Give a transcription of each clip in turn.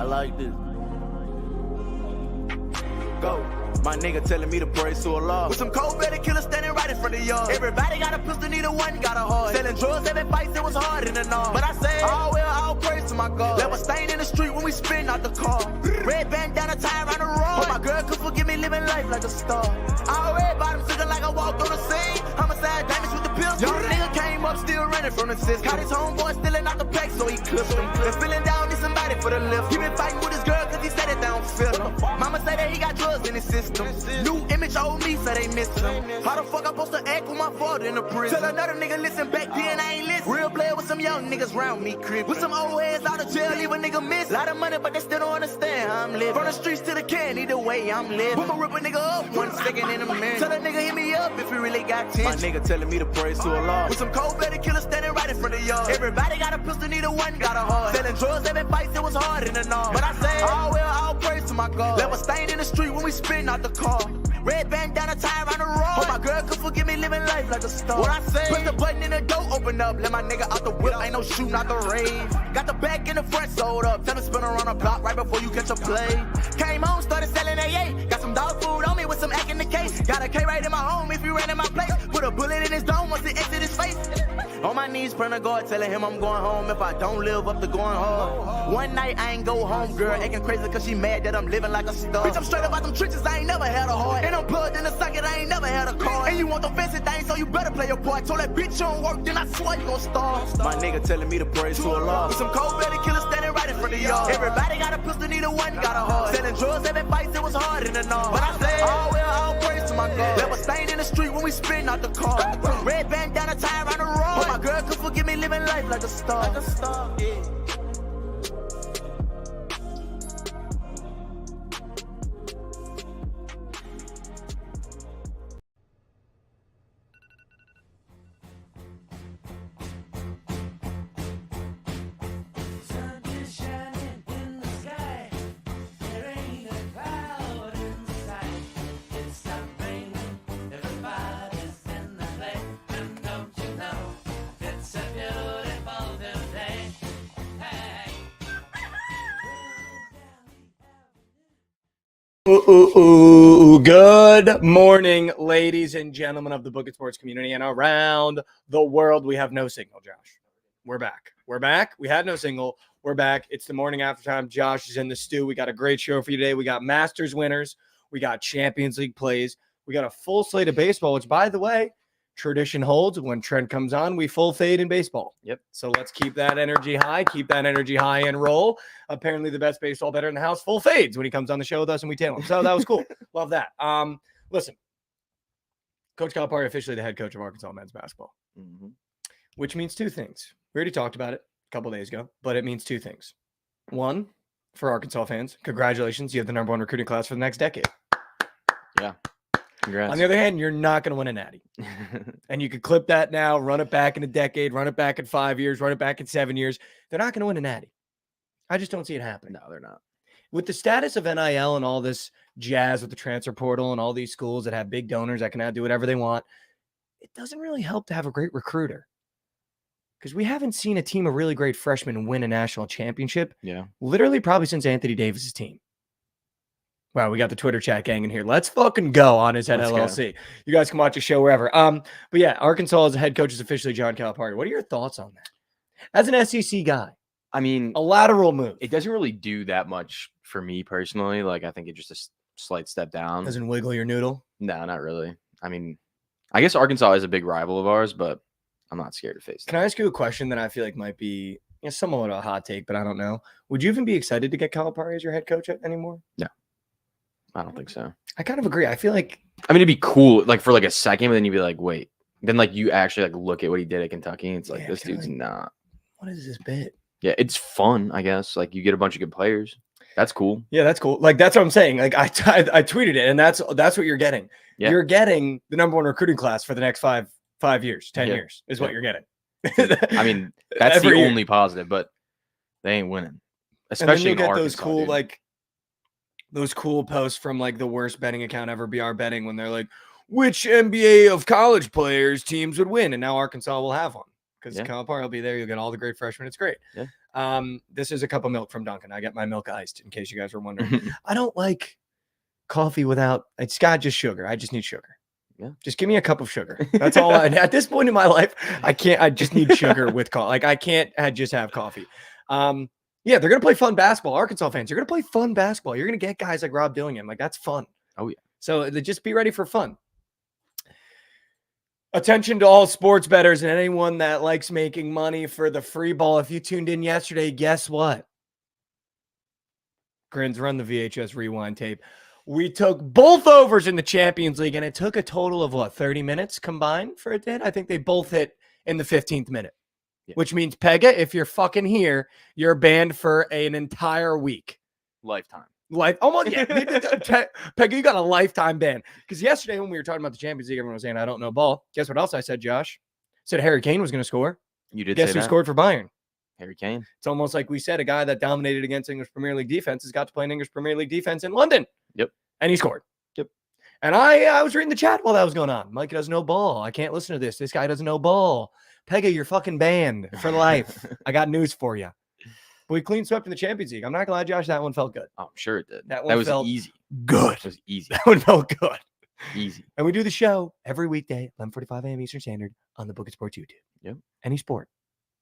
like this. Go. My nigga telling me to praise to Allah. With some cold-blooded killers standing right in front of y'all. Everybody got a pistol, neither one got a heart. Selling drugs, having fights, it was hard in the north. But I said, oh well, all praise to my God. Left a stain in the street when we spin out the car. Red bandana tie around the road. But my girl could forgive me living life like a star. All red bottoms looking like I walked on the scene. Homicide damage with the pills. Young nigga came up still running from the sis. Caught his homeboy stealing out the pack, so he clipped him. Been feeling down, need somebody for the lift. He been fighting with his girl cause he said it down feel him. Mama say that he got drugs in his system. New image old me, so they miss him. How the fuck I supposed to act with my father in the prison? Tell another nigga listen back then, I ain't listen. Real player with some young niggas round me, crib. With some old heads out of jail, leave a nigga miss. Lot of money, but they still don't understand how I'm living. From the streets to the can, either way I'm living. I'ma rip a nigga up 1 second in a minute. Tell a nigga hit me up if he really got tension. My nigga telling me to praise to Allah. With some cold-blooded killers standing right in front of y'all. Everybody got a pistol, neither one got a heart. Selling drugs, having fights, it was hard in the north. But I said, oh well, all praise to my God. Left a stain in the street when we spin out the car. Red bandana tie around the road. But my girl could forgive me living life like a star. What I say? Press the button in the door, open up. Let my nigga out the whip, ain't no shooting out the rave. Got the back in the front sold up. Tell him spin around the block right before you catch a play. Came home, started selling AA. Got some dog food on me with some act in the case. Got a K right in my home if you ran in my place. Put a bullet in his dome once it exit his face. On my knees, praying to God, telling him I'm going home if I don't live up to going hard. One night I ain't go home, girl, acting crazy cause she mad that I'm living like a star. Bitch, I'm straight up out them trenches, I ain't never had a heart. And I'm plugged in the socket, I ain't never had a car. And you want the fancy thing, so you better play your part. Told that bitch you don't work, then I swear you gon' starve. My nigga telling me to praise to Allah. With some cold-blooded killers standing right in front of y'all. Everybody got a pistol, neither one got a heart. Selling drugs, having fights, it was hard in the north. But I said, oh well, all praise to my God. Left a stain in the street when we spin out the car. Red bandana tie around the road. But my girl could forgive me living life like a star. Like a star, yeah. Good morning, ladies and gentlemen of the Bookit Sports community and around the world. We have no signal, Josh. We're back. We had no signal. We're back. It's the morning after time. Josh is in the stew. We got a great show for you today. We got Masters winners. We got Champions League plays. We got a full slate of baseball, which, by the way, tradition holds. When Trent comes on, we full fade in baseball. Yep. So let's keep that energy high. And roll. Apparently the best baseball better in the house full fades when he comes on the show with us and we tail him. So that was cool. Love that. Listen, Coach Calipari officially the head coach of Arkansas men's basketball, which means two things. We already talked about it a couple days ago, but it means two things. One, for Arkansas fans, congratulations. You have the number one recruiting class for the next decade. Yeah. Congrats. On the other hand, you're not going to win a natty. And you could clip that now, run it back in a decade, run it back in 5 years, run it back in 7 years. They're not going to win a natty. I just don't see it happening. No, they're not. With the status of NIL and all this jazz with the transfer portal and all these schools that have big donors that can now do whatever they want, it doesn't really help to have a great recruiter. Because we haven't seen a team of really great freshmen win a national championship. Yeah. Literally probably since Anthony Davis's team. Wow, we got the Twitter chat gang in here. Let's fucking go on his head LLC. Go. You guys can watch the show wherever. But yeah, Arkansas's head coach is officially John Calipari. What are your thoughts on that? As an SEC guy, I mean, a lateral move. It doesn't really do that much for me personally. Like, I think it's just a slight step down. Doesn't wiggle your noodle? No, not really. I mean, I guess Arkansas is a big rival of ours, but I'm not scared to face them. Can I ask you a question that I feel like might be somewhat a hot take, but I don't know. Would you even be excited to get Calipari as your head coach anymore? No. I don't think so. I kind of agree. I feel like, I mean, it'd be cool, like for like a second, but then you'd be like, wait. Then like you actually like look at what he did at Kentucky, and it's like this dude's not. What is this bit? Yeah, it's fun, I guess. Like you get a bunch of good players. That's cool. Yeah, that's cool. Like that's what I'm saying. Like I tweeted it, and that's what you're getting. Yeah. You're getting the number one recruiting class for the next 5 years, 10 years is what you're getting. I mean, that's the only positive, but they ain't winning. Especially and then in get Arkansas, those cool dude. Those cool posts from like the worst betting account ever, BR Betting, when they're like, which NBA of college players teams would win, and now Arkansas will have one because Calipari will be there. You'll get all the great freshmen. It's great. Yeah. This is a cup of milk from Dunkin'. I get my milk iced, in case you guys were wondering. I don't like coffee without, it's got just sugar. I just need sugar. Yeah. Just give me a cup of sugar. That's all. At this point in my life, I just need sugar with coffee. Like I can't just have coffee. Yeah, they're going to play fun basketball. Arkansas fans, you're going to play fun basketball. You're going to get guys like Rob Dillingham. Like that's fun. Oh yeah. So just be ready for fun. Attention to all sports bettors and anyone that likes making money for the free ball. If you tuned in yesterday, guess what? Grins, run the VHS rewind tape. We took both overs in the Champions League, and it took a total of 30 minutes combined for it did? I think they both hit in the 15th minute, which means, Pega, if you're fucking here, you're banned for an entire week. Lifetime. Almost, yeah. Pega, you got a lifetime ban. Because yesterday when we were talking about the Champions League, everyone was saying, I don't know ball. Guess what else I said, Josh? I said Harry Kane was going to score. You did. Guess who scored for Bayern? Harry Kane. It's almost like we said, a guy that dominated against English Premier League defense has got to play an English Premier League defense in London. Yep. And he scored. Yep. And I was reading the chat while that was going on. Mike doesn't know ball. I can't listen to this. This guy doesn't know ball. Pega, you're fucking banned for life. I got news for you. But we clean swept in the Champions League. I'm not gonna lie, Josh. That one felt good. Oh, I'm sure it did. That one felt easy. Good. It was easy. That one felt good. Easy. And we do the show every weekday, 11:45 a.m. Eastern Standard on the Bookit Sports YouTube. Yep. Any sport.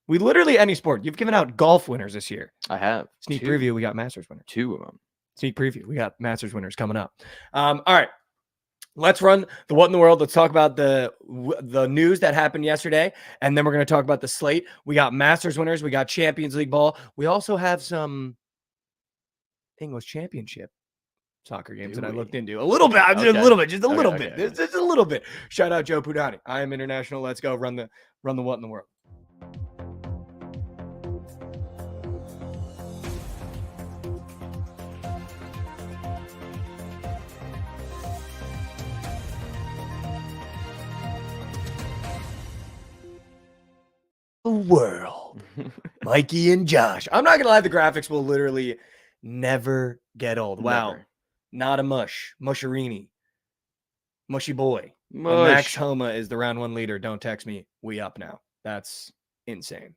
We literally any sport. You've given out golf winners this year. I have. Sneak preview. We got Masters winners. 2 of them. Sneak preview. We got Masters winners coming up. All right. Let's run the what in the world. Let's talk about the news that happened yesterday. And then we're going to talk about the slate. We got Masters winners. We got Champions League ball. We also have some English Championship soccer games that I looked into. A little bit. Just a little bit. Just a little bit. Just a little bit. Shout out Joe Pudani. I am international. Let's go run the what in the world. World. Mikey and Josh. I'm not gonna lie, the graphics will literally never get old. Wow. Never. Not a mush. Musharini. Mushy boy. Mush. Max Homa is the round 1 leader. Don't text me. We up now. That's insane.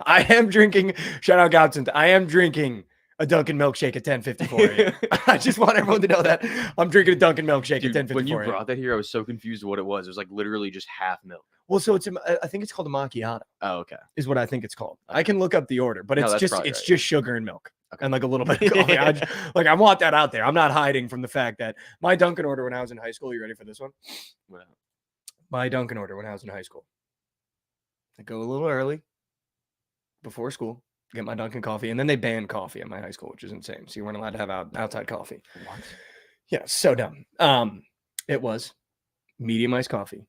I am drinking, shout out Godson. I am drinking a Dunkin' milkshake at 10:54 a.m. I just want everyone to know that I'm drinking a Dunkin' milkshake at 10:54 When you a.m. brought that here, I was so confused what it was. It was like literally just half milk. Well, so I think it's called a macchiato. Oh, okay. Is what I think it's called. I can look up the order, but it's just sugar and milk and like a little bit of coffee. I want that out there. I'm not hiding from the fact that my Dunkin' order when I was in high school. You ready for this one? Wow. My Dunkin' order when I was in high school. I go a little early before school, get my Dunkin' coffee, and then they banned coffee at my high school, which is insane. So you weren't allowed to have outside coffee. What? Yeah, so dumb. It was medium iced coffee.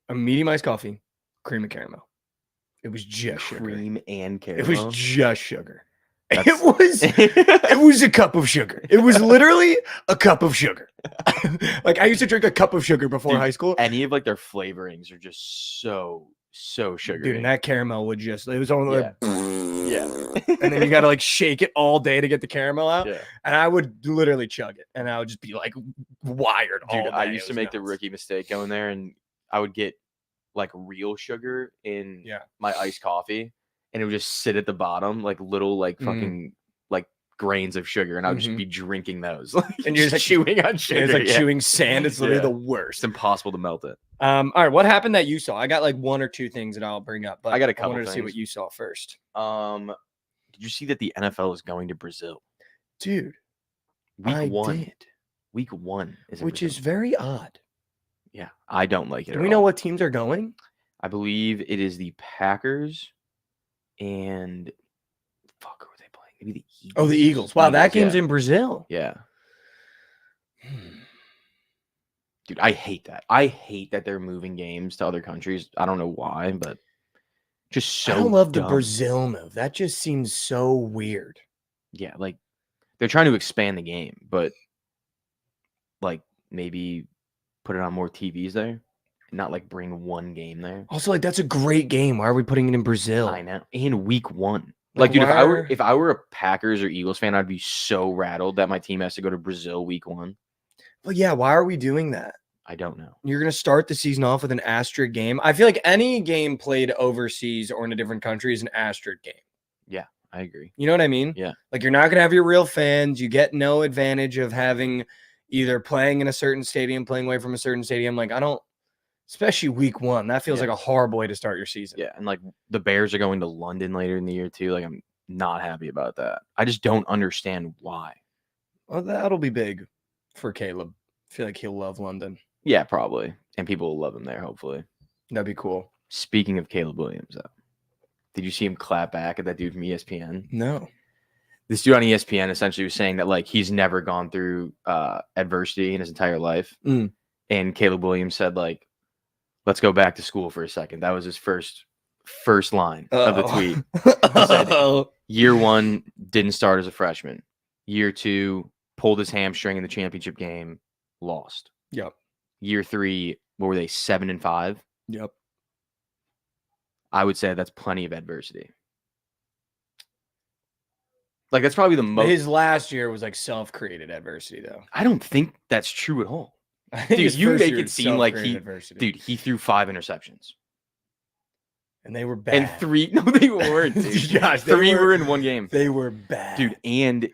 A medium iced coffee, cream and caramel. It was just cream sugar. And caramel. It was just sugar. It was a cup of sugar. It was literally a cup of sugar. Like I used to drink a cup of sugar before high school. Any of like their flavorings are just so sugary. Dude, and that caramel would just, it was only like, yeah. And then you got to like shake it all day to get the caramel out. Yeah. And I would literally chug it and I would just be like wired all day. I used to make the rookie mistake going there and I would get like real sugar in my iced coffee and it would just sit at the bottom like little like fucking like grains of sugar and I would just be drinking those. And you're just chewing on sugar. It's like chewing sand. It's literally the worst. It's impossible to melt it. All right, what happened that you saw? I got like 1 or 2 things that I'll bring up, but I got a couple. I wanted to see what you saw first. Did you see that the NFL is going to Brazil? Dude, Week 1. did. Week 1 is in which Brazil. is very odd. Yeah, I don't like it. Do we know what teams are going? I believe it is the Packers and who are they playing? Maybe the Eagles. Oh, the Eagles. Wow, that game's in Brazil. Yeah. Dude, I hate that. I hate that they're moving games to other countries. I don't know why, but just so I don't love dumb. the Brazil move. That just seems so weird. Yeah, like they're trying to expand the game, but like maybe put it on more TVs there and not like bring one game there. Also, like that's a great game. Why are we putting it in Brazil? I know. In week 1. Like, dude, if I were a Packers or Eagles fan, I'd be so rattled that my team has to go to Brazil week 1. Well, yeah, why are we doing that? I don't know. You're going to start the season off with an asterisk game. I feel like any game played overseas or in a different country is an asterisk game. I agree. You know what I mean? Yeah. Like, you're not going to have your real fans. You get no advantage of having either playing in a certain stadium, playing away from a certain stadium. Like, I don't, especially week 1, that feels like a horrible way to start your season. Yeah. And like the Bears are going to London later in the year too. Like, I'm not happy about that. I just don't understand why. Well, that'll be big for Caleb. I feel like he'll love London. Yeah, probably. And people will love him there, hopefully. That'd be cool. Speaking of Caleb Williams, though, did you see him clap back at that dude from ESPN? No. This dude on ESPN essentially was saying that like he's never gone through adversity in his entire life. And Caleb Williams said, like, let's go back to school for a second. That was his first line of the tweet. He said, year 1, didn't start as a freshman. Year 2, pulled his hamstring in the championship game, lost. Yep. Year 3, what were they, 7-5? Yep. I would say that's plenty of adversity. Like, that's probably the most. His last year was like self-created adversity, though. I don't think that's true at all. Dude, you make it seem like he threw 5 interceptions. And they were bad. And 3, no, they weren't, dude. Gosh, 3 were in one game. They were bad. Dude, and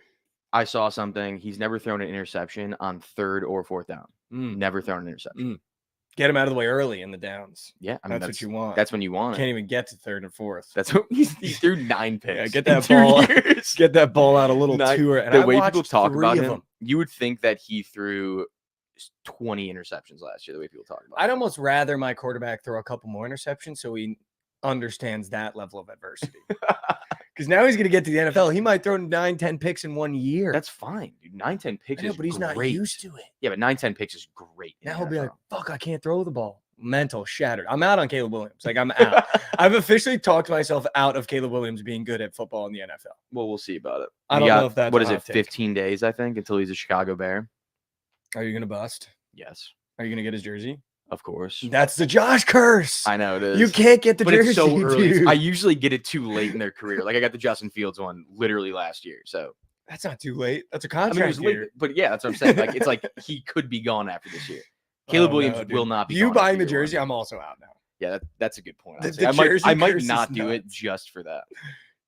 I saw something. He's never thrown an interception on 3rd or 4th down. Never thrown an interception. Get him out of the way early in the downs. Yeah, I mean, that's what you want. That's when you want it. Can't even get to 3rd and 4th. That's what he threw 9 picks. Yeah, get that ball. Get that ball out a little too. And the way people talk about him, you would think that he threw 20 interceptions last year. The way people talk about I'd almost rather my quarterback throw a couple more interceptions so he understands that level of adversity. Because now he's going to get to the NFL. He might throw 9-10 picks in 1 year. That's fine, dude. 9-10 picks is but he's great. not used to it. Yeah, but 9-10 picks is great. Now he'll be like, fuck, I can't throw the ball. Mental shattered. I'm out on Caleb Williams. Like, I'm out. I've officially talked myself out of Caleb Williams being good at football in the NFL. Well, we'll see about it. I don't know if that's what is it, 15 days, I think, until he's a Chicago Bear. Are you going to bust? Yes. Are you going to get his jersey? Of course. That's the Josh curse. I know it is. You can't get the jersey. It's so early. Dude. I usually get it too late in their career. Like, I got the Justin Fields one literally last year. So that's not too late. That's a contract. I mean, it was late, but yeah, that's what I'm saying. Like, it's like he could be gone after this year. Caleb Williams will not be. You buying the jersey? I'm also out now. Yeah, that's a good point. I might not do it just for that.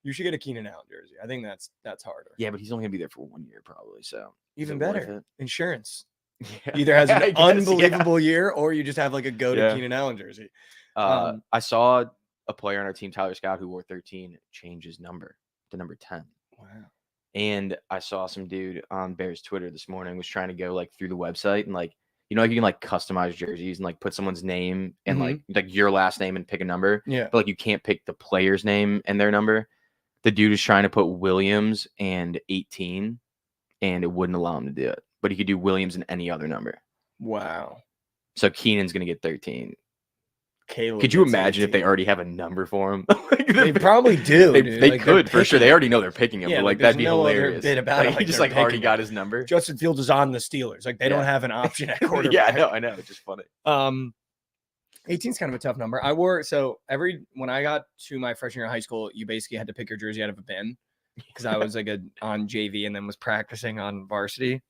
You should get a Keenan Allen jersey. I think that's harder. Yeah, but he's only gonna be there for 1 year probably. So even better. Insurance. Yeah. Either has an unbelievable year or you just have like a go-to Keenan Allen jersey. I saw a player on our team, Tyler Scott, who wore 13, change his number to number 10. Wow. And I saw some dude on Bears Twitter this morning was trying to go like through the website and like, you know, like you can like customize jerseys and like put someone's name and like your last name and pick a number. Yeah. But like you can't pick the player's name and their number. The dude is trying to put Williams and 18 and it wouldn't allow him to do it. But he could do Williams and any other number. Wow. So Keenan's going to get 13. Caleb could you imagine 18. If they already have a number for him? Like they probably do. They like could for sure. They already know they're picking him. Yeah, but like that'd be hilarious. Bit about like, he just like already got his number. Justin Fields is on the Steelers. Like they don't have an option at quarterback. Yeah, I know. It's just funny. 18 is kind of a tough number. When I got to my freshman year of high school, you basically had to pick your jersey out of a bin because I was like on JV and then was practicing on varsity.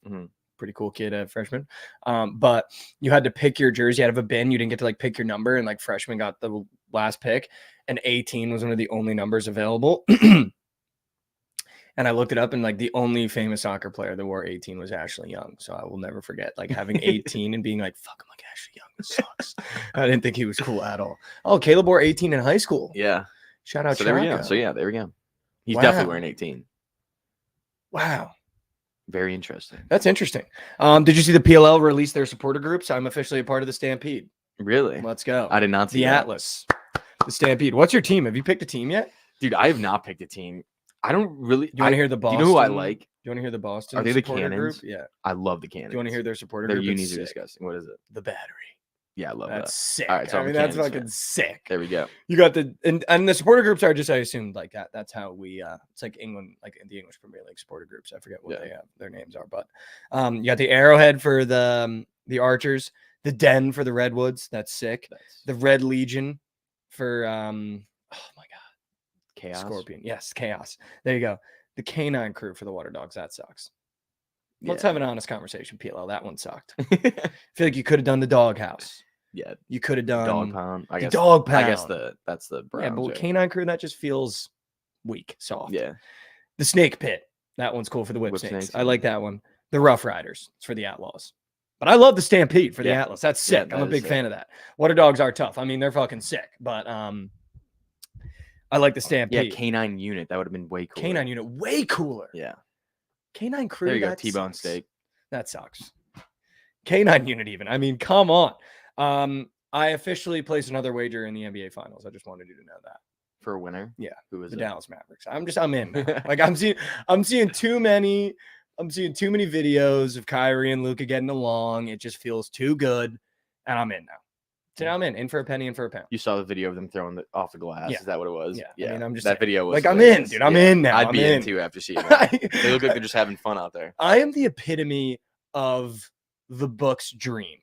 Pretty cool kid at freshman. But you had to pick your jersey out of a bin. You didn't get to like pick your number, and like freshman got the last pick, and 18 was one of the only numbers available. And I looked it up, and like the only famous soccer player that wore 18 was Ashley Young. So I will never forget like having 18 and being like, fuck, I'm like Ashley Young. This sucks. I didn't think he was cool at all. Oh, Caleb wore 18 in high school. Yeah. Shout out. So there we go. So yeah, there we go. He's definitely wearing 18. Wow. Very interesting. That's interesting. Did you see the PLL release their supporter groups? I'm officially a part of the Stampede. Really? Let's go. I did not see the that. Atlas. The Stampede. What's your team? Have you picked a team yet? Dude, I have not picked a team. I don't really. Do you want to hear the Boston? Do you know who I like? Do you want to hear the Boston? Are they the Cannons? Group? Yeah. I love the Cannons. Do you want to hear their supporter group? Their unis are disgusting. What is it? The Battery. Yeah, I love that. That's sick. All right, so that's fucking sick. There we go. You got and the supporter groups are just, I assumed like that. That's how we it's like England, like in the English Premier League supporter groups. I forget what they have their names are, but you got the Arrowhead for the Archers, the Den for the Redwoods. That's sick. The Red Legion for oh my god. Chaos. Scorpion. Yes, Chaos. There you go. The Canine Crew for the Water Dogs. That sucks. Let's have an honest conversation, PLL. That one sucked. I feel like you could have done the Doghouse. Yeah. You could have done Dog Pound. I guess Dog Pound. I guess that's the Browns. Yeah, but with Canine Crew, that just feels weak, soft. Yeah. The Snake Pit. That one's cool for the Whip Snakes. I like that one. The Rough Riders. It's for the Outlaws. But I love the Stampede for the Atlas. That's sick. I'm a big fan of that. Water Dogs are tough. I mean, they're fucking sick. But I like the Stampede. Yeah, Canine Unit. That would have been way cooler. Canine Unit. Way cooler. Yeah. Canine Crew. There you go. T-bone steak. That sucks. Canine Unit even. I mean, come on. I officially placed another wager in the NBA Finals. I just wanted you to know that. For a winner? Yeah. Who is the it? Dallas Mavericks. I'm in now. Like I'm seeing too many videos of Kyrie and Luka getting along. It just feels too good. And I'm in now. So now I'm in for a penny and for a pound. You saw the video of them throwing off the glass. Yeah. Is that what it was? Yeah. I mean, I'm just that video was like, I'm in, dude. I'm in now. I'd be in in too after seeing that. They look like they're just having fun out there. I am the epitome of the Book's dream.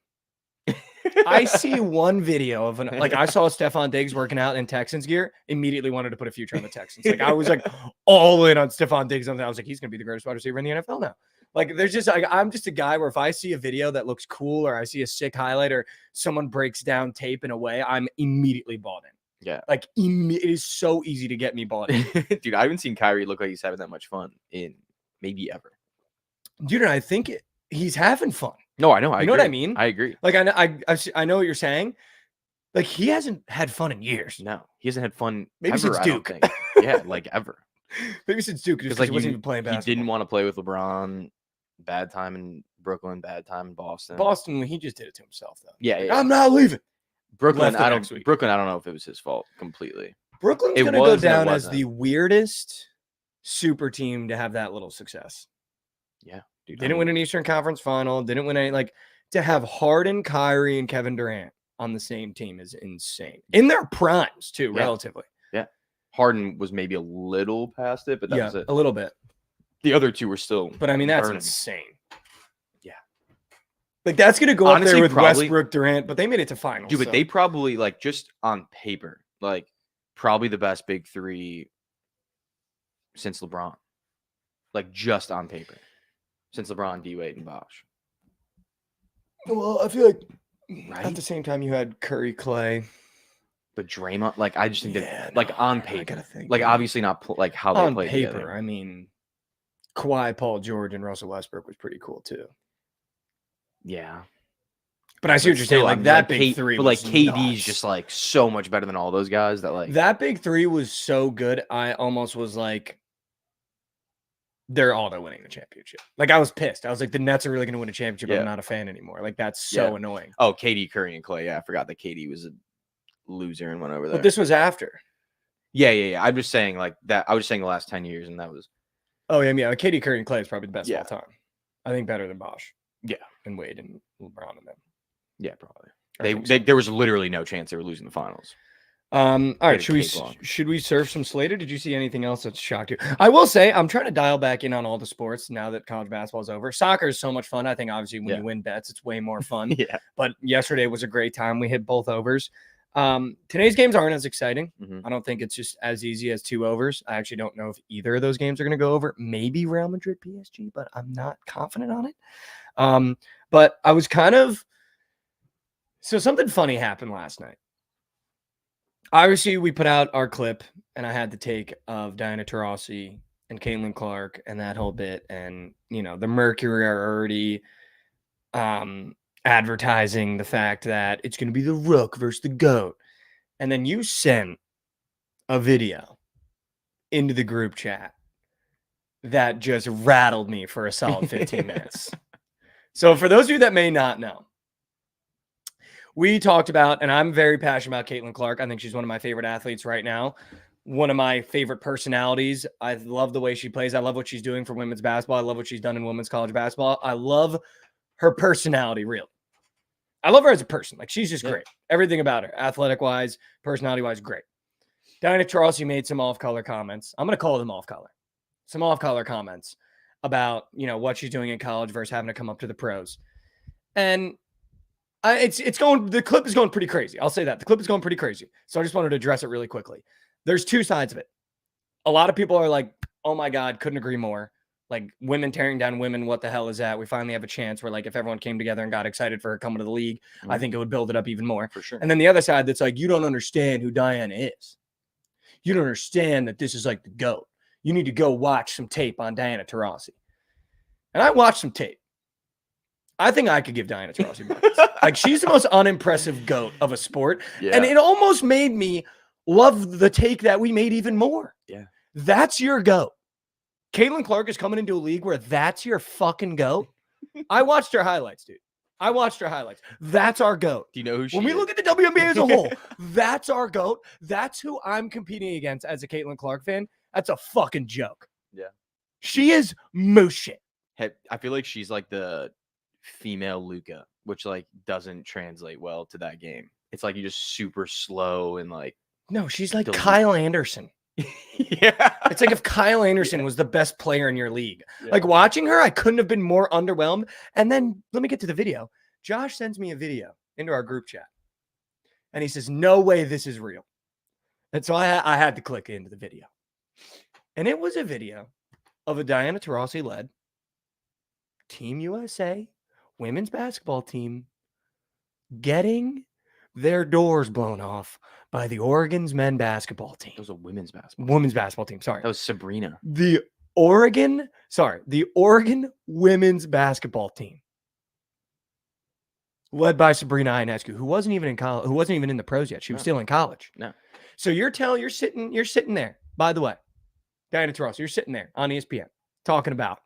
I see one video of I saw Stephon Diggs working out in Texans gear, immediately wanted to put a future on the Texans. Like I was like all in on Stephon Diggs. I was like, he's gonna be the greatest wide receiver in the NFL now. Like there's just like I'm just a guy where if I see a video that looks cool or I see a sick highlight or someone breaks down tape in a way, I'm immediately bought in. Yeah. Like it is so easy to get me bought in. Dude, I haven't seen Kyrie look like he's having that much fun in maybe ever. Dude, and I think he's having fun. No, I know. You know what I mean? I agree. Like I know what you're saying. Like he hasn't had fun in years. No, he hasn't had fun. Maybe ever, since Duke. I don't think. Yeah, like ever. Maybe since Duke, just like he wasn't even playing basketball. He didn't want to play with LeBron. Bad time in Brooklyn. Bad time in Boston. Boston, he just did it to himself though. Yeah, I'm not leaving. Brooklyn, I don't know if it was his fault completely. Brooklyn's gonna go down as the weirdest super team to have that little success. Yeah. Dude, didn't win an Eastern Conference final. Didn't win any, like, to have Harden, Kyrie, and Kevin Durant on the same team is insane. In their primes, too, relatively. Yeah. Harden was maybe a little past it, but that was it. A little bit. The other two were still But, I mean, that's burning. insane. Yeah. Like, that's going to go honestly, up there with Westbrook, Durant, but they made it to finals. Dude, but they probably, like, just on paper, like, probably the best big three since LeBron. Like, just on paper. Since LeBron, D-Wade, and Bosh. Well, I feel like at the same time you had Curry, Clay. But Draymond, like, I just think that, like, on paper. I gotta think, like, obviously not, like, how they play paper, together. I mean, Kawhi, Paul George, and Russell Westbrook was pretty cool, too. Yeah. But I see what you're saying. Like, that big three but, was like, KD's nuts. just, like, so much better than all those guys that, like. That big three was so good, I almost was like, they're all they're winning the championship. Like, I was pissed. I was like, the Nets are really going to win a championship. Yeah. I'm not a fan anymore. Like, that's so annoying. Oh, KD, Curry, and Clay. Yeah, I forgot that KD was a loser and went over there. But this was after. Yeah. I'm just saying, like, that. I was saying the last 10 years, and that was. Oh, yeah. KD, Curry, and Clay is probably the best of all time. I think better than Bosh. Yeah. And Wade and LeBron and them. Yeah, probably. There was literally no chance they were losing the finals. All right, should we surf some Slater? Did you see anything else that shocked you? I will say I'm trying to dial back in on all the sports now that college basketball is over. Soccer is so much fun. I think obviously when you win bets, it's way more fun. But yesterday was a great time. We hit both overs. Today's games aren't as exciting. I don't think it's just as easy as 2 overs. I actually don't know if either of those games are going to go over. Maybe Real Madrid PSG, but I'm not confident on it. But I was so something funny happened last night. Obviously, we put out our clip, and I had the take of Diana Taurasi and Caitlin Clark and that whole bit. And, you know, the Mercury are already advertising the fact that it's going to be the Rook versus the GOAT. And then you sent a video into the group chat that just rattled me for a solid 15 minutes. So for those of you that may not know, we talked about, and I'm very passionate about Caitlin Clark. I think she's one of my favorite athletes right now. One of my favorite personalities. I love the way she plays. I love what she's doing for women's basketball. I love what she's done in women's college basketball. I love her personality, really. I love her as a person. Like, she's just great. Everything about her, athletic-wise, personality-wise, great. Diana Taurasi made some off-color comments. I'm going to call them off-color. Some off-color comments about, you know, what she's doing in college versus having to come up to the pros. And the clip is going pretty crazy. I'll say that. The clip is going pretty crazy. So I just wanted to address it really quickly. There's 2 sides of it. A lot of people are like, oh my God, couldn't agree more. Like, women tearing down women, what the hell is that? We finally have a chance where, like, if everyone came together and got excited for her coming to the league, I think it would build it up even more. For sure. And then the other side that's like, you don't understand who Diana is. You don't understand that this is like the GOAT. You need to go watch some tape on Diana Taurasi. And I watched some tape. I think I could give Diana Taurasi buckets. Like, she's the most unimpressive GOAT of a sport. Yeah. And it almost made me love the take that we made even more. Yeah. That's your GOAT. Caitlin Clark is coming into a league where that's your fucking GOAT. I watched her highlights, dude. I watched her highlights. That's our GOAT. Do you know who she is? When we look at the WNBA as a whole, that's our GOAT. That's who I'm competing against as a Caitlin Clark fan. That's a fucking joke. Yeah. She is moose shit. Hey, I feel like she's like the female Luca, which like doesn't translate well to that game. It's like you're just super slow and like. No, she's like Kyle Anderson. Yeah. It's like if Kyle Anderson was the best player in your league. Yeah. Like, watching her, I couldn't have been more underwhelmed. And then let me get to the video. Josh sends me a video into our group chat. And he says, no way this is real. And so I had to click into the video. And it was a video of a Diana Taurasi-led Team USA women's basketball team getting their doors blown off by the Oregon's men's basketball team. It was a women's basketball team. Sorry. That was Sabrina. The Oregon women's basketball team, led by Sabrina Ionescu, who wasn't even in college, who wasn't even in the pros yet. She was still in college. No. So you're sitting there, by the way, Diana Taurasi, you're sitting there on ESPN talking about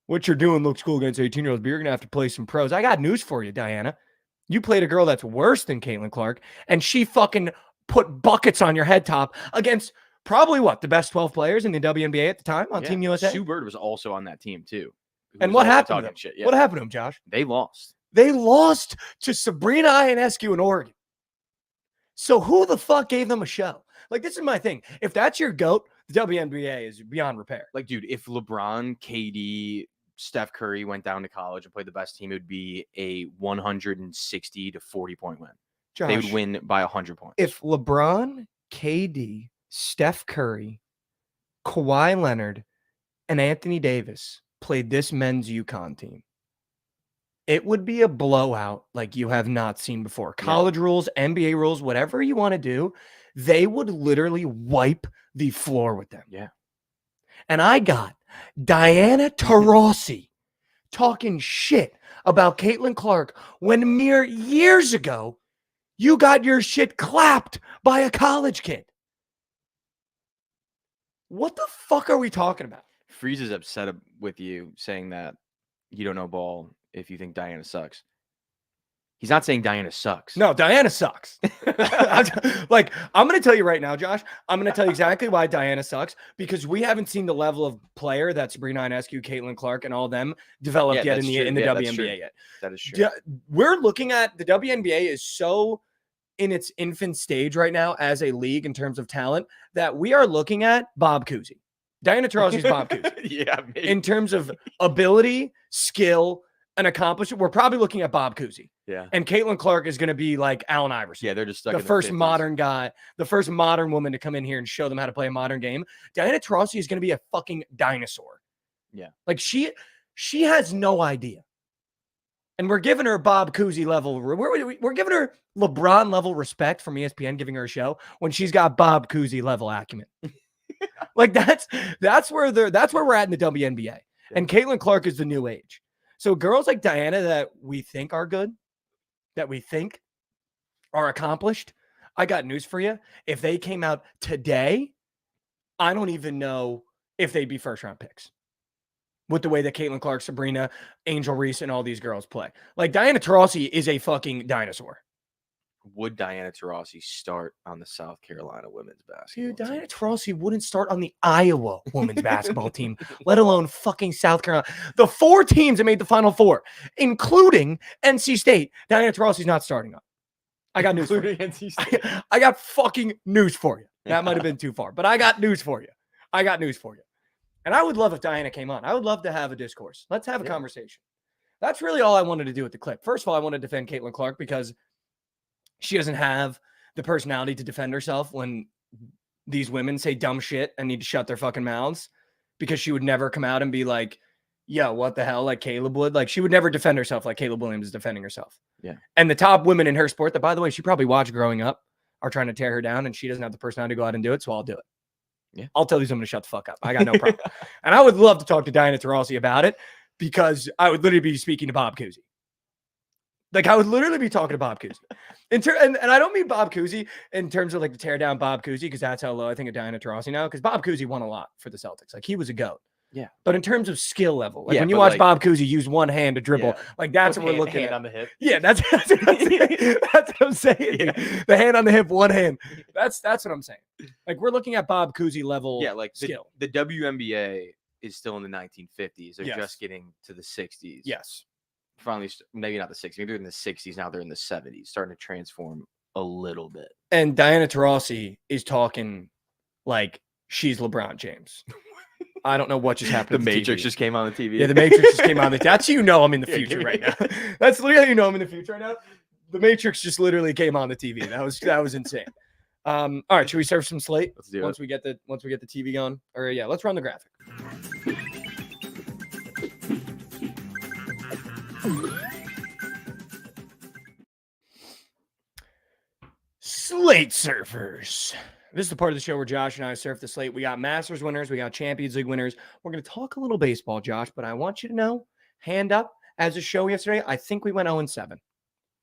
what you're doing looks cool against 18-year-olds, but you're going to have to play some pros. I got news for you, Diana. You played a girl that's worse than Caitlin Clark, and she fucking put buckets on your head top against probably the best 12 players in the WNBA at the time on Team USA. Sue Bird was also on that team too. And what happened to them? Yeah. What happened to them, Josh? They lost. They lost to Sabrina Ionescu in Oregon. So who the fuck gave them a show? Like, this is my thing. If that's your GOAT, the WNBA is beyond repair. Like, dude, if LeBron, KD, Steph Curry went down to college and played the best team, it would be a 160 to 40 point win. Josh, they would win by 100 points. If LeBron, KD, Steph Curry, Kawhi Leonard, and Anthony Davis played this men's UConn team, it would be a blowout like you have not seen before. College rules, NBA rules, whatever you want to do, they would literally wipe the floor with them. Yeah. And I got Diana Taurasi talking shit about Caitlin Clark when mere years ago, you got your shit clapped by a college kid. What the fuck are we talking about? Freeze is upset with you saying that you don't know ball if you think Diana sucks. He's not saying Diana sucks. No, Diana sucks. Like, I'm going to tell you right now, Josh, I'm going to tell you exactly why Diana sucks, because we haven't seen the level of player that Sabrina Ionescu, Caitlin Clark, and all them developed yet in the WNBA yet. That is true. We're looking at the WNBA is so in its infant stage right now as a league in terms of talent that we are looking at Bob Cousy. Diana Taurasi's Bob Cousy. Yeah, maybe. In terms of ability, skill, and accomplishment, we're probably looking at Bob Cousy. Yeah. And Caitlin Clark is going to be like Allen Iverson. Yeah, they're just stuck the in first 50s. Modern guy, the first modern woman to come in here and show them how to play a modern game. Diana Taurasi is going to be a fucking dinosaur. Yeah. Like, she has no idea. And we're giving her Bob Cousy level. We're giving her LeBron level respect from ESPN giving her a show when she's got Bob Cousy level acumen. Like, that's where we're at in the WNBA. Yeah. And Caitlin Clark is the new age. So girls like Diana that we think are good, that we think are accomplished, I got news for you. If they came out today, I don't even know if they'd be first-round picks with the way that Caitlin Clark, Sabrina, Angel Reese, and all these girls play. Like, Diana Taurasi is a fucking dinosaur. Would Diana Taurasi start on the South Carolina women's basketball team? Diana team? Taurasi wouldn't start on the Iowa women's basketball team, let alone fucking South Carolina. The 4 teams that made the Final Four, including NC State, Diana Taurasi's not starting up. I got news for you. NC State. I got fucking news for you. That might have been too far, but I got news for you. And I would love if Diana came on. I would love to have a discourse. Let's have a conversation. That's really all I wanted to do with the clip. First of all, I want to defend Caitlin Clark because she doesn't have the personality to defend herself when these women say dumb shit and need to shut their fucking mouths, because she would never come out and be like, yo, what the hell? Like Caleb would. Like, she would never defend herself like Caleb Williams is defending herself. Yeah. And the top women in her sport that, by the way, she probably watched growing up are trying to tear her down, and she doesn't have the personality to go out and do it, so I'll do it. Yeah. I'll tell these women to shut the fuck up. I got no problem. And I would love to talk to Diana Taurasi about it, because I would literally be speaking to Bob Cousy. Like, I would literally be talking to Bob Cousy. And I don't mean Bob Cousy in terms of like to tear down Bob Cousy, because that's how low I think of Diana Taurasi now, because Bob Cousy won a lot for the Celtics. Like, he was a GOAT. Yeah. But in terms of skill level, like when you watch Bob Cousy use one hand to dribble, like that's what we're looking at. On the hip. Yeah, that's what I'm saying. Yeah. The hand on the hip, one hand. That's what I'm saying. Like, we're looking at Bob Cousy level skill. The WNBA is still in the 1950s. They're Yes. just getting to the 60s. Yes. Finally, maybe not the 60s. Maybe they're in the 60s. Now they're in the 70s, starting to transform a little bit. And Diana Taurasi is talking like she's LeBron James. I don't know what just happened. The Matrix just came on the TV. Yeah, the Matrix just came on the. That's how you know I'm in the future right now. That's literally how you know I'm in the future right now. The Matrix just literally came on the TV. That was insane. All right, should we serve some slate? Let's do once we get the TV going. Or yeah, let's run the graphic. Slate surfers. This is the part of the show where Josh and I surf the slate. We got Masters winners. We got Champions League winners. We're going to talk a little baseball, Josh, but I want you to know, hand up, as a show yesterday, I think we went 0-7.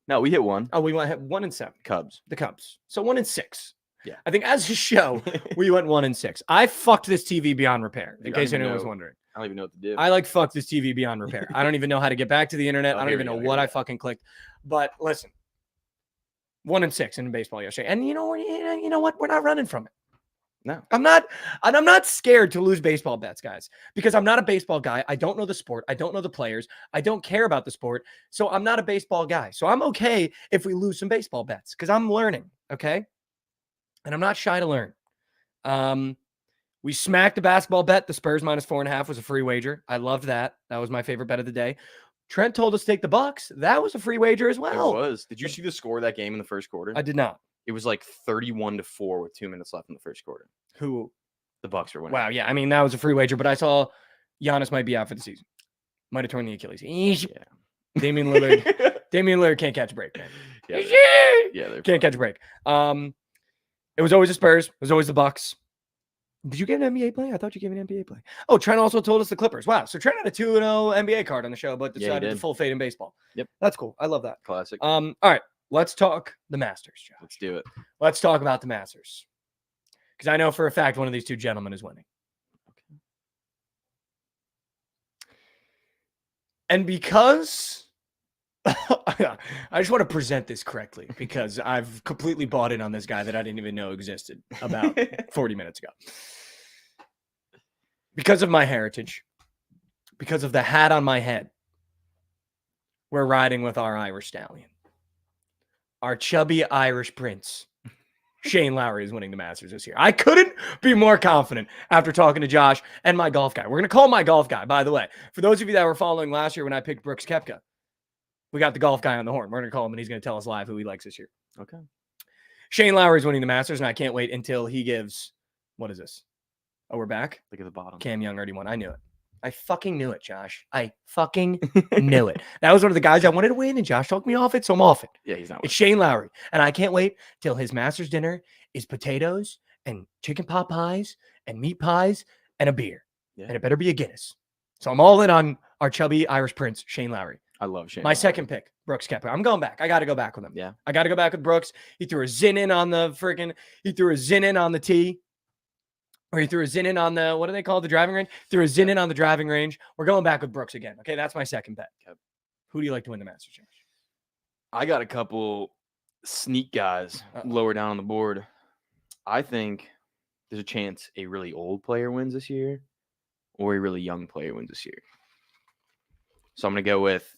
No, we hit one. Oh, we went 1-7. Cubs. The Cubs. So 1-6. Yeah. I think as a show, we went 1-6. I fucked this TV beyond repair, in case anyone was wondering. I don't even know what to do. I fucked this TV beyond repair. I don't even know how to get back to the internet. I don't even know what I fucking clicked. But listen, 1-6 in baseball yesterday. And you know what? We're not running from it. No. I'm not scared to lose baseball bets, guys, because I'm not a baseball guy. I don't know the sport. I don't know the players. I don't care about the sport. So I'm not a baseball guy. So I'm okay if we lose some baseball bets, because I'm learning, okay? And I'm not shy to learn. We smacked the basketball bet. The Spurs -4.5 was a free wager. I loved that. That was my favorite bet of the day. Trent told us to take the Bucks. That was a free wager as well. It was. Did you see the score of that game in the first quarter? I did not. It was like 31-4 with 2 minutes left in the first quarter. Who? The Bucks were winning. Wow. Yeah. I mean, that was a free wager, but I saw Giannis might be out for the season. Might have torn the Achilles. Yeah. Damian Lillard can't catch a break, man. Yeah. Can't catch a break. It was always the Spurs. It was always the Bucks. Did you get an NBA play? I thought you gave an NBA play. Oh, Trent also told us the Clippers. Wow. So Trent had a 2-0 NBA card on the show, but decided to full fade in baseball. Yep. That's cool. I love that. Classic. All right. Let's talk the Masters, Josh. Let's do it. Let's talk about the Masters. Because I know for a fact one of these two gentlemen is winning. Okay. And because I just want to present this correctly, because I've completely bought in on this guy that I didn't even know existed about 40 minutes ago. Because of my heritage, because of the hat on my head, we're riding with our Irish stallion. Our chubby Irish prince, Shane Lowry, is winning the Masters this year. I couldn't be more confident after talking to Josh and my golf guy. We're going to call my golf guy, by the way. For those of you that were following last year when I picked Brooks Koepka, we got the golf guy on the horn. We're going to call him, and he's going to tell us live who he likes this year. Okay. Shane Lowry is winning the Masters, and I can't wait until he gives – what is this? Oh, we're back? Look at the bottom. Cam Young already won. I knew it. I fucking knew it, Josh. I fucking knew it. That was one of the guys I wanted to win, and Josh talked me off it, so I'm off it. Yeah, he's not. It's Shane Lowry, and I can't wait till his Masters dinner is potatoes and chicken pot pies and meat pies and a beer, and it better be a Guinness. So I'm all in on our chubby Irish prince, Shane Lowry. I love Shane. My second pick, Brooks Koepka. I'm going back. I got to go back with him. Yeah, I got to go back with Brooks. He threw a zin in on the tee. Or he threw a zin in on the, what do they call it, the driving range? Threw a zin in on the driving range. We're going back with Brooks again. Okay, that's my second bet. Yep. Who do you like to win the Masters, Josh? I got a couple sneak guys lower down on the board. I think there's a chance a really old player wins this year or a really young player wins this year. So I'm going to go with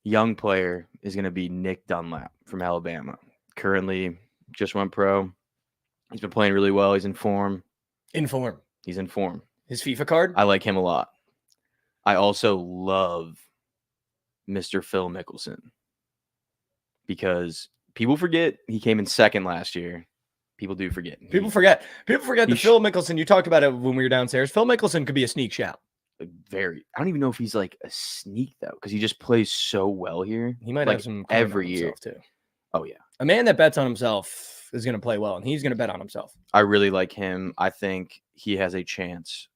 young player is going to be Nick Dunlap from Alabama. Currently just went pro. He's been playing really well. He's in form. He's in form. His FIFA card? I like him a lot. I also love Mr. Phil Mickelson because people forget he came in second last year. People do forget. People forget that Phil Mickelson, you talked about it when we were downstairs. Phil Mickelson could be a sneak shout. I don't even know if he's like a sneak though, because he just plays so well here. He might have some every year too. Oh yeah. A man that bets on himself is going to play well, and he's going to bet on himself. I really like him. I think he has a chance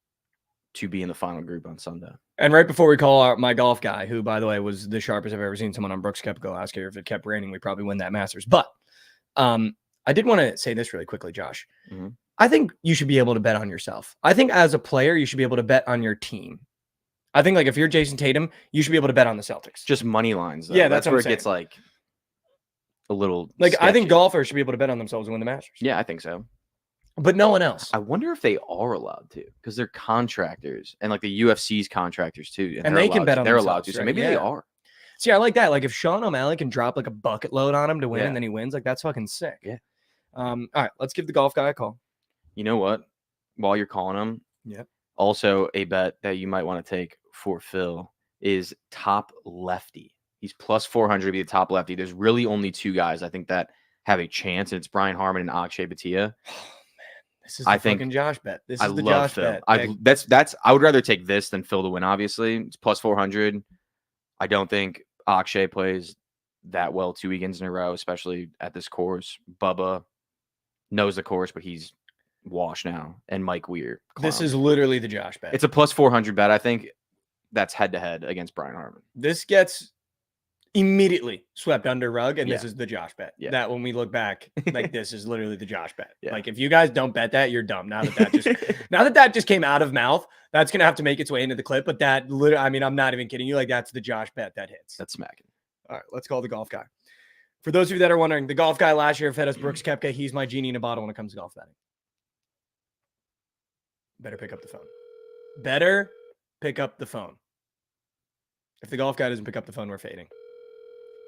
to be in the final group on Sunday. And right before we call out my golf guy, who, by the way, was the sharpest I've ever seen someone on Brooks Koepka last year. If it kept raining, we probably win that Masters. But I did want to say this really quickly, Josh. Mm-hmm. I think you should be able to bet on yourself. I think as a player, you should be able to bet on your team. I think like if you're Jason Tatum, you should be able to bet on the Celtics. Just money lines, though. Yeah, that's where it saying. gets like a little like sketchy. I think golfers should be able to bet on themselves and win the Masters. Yeah, I think so. But no one else. I wonder if they are allowed to, because they're contractors, and like the UFC's contractors too, and they can bet on they're themselves. allowed to, so maybe they are. See, I like that. Like if Sean O'Malley can drop like a bucket load on him to win, and then he wins, like that's fucking sick. Yeah. All right, let's give the golf guy a call. You know what? While you're calling him, also a bet that you might want to take for Phil is top lefty. He's plus 400 to be the top lefty. There's really only two guys I think that have a chance, and it's Brian Harman and Akshay Bhatia. This is the fucking Josh bet. This is the Josh Phil. bet. I would rather take this than Phil to win. Obviously, it's plus 400. I don't think Akshay plays that well 2 weekends in a row, especially at this course. Bubba knows the course, but he's washed now. And Mike Weir. This is literally the Josh bet. It's a plus 400 bet. I think that's head to head against Brian Harman. This gets immediately swept under rug, and this is the Josh bet. Yeah. That when we look back, like this is literally the Josh bet. Yeah. Like if you guys don't bet that, you're dumb. Now that just came out of mouth, that's gonna have to make its way into the clip. But that literally, I mean, I'm not even kidding you. Like that's the Josh bet that hits. That's smacking. All right, let's call the golf guy. For those of you that are wondering, the golf guy last year fed us Brooks Koepka. He's my genie in a bottle when it comes to golf betting. Better pick up the phone. Better pick up the phone. If the golf guy doesn't pick up the phone, we're fading.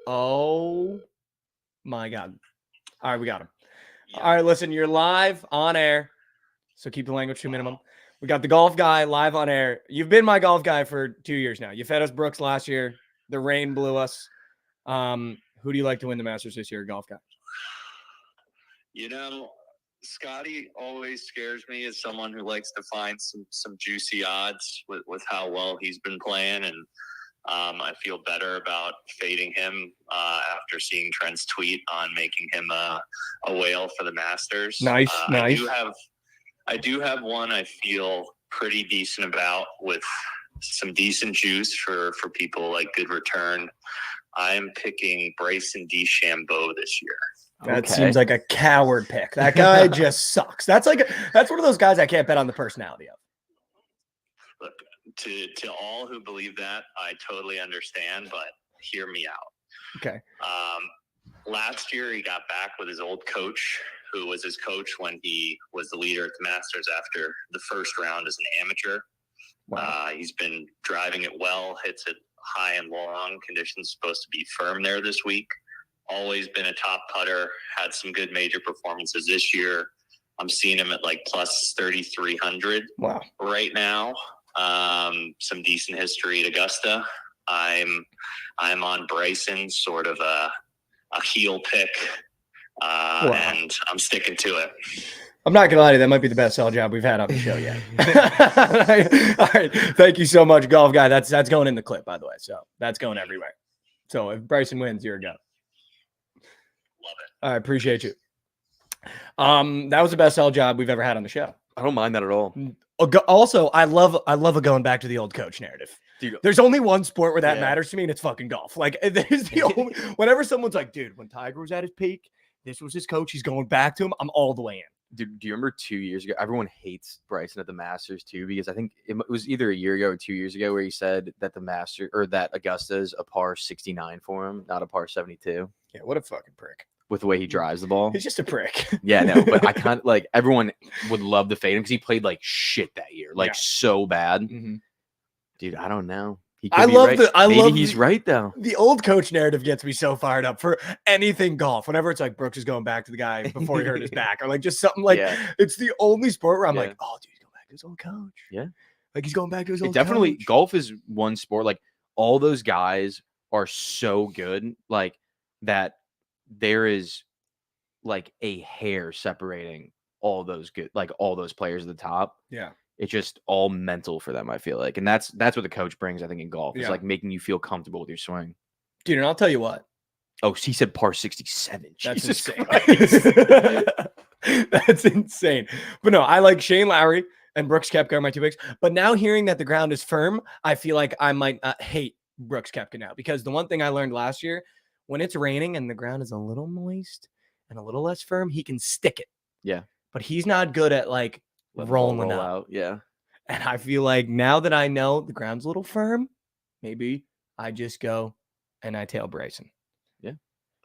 Oh my God. All right, we got him. Yeah. All right, listen, you're live on air, so keep the language to a minimum. We got the golf guy live on air. You've been my golf guy for 2 years now. You fed us Brooks last year. The rain blew us. Who do you like to win the Masters this year, golf guy? You know, Scotty always scares me as someone who likes to find some juicy odds with how well he's been playing, and I feel better about fading him after seeing Trent's tweet on making him a whale for the Masters. Nice. I do have one I feel pretty decent about with some decent juice for people like good return. I'm picking Bryson DeChambeau this year. That seems like a coward pick. That guy just sucks. That's one of those guys I can't bet on the personality of. Look, to all who believe that, I totally understand, but hear me out. Okay. Last year, he got back with his old coach, who was his coach when he was the leader at the Masters after the first round as an amateur. Wow. He's been driving it well, hits it high and long. Conditions supposed to be firm there this week. Always been a top putter, had some good major performances this year. I'm seeing him at like plus 3,300 right now. Some decent history at Augusta. I'm on Bryson, sort of a heel pick, and I'm sticking to it. I'm not gonna lie to you, that might be the best sell job we've had on the show yet. All right, thank you so much, golf guy. That's going in the clip, by the way. So that's going everywhere. So if Bryson wins, you're a go. Love it. I appreciate you. That was the best sell job we've ever had on the show. I don't mind that at all. Also, I love a going back to the old coach narrative. Dude, there's only one sport where that matters to me, and it's fucking golf. Like, there's the only, whenever someone's like, dude, when Tiger was at his peak, this was his coach, he's going back to him, I'm all the way in. Dude, do you remember 2 years ago? Everyone hates Bryson at the Masters too, because I think it was either a year ago or 2 years ago where he said that that Augusta is a par 69 for him, not a par 72. Yeah, what a fucking prick. With the way he drives the ball. He's just a prick. Yeah, no, but I kind of like everyone would love to fade him because he played like shit that year, like so bad. Mm-hmm. Dude, I don't know. He's right though. The old coach narrative gets me so fired up for anything golf. Whenever it's like Brooks is going back to the guy before he hurt his back, or like just something like it's the only sport where I'm like, oh, dude, he's going back to his old coach. Yeah, like he's going back to his old. Definitely, coach. Golf is one sport. Like all those guys are so good, like that. There is like a hair separating all those players at the top. Yeah. It's just all mental for them, I feel like. And that's what the coach brings, I think, in golf. It's like making you feel comfortable with your swing. Dude, and I'll tell you what. Oh, he said par 67. That's Jesus insane. Christ. That's insane. But no, I like Shane Lowry and Brooks Koepka are my 2 picks. But now hearing that the ground is firm, I feel like I might hate Brooks Koepka now, because the one thing I learned last year, when it's raining and the ground is a little moist and a little less firm, he can stick it. Yeah. But he's not good at like rolling out. Yeah. And I feel like now that I know the ground's a little firm, maybe I just go and I tail Bryson. Yeah.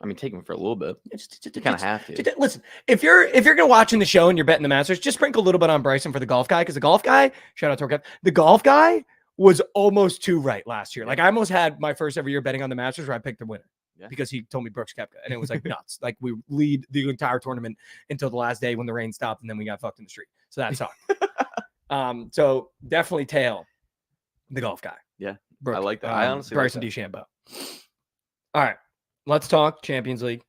I mean, take him for a little bit. You kind of have to. Listen, if you're gonna watching the show and you're betting the Masters, just sprinkle a little bit on Bryson for the golf guy, because the golf guy, shout out to our guy, the golf guy was almost too right last year. Like I almost had my first ever year betting on the Masters where I picked the winner. Yeah. Because he told me Brooks Koepka, and it was like nuts. Like we lead the entire tournament until the last day when the rain stopped, and then we got fucked in the street. So that sucked. So definitely tail the golf guy. Yeah, Brooke, I like that. I honestly Bryson like DeChambeau. All right, let's talk Champions League,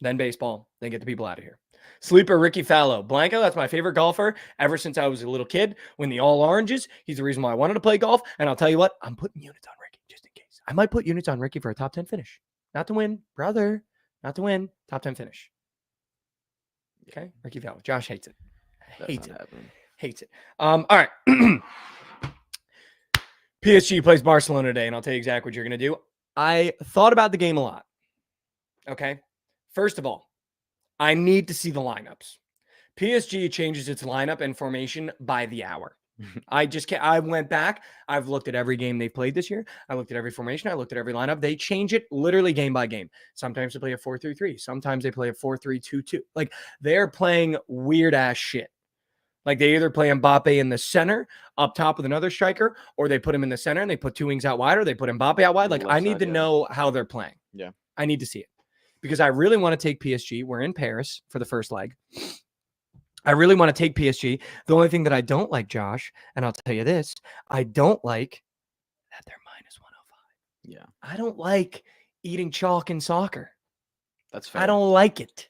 then baseball, then get the people out of here. Sleeper Ricky Fallow. Blanco, that's my favorite golfer ever since I was a little kid. When the all oranges, he's the reason why I wanted to play golf. And I'll tell you what, I'm putting units on Ricky just in case. I might put units on Ricky for a top 10 finish. Not to win, brother. Not to win. Top 10 finish. Okay? Ricky Fallow. Josh hates it. Hates it. All right. PSG plays Barcelona today, and I'll tell you exactly what you're going to do. I thought about the game a lot. Okay? First of all, I need to see the lineups. PSG changes its lineup and formation by the hour. I just can't. I went back. I've looked at every game they've played this year. I looked at every formation. I looked at every lineup. They change it literally game by game. Sometimes they play a 4-3-3. Sometimes they play a 4-3-2-2. Like they're playing weird ass shit. Like they either play Mbappe in the center up top with another striker, or they put him in the center and they put 2 wings out wide, or they put Mbappe out wide. Like I need to know how they're playing. Yeah. I need to see it because I really want to take PSG. We're in Paris for the first leg. I really want to take PSG. The only thing that I don't like, Josh, and I'll tell you this, I don't like that they're minus 105. Yeah. I don't like eating chalk in soccer. That's fair. I don't like it.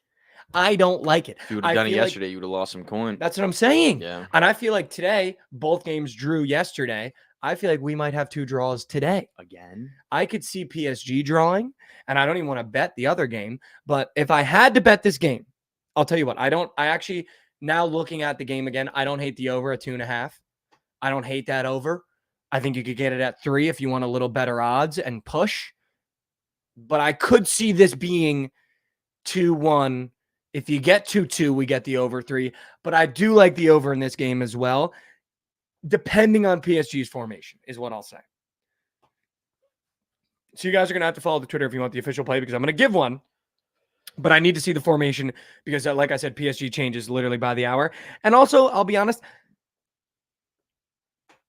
I don't like it. If you would have done it yesterday, you would have lost some coin. That's what I'm saying. Yeah. And I feel like today, both games drew yesterday. I feel like we might have 2 draws today. Again? I could see PSG drawing, and I don't even want to bet the other game. But if I had to bet this game, I'll tell you what, now looking at the game again, I don't hate the over at 2.5. I don't hate that over. I think you could get it at 3 if you want a little better odds and push. But I could see this being 2-1. If you get 2-2, we get the over 3. But I do like the over in this game as well, depending on PSG's formation, is what I'll say. So you guys are going to have to follow the Twitter if you want the official play, because I'm going to give one. But I need to see the formation because, like I said, PSG changes literally by the hour. And also, I'll be honest,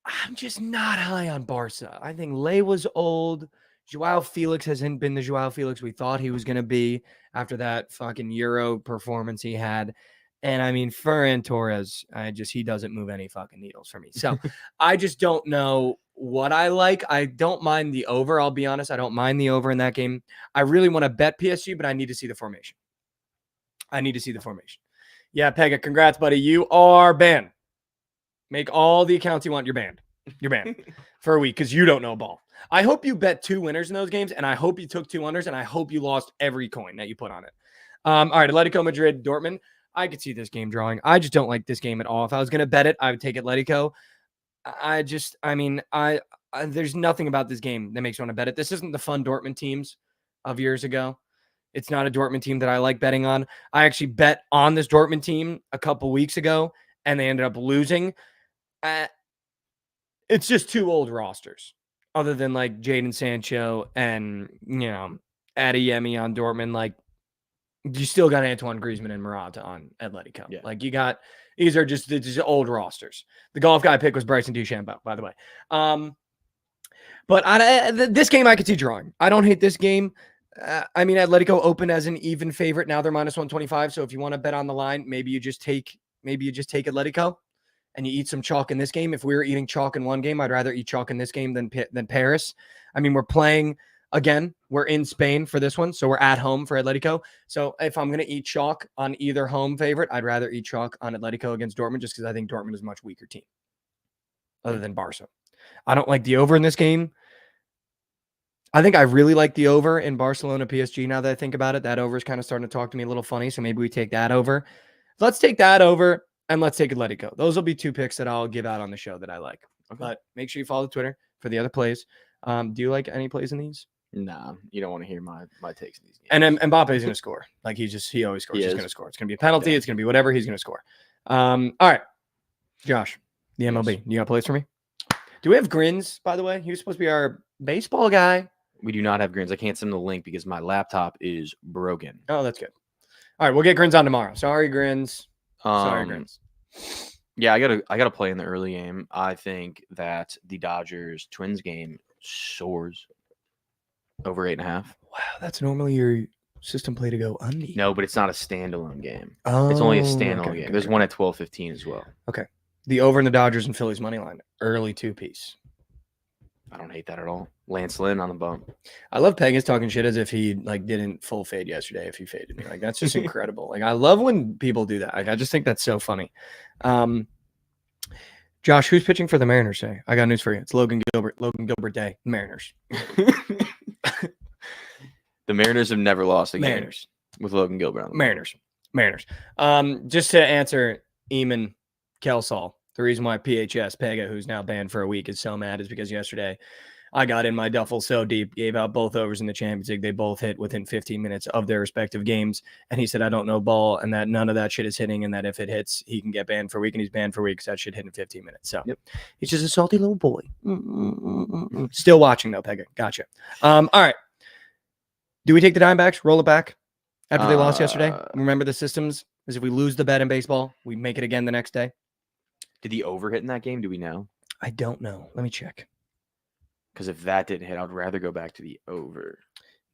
I'm just not high on Barca. I think Ley was old. Joao Felix hasn't been the Joao Felix we thought he was going to be after that fucking Euro performance he had. And I mean, Ferran Torres, he doesn't move any fucking needles for me. So I just don't know what I like. I don't mind the over. I'll be honest. I don't mind the over in that game. I really want to bet PSG, but I need to see the formation. Yeah, Pega, congrats, buddy. You are banned. Make all the accounts you want. You're banned. For a week because you don't know ball. I hope you bet 2 winners in those games, and I hope you took 2 unders, and I hope you lost every coin that you put on it. All right, Atletico Madrid, Dortmund. I could see this game drawing. I just don't like this game at all. If I was going to bet it, I would take Atletico. There's nothing about this game that makes me want to bet it. This isn't the fun Dortmund teams of years ago. It's not a Dortmund team that I like betting on. I actually bet on this Dortmund team a couple weeks ago, and they ended up losing. It's just 2 old rosters, other than like Jadon Sancho and, Adeyemi on Dortmund. Like, you still got Antoine Griezmann and Morata on Atletico. Yeah. Like, these are just old rosters. The golf guy pick was Bryson DeChambeau, by the way. But this game I could see drawing. I don't hate this game. Atletico opened as an even favorite. Now they're minus 125. So if you want to bet on the line, maybe you just take Atletico and you eat some chalk in this game. If we were eating chalk in one game, I'd rather eat chalk in this game than Paris. We're playing again. We're in Spain for this one, so we're at home for Atletico. So if I'm going to eat chalk on either home favorite, I'd rather eat chalk on Atletico against Dortmund, just because I think Dortmund is a much weaker team, other than Barca. I don't like the over in this game. I think I really like the over in Barcelona PSG now that I think about it. That over is kind of starting to talk to me a little funny, so maybe we take that over. Let's take that over, and let's take it, let it go. Those will be 2 picks that I'll give out on the show that I like. Okay. But make sure you follow Twitter for the other plays. Do you like any plays in these? Nah, you don't want to hear my takes in these games. And Mbappe's going to score. Like he always scores. He's going to score. It's going to be a penalty. Yeah. It's going to be whatever. He's going to score. All right, Josh, the MLB. You got plays for me? Do we have Grins, by the way? He was supposed to be our baseball guy. We do not have Grins. I can't send the link because my laptop is broken. Oh, that's good. All right, we'll get Grins on tomorrow. Sorry, Grins. Sorry, Grins. Yeah, I gotta play in the early game. I think that the Dodgers Twins game soars over 8.5. Wow, that's normally your system play to go under. No, but it's not a standalone game. Oh, it's only a standalone game. There's one at 12:15 as well. Okay. The over in the Dodgers and Phillies money line, early 2-piece. I don't hate that at all. Lance Lynn on the bump. I love Pegas talking shit as if he didn't full fade yesterday. If he faded me, that's just incredible. I love when people do that. I just think that's so funny. Josh, who's pitching for the Mariners today? I got news for you. It's Logan Gilbert. Logan Gilbert Day. Mariners. The Mariners have never lost a game. Mariners with Logan Gilbert on the Mariners. Just to answer Eamon Kelsall. The reason why PHS Pega, who's now banned for a week, is so mad is because yesterday I got in my duffel so deep, gave out both overs in the Champions League. They both hit within 15 minutes of their respective games. And he said, I don't know ball, and that none of that shit is hitting, and that if it hits, he can get banned for a week, and he's banned for a week because that shit hit in 15 minutes. So he's just a salty little boy. Still watching, though, Pega. Gotcha. All right. Do we take the Diamondbacks, roll it back after they lost yesterday? Remember the systems? As if we lose the bet in baseball, we make it again the next day. Did the over hit in that game? Do we know? I don't know. Let me check. Because if that didn't hit, I'd rather go back to the over.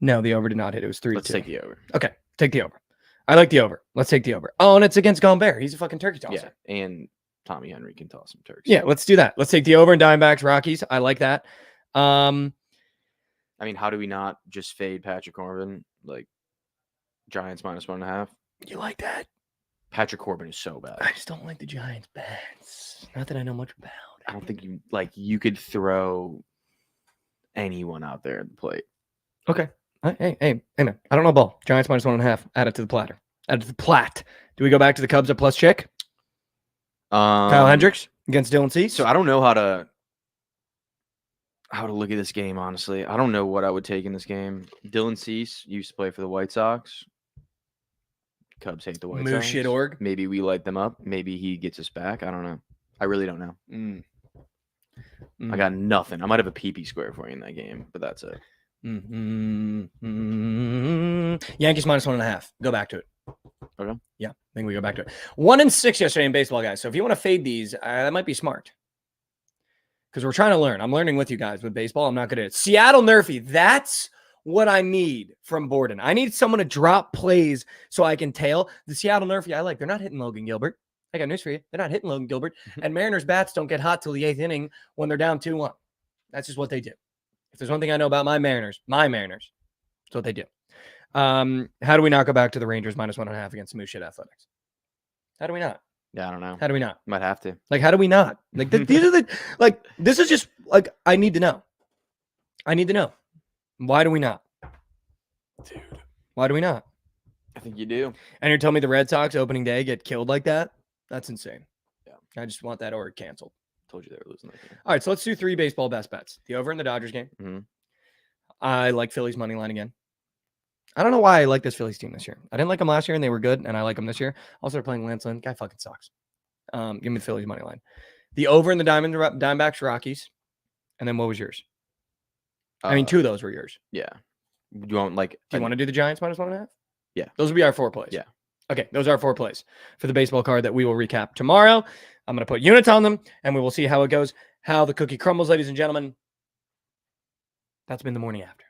No, the over did not hit. It was 3-2. Let's take the over. Okay, take the over. I like the over. Let's take the over. Oh, and it's against Gambert. He's a fucking turkey tosser. Yeah, and Tommy Henry can toss some turkeys. Yeah, let's do that. Let's take the over in Diamondbacks, Rockies. I like that. I mean, how do we not just fade Patrick Corbin? Like, Giants -1.5. You like that? Patrick Corbin is so bad. I just don't like the Giants bats. Not that I know much about it. I don't think you could throw anyone out there at the plate. Okay. Hey, man. I don't know ball. Giants -1.5. Add it to the platter. Add it to the plat. Do we go back to the Cubs at plus check? Kyle Hendricks against Dylan Cease. So I don't know how to look at this game, honestly. I don't know what I would take in this game. Dylan Cease used to play for the White Sox. Cubs hate the White Sox. Shit.org. Maybe we light them up. Maybe he gets us back. I don't know. I really don't know. I got nothing. I might have a PP square for you in that game, but that's it. Yankees -1.5. Go back to it. Okay. Yeah, I think we go back to it. 1-6 yesterday in baseball, guys. So if you want to fade these, that might be smart. Because we're trying to learn. I'm learning with you guys with baseball. I'm not good at it. Seattle Nerfy. That's what I need from Borden. I need someone to drop plays so I can tail. The Seattle Nerfy I like. They're not hitting Logan Gilbert. I got news for you. They're not hitting Logan Gilbert. And Mariners bats don't get hot till the 8th inning when they're down 2-1. That's just what they do. If there's one thing I know about my Mariners, that's what they do. How do we not go back to the Rangers -1.5 against Smooth Shit Athletics? How do we not? Yeah, I don't know. How do we not? Might have to. How do we not? These are the this is just I need to know. I need to know. Why do we not? Dude. Why do we not? I think you do. And you're telling me the Red Sox opening day get killed like that? That's insane. Yeah. I just want that order canceled. Told you they were losing that game. All right, so let's do 3 baseball best bets. The over in the Dodgers game. Mm-hmm. I like Phillies money line again. I don't know why I like this Phillies team this year. I didn't like them last year, and they were good, and I like them this year. Also, they're playing Lance Lynn. Guy fucking sucks. Give me the Phillies money line. The over in the Diamondbacks Rockies. And then what was yours? I mean, 2 of those were yours. Yeah. Do you want do you want to do the Giants -1.5? Yeah. Those will be our 4 plays. Yeah. Okay, those are our 4 plays for the baseball card that we will recap tomorrow. I'm going to put units on them, and we will see how it goes, how the cookie crumbles, ladies and gentlemen. That's been the morning after.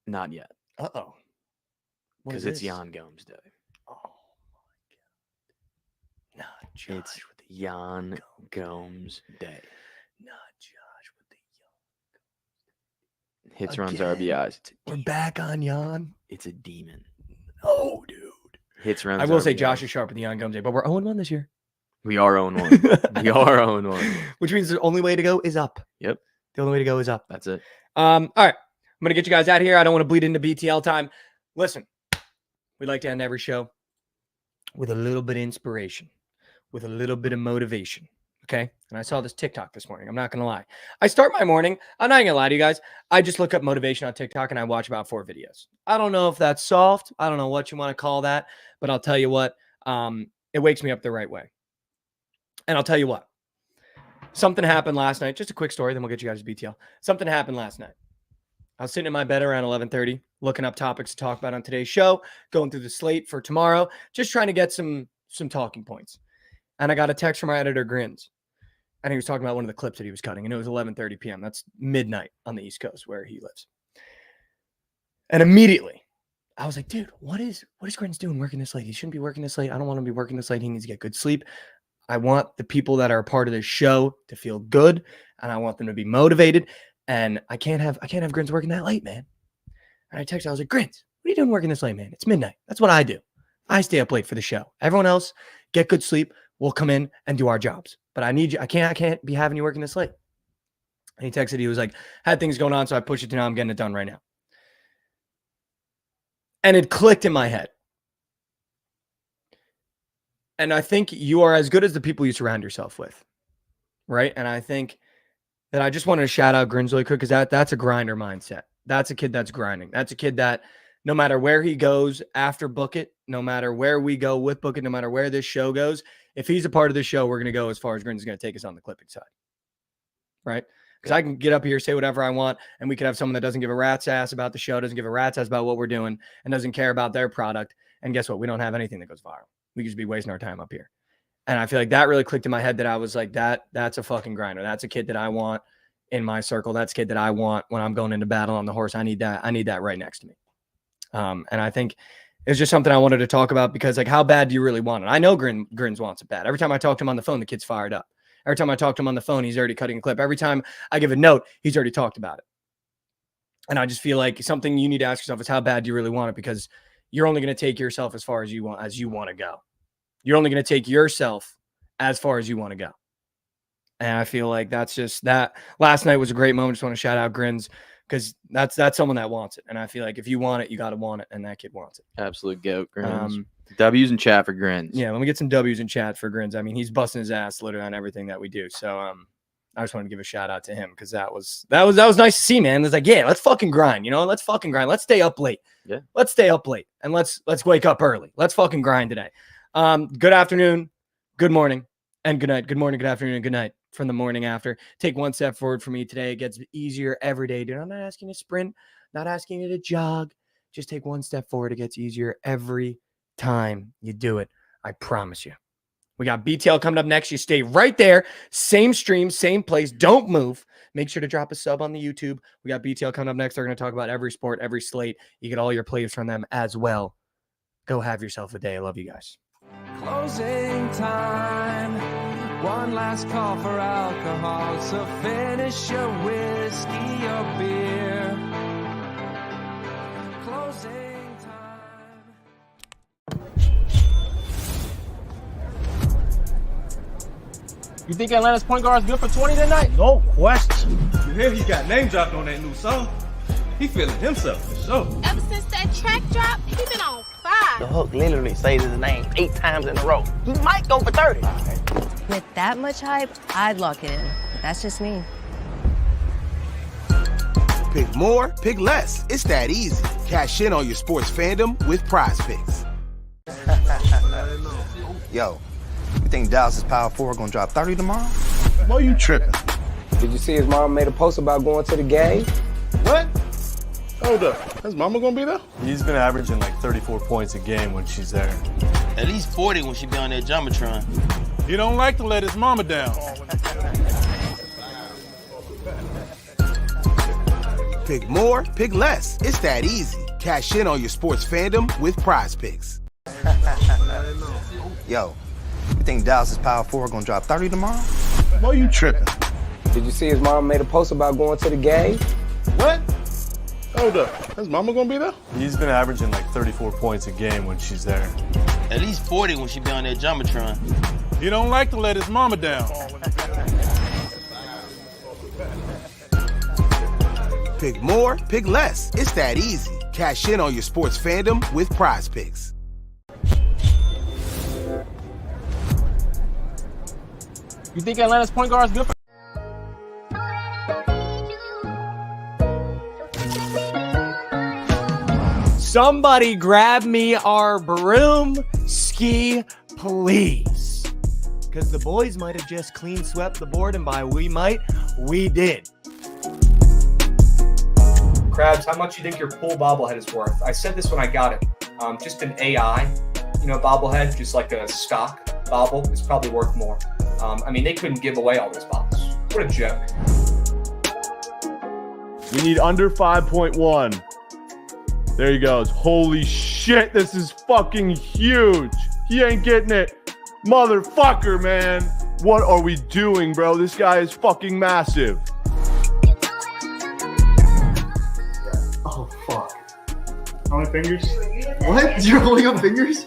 Not yet. Uh-oh. Because it's Jan Gomes Day. Oh, my God. Not Josh it's with the Jan Gomes Day. Not Josh with the Jan. Hits, runs, RBIs. We're back on Jan. It's a demon. Oh, dude. Hits, runs, I will RBIs. say Josh is sharp with the Jan Gomes Day, but we're 0-1 this year. We are 0-1. We are 0-1. Which means the only way to go is up. Yep. The only way to go is up. That's it. All right. I'm going to get you guys out of here. I don't want to bleed into BTL time. Listen, we like to end every show with a little bit of inspiration, with a little bit of motivation. Okay. And I saw this TikTok this morning. I'm not going to lie. I start my morning. I'm not going to lie to you guys. I just look up motivation on TikTok and I watch about 4 videos. I don't know if that's soft. I don't know what you want to call that, but I'll tell you what, it wakes me up the right way. And I'll tell you what, something happened last night. Just a quick story. Then we'll get you guys to BTL. Something happened last night. I was sitting in my bed around 11:30, looking up topics to talk about on today's show, going through the slate for tomorrow, just trying to get some talking points. And I got a text from our editor, Grins. And he was talking about one of the clips that he was cutting. And it was 11:30 p.m. That's midnight on the East Coast where he lives. And immediately, I was like, dude, what is Grins doing working this late? He shouldn't be working this late. I don't want him to be working this late. He needs to get good sleep. I want the people that are a part of this show to feel good. And I want them to be motivated. And I can't have Grins working that late, man. And I texted, I was like, Grins, what are you doing working this late, man? It's midnight. That's what I do. I stay up late for the show. Everyone else, get good sleep. We'll come in and do our jobs. But I need you. I can't be having you working this late. And he texted, he was like, had things going on, so I pushed it to now. I'm getting it done right now. And it clicked in my head. And I think you are as good as the people you surround yourself with. Right? And I think that I just wanted to shout out Grins really quick because that's a grinder mindset. That's a kid that's grinding. That's a kid that no matter where he goes after Bookit, no matter where we go with Bookit, no matter where this show goes, if he's a part of this show, we're going to go as far as Grins is going to take us on the clipping side. Right? Because I can get up here, say whatever I want, and we could have someone that doesn't give a rat's ass about the show, doesn't give a rat's ass about what we're doing, and doesn't care about their product. And guess what? We don't have anything that goes viral. We could just be wasting our time up here. And I feel like that really clicked in my head that I was like, that's a fucking grinder. That's a kid that I want in my circle. That's a kid that I want when I'm going into battle on the horse. I need that right next to me. And I think it's just something I wanted to talk about because, like, how bad do you really want it? I know Grins wants it bad. Every time I talk to him on the phone, the kid's fired up. Every time I talk to him on the phone, he's already cutting a clip. Every time I give a note, he's already talked about it. And I just feel like something you need to ask yourself is how bad do you really want it? Because you're only going to take yourself as far as you want to go. You're only going to take yourself as far as you want to go. And I feel like that's just that. Last night was a great moment. Just want to shout out Grins because that's someone that wants it. And I feel like if you want it, you got to want it. And that kid wants it. Absolute goat, Grins. W's in chat for Grins. Yeah, let me get some W's in chat for Grins. I mean, he's busting his ass literally on everything that we do. So I just wanted to give a shout out to him because that was nice to see, man. It's like, yeah, let's fucking grind. Let's fucking grind. Let's stay up late. Yeah. Let's stay up late and let's wake up early. Let's fucking grind today. Good afternoon, good morning, and good night. Good morning, good afternoon, and good night from the morning after. Take one step forward for me today. It gets easier every day, dude. I'm not asking you to sprint, not asking you to jog. Just take one step forward. It gets easier every time you do it. I promise you. We got BTL coming up next. You stay right there. Same stream, same place. Don't move. Make sure to drop a sub on the YouTube. We got BTL coming up next. They're going to talk about every sport, every slate. You get all your plays from them as well. Go have yourself a day. I love you guys. Closing time. One last call for alcohol. So finish your whiskey or beer. Closing time. You think Atlanta's point guard is good for 20 tonight? No question. You hear he got name dropped on that new song? He feeling himself for sure. Ever since that track drop, he been on fire. The hook literally says his name 8 times in a row. He might go for 30. With that much hype, I'd lock it in. But that's just me. Pick more, pick less. It's that easy. Cash in on your sports fandom with Prize Picks. Yo, you think Dallas' Power 4 gonna drop 30 tomorrow? Boy, you tripping. Did you see his mom made a post about going to the game? What? Hold up. His mama gonna be there? He's been averaging like 34 points a game when she's there. At least 40 when she be on that Jumbotron. He don't like to let his mama down. Pick more, pick less. It's that easy. Cash in on your sports fandom with Prize Picks. Yo, you think Dallas' Power 4 gonna drop 30 tomorrow? Boy, you tripping. Did you see his mom made a post about going to the game? What? Hold up. His mama gonna be there? He's been averaging like 34 points a game when she's there. At least 40 when she be on that Jumbotron. He don't like to let his mama down. Pick more, pick less. It's that easy. Cash in on your sports fandom with Prize Picks. You think Atlanta's point guard is good for? Somebody grab me our broom ski, please. Because the boys might have just clean swept the board, and by we might, we did. Krabs, how much do you think your pool bobblehead is worth? I said this when I got it. Just an AI, bobblehead, just like a stock bobble, is probably worth more. I mean, they couldn't give away all those bobbles. What a joke. We need under 5.1. There he goes. Holy shit, this is fucking huge. He ain't getting it. Motherfucker, man. What are we doing, bro? This guy is fucking massive. Oh, fuck. How many fingers? What? You're holding up fingers?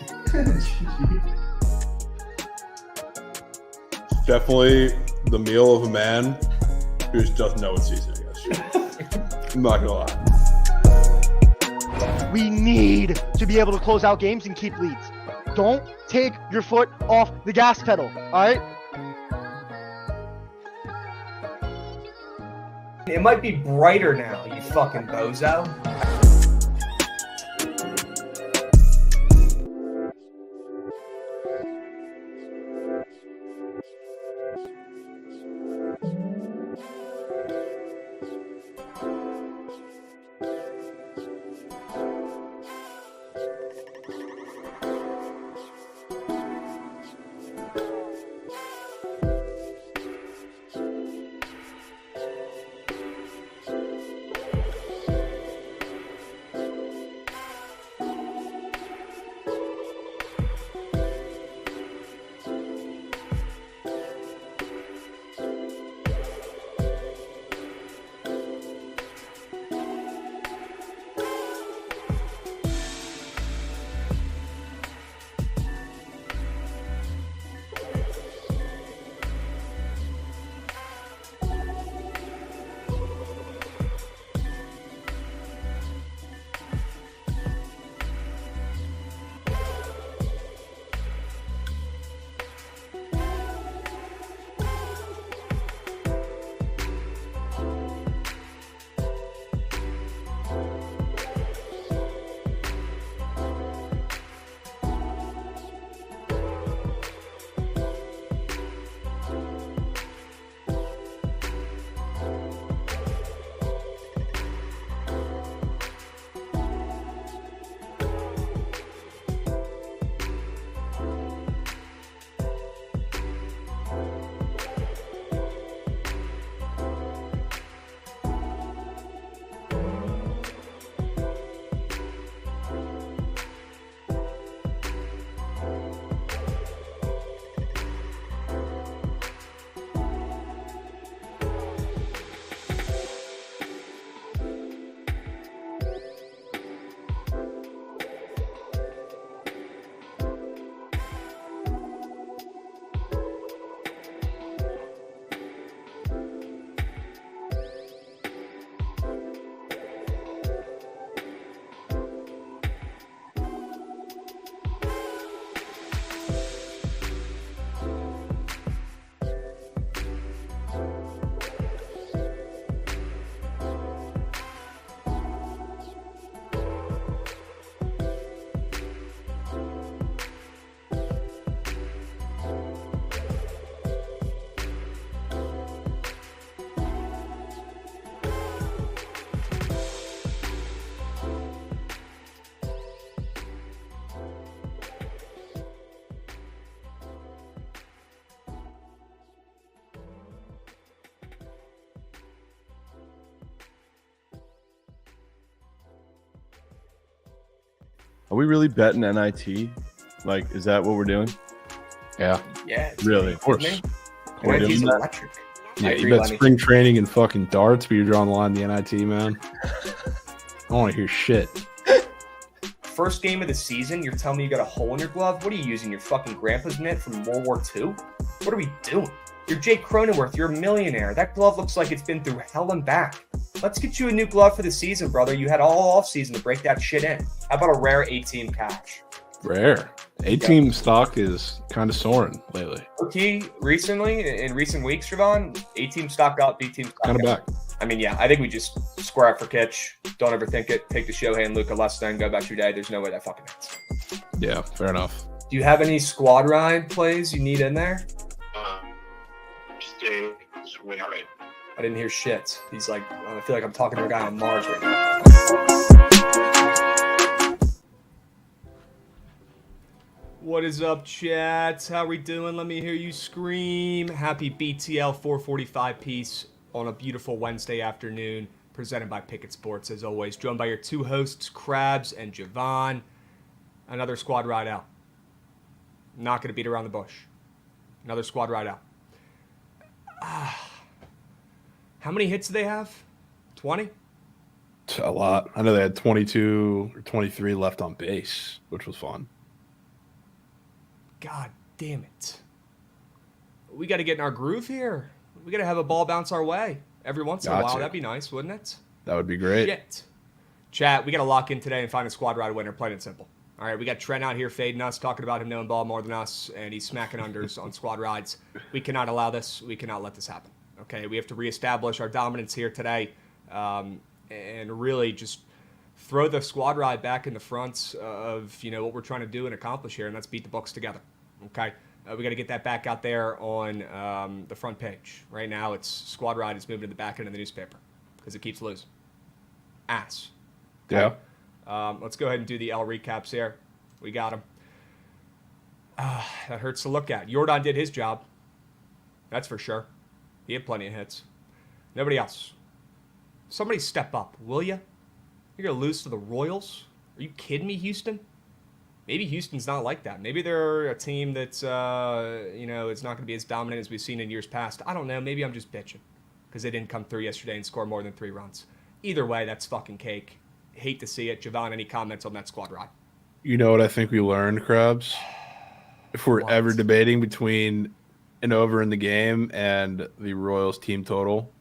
Definitely the meal of a man who just doesn't know what seasoning is. I'm not gonna lie. We need to be able to close out games and keep leads. Don't take your foot off the gas pedal, all right? It might be brighter now, you fucking bozo. Are we really betting NIT? Like, is that what we're doing? Yeah. Yeah. Really? Of course. We're NIT's doing that. electric. Yeah, you bet spring training and fucking darts, but you're drawing the line in the NIT, man. I don't want to hear shit. First game of the season, you're telling me you got a hole in your glove? What are you using, your fucking grandpa's mitt from World War II? What are we doing? You're Jake Cronenworth. You're a millionaire. That glove looks like it's been through hell and back. let's get you a new glove for the season, brother. You had all off season to break that shit in. How about a rare 8-team catch? Rare. 8-team stock is kind of soaring lately. OT recently, in recent weeks, Javon, 8-team stock up, B-team stock Kind of up. back. I mean, yeah, I think we just square up for Kitch. Don't overthink it. Take the Shohei and Luka less than, go about your day. There's no way that fucking hits. Yeah, fair enough. Do you have any squad ride plays you need in there? I didn't hear shit. He's like, I feel like I'm talking to a guy on Mars right now. What is up, chat? How we doing? Let me hear you scream. Happy BTL 445 piece on a beautiful Wednesday afternoon, presented by Bookit Sports, as always. Joined by your two hosts, Krabs and Javon. Another squad ride out. Not going to beat around the bush. Another squad ride out. How many hits do they have? 20? A lot. I know they had 22 or 23 left on base, which was fun. God damn it. We got to get in our groove here. We got to have a ball bounce our way every once in a while. That'd be nice, wouldn't it? That would be great. Shit. Chat, we got to lock in today and find a squad ride winner, plain and simple. All right, we got Trent out here fading us, talking about him knowing ball more than us, and he's smacking unders on squad rides. We cannot allow this. We cannot let this happen. Okay, we have to reestablish our dominance here today and really just throw the squad ride back in the front of, what we're trying to do and accomplish here, and that's beat the books together. Okay, we got to get that back out there on the front page. Right now, it's squad ride is moving to the back end of the newspaper because it keeps losing. Ass. Okay? Yeah. Let's go ahead and do the L recaps here. We got him. That hurts to look at. Jordan did his job. That's for sure. He had plenty of hits. Nobody else. Somebody step up, will you? You're going to lose to the Royals? Are you kidding me, Houston? Maybe Houston's not like that. Maybe they're a team that's, it's not going to be as dominant as we've seen in years past. I don't know. Maybe I'm just bitching because they didn't come through yesterday and score more than 3 runs. Either way, that's fucking cake. Hate to see it. Javon, any comments on that squad ride? You know what I think we learned, Krabs? If we're ever debating between an over in the game and the Royals team total,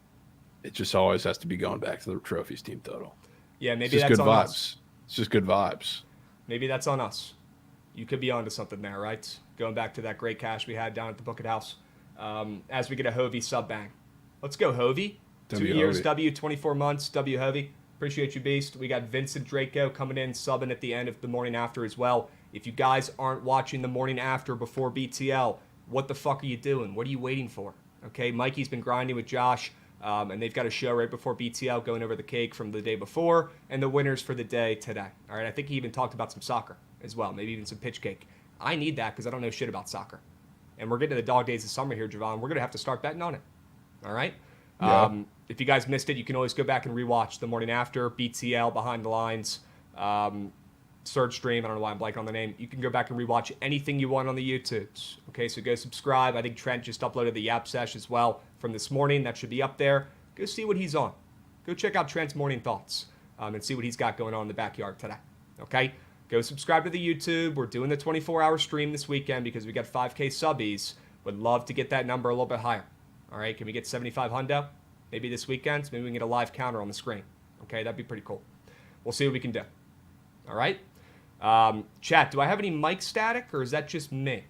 it just always has to be going back to the Trophies team total. Yeah, maybe it's just that's good on vibes. us. It's just good vibes. Maybe that's on us. You could be onto something there, right? Going back to that great cash we had down at the Bookit House. As we get a Hovey sub bang. Let's go, Hovey. 2 years, Hovey. W, 24 months, W Hovey. Appreciate you, Beast. We got Vincent Draco coming in, subbing at the end of the morning after as well. If you guys aren't watching the morning after before BTL, what the fuck are you doing? What are you waiting for? Okay, Mikey's been grinding with Josh, and they've got a show right before BTL going over the cake from the day before and the winners for the day today. All right, I think he even talked about some soccer as well, maybe even some pitch cake. I need that because I don't know shit about soccer. And we're getting to the dog days of summer here, Javon. We're going to have to start betting on it. All right? Yeah. If you guys missed it, you can always go back and rewatch the morning after, BTL, Behind the Lines, Surge Stream. I don't know why I'm blanking on the name. You can go back and rewatch anything you want on the YouTubes. Okay, so go subscribe. I think Trent just uploaded the Yap Sesh as well from this morning. That should be up there. Go see what he's on. Go check out Trent's morning thoughts and see what he's got going on in the backyard today. Okay? Go subscribe to the YouTube. We're doing the 24-hour stream this weekend because we got 5K subbies. Would love to get that number a little bit higher. All right, can we get 75 hundo? Maybe this weekend, so maybe we can get a live counter on the screen. Okay, that'd be pretty cool. We'll see what we can do. All right? Chat, do I have any mic static, or is that just me?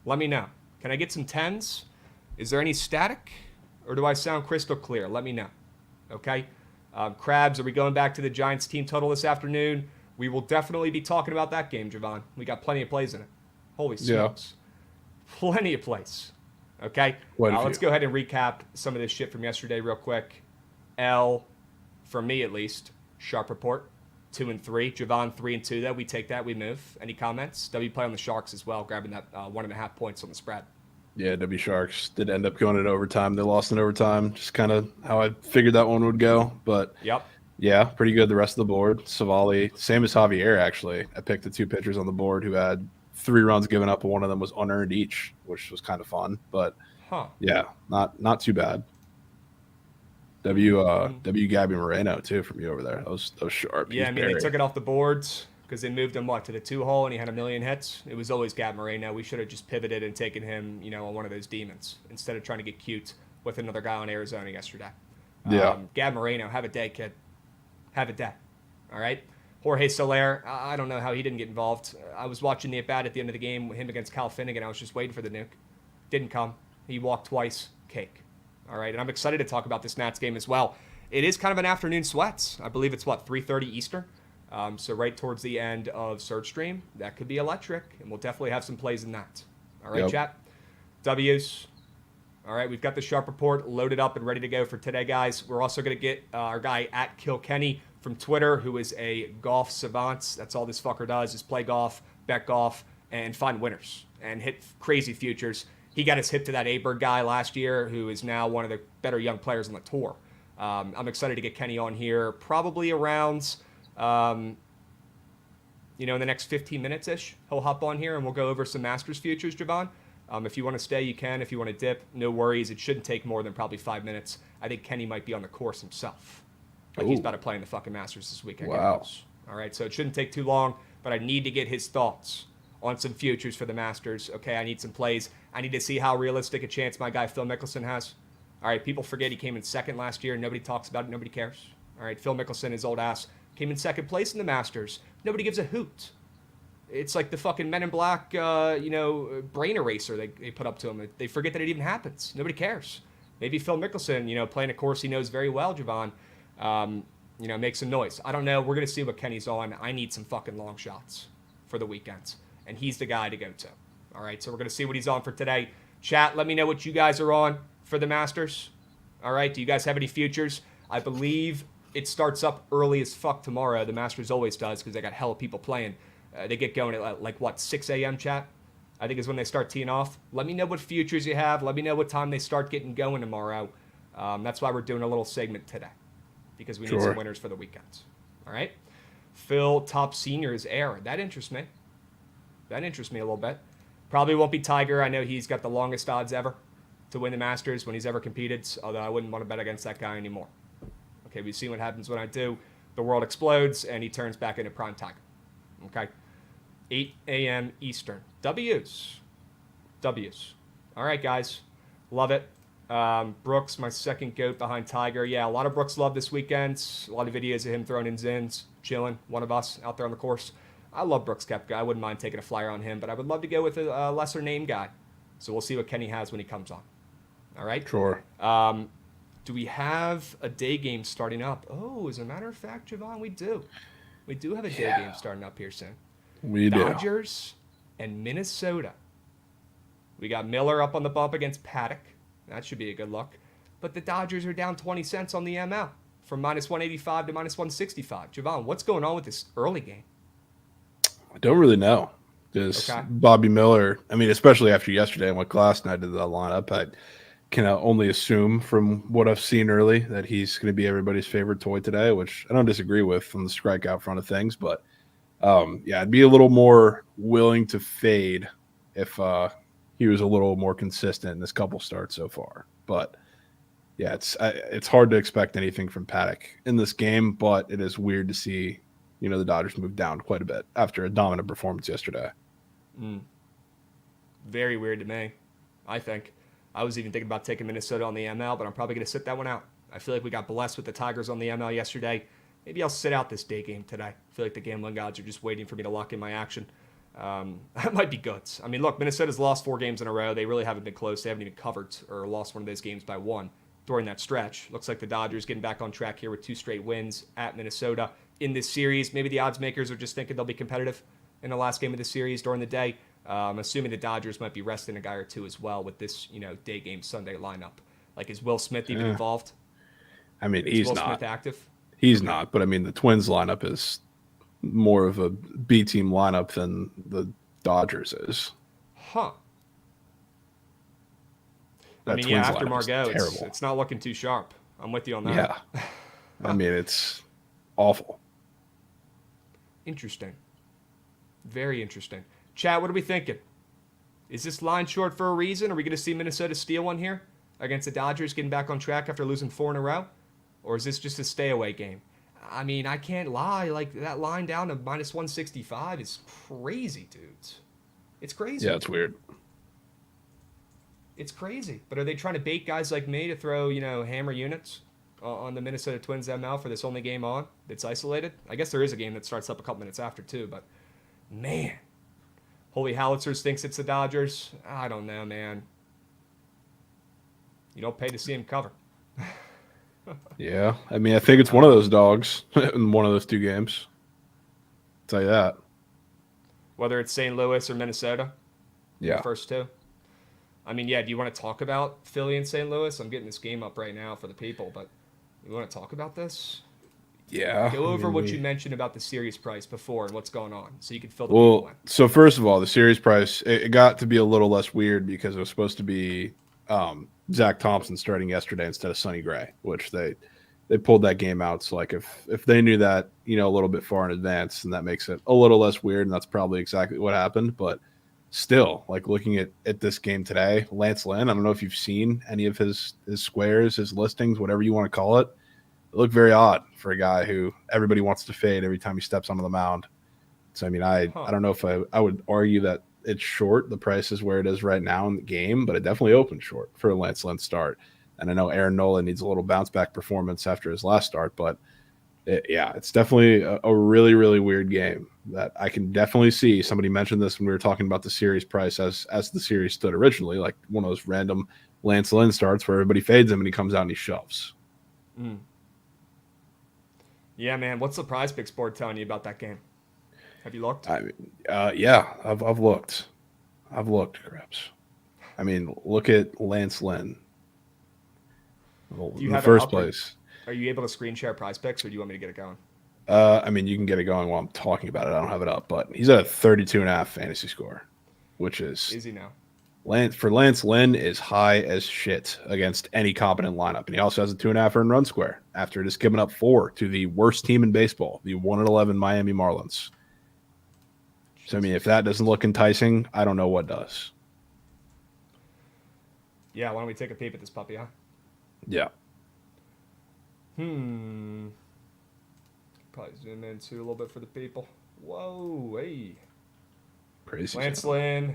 Let me know. Can I get some 10s? Is there any static, or do I sound crystal clear? Let me know. Okay? Krabs, are we going back to the Giants team total this afternoon? We will definitely be talking about that game, Javon. We got plenty of plays in it. Holy smokes. Yeah. Plenty of plays. Okay? Let's go ahead and recap some of this shit from yesterday real quick. L, for me at least, sharp report. 2 and 3. Javon 3 and 2 though. We take that. We move. Any comments? W play on the Sharks as well, grabbing that 1.5 points on the spread. Yeah, W Sharks did end up going in overtime. They lost in overtime. Just kind of how I figured that one would go. But yep. Yeah, pretty good the rest of the board. Savali, same as Javier actually. I picked the 2 pitchers on the board who had 3 runs given up, and one of them was unearned each, which was kind of fun. But yeah, not too bad. W Gabby Moreno too from you over there. That was sharp. Yeah, I mean they took it off the boards because they moved him to the 2-hole and he had 1 million hits. It was always Gab Moreno. We should have just pivoted and taken him, on one of those demons instead of trying to get cute with another guy on Arizona yesterday. Yeah. Gab Moreno, have a day, kid. Have a day. All right. Jorge Soler, I don't know how he didn't get involved. I was watching the at-bat at the end of the game, him against Cal Finnegan. I was just waiting for the nuke. Didn't come. He walked twice. Cake. All right. And I'm excited to talk about this Nats game as well. It is kind of an afternoon sweats. I believe it's, 3:30 Eastern. So right towards the end of Search Stream. That could be electric, and we'll definitely have some plays in that. All right, chat? W's. All right, we've got the Sharp Report loaded up and ready to go for today, guys. We're also going to get our guy at Kilkenny from Twitter, who is a golf savant. That's all this fucker does is play golf, bet golf, and find winners and hit crazy futures. He got his hip to that Aberg guy last year, who is now one of the better young players on the tour. I'm excited to get Kenny on here probably around, in the next 15 minutes-ish. He'll hop on here, and we'll go over some Masters futures, Javon. If you want to stay, you can. If you want to dip, no worries. It shouldn't take more than probably 5 minutes. I think Kenny might be on the course himself. He's about to play in the fucking Masters this weekend. Wow. All right, so it shouldn't take too long, but I need to get his thoughts on some futures for the Masters. Okay, I need some plays. I need to see how realistic a chance my guy Phil Mickelson has. All right, people forget he came in second last year. Nobody talks about it. Nobody cares. All right, Phil Mickelson, his old ass, came in second place in the Masters. Nobody gives a hoot. It's like the fucking Men in Black, brain eraser they put up to him. They forget that it even happens. Nobody cares. Maybe Phil Mickelson, playing a course he knows very well, Javon, makes some noise. I don't know. We're going to see what Kenny's on. I need some fucking long shots for the weekends, and he's the guy to go to. All right, so we're going to see what he's on for today. Chat, let me know what you guys are on for the Masters. All right, do you guys have any futures? I believe it starts up early as fuck tomorrow. The Masters always does because they got hella people playing. They get going at 6 a.m. chat? I think is when they start teeing off. Let me know what futures you have. Let me know what time they start getting going tomorrow. That's why we're doing a little segment today because we need some winners for the weekends. All right? Phil, top senior is air. That interests me. That interests me a little bit. Probably won't be Tiger. I know he's got the longest odds ever to win the Masters when he's ever competed, although I wouldn't want to bet against that guy anymore. Okay, we've seen what happens when I do. The world explodes, and he turns back into prime Tiger. Okay? 8 a.m. Eastern. W's. All right, guys. Love it. Brooks, my second GOAT behind Tiger. Yeah, a lot of Brooks love this weekend. A lot of videos of him throwing in zins, chilling, one of us out there on the course. I love Brooks Koepka. I wouldn't mind taking a flyer on him, but I would love to go with a lesser name guy. So we'll see what Kenny has when he comes on. All right? Sure. Do we have a day game starting up? Oh, as a matter of fact, Javon, we do. We do have a day game starting up here soon. We do. Dodgers and Minnesota. We got Miller up on the bump against Paddock. That should be a good look. But the Dodgers are down 20 cents on the ML from -185 to -165. Javon, what's going on with this early game? I don't really know. Just Bobby Miller. I mean, especially after yesterday and what Glassman did to the lineup, I can only assume from what I've seen early that he's going to be everybody's favorite toy today, which I don't disagree with from the strikeout front of things. But I'd be a little more willing to fade if he was a little more consistent in this couple starts so far. But yeah, it's hard to expect anything from Paddock in this game, but it is weird to see, the Dodgers move down quite a bit after a dominant performance yesterday. Very weird to me, I think. I was even thinking about taking Minnesota on the ML, but I'm probably going to sit that one out. I feel like we got blessed with the Tigers on the ML yesterday. Maybe I'll sit out this day game today. I feel like the gambling gods are just waiting for me to lock in my action. That might be good. I mean, look, Minnesota's lost 4 games in a row. They really haven't been close. They haven't even covered or lost one of those games by 1 during that stretch. Looks like the Dodgers getting back on track here with 2 straight wins at Minnesota in this series. Maybe the odds makers are just thinking they'll be competitive in the last game of the series during the day. Assuming the Dodgers might be resting a guy or two as well with this, day game Sunday lineup. Like, is Will Smith even involved? I mean, Is he's Will not. Smith active? He's not, but I mean, the Twins lineup is more of a B team lineup than the Dodgers is. Huh. That I mean, Twins after lineup is Margot, terrible. it's not looking too sharp. I'm with you on that. Yeah. I mean, it's awful. Interesting. Very interesting. Chat, what are we thinking? Is this line short for a reason? Are we going to see Minnesota steal one here against the Dodgers getting back on track after losing 4 in a row? Or is this just a stay-away game? I mean, I can't lie. Like, that line down to -165 is crazy, dudes. It's crazy. Yeah, it's weird. It's crazy. But are they trying to bait guys like me to throw, hammer units on the Minnesota Twins ML for this only game on that's isolated. I guess there is a game that starts up a couple minutes after too, but man, Holy Howitzers thinks it's the Dodgers. I don't know, man. You don't pay to see him cover. Yeah, I mean, I think it's one of those dogs in one of those two games. I'll tell you that. Whether it's St. Louis or Minnesota. Yeah. The first two. I mean, yeah, do you want to talk about Philly and St. Louis? I'm getting this game up right now for the people, but you want to talk about this? Yeah. Go over what you mentioned about the series price before and what's going on so you can fill the people in. So first of all, the series price, it got to be a little less weird because it was supposed to be Zach Thompson starting yesterday instead of Sonny Gray, which they pulled that game out. So like if they knew that, a little bit far in advance, then that makes it a little less weird, and that's probably exactly what happened. But still, like looking at this game today, Lance Lynn, I don't know if you've seen any of his squares, his listings, whatever you want to call it. It looked very odd for a guy who everybody wants to fade every time he steps onto the mound. So, I mean, I don't know if I would argue that it's short. The price is where it is right now in the game, but it definitely opened short for a Lance Lynn start. And I know Aaron Nola needs a little bounce back performance after his last start, but it's definitely a really, really weird game that I can definitely see. Somebody mentioned this when we were talking about the series price as the series stood originally, like one of those random Lance Lynn starts where everybody fades him and he comes out and he shoves. Mm. Yeah, man. What's the prize picks board telling you about that game? Have you looked? I mean, yeah, I've looked. I've looked, Krebs. I mean, look at Lance Lynn. In the first place. Are you able to screen share prize picks, or do you want me to get it going? I mean, you can get it going while I'm talking about it. I don't have it up, but he's at a 32.5 fantasy score, which is he now? Lance Lynn is high as shit against any competent lineup, and he also has a 2.5 earned run square after just giving up 4 to the worst team in baseball, the 1-11 Miami Marlins. So I mean, if that doesn't look enticing, I don't know what does. Yeah, why don't we take a peep at this puppy, huh? Yeah. Probably zoom in too a little bit for the people. Whoa, hey. Crazy. Lance Lynn,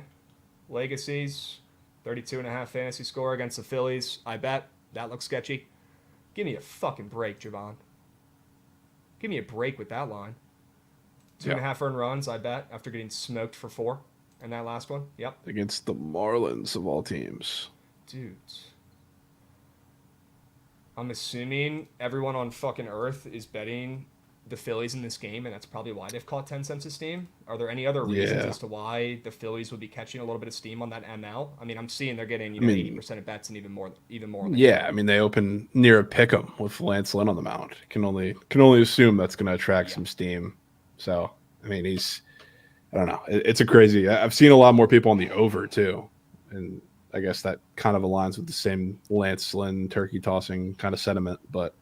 Legacies, 32.5 fantasy score against the Phillies. I bet that looks sketchy. Give me a fucking break, Javon. Give me a break with that line. 2.5 earned runs, I bet, after getting smoked for 4 in that last one. Yep. Against the Marlins of all teams. Dudes. I'm assuming everyone on fucking Earth is betting the Phillies in this game, and that's probably why they've caught 10 cents of steam. Are there any other reasons as to why the Phillies would be catching a little bit of steam on that ML? I mean, I'm seeing they're getting 80% of bets and even more. Yeah, I mean, they open near a pick'em with Lance Lynn on the mound. Can only assume that's going to attract some steam. So, I mean, I don't know. It's a crazy. I've seen a lot more people on the over too, and I guess that kind of aligns with the same Lance Lynn turkey tossing kind of sentiment. But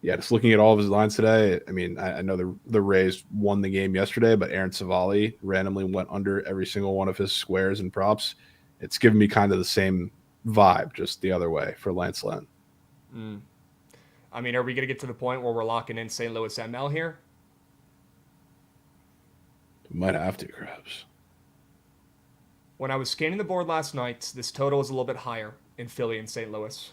yeah, just looking at all of his lines today, I mean, I know the Rays won the game yesterday, but Aaron Savali randomly went under every single one of his squares and props. It's given me kind of the same vibe, just the other way for Lance Lynn. I mean, are we going to get to the point where we're locking in St. Louis ML here? We might have to, Krebs. When I was scanning the board last night, this total was a little bit higher in Philly and St. Louis.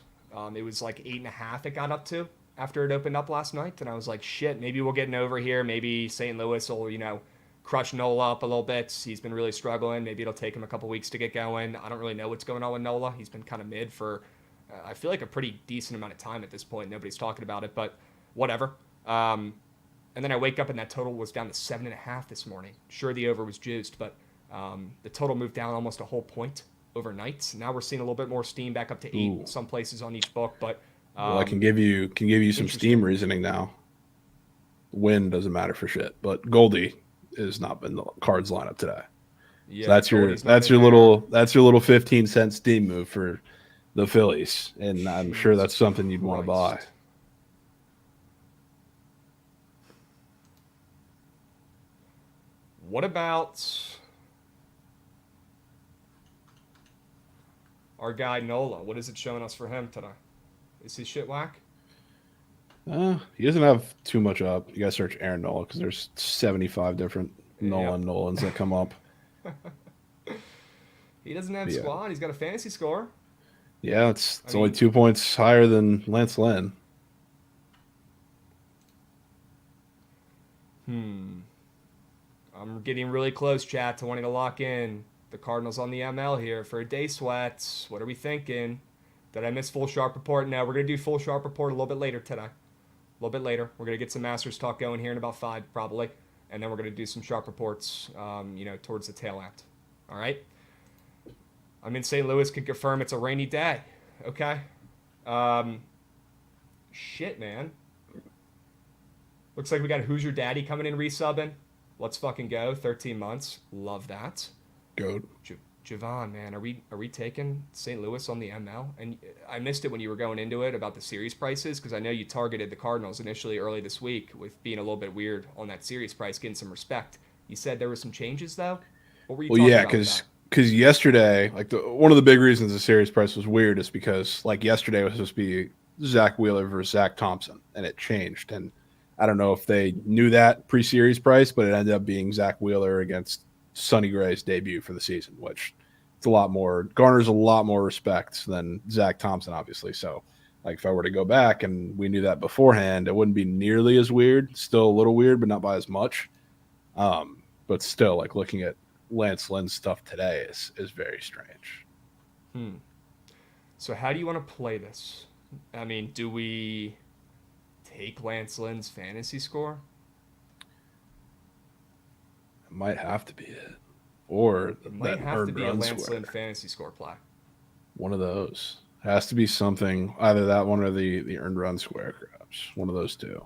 It was like 8.5 it got up to after it opened up last night. And I was like, shit, maybe we'll get an over here. Maybe St. Louis will, crush Nola up a little bit. He's been really struggling. Maybe it'll take him a couple weeks to get going. I don't really know what's going on with Nola. He's been kind of mid for, I feel like, a pretty decent amount of time at this point. Nobody's talking about it, but whatever. And then I wake up and that total was down to 7.5 this morning. Sure, the over was juiced, but the total moved down almost a whole point overnight. Now we're seeing a little bit more steam back up to 8 in some places on each book. But well, I can give you some steam reasoning now. Win doesn't matter for shit, but Goldie has not been the Cards lineup today. Yeah, so that's your little 15-cent steam move for the Phillies, and I'm sure that's something you'd want to buy. What about our guy Nola? What is it showing us for him today? Is his shit whack? He doesn't have too much up. You gotta search Aaron Nola because there's 75 different Nolans that come up. He doesn't have squad. He's got a fantasy score. Yeah, it's only 2 points higher than Lance Lynn. I'm getting really close, chat, to wanting to lock in the Cardinals on the ML here for a day sweats. What are we thinking? Did I miss full sharp report? No, we're going to do full sharp report a little bit later today. A little bit later. We're going to get some Masters talk going here in about 5 probably. And then we're going to do some sharp reports, towards the tail end. All right? I'm in St. Louis, can confirm it's a rainy day. Okay? Shit, man. Looks like we got Who's Your Daddy coming in resubbing. Let's fucking go. 13 months. Love that. Goat. Javon, man, are we taking St. Louis on the ML? And I missed it when you were going into it about the series prices, because I know you targeted the Cardinals initially early this week with being a little bit weird on that series price, getting some respect. You said there were some changes, though? What were you talking about? Because yesterday, like one of the big reasons the series price was weird is because like yesterday was supposed to be Zach Wheeler versus Zach Thompson, and it changed. And I don't know if they knew that pre-series price, but it ended up being Zach Wheeler against Sonny Gray's debut for the season, which it's garners a lot more respect than Zach Thompson, obviously. So, like, if I were to go back and we knew that beforehand, it wouldn't be nearly as weird. Still a little weird, but not by as much. But still, like, looking at Lance Lynn's stuff today is very strange. So how do you want to play this? I mean, do we take Lance Lynn's fantasy score? It might have to be it. Or it might have to be a Lance Lynn fantasy score play. One of those. It has to be something, either that one or the earned run square, perhaps. One of those two.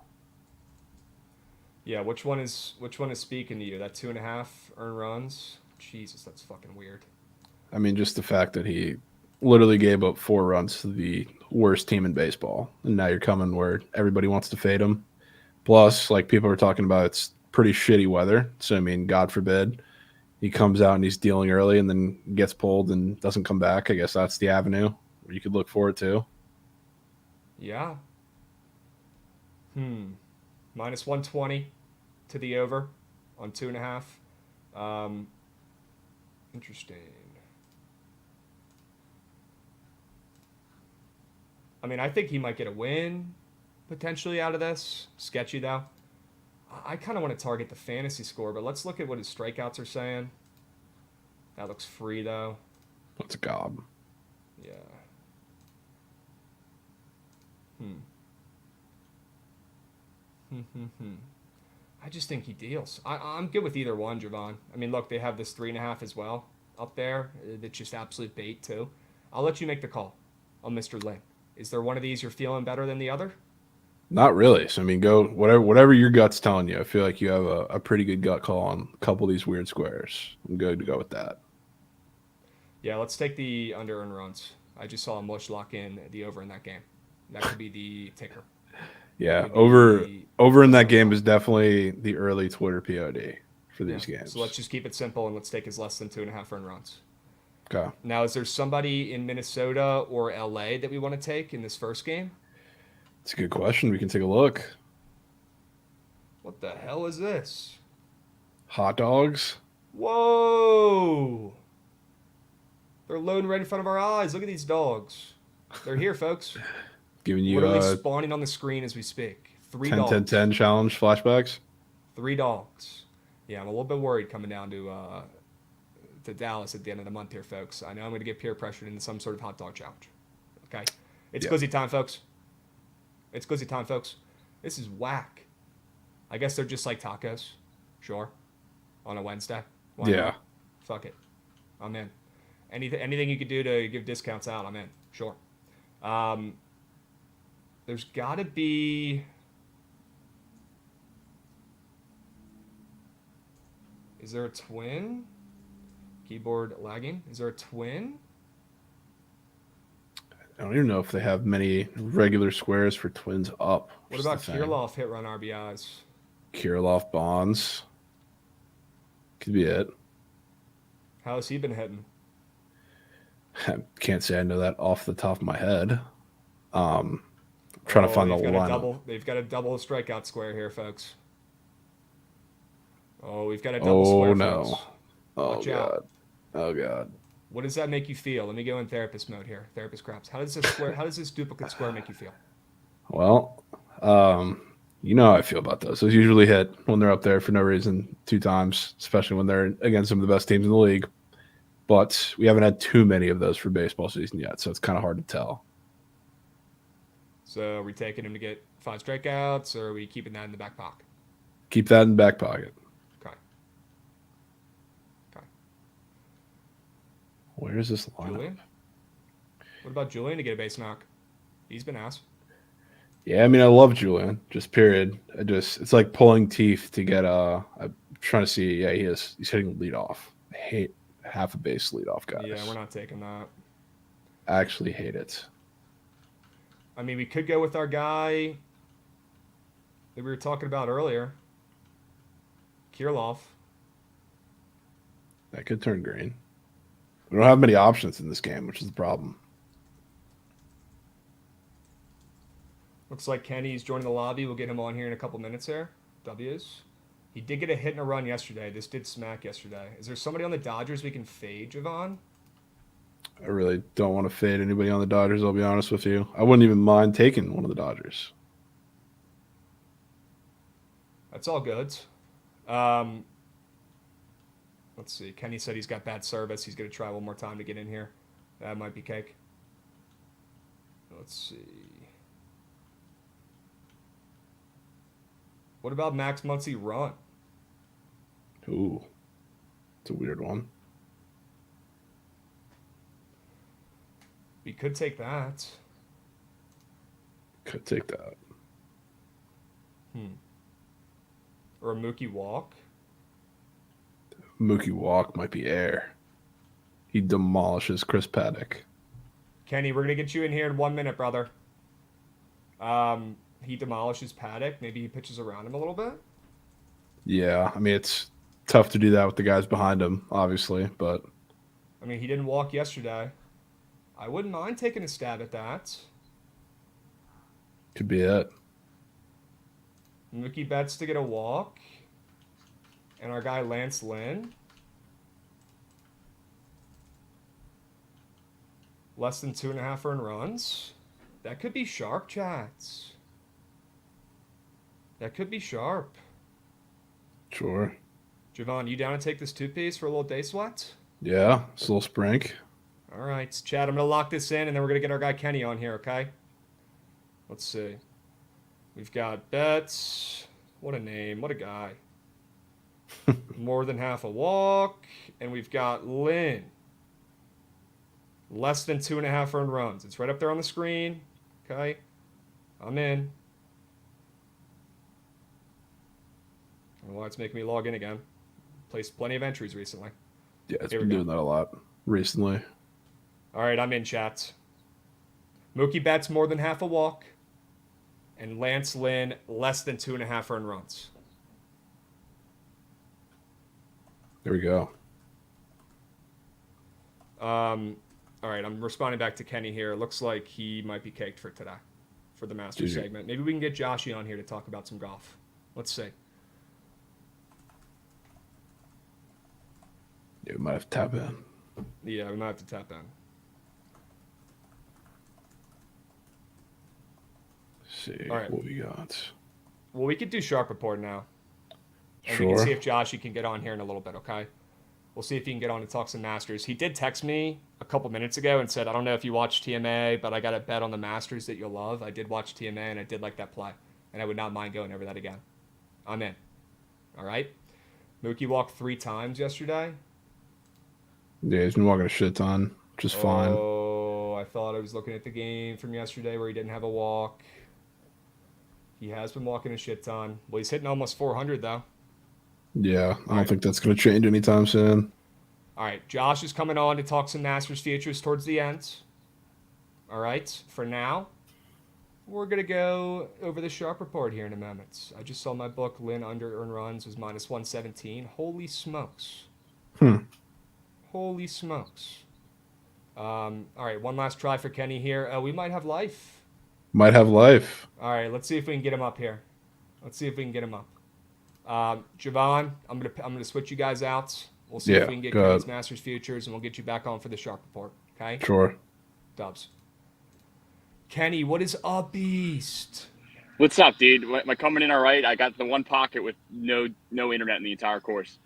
Yeah, which one is speaking to you? That 2.5 earned runs? Jesus, that's fucking weird. I mean, just the fact that he literally gave up 4 runs to the worst team in baseball, and now you're coming where everybody wants to fade him. Plus, like people are talking about, it's pretty shitty weather. So, I mean, God forbid he comes out and he's dealing early and then gets pulled and doesn't come back. I guess that's the avenue where you could look forward to. Yeah. Minus 120 to the over on 2.5. Interesting. I mean, I think he might get a win potentially out of this. Sketchy, though. I kind of want to target the fantasy score, but let's look at what his strikeouts are saying. That looks free, though. What's a gob? Yeah. I just think he deals. I'm good with either one, Javon. I mean, look, they have this 3.5 as well up there. That's just absolute bait, too. I'll let you make the call on Mr. Lynn. Is there one of these you're feeling better than the other? Not really. So, I mean, go whatever your gut's telling you. I feel like you have a pretty good gut call on a couple of these weird squares. I'm good to go with that. Yeah, let's take the under earned runs. I just saw Mush lock in the over in that game. That could be the ticker. Yeah, over in that game is definitely the early Twitter POD for these games. So let's just keep it simple and let's take his less than 2.5 earned runs. Okay. Now, is there somebody in Minnesota or LA that we want to take in this first game? It's a good question. We can take a look. What the hell is this? Hot dogs? Whoa! They're loading right in front of our eyes. Look at these dogs. They're here, folks. Giving you literally spawning on the screen as we speak. 3 dogs. 10-10-10 challenge flashbacks? 3 dogs. Yeah, I'm a little bit worried coming down to Dallas at the end of the month here, folks. I know I'm going to get peer pressured into some sort of hot dog challenge. Okay? It's glizzy time, folks. It's glizzy time, folks. This is whack. I guess they're just like tacos. Sure. On a Wednesday. Why not? Fuck it. I'm in. Anything you could do to give discounts out, I'm in. Sure. There's got to be... Is there a twin? Keyboard lagging. Is there a twin? I don't even know if they have many regular squares for twins up. What about Kirilloff hit run RBIs? Kirilloff Bonds. Could be it. How has he been hitting? I can't say I know that off the top of my head. Trying to find the line. They've got a double strikeout square here, folks. Oh, we've got a double square. Oh, no. Folks. Oh, God. Out. Oh, God. What does that make you feel? Let me go in therapist mode here. Therapist craps. How does this duplicate square make you feel? Well, You know how I feel about those. Those usually hit when they're up there for no reason 2 times, especially when they're against some of the best teams in the league. But we haven't had too many of those for baseball season yet, so it's kind of hard to tell. So are we taking him to get 5 strikeouts, or are we keeping that in the back pocket? Keep that in the back pocket. Okay. Where is this lineup? Julian? What about Julian to get a base knock? He's been asked. Yeah, I mean, I love Julian, just period. It's like pulling teeth to get I'm trying to see. Yeah, he's hitting leadoff. I hate half a base leadoff guys. Yeah, we're not taking that. I actually hate it. I mean, we could go with our guy that we were talking about earlier, Kirilov. That could turn green. We don't have many options in this game, which is the problem. Looks like Kenny's joining the lobby. We'll get him on here in a couple minutes here. W's. He did get a hit and a run yesterday. This did smack yesterday. Is there somebody on the Dodgers we can fade, Javon? I really don't want to fade anybody on the Dodgers, I'll be honest with you. I wouldn't even mind taking one of the Dodgers. That's all good. Let's see. Kenny said he's got bad service. He's going to try one more time to get in here. That might be cake. Let's see. What about Max Muncy run? Ooh. It's a weird one. We could take that. Could take that. Or a Mookie walk. Mookie walk might be air. He demolishes Chris Paddock. Kenny, we're going to get you in here in 1 minute, brother. He demolishes Paddock. Maybe he pitches around him a little bit. Yeah, I mean, it's tough to do that with the guys behind him, obviously, but... I mean, he didn't walk yesterday. I wouldn't mind taking a stab at that. Could be it. Mookie Betts to get a walk. And our guy Lance Lynn. Less than 2.5 earned runs. That could be sharp, chats. That could be sharp. Sure. Javon, you down to take this 2-piece for a little day sweat? Yeah, it's a little sprink. All right, Chad, I'm going to lock this in, and then we're going to get our guy Kenny on here, okay? Let's see. We've got Betts. What a name. What a guy. More than half a walk. And we've got Lynn. Less than 2.5 earned runs. It's right up there on the screen. Okay. I'm in. I don't know why it's making me log in again. Placed plenty of entries recently. Yeah, it's been doing that a lot recently. All right, I'm in, chat. Mookie Betts, more than half a walk. And Lance Lynn, less than 2.5 earned runs. There we go. All right, I'm responding back to Kenny here. It looks like he might be caked for today, for the Masters segment. Maybe we can get Joshy on here to talk about some golf. Let's see. Yeah, we might have to tap in. Yeah, we might have to tap in. See All right. what we got. Well, we could do Sharp Report now. And Sure. we can see if Joshy can get on here in a little bit, okay? We'll see if he can get on to talk some Masters. He did text me a couple minutes ago and said, I don't know if you watch TMA, but I got a bet on the Masters that you'll love. I did watch TMA, and I did like that play. And I would not mind going over that again. I'm in. All right? Mookie walked 3 times yesterday. Yeah, he's been walking a shit ton, which is fine. Oh, I thought I was looking at the game from yesterday where he didn't have a walk. He has been walking a shit ton. Well, he's hitting almost 400, though. Yeah, I don't think that's going to change anytime soon. All right, Josh is coming on to talk some Masters futures towards the end. All right, for now, we're going to go over the Sharp Report here in a moment. I just saw my book, Lynn Under Earned Runs, was minus 117. Holy smokes. Holy smokes. All right, one last try for Kenny here. We might have life. Might have life. All right, let's see if we can get him up here. Let's see if we can get him up. Javon, I'm gonna switch you guys out. We'll see if we can get Kenny's Masters futures, and we'll get you back on for the Sharp Report. Okay? Sure. Dubs. Kenny, what is a beast? What's up, dude? Am I coming in all right? I got the one pocket with no internet in the entire course.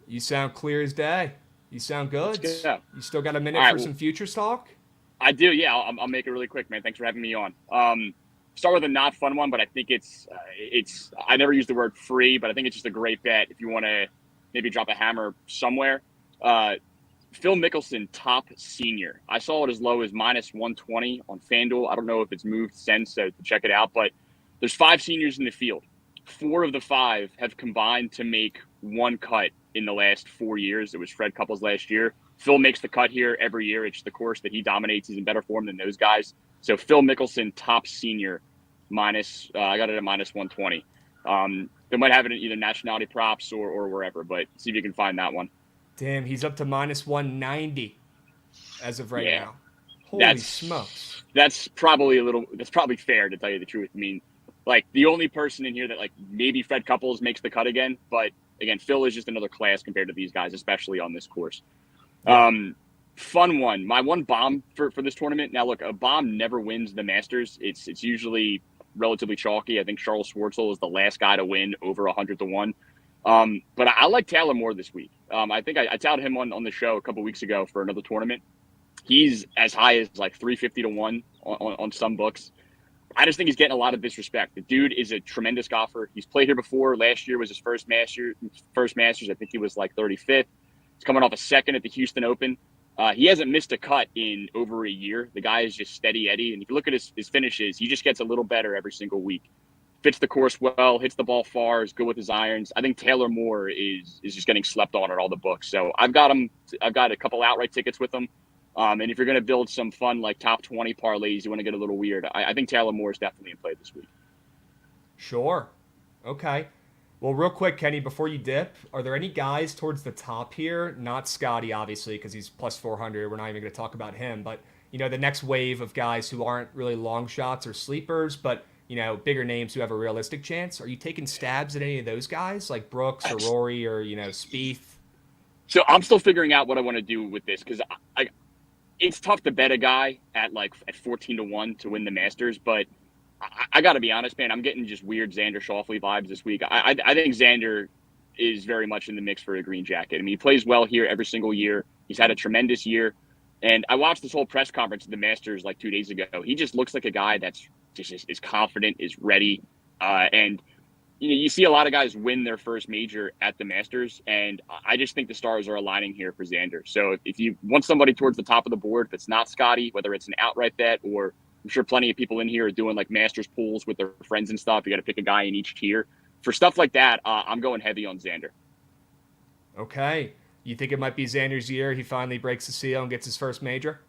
You sound clear as day. You sound good. Yeah. You still got a minute All right, for some futures talk? I do, yeah. I'll make it really quick, man. Thanks for having me on. Start with a not fun one, but I think it's I never use the word free, but I think it's just a great bet if you want to maybe drop a hammer somewhere. Phil Mickelson, top senior. I saw it as low as minus 120 on FanDuel. I don't know if it's moved since, so to check it out, but there's 5 seniors in the field. 4 of the 5 have combined to make one cut in the last 4 years. It was Fred Couples last year. Phil makes the cut here every year. It's the course that he dominates. He's in better form than those guys. So Phil Mickelson, top senior, minus. I got it at minus 120. They might have it in either nationality props or wherever, but see if you can find that one. Damn, he's up to minus 190 as of right now. Holy smokes. That's probably fair, to tell you the truth. I mean, like, the only person in here that, like, maybe Fred Couples makes the cut again, but again, Phil is just another class compared to these guys, especially on this course. Fun one. My one bomb for this tournament. Now, look, a bomb never wins the Masters. It's usually relatively chalky. I think Charles Schwartzel is the last guy to win over 100 to 1. But I like Taylor Moore this week. I think I touted him on the show a couple weeks ago for another tournament. He's as high as like 350 to 1 on some books. I just think he's getting a lot of disrespect. The dude is a tremendous golfer. He's played here before. Last year was his first Masters. I think he was like 35th. He's coming off a second at the Houston Open. He hasn't missed a cut in over a year. The guy is just steady Eddie. And if you look at his finishes, he just gets a little better every single week. Fits the course well, hits the ball far, is good with his irons. I think Taylor Moore is just getting slept on at all the books. So I've got a couple outright tickets with him. And if you're going to build some fun, like top 20 parlays, you want to get a little weird, I think Taylor Moore is definitely in play this week. Sure. Okay. Well, real quick, Kenny, before you dip, are there any guys towards the top here? Not Scotty, obviously, because he's plus 400. We're not even going to talk about him. But, you know, the next wave of guys who aren't really long shots or sleepers, but, you know, bigger names who have a realistic chance. Are you taking stabs at any of those guys, like Brooks or Rory or, you know, Spieth? So I'm still figuring out what I want to do with this, because it's tough to bet a guy at 14 to 1 to win the Masters, but I got to be honest, man. I'm getting just weird Xander Schauffele vibes this week. I think Xander is very much in the mix for a green jacket. I mean, he plays well here every single year. He's had a tremendous year. And I watched this whole press conference at the Masters like 2 days ago. He just looks like a guy that's just is confident, is ready. And, you know, you see a lot of guys win their first major at the Masters. And I just think the stars are aligning here for Xander. So if you want somebody towards the top of the board, if it's not Scotty, whether it's an outright bet or I'm sure plenty of people in here are doing like Masters pools with their friends and stuff. You got to pick a guy in each tier. For stuff like that, I'm going heavy on Xander. Okay. You think it might be Xander's year? He finally breaks the seal and gets his first major?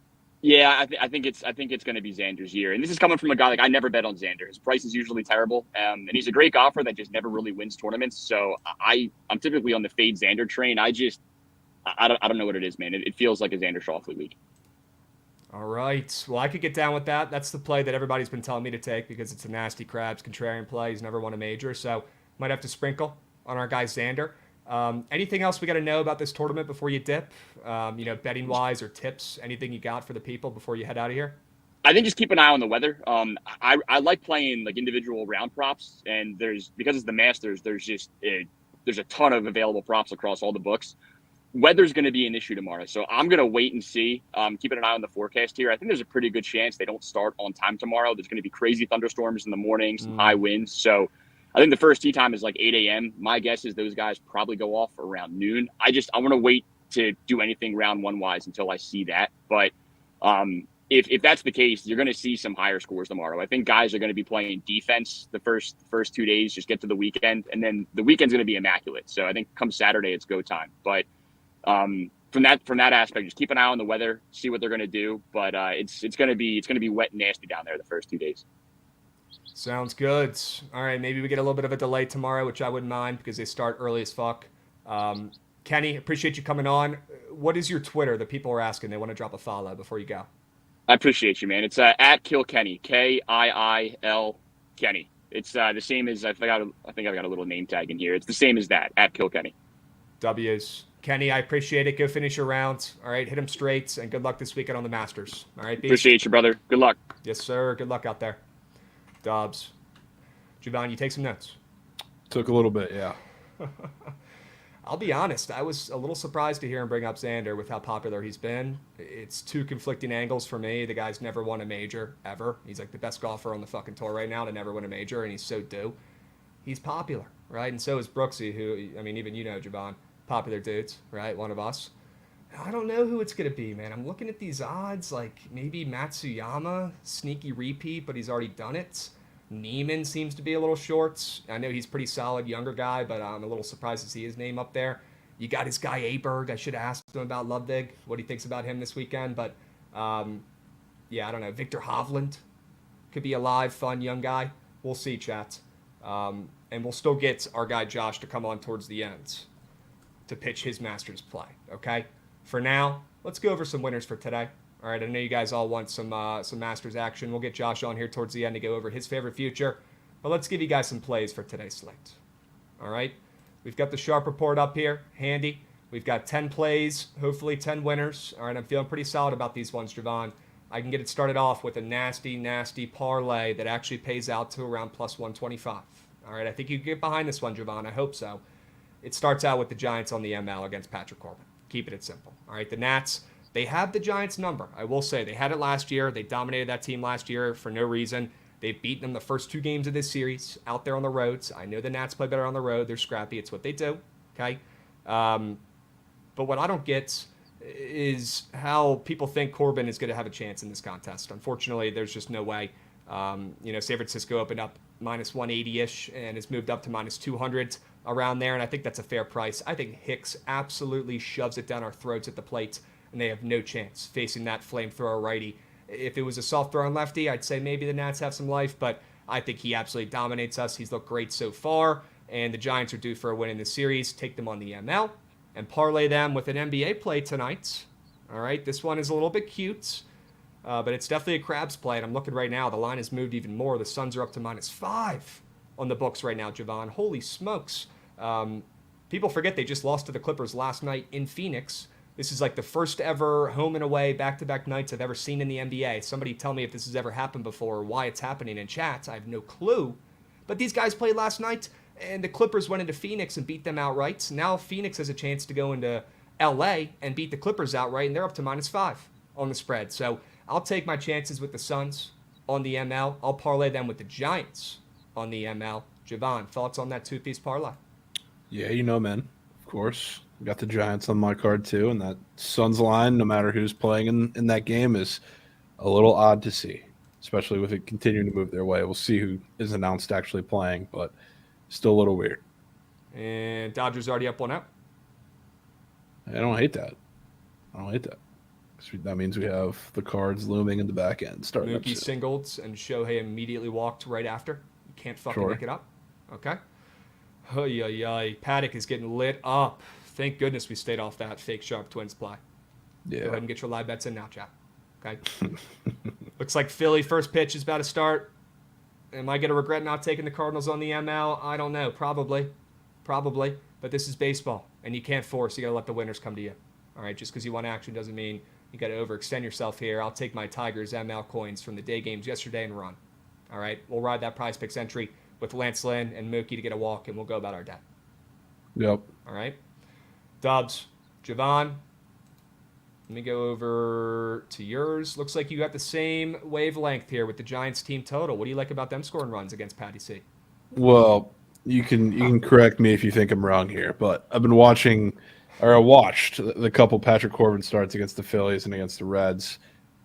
Yeah, I think it's going to be Xander's year. And this is coming from a guy, like, I never bet on Xander. His price is usually terrible. And he's a great golfer that just never really wins tournaments. So I'm typically on the fade Xander train. I don't know what it is, man. It feels like a Xander Schauffele week. All right. Well, I could get down with that. That's the play that everybody's been telling me to take because it's a nasty crabs contrarian play. He's never won a major, so might have to sprinkle on our guy Xander. Anything else we got to know about this tournament before you dip? You know, betting wise or tips? Anything you got for the people before you head out of here? I think just keep an eye on the weather. I like playing like individual round props, and because it's the Masters, there's a ton of available props across all the books. Weather's going to be an issue tomorrow, so I'm going to wait and see. Keeping an eye on the forecast here. I think there's a pretty good chance they don't start on time tomorrow. There's going to be crazy thunderstorms in the morning, some high winds. So I think the first tee time is like 8 a.m. My guess is those guys probably go off around noon. I want to wait to do anything round one wise until I see that. But if that's the case, you're going to see some higher scores tomorrow. I think guys are going to be playing defense the first 2 days, just get to the weekend, and then the weekend's going to be immaculate. So I think come Saturday it's go time. But from that aspect, just keep an eye on the weather, see what they're going to do. But it's going to be wet and nasty down there the first 2 days. Sounds good. All right, maybe we get a little bit of a delay tomorrow, which I wouldn't mind because they start early as fuck. Kenny, appreciate you coming on. What is your Twitter? The people are asking. They want to drop a follow before you go. I appreciate you, man. It's at KillKenny, KIIL Kenny. It's the same as I think I've got a little name tag in here. It's the same as that, at KillKenny. W's. Kenny, I appreciate it. Go finish your rounds. All right, hit them straight, and good luck this weekend on the Masters. All right, Beast? Appreciate you, brother. Good luck. Yes, sir. Good luck out there. Dobbs. Javon, you take some notes. Took a little bit, yeah. I'll be honest. I was a little surprised to hear him bring up Xander with how popular he's been. It's two conflicting angles for me. The guy's never won a major, ever. He's like the best golfer on the fucking tour right now to never win a major, and he's so due. He's popular, right? And so is Brooksy, who, I mean, even you know, Javon, popular dudes, right? One of us. I don't know who it's going to be, man. I'm looking at these odds, like maybe Matsuyama, sneaky repeat, but he's already done it. Neiman seems to be a little short. I know he's pretty solid, younger guy, but I'm a little surprised to see his name up there. You got his guy Aberg. I should have asked him about Ludwig, what he thinks about him this weekend. But, yeah, I don't know. Victor Hovland could be a live, fun, young guy. We'll see, chat. And we'll still get our guy Josh to come on towards the end to pitch his Masters play, okay? For now, let's go over some winners for today. All right, I know you guys all want some Masters action. We'll get Josh on here towards the end to go over his favorite future. But let's give you guys some plays for today's slate. All right, we've got the Sharp Report up here, handy. We've got 10 plays, hopefully 10 winners. All right, I'm feeling pretty solid about these ones, Javon. I can get it started off with a nasty, nasty parlay that actually pays out to around plus 125. All right, I think you can get behind this one, Javon. I hope so. It starts out with the Giants on the ML against Patrick Corbin. Keeping it simple. All right, the Nats, they have the Giants number. I will say they had it last year. They dominated that team last year for no reason. They've beaten them the first 2 games of this series out there on the roads. I know the Nats play better on the road. They're scrappy. It's what they do. Okay. But what I don't get is how people think Corbin is going to have a chance in this contest. Unfortunately, there's just no way. San Francisco opened up minus 180-ish and has moved up to minus 200 around there, and I think that's a fair price. I think Hicks absolutely shoves it down our throats at the plate, and they have no chance facing that flamethrower righty. If it was a soft throw on lefty, I'd say maybe the Nats have some life, but I think he absolutely dominates us. He's looked great so far, and the Giants are due for a win in this series. Take them on the ML and parlay them with an NBA play tonight. All right, this one is a little bit cute, but it's definitely a Crabs play, and I'm looking right now. The line has moved even more. The Suns are up to -5 on the books right now, Javon. Holy smokes. People forget they just lost to the Clippers last night in Phoenix. This is like the first ever home and away back-to-back nights I've ever seen in the NBA. Somebody tell me if this has ever happened before or why it's happening in chat. I have no clue. But these guys played last night, and the Clippers went into Phoenix and beat them outright. Now Phoenix has a chance to go into LA and beat the Clippers outright, and they're up to -5 on the spread. So I'll take my chances with the Suns on the ML. I'll parlay them with the Giants on the ML. Javon, thoughts on that 2-piece parlay? Yeah, man. Of course. Got the Giants on my card too, and that Suns line, no matter who's playing in that game, is a little odd to see, especially with it continuing to move their way. We'll see who is announced actually playing, but still a little weird. And Dodgers already up 1-0. I don't hate that. That means we have the Cards looming in the back end. Mookie singled, and Shohei immediately walked right after. You can't fucking make it up. Okay. Paddock is getting lit up. Thank goodness we stayed off that fake Sharp Twins play. Yeah. Go ahead and get your live bets in now, chat. Okay. Looks like Philly first pitch is about to start. Am I going to regret not taking the Cardinals on the ML? I don't know. Probably. But this is baseball, and you can't force. You got to let the winners come to you. All right. Just because you want action doesn't mean you got to overextend yourself here. I'll take my Tigers ML coins from the day games yesterday and run. All right. We'll ride that Prize Picks entry with Lance Lynn and Mookie to get a walk, and we'll go about our day. Yep. All right. Dubs, Javon, let me go over to yours. Looks like you got the same wavelength here with the Giants team total. What do you like about them scoring runs against Patty C? Well, you can correct me if you think I'm wrong here, but I've been watching, or I watched the couple Patrick Corbin starts against the Phillies and against the Reds,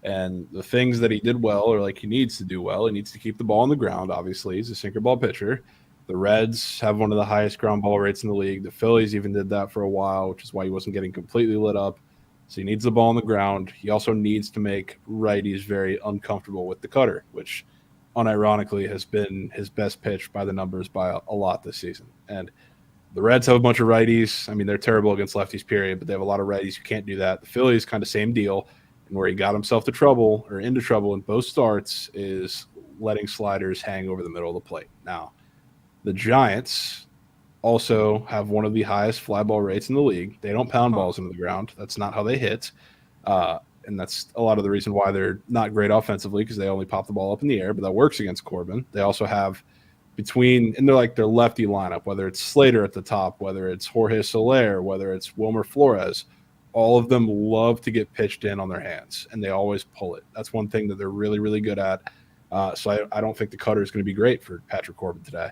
and the things that he did well, or like he needs to do well, he needs to keep the ball on the ground. Obviously, he's a sinker ball pitcher. The Reds have one of the highest ground ball rates in the league. The Phillies even did that for a while, which is why he wasn't getting completely lit up. So he needs the ball on the ground. He also needs to make righties very uncomfortable with the cutter, which unironically has been his best pitch by the numbers by a lot this season. And the Reds have a bunch of righties. I mean, they're terrible against lefties, period, but they have a lot of righties who can't do that. The Phillies, kind of same deal. And where he got himself into trouble in both starts is letting sliders hang over the middle of the plate. Now, the Giants also have one of the highest fly ball rates in the league. They don't pound balls into the ground. That's not how they hit. and that's a lot of the reason why they're not great offensively, because they only pop the ball up in the air, but that works against Corbin. They also have and they're like their lefty lineup, whether it's Slater at the top, whether it's Jorge Soler, whether it's Wilmer Flores, all of them love to get pitched in on their hands, and they always pull it. That's one thing that they're really, really good at. So I don't think the cutter is going to be great for Patrick Corbin today.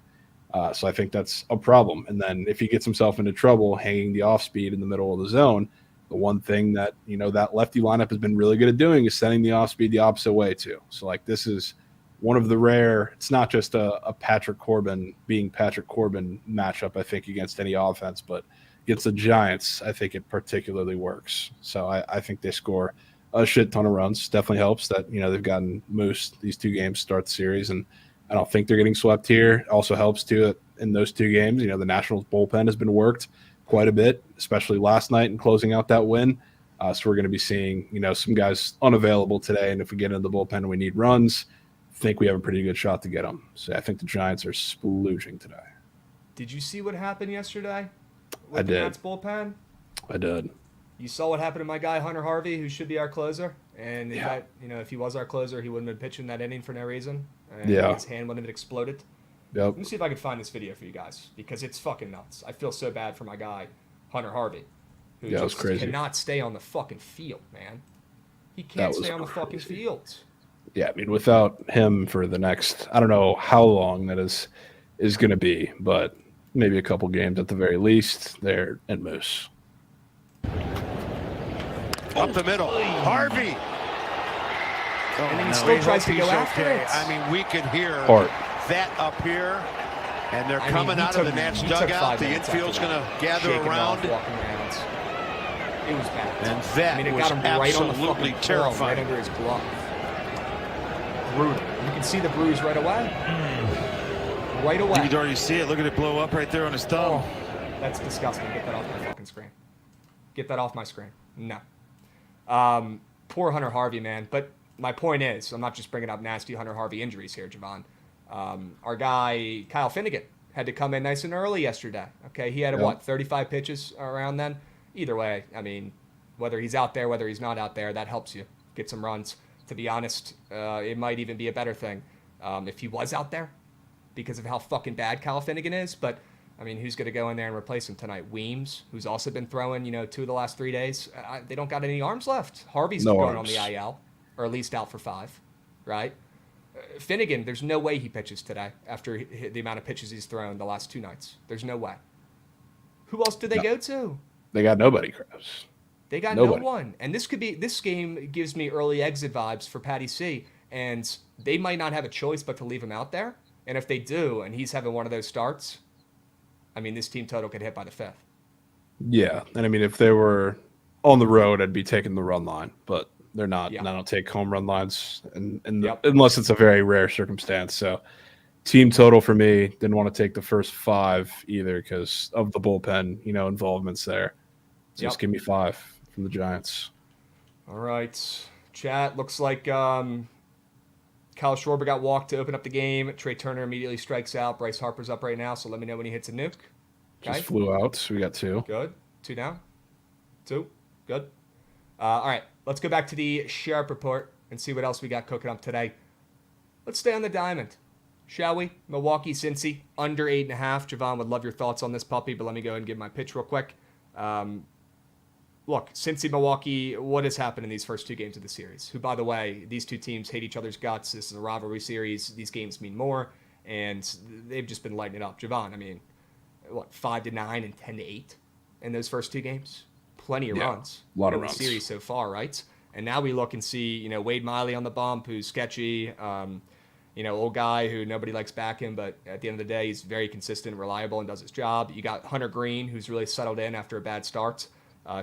So I think that's a problem. And then if he gets himself into trouble hanging the off speed in the middle of the zone, the one thing that, that lefty lineup has been really good at doing is sending the off speed the opposite way too. So like this is one of the rare, it's not just a Patrick Corbin being Patrick Corbin matchup, I think, against any offense, but against the Giants, I think it particularly works. So I think they score a shit ton of runs. Definitely helps that, they've gotten Moose these 2 games start the series, and I don't think they're getting swept here. It also helps too in those 2 games. The Nationals bullpen has been worked quite a bit, especially last night and closing out that win. So we're going to be seeing, some guys unavailable today. And if we get into the bullpen and we need runs, I think we have a pretty good shot to get them. So I think the Giants are splooging today. Did you see what happened yesterday with I the did. Nats bullpen? I did. You saw what happened to my guy Hunter Harvey, who should be our closer, and if he was our closer, he wouldn't have been pitching that inning for no reason. And his hand wouldn't have exploded. Yep. Let me see if I can find this video for you guys, because it's fucking nuts. I feel so bad for my guy Hunter Harvey, who just cannot stay on the fucking field, man. He can't stay on the fucking field. Yeah, I mean, without him for the next, I don't know how long that is going to be, but maybe a couple games at the very least. There and Moose. Up the middle, Harvey. And then he still tries to go after it. I mean, we could hear Hart. that up here, and they're coming out of the Nats dugout. The infield's going to gather around. It was bad. And that it was got him right on the absolutely fucking terrifying. right under his glove. Brutal. You can see the bruise right away. Right away. You can already see it. Look at it blow up right there on his thumb. Oh, that's disgusting. Get that off my fucking screen. Get that off my screen. No. Poor Hunter Harvey, man. But my point is, I'm not just bringing up nasty Hunter Harvey injuries here, Javon. Our guy, Kyle Finnegan, had to come in nice and early yesterday. Okay, he had, 35 pitches around then? Either way, I mean, whether he's out there, whether he's not out there, that helps you get some runs. To be honest, it might even be a better thing if he was out there because of how fucking bad Kyle Finnegan is. But, I mean, who's going to go in there and replace him tonight? Weems, who's also been throwing, 2 of the last 3 days. They don't got any arms left. Harvey's going on the IL, or at least out for 5, right? Finnegan, there's no way he pitches today after the amount of pitches he's thrown the last 2 nights. There's no way. Who else did they go to? They got nobody, Krabs. They got no one. And this game gives me early exit vibes for Patty C. And they might not have a choice but to leave him out there. And if they do, and he's having one of those starts, I mean, this team total could hit by the 5th. Yeah. And I mean, if they were on the road, I'd be taking the run line, but they're not. Yeah. And I don't take home run lines unless it's a very rare circumstance. So team total for me, didn't want to take the first 5 either because of the bullpen, involvements there. So just give me 5 from the Giants. All right. Chat, looks like Kyle Schwarber got walked to open up the game. Trey Turner immediately strikes out. Bryce Harper's up right now, so let me know when he hits a nuke. Okay? Just flew out, so we got 2. Good. 2 down. 2. Good. All right. Let's go back to the Sharp report and see what else we got cooking up today. Let's stay on the diamond, shall we? Milwaukee, Cincy, under 8.5. Javon would love your thoughts on this puppy, but let me go ahead and give my pitch real quick. Look, Cincy, Milwaukee, what has happened in these first 2 games of the series? Who, by the way, these 2 teams hate each other's guts. This is a rivalry series. These games mean more, and they've just been lighting it up. Javon, I mean, 5-9 and 10-8 in those first 2 games? Plenty of runs. A lot of in runs. The series so far, right? And now we look and see, Wade Miley on the bump, who's sketchy. Old guy who nobody likes backing, but at the end of the day, he's very consistent, reliable, and does his job. You got Hunter Green, who's really settled in after a bad start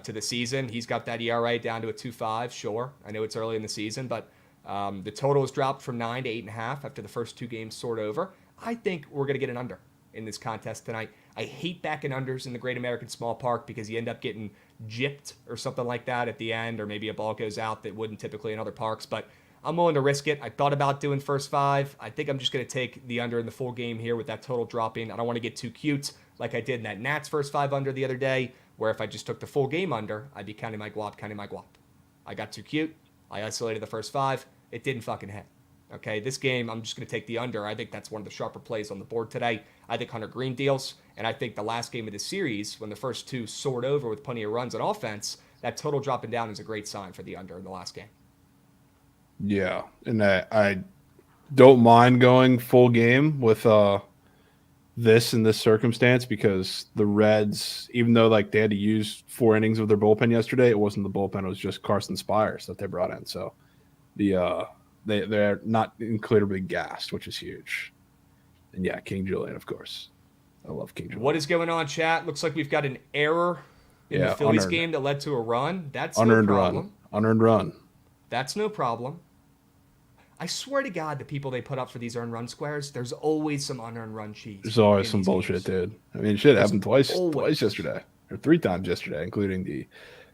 to the season. He's got that ERA down to a 2.5, sure. I know it's early in the season, but the total has dropped from 9 to 8.5 after the first 2 games sort over. I think we're going to get an under in this contest tonight. I hate backing unders in the Great American Small Park because you end up getting gypped or something like that at the end, or maybe a ball goes out that wouldn't typically in other parks, but I'm willing to risk it. I thought about doing first 5. I think I'm just going to take the under in the full game here with that total dropping. I don't want to get too cute like I did in that Nats first 5 under the other day, where if I just took the full game under, I'd be counting my guap. I got too cute. I isolated the first 5. It didn't fucking hit. Okay, this game, I'm just going to take the under. I think that's one of the sharper plays on the board today. I think Hunter Green deals, and I think the last game of the series, when the first 2 soared over with plenty of runs on offense, that total dropping down is a great sign for the under in the last game. Yeah, and I don't mind going full game with this in this circumstance because the Reds, even though like they had to use 4 innings of their bullpen yesterday, it wasn't the bullpen; it was just Carson Spires that they brought in. So they're not incredibly gassed, which is huge. And yeah, King Julian, of course. I love King Julian. What is going on, chat? Looks like we've got an error in the Phillies game that led to a run. That's no problem. Unearned run. That's no problem. I swear to God, the people they put up for these earned run squares, there's always some unearned run cheese. There's always some bullshit, dude. I mean, shit happened twice yesterday, or 3 times yesterday, including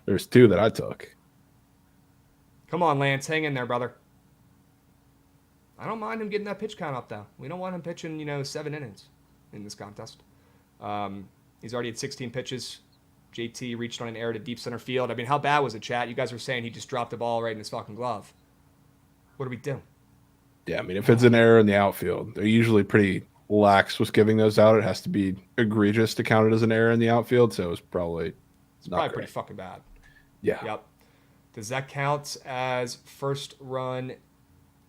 there's 2 that I took. Come on, Lance, hang in there, brother. I don't mind him getting that pitch count up, though. We don't want him pitching, 7 innings in this contest. He's already at 16 pitches. JT reached on an error to deep center field. I mean, how bad was it, chat? You guys were saying he just dropped the ball right in his fucking glove. What do we do? Yeah, I mean, if it's an error in the outfield, they're usually pretty lax with giving those out. It has to be egregious to count it as an error in the outfield, so it's probably pretty fucking bad. Yeah. Yep. Does that count as first run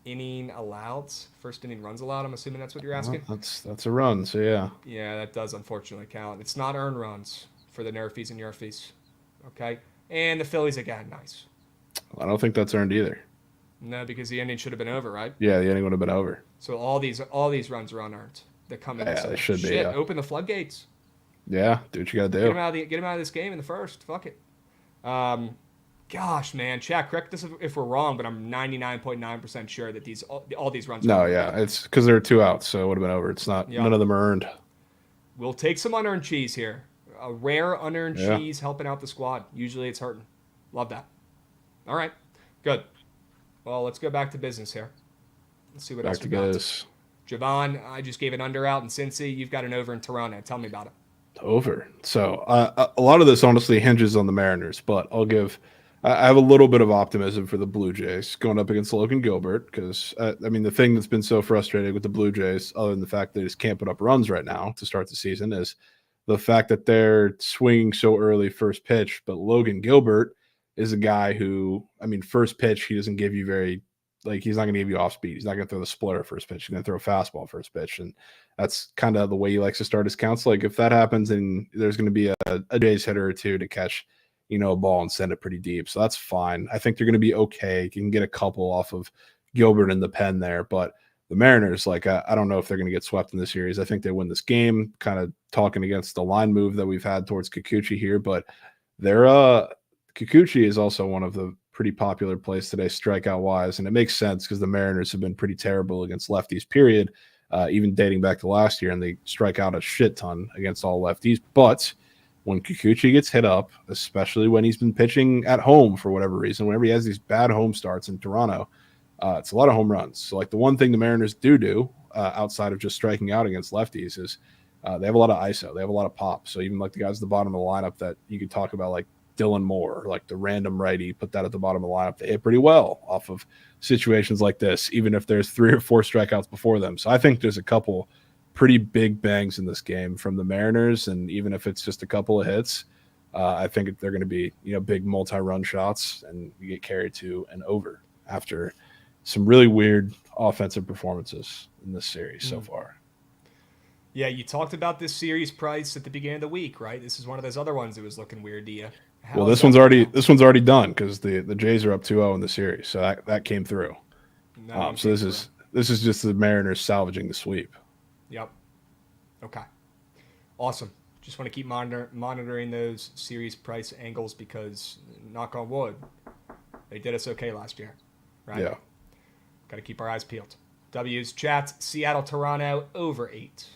inning allowed? First inning runs allowed? I'm assuming that's what you're asking. Well, that's a run, so yeah. Yeah, that does unfortunately count. It's not earned runs for the Nerfies and Yerfies. Okay? And the Phillies again, nice. I don't think that's earned either. No, because the inning should have been over, right? Yeah, the inning would have been over. So all these runs are unearned. They come in. Yeah, they should be. Shit, Yeah. open the floodgates. Yeah, do what you got to do. Get him out of this game in the first. Fuck it. Gosh, man, chat, correct us if we're wrong, but I'm 99.9% sure that all these runs. No, yeah, it's because there were 2 outs, so it would have been over. It's not. None of them are earned. We'll take some unearned cheese here. A rare unearned cheese helping out the squad. Usually it's hurting. Love that. All right, good. Well, let's go back to business here. Let's see what else we got. Javon, I just gave an under out in Cincy. You've got an over in Toronto. Tell me about it. Over. So a lot of this honestly hinges on the Mariners, but I have a little bit of optimism for the Blue Jays going up against Logan Gilbert because, the thing that's been so frustrating with the Blue Jays, other than the fact that they just can't put up runs right now to start the season, is the fact that they're swinging so early first pitch. But Logan Gilbert is a guy who, first pitch, he doesn't give you he's not going to give you off speed. He's not going to throw the splitter first pitch. He's going to throw a fastball first pitch. And that's kind of the way he likes to start his counts. Like if that happens, then there's going to be a Jays hitter or 2 to catch, a ball and send it pretty deep. So that's fine. I think they're going to be okay. You can get a couple off of Gilbert in the pen there, but the Mariners, I don't know if they're going to get swept in this series. I think they win this game, kind of talking against the line move that we've had towards Kikuchi here, but Kikuchi is also one of the pretty popular plays today, strikeout wise, and it makes sense because the Mariners have been pretty terrible against lefties, period, even dating back to last year, and they strike out a shit ton against all lefties. But when Kikuchi gets hit up, especially when he's been pitching at home for whatever reason, whenever he has these bad home starts in Toronto, it's a lot of home runs. So the one thing the Mariners do outside of just striking out against lefties is they have a lot of ISO. They have a lot of pop. So even the guys at the bottom of the lineup that you could talk about, Dylan Moore, the random righty, put that at the bottom of the lineup. They hit pretty well off of situations like this, even if there's 3 or 4 strikeouts before them. So I think there's a couple pretty big bangs in this game from the Mariners, and even if it's just a couple of hits, I think they're going to be big multi-run shots, and you get carried to an over after some really weird offensive performances in this series so far. Yeah, you talked about this series price at the beginning of the week, right? This is one of those other ones that was looking weird to you. Well, this one's already done because the Jays are up 2-0 in the series, so that came through. So this is just the Mariners salvaging the sweep. Yep. Okay. Awesome. Just want to keep monitoring those series price angles because, knock on wood, they did us okay last year, right? Yeah. Got to keep our eyes peeled. W's, chat, Seattle, Toronto, over 8.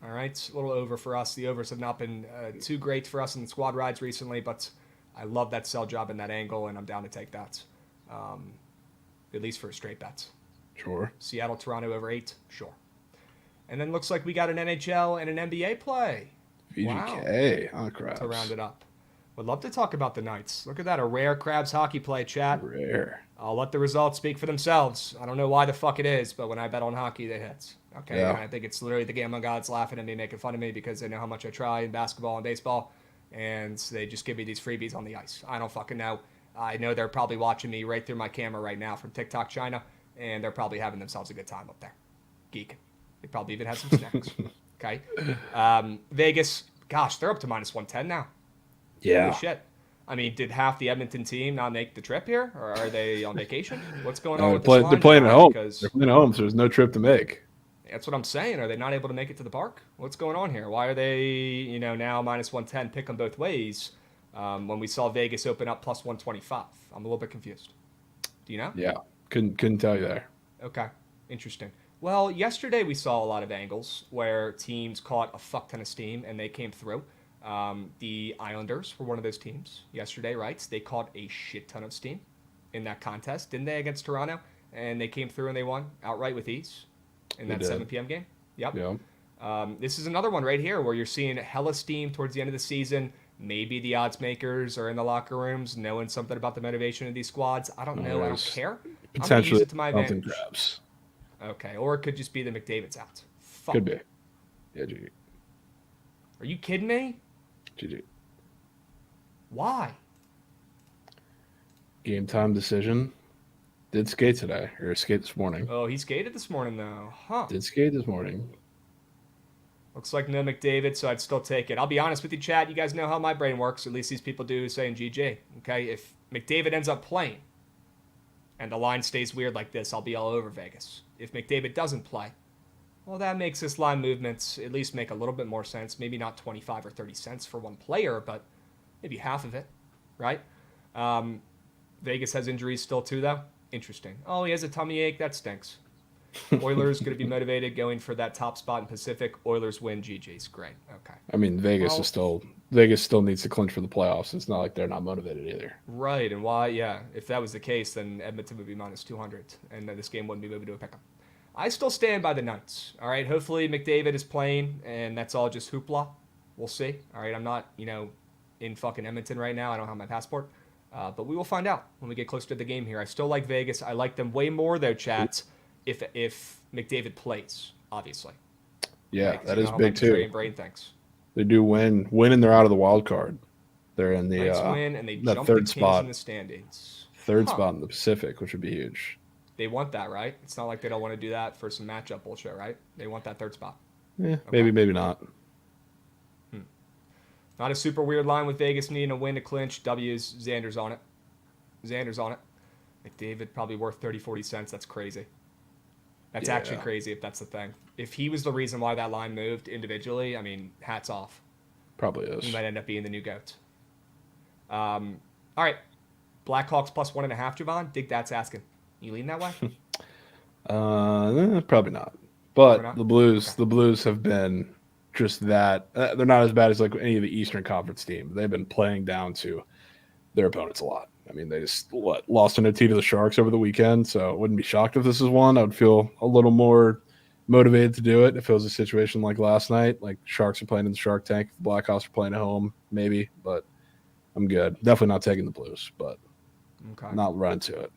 All right, a little over for us. The overs have not been too great for us in the squad rides recently, but I love that sell job in that angle, and I'm down to take that, at least for a straight bet. Sure. Seattle, Toronto, over 8, sure. And then looks like we got an NHL and an NBA play. VGK, wow. crap. To round it up. Would love to talk about the Knights. Look at that, a rare Crabs hockey play, chat. Rare. I'll let the results speak for themselves. I don't know why the fuck it is, but when I bet on hockey, they hit. Okay, Yeah. and I think it's literally the gambling gods laughing at me, making fun of me because they know how much I try in basketball and baseball, and they just give me these freebies on the ice. I don't fucking know. I know they're probably watching me right through my camera right now from TikTok China, and they're probably having themselves a good time up there. Geek. They probably even had some snacks. Okay. Vegas, gosh, they're up to -110 now. Yeah. Holy shit. I mean, did half the Edmonton team not make the trip here, or are they on vacation? What's going on with this line? They're playing at home. Because They're playing at home, so there's no trip to make. that's what I'm saying. Are they not able to make it to the park? What's going on here? Why are they, now -110, pick them both ways, when we saw Vegas open up +125? I'm a little bit confused. Do you know? Yeah. Couldn't tell you there. Okay. Interesting. Well, yesterday we saw a lot of angles where teams caught a fuck ton of steam and they came through. The Islanders were one of those teams yesterday, right? They caught a shit ton of steam in that contest, didn't they, against Toronto? And they came through and they won outright with ease in that 7 p.m. game. Yep. Yeah. This is another one right here where you're seeing hella steam towards the end of the season. Maybe the odds makers are in the locker rooms knowing something about the motivation of these squads. I don't know. I don't care. I'm going to use it to my advantage. Grabs. Okay. Or it could just be the McDavid's out. Fuck. Could be. Yeah, GG. Are you kidding me? GG. Why? Game time decision. Did skate today, or skate this morning. Oh, he skated this morning, though. Huh. Did skate this morning. Looks like no McDavid, so I'd still take it. I'll be honest with you, chat. You guys know how my brain works. At least these people do saying GG. Okay? If McDavid ends up playing and the line stays weird like this, I'll be all over Vegas. If McDavid doesn't play, well, that makes this line movements at least make a little bit more sense. Maybe not 25 or 30 cents for one player, but maybe half of it, right? Vegas has injuries still too, though. Interesting. Oh, he has a tummy ache. That stinks. Oilers going to be motivated going for that top spot in Pacific. Oilers win. GG's. Great. Okay. I mean, Vegas still needs to clinch for the playoffs. It's not like they're not motivated either. Right. And why? Yeah. If that was the case, then Edmonton would be -200, and then this game wouldn't be moved to a pick'em. I still stand by the Knights. All right. Hopefully McDavid is playing, and that's all just hoopla. We'll see. All right. I'm not, in fucking Edmonton right now. I don't have my passport. But we will find out when we get closer to the game here. I still like Vegas. I like them way more, though, chats, if McDavid plays, obviously. Yeah, right? that is big, too. Brain thinks. They do win, and they're out of the wild card. They're in the win, and they that jump third the spot in the standings. Third spot in the Pacific, which would be huge. They want that, right? It's not like they don't want to do that for some matchup bullshit, right? They want that third spot. Yeah, okay. Maybe not. Not a super weird line with Vegas needing a win to clinch. W's, Xander's on it. McDavid probably worth 30, 40 cents. That's crazy. That's actually crazy if that's the thing. If he was the reason why that line moved individually, I mean, hats off. Probably is. He might end up being the new GOAT. All right. Blackhawks +1.5, Javon. Dig that's asking. You leaning that way? Probably not. But the Blues have been just that. They're not as bad as like any of the Eastern Conference teams. They've been playing down to their opponents a lot. I mean, they just lost an OT to the Sharks over the weekend, so I wouldn't be shocked if this is one. I would feel a little more motivated to do it if it was a situation like last night. Like Sharks are playing in the Shark Tank, the Blackhawks are playing at home, maybe, but I'm good. Definitely not taking the Blues, but not running to it.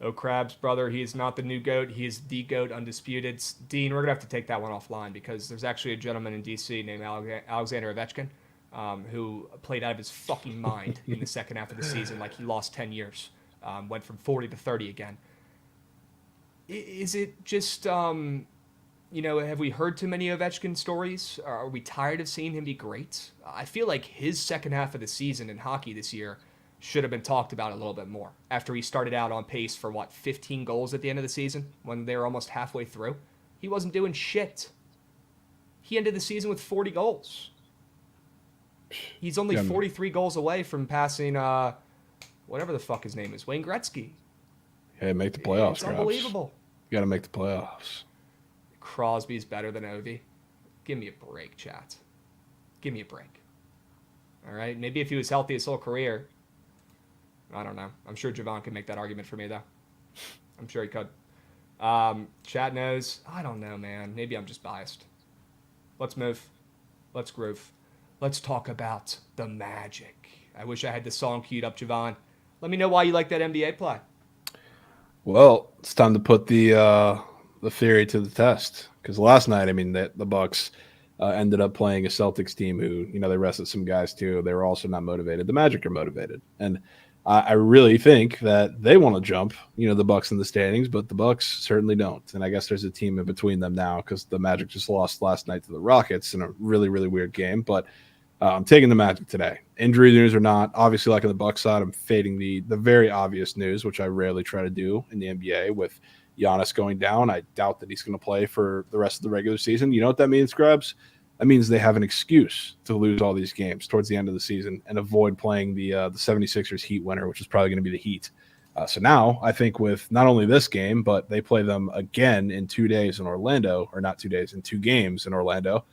Oh, Krabs, brother, he is not the new GOAT. He is the GOAT, undisputed. Dean, we're going to have to take that one offline because there's actually a gentleman in D.C. named Alexander Ovechkin who played out of his fucking mind in the second half of the season like he lost 10 years. Went from 40 to 30 again. Is it just, have we heard too many Ovechkin stories? Are we tired of seeing him be great? I feel like his second half of the season in hockey this year should have been talked about a little bit more after he started out on pace for 15 goals at the end of the season when they were almost halfway through. He wasn't doing shit. He ended the season with 40 goals. He's only 43 goals away from passing, whatever the fuck his name is, Wayne Gretzky. Hey, make the playoffs, It's unbelievable. You got to make the playoffs. Crosby's better than Ovi. Give me a break, chat. Give me a break. All right? Maybe if he was healthy his whole career, I don't know. I'm sure Javon could make that argument for me, though. I'm sure he could. Chat knows. I don't know, man. Maybe I'm just biased. Let's move. Let's groove. let's talk about the Magic. I wish I had the song queued up, Javon. Let me know why you like that NBA play. Well, it's time to put the theory to the test, because last night, I mean, the Bucks ended up playing a Celtics team who, they rested some guys too. They were also not motivated. The Magic are motivated, and I really think that they want to jump, the Bucks in the standings, but the Bucks certainly don't. And I guess there's a team in between them now because the Magic just lost last night to the Rockets in a really, really weird game. But I'm taking the Magic today. Injury news or not, obviously, like on the Bucks side, I'm fading the very obvious news, which I rarely try to do in the NBA with Giannis going down. I doubt that he's going to play for the rest of the regular season. You know what that means, Scrubs? That means they have an excuse to lose all these games towards the end of the season and avoid playing the 76ers Heat winner, which is probably going to be the Heat. So now I think with not only this game, but they play them again in 2 days in Orlando, or not 2 days, in 2 games in Orlando.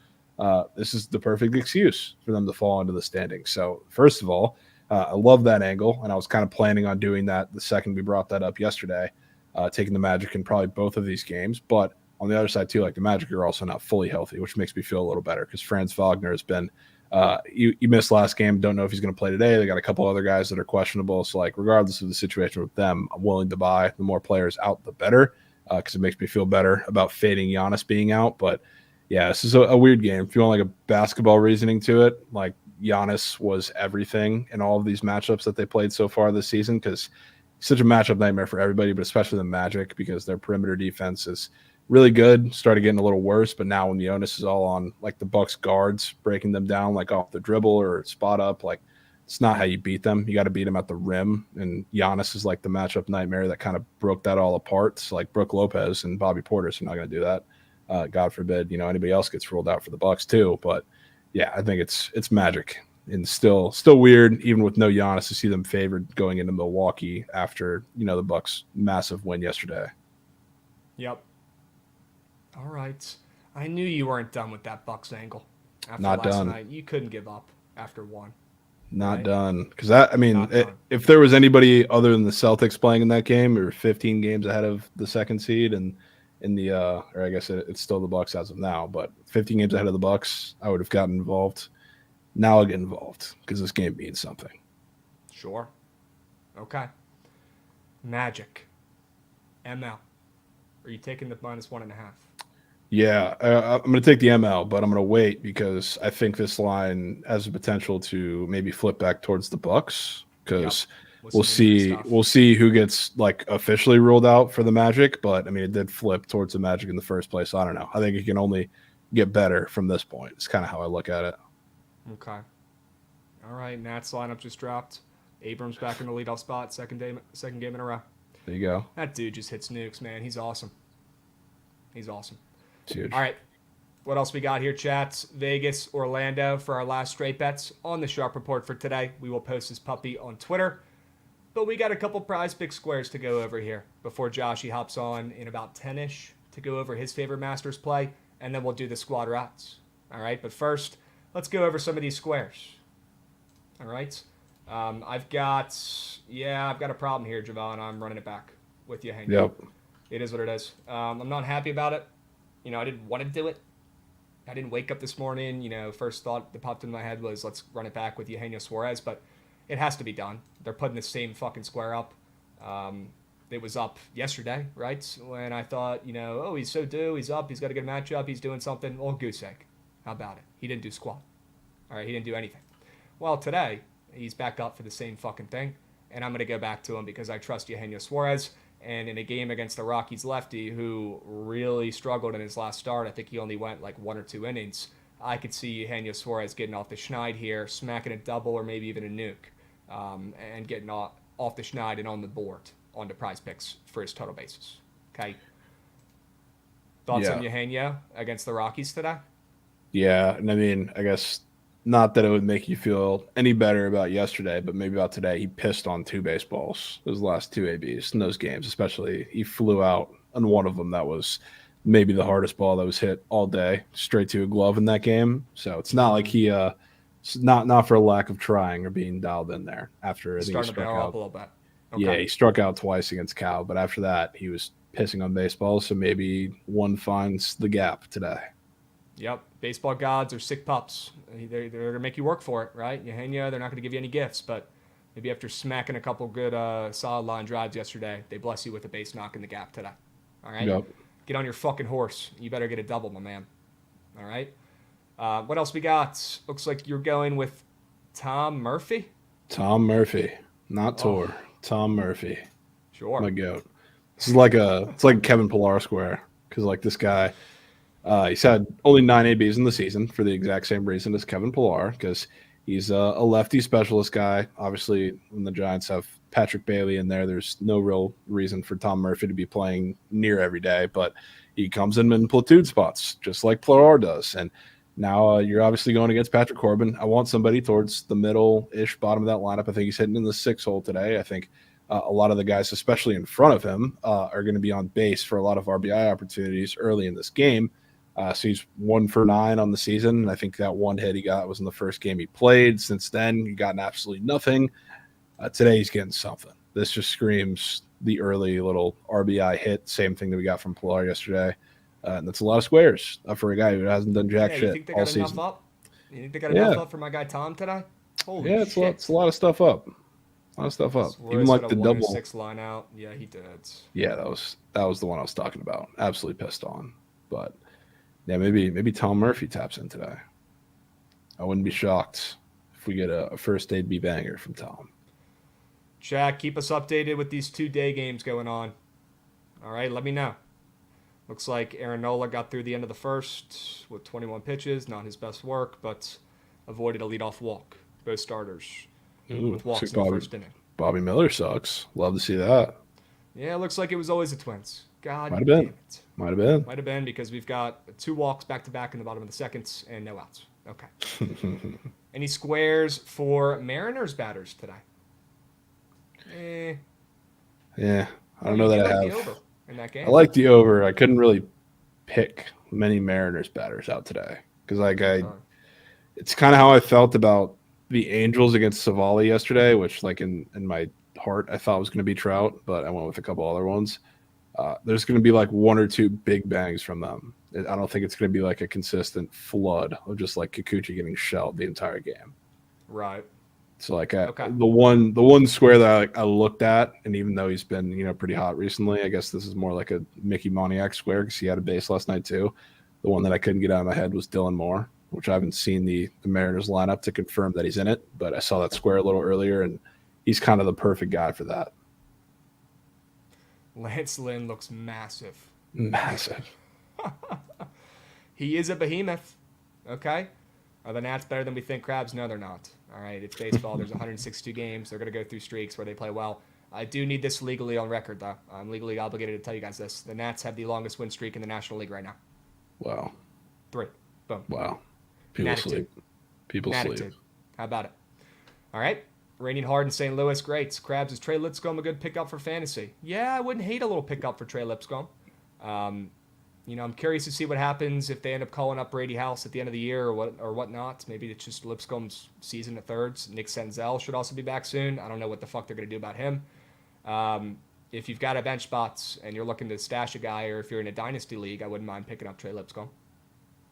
This is the perfect excuse for them to fall into the standings. So first of all, I love that angle, and I was kind of planning on doing that the second we brought that up yesterday, taking the Magic in probably both of these games. But on the other side too, like the Magic are also not fully healthy, which makes me feel a little better because Franz Wagner has been you missed last game, don't know if he's going to play today. They got a couple other guys that are questionable. So like regardless of the situation with them, I'm willing to buy. The more players out, the better, because it makes me feel better about fading Giannis being out. But yeah, this is a weird game. If you want like a basketball reasoning to it, like Giannis was everything in all of these matchups that they played so far this season, because he's such a matchup nightmare for everybody, but especially the Magic, because their perimeter defense is really good, started getting a little worse, but now when the onus is all on like the Bucks guards breaking them down like off the dribble or spot up, like it's not how you beat them. You got to beat them at the rim, and Giannis is like the matchup nightmare that kind of broke that all apart. So like Brooke Lopez and Bobby Portis are not going to do that. God forbid, anybody else gets ruled out for the Bucks too. But yeah, I think it's Magic, and still weird, even with no Giannis, to see them favored going into Milwaukee after the Bucks' massive win yesterday. Yep. All right. I knew you weren't done with that Bucks angle. After Not last done. night, you couldn't give up after one. Not Right. done. Because if there was anybody other than the Celtics playing in that game, we were 15 games ahead of the second seed, and in the or I guess it's still the Bucks as of now, but 15 games ahead of the Bucks, I would have gotten involved. Now I'll get involved because this game means something. Sure. Okay. Magic. ML. Are you taking the -1.5? Yeah, I'm going to take the ML, but I'm going to wait because I think this line has the potential to maybe flip back towards the Bucks, because we'll see who gets like officially ruled out for the Magic. But I mean, it did flip towards the Magic in the first place. So I don't know. I think it can only get better from this point. It's kind of how I look at it. Okay. All right. Nats lineup just dropped. Abrams back in the leadoff spot. Second game in a row. There you go. That dude just hits nukes, man. He's awesome. He's awesome. It's huge. All right. What else we got here, chats? Vegas, Orlando for our last straight bets on the Sharp Report for today. We will post this puppy on Twitter. But we got a couple prize pick squares to go over here before Joshy hops on in about 10-ish to go over his favorite Masters play, and then we'll do the squad routes. All right, but first, let's go over some of these squares. All right. I've got a problem here, Javon. I'm running it back with you, Hank. Yep. It is what it is. I'm not happy about it. I didn't want to do it. I didn't wake up this morning. First thought that popped in my head was let's run it back with Eugenio Suarez, but it has to be done. They're putting the same fucking square up. It was up yesterday, right? When I thought, he's so due, he's up, he's got a good matchup, he's doing something. Well, goose egg. How about it? He didn't do squat. All right, he didn't do anything. Well, today, he's back up for the same fucking thing, and I'm going to go back to him because I trust Eugenio Suarez. And in a game against the Rockies lefty, who really struggled in his last start, I think he only went like 1 or 2 innings, I could see Eugenio Suarez getting off the schneid here, smacking a double or maybe even a nuke, and getting off the schneid and on the board on the prize picks for his total bases. Okay. Thoughts on Eugenio against the Rockies today? Yeah, and I mean, I guess not that it would make you feel any better about yesterday, but maybe about today. He pissed on 2 baseballs, those last 2 ABs in those games, especially. He flew out on one of them that was maybe the hardest ball that was hit all day, straight to a glove in that game. So it's not like he not for a lack of trying or being dialed in there. After I think he struck out up a little bit. Okay. Yeah, he struck out twice against Cal, but after that he was pissing on baseballs. So maybe one finds the gap today. Yep. Baseball gods are sick pups. They're going to make you work for it, right? Eugenio, they're not going to give you any gifts, but maybe after smacking a couple good solid line drives yesterday, they bless you with a base knock in the gap today. All right? Yep. Get on your fucking horse. You better get a double, my man. All right? What else we got? Looks like you're going with Tom Murphy. Tom Murphy, not Tor. Tom Murphy. Sure. My goat. This is like it's like Kevin Pillar square, because like this guy, he's had only 9 ABs in the season for the exact same reason as Kevin Pillar, because he's a lefty specialist guy. Obviously, when the Giants have Patrick Bailey in there, there's no real reason for Tom Murphy to be playing near every day, but he comes in platoon spots, just like Pillar does. And now you're obviously going against Patrick Corbin. I want somebody towards the middle-ish bottom of that lineup. I think he's hitting in the 6 hole today. I think a lot of the guys, especially in front of him, are going to be on base for a lot of RBI opportunities early in this game. So he's 1 for 9 on the season. And I think that one hit he got was in the first game he played. Since then, he gotten absolutely nothing. Today, he's getting something. This just screams the early little RBI hit. Same thing that we got from Pillar yesterday. And that's a lot of squares for a guy who hasn't done jack shit You think they got all enough season. up? You think they got enough up for my guy Tom today? Holy Yeah, shit. it's a lot of stuff up. A lot of stuff up. Suarez Even like had the a double. 106 line out. Yeah, he did. Yeah, that was the one I was talking about. Absolutely pissed on. But yeah, maybe Tom Murphy taps in today. I wouldn't be shocked if we get a first AB banger from Tom. Jack, keep us updated with these 2 day games going on. All right, let me know. Looks like Aaron Nola got through the end of the first with 21 pitches. Not his best work, but avoided a leadoff walk. Both starters with walks in the first inning. Bobby Miller sucks. Love to see that. Yeah, it looks like it was always the Twins. God Might have damn been. it. Might have been. Might have been because we've got 2 walks back-to-back in the bottom of the seconds and no outs. Okay. Any squares for Mariners batters today? Yeah, I don't know that I like the have. over in that game. I like the over. I couldn't really pick many Mariners batters out today because it's kind of how I felt about the Angels against Savali yesterday, which like in my heart I thought was going to be Trout, but I went with a couple other ones. There's going to be like 1 or 2 big bangs from them. I don't think it's going to be like a consistent flood of just like Kikuchi getting shelled the entire game. Right. So like the one square that I looked at, and even though he's been pretty hot recently, I guess this is more like a Mickey Moniak square because he had a base last night too. The one that I couldn't get out of my head was Dylan Moore, which I haven't seen the Mariners lineup to confirm that he's in it, but I saw that square a little earlier, and he's kind of the perfect guy for that. Lance Lynn looks massive. Massive. He is a behemoth. Okay. Are the Nats better than we think, Krabs? No, they're not. All right, it's baseball. There's 162 games. They're going to go through streaks where they play well. I do need this legally on record, though. I'm legally obligated to tell you guys this. The Nats have the longest win streak in the National League right now. Wow. 3. Boom. Wow. People sleep. People sleep. How about it? All right. Raining hard in St. Louis. Great. Krabs, is Trey Lipscomb a good pickup for fantasy? Yeah, I wouldn't hate a little pickup for Trey Lipscomb. I'm curious to see what happens if they end up calling up Brady House at the end of the year or whatnot. Maybe it's just Lipscomb's season at thirds. Nick Senzel should also be back soon. I don't know what the fuck they're going to do about him. If you've got a bench spots and you're looking to stash a guy, or if you're in a dynasty league, I wouldn't mind picking up Trey Lipscomb.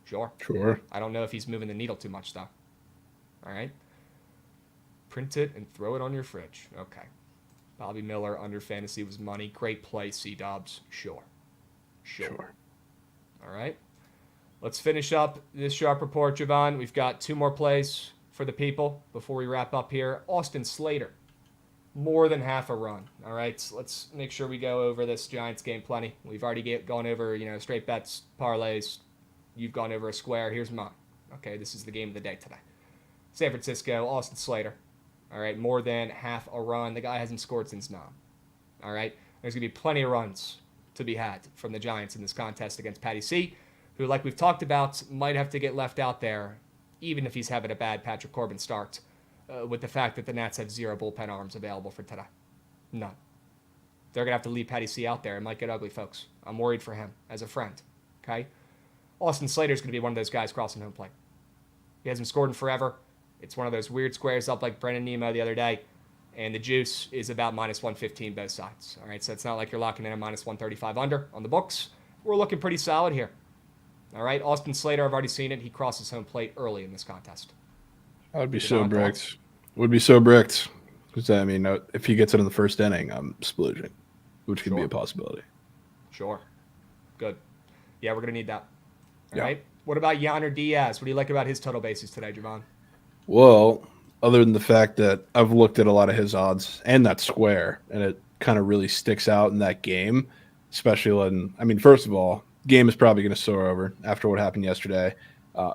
Sure. I don't know if he's moving the needle too much, though. All right. Print it and throw it on your fridge. Okay. Bobby Miller under fantasy was money. Great play, C-Dubs. Sure. All right. Let's finish up this sharp report, Javon. We've got 2 more plays for the people before we wrap up here. Austin Slater, more than half a run. All right. So let's make sure we go over this Giants game plenty. We've already gone over, straight bets, parlays. You've gone over a square. Here's mine. Okay. This is the game of the day today. San Francisco, Austin Slater. All right. More than half a run. The guy hasn't scored since 9. All right. There's going to be plenty of runs to be had from the Giants in this contest against Patty C, who, like we've talked about, might have to get left out there, even if he's having a bad Patrick Corbin start, with the fact that the Nats have 0 bullpen arms available for today. None. They're going to have to leave Patty C out there. It might get ugly, folks. I'm worried for him as a friend. Okay? Austin Slater's going to be one of those guys crossing home plate. He hasn't scored in forever. It's one of those weird squares up like Brennan Nemo the other day. And the juice is about minus 115 both sides. All right, so it's not like you're locking in a minus 135 under on the books. We're looking pretty solid here. All right, Austin Slater, I've already seen it. He crosses home plate early in this contest. I would be so bricked. Would be so bricked. Because, I mean, if he gets it in the first inning, I'm splooging, which could be a possibility. Sure. Good. Yeah, we're going to need that. All right. What about Yainer Diaz? What do you like about his total bases today, Javon? Well, other than the fact that I've looked at a lot of his odds and that square, and it kind of really sticks out in that game, especially when, I mean, first of all, game is probably going to soar over after what happened yesterday.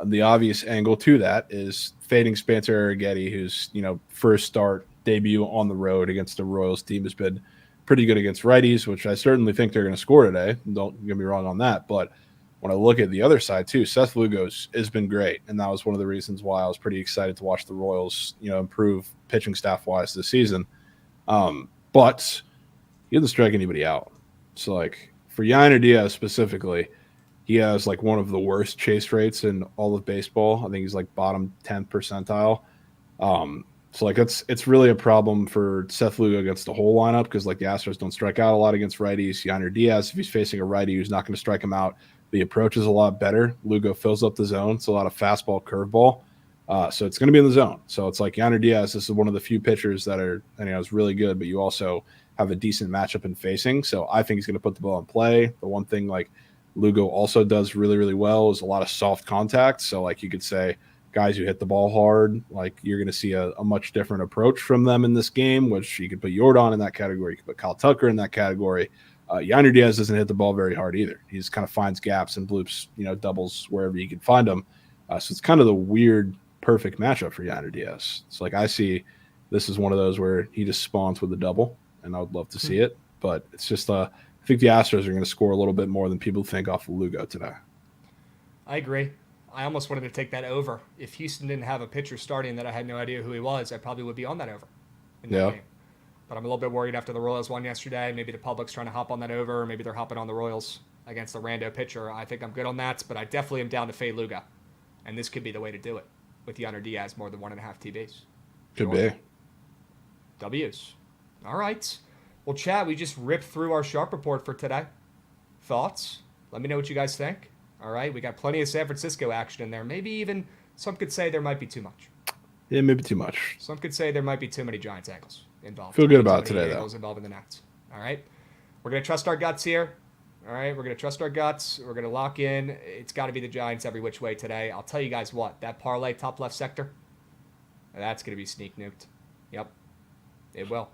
The obvious angle to that is fading Spencer Arrighetti, whose first start debut on the road against the Royals team has been pretty good against righties, which I certainly think they're going to score today. Don't get me wrong on that. But when I look at the other side too, Seth Lugo has been great, and that was one of the reasons why I was pretty excited to watch the Royals, improve pitching staff wise this season. But he doesn't strike anybody out. So like for Yainer Diaz specifically, he has like one of the worst chase rates in all of baseball. I think he's like bottom 10th percentile. So like it's really a problem for Seth Lugo against the whole lineup because like the Astros don't strike out a lot against righties. Yainer Diaz, if he's facing a righty who's not going to strike him out, the approach is a lot better. Lugo fills up the zone. It's a lot of fastball, curveball. So it's going to be in the zone. So it's like Yainer Diaz, this is one of the few pitchers that are, is really good, but you also have a decent matchup in facing. So I think he's going to put the ball in play. The one thing like Lugo also does really, really well is a lot of soft contact. So like you could say guys who hit the ball hard, like you're going to see a much different approach from them in this game, which you could put Yordan in that category. You could put Kyle Tucker in that category. Yainer Diaz doesn't hit the ball very hard either. He just kind of finds gaps and bloops, doubles wherever you can find them. So it's kind of the weird, perfect matchup for Yainer Diaz. It's like I see this is one of those where he just spawns with a double, and I would love to see it. But it's just I think the Astros are going to score a little bit more than people think off of Lugo today. I agree. I almost wanted to take that over. If Houston didn't have a pitcher starting that I had no idea who he was, I probably would be on that over in that game. But I'm a little bit worried after the Royals won yesterday. Maybe the public's trying to hop on that over, or maybe they're hopping on the Royals against the rando pitcher. I think I'm good on that, but I definitely am down to fade Lugo. And this could be the way to do it with Yainer Diaz more than 1.5 TBs. Could be. W's. All right. Well, Chad, we just ripped through our Sharp Report for today. Thoughts? Let me know what you guys think. All right. We got plenty of San Francisco action in there. Maybe even some could say there might be too much. Yeah, maybe too much. Some could say there might be too many Giants angles involved. Feel good about it today, though. Involved in the Nats. All right. We're going to trust our guts here. All right. We're going to trust our guts. We're going to lock in. It's got to be the Giants every which way today. I'll tell you guys what. That parlay top left sector, that's going to be sneak nuked. Yep. It will.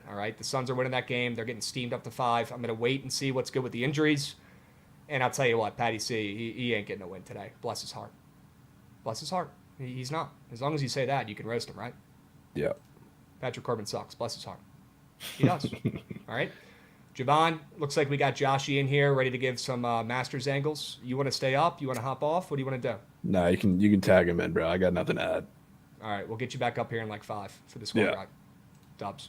All right. The Suns are winning that game. They're getting steamed up to 5. I'm going to wait and see what's good with the injuries. And I'll tell you what, Patty C, he ain't getting a win today. Bless his heart. Bless his heart. He's not. As long as you say that, you can roast him, right? Yeah. Patrick Corbin sucks. Bless his heart. He does. All right. Javon, looks like we got Joshy in here ready to give some Masters angles. You want to stay up? You want to hop off? What do you want to do? No, you can tag him in, bro. I got nothing to add. All right. We'll get you back up here in like 5 for the score drive. Dubs.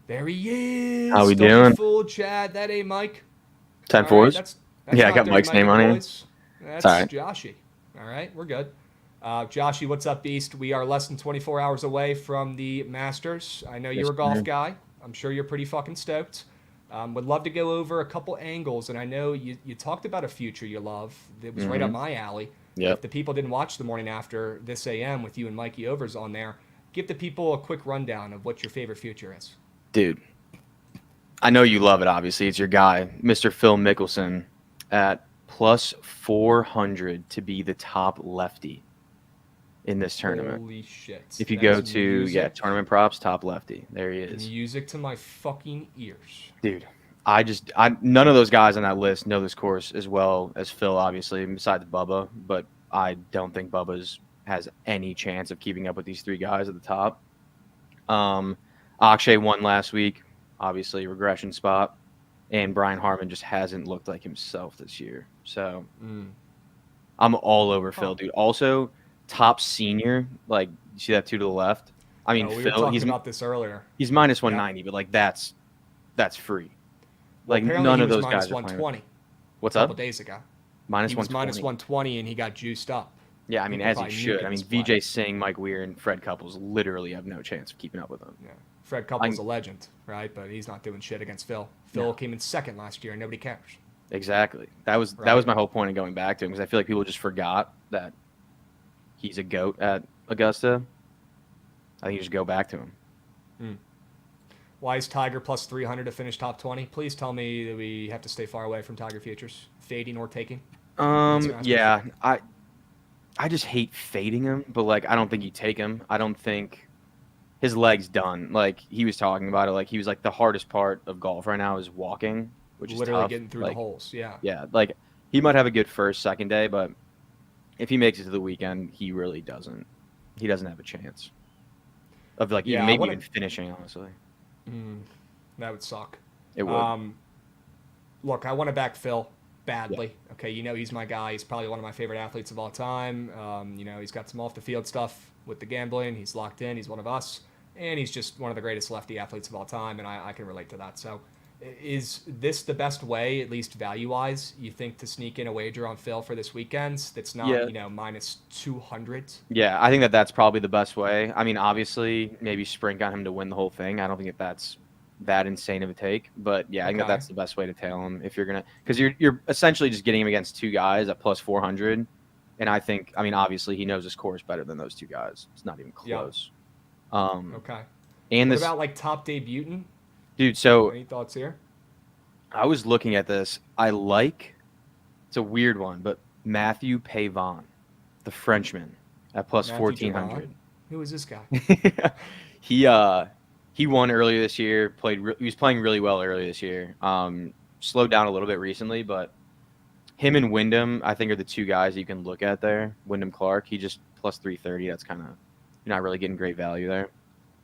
There he is. How we Don't doing? be fooled, Chad. That ain't Mike. 10-4s? That's yeah, I not got Dirty Mike's Mike name and on here. boys. That's all right. Joshy. All right, we're good. Joshy, what's up, Beast? We are less than 24 hours away from the Masters. I know you're a golf guy. I'm sure you're pretty fucking stoked. Would love to go over a couple angles, and I know you talked about a future you love. It was right up my alley. Yep. If the people didn't watch the morning after this AM with you and Mikey Overs on there, give the people a quick rundown of what your favorite future is. Dude, I know you love it, obviously. It's your guy, Mr. Phil Mickelson, at plus 400 to be the top lefty in this tournament. Holy shit. If you That go is to, music. tournament props, top lefty. There he is. Music to my fucking ears. Dude, none of those guys on that list know this course as well as Phil, obviously, besides Bubba, but I don't think Bubba's has any chance of keeping up with these 3 guys at the top. Akshay won last week, obviously, regression spot, and Brian Harman just hasn't looked like himself this year. So I'm all over Phil, dude. Also, top senior, like, you see that 2 to the left? I mean, we were Phil, talking about this earlier. He's minus 190, but, like, that's free. Well, Like, apparently none he of was those minus guys are 120 playing. What's a up? couple days ago. Minus He was 120. minus 120, and he got juiced up. Yeah, I mean, People as he probably knew should. he I mean, was flat. VJ Singh, Mike Weir, and Fred Couples literally have no chance of keeping up with him. Yeah. Fred Couples a legend, right? But he's not doing shit against Phil. Phil came in second last year, and nobody cares. Exactly. That was my whole point in going back to him, because I feel like people just forgot that he's a GOAT at Augusta. I think you just go back to him. Why is Tiger plus 300 to finish top 20? Please tell me that we have to stay far away from Tiger futures, fading or taking. Yeah, I just hate fading him, but like I don't think you take him. I don't think his leg's done. Like he was talking about it, like he was like the hardest part of golf right now is walking, which is literally tough. getting through the holes. Yeah. Yeah, like he might have a good first, second day, but if he makes it to the weekend, he really doesn't. He doesn't have a chance of like even finishing, honestly. That would suck. It would. Look, I want to back Phil badly. Yeah. Okay, he's my guy. He's probably one of my favorite athletes of all time. He's got some off the field stuff with the gambling. He's locked in. He's one of us, and he's just one of the greatest lefty athletes of all time. And I can relate to that. So, is this the best way, at least value wise, you think, to sneak in a wager on Phil for this weekend? That's not minus 200. Yeah, I think that's probably the best way. I mean, obviously, maybe sprink on him to win the whole thing. I don't think that's that insane of a take, but yeah, I think that's the best way to tail him if you're gonna, because you're essentially just getting him against two guys at plus 400, and I mean, obviously he knows his course better than those two guys. It's not even close. Okay. And what about like top debutant? Dude, so any thoughts here? I was looking at this. It's a weird one, but Matthew Pavon, the Frenchman, at plus 1,400. Who is this guy? He won earlier this year. He was playing really well earlier this year. Slowed down a little bit recently, but him and Wyndham, I think, are the two guys you can look at there. Wyndham Clark, he just plus 330. That's kind of, you're not really getting great value there.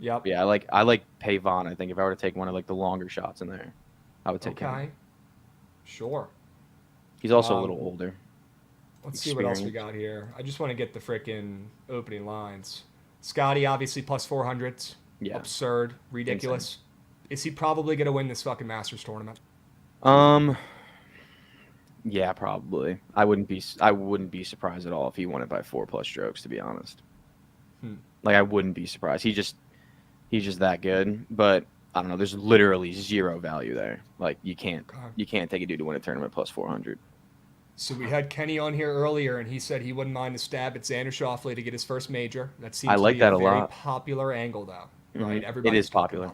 Yep. Yeah, I like Pavon. I think if I were to take one of like the longer shots in there, I would take him. Sure. He's also a little older. Let's see what else we got here. I just want to get the frickin' opening lines. Scotty, obviously, plus 400. Yeah. Absurd. Ridiculous. Insane. Is he probably going to win this fucking Masters tournament? Yeah, probably. I wouldn't be surprised at all if he won it by 4+ strokes, to be honest. Like, I wouldn't be surprised. He's just that good. But I don't know. There's literally zero value there. Like, you can't take a dude to win a tournament plus 400. So we had Kenny on here earlier, and he said he wouldn't mind a stab at Xander Schauffele to get his first major. That seems to be a very popular angle, though. Right? It is popular.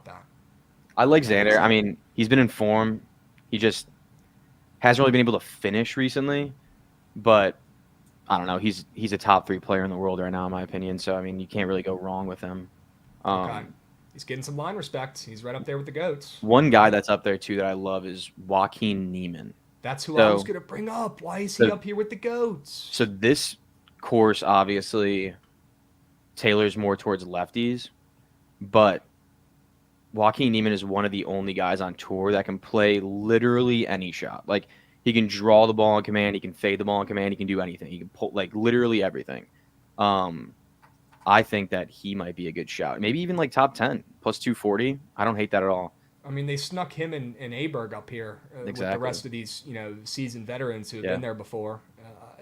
I like Xander. I mean, he's been in form. He just hasn't really been able to finish recently. But I don't know. He's a top 3 player in the world right now, in my opinion. So I mean, you can't really go wrong with him. He's getting some line respect. He's right up there with the GOATs. One guy that's up there too that I love is Joaquin Niemann. That's who I was going to bring up. Why is he up here with the GOATs? So this course obviously tailors more towards lefties, but Joaquin Niemann is one of the only guys on tour that can play literally any shot. Like, he can draw the ball on command, he can fade the ball on command, he can do anything. He can pull, like, literally everything. I think that he might be a good shot. Maybe even like top 10, plus 240. I don't hate that at all. I mean, they snuck him and Aberg up here with the rest of these, seasoned veterans who have been there before.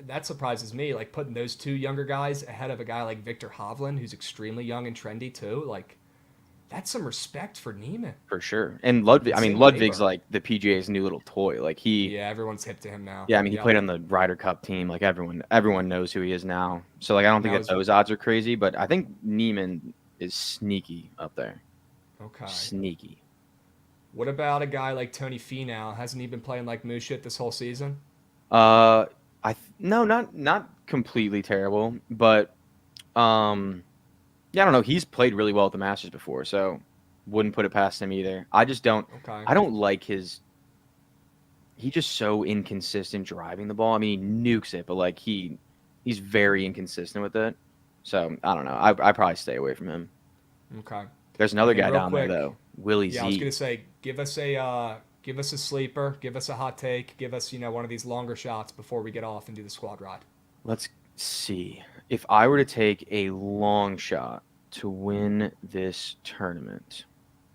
That surprises me. Like, putting those two younger guys ahead of a guy like Victor Hovland, who's extremely young and trendy too. Like, that's some respect for Niemann. For sure. And Ludwig, Ludwig's like the PGA's new little toy. Like everyone's hip to him now. Yeah, I mean, he played on the Ryder Cup team. Like, everyone knows who he is now. So like, I don't think that those odds are crazy, but I think Niemann is sneaky up there. Okay. Sneaky. What about a guy like Tony Finau? Hasn't he been playing like moose shit this whole season? No, not completely terrible, but yeah, I don't know. He's played really well at the Masters before, so wouldn't put it past him either. I just don't. Okay. I don't like he's just so inconsistent driving the ball. I mean, he nukes it, but like he's very inconsistent with it. So I don't know. I probably stay away from him. Okay. There's another guy down there though, Willie Z. Yeah, I was gonna say, give us a sleeper, give us a hot take, give us one of these longer shots before we get off and do the squad ride. Let's see. If I were to take a long shot to win this tournament,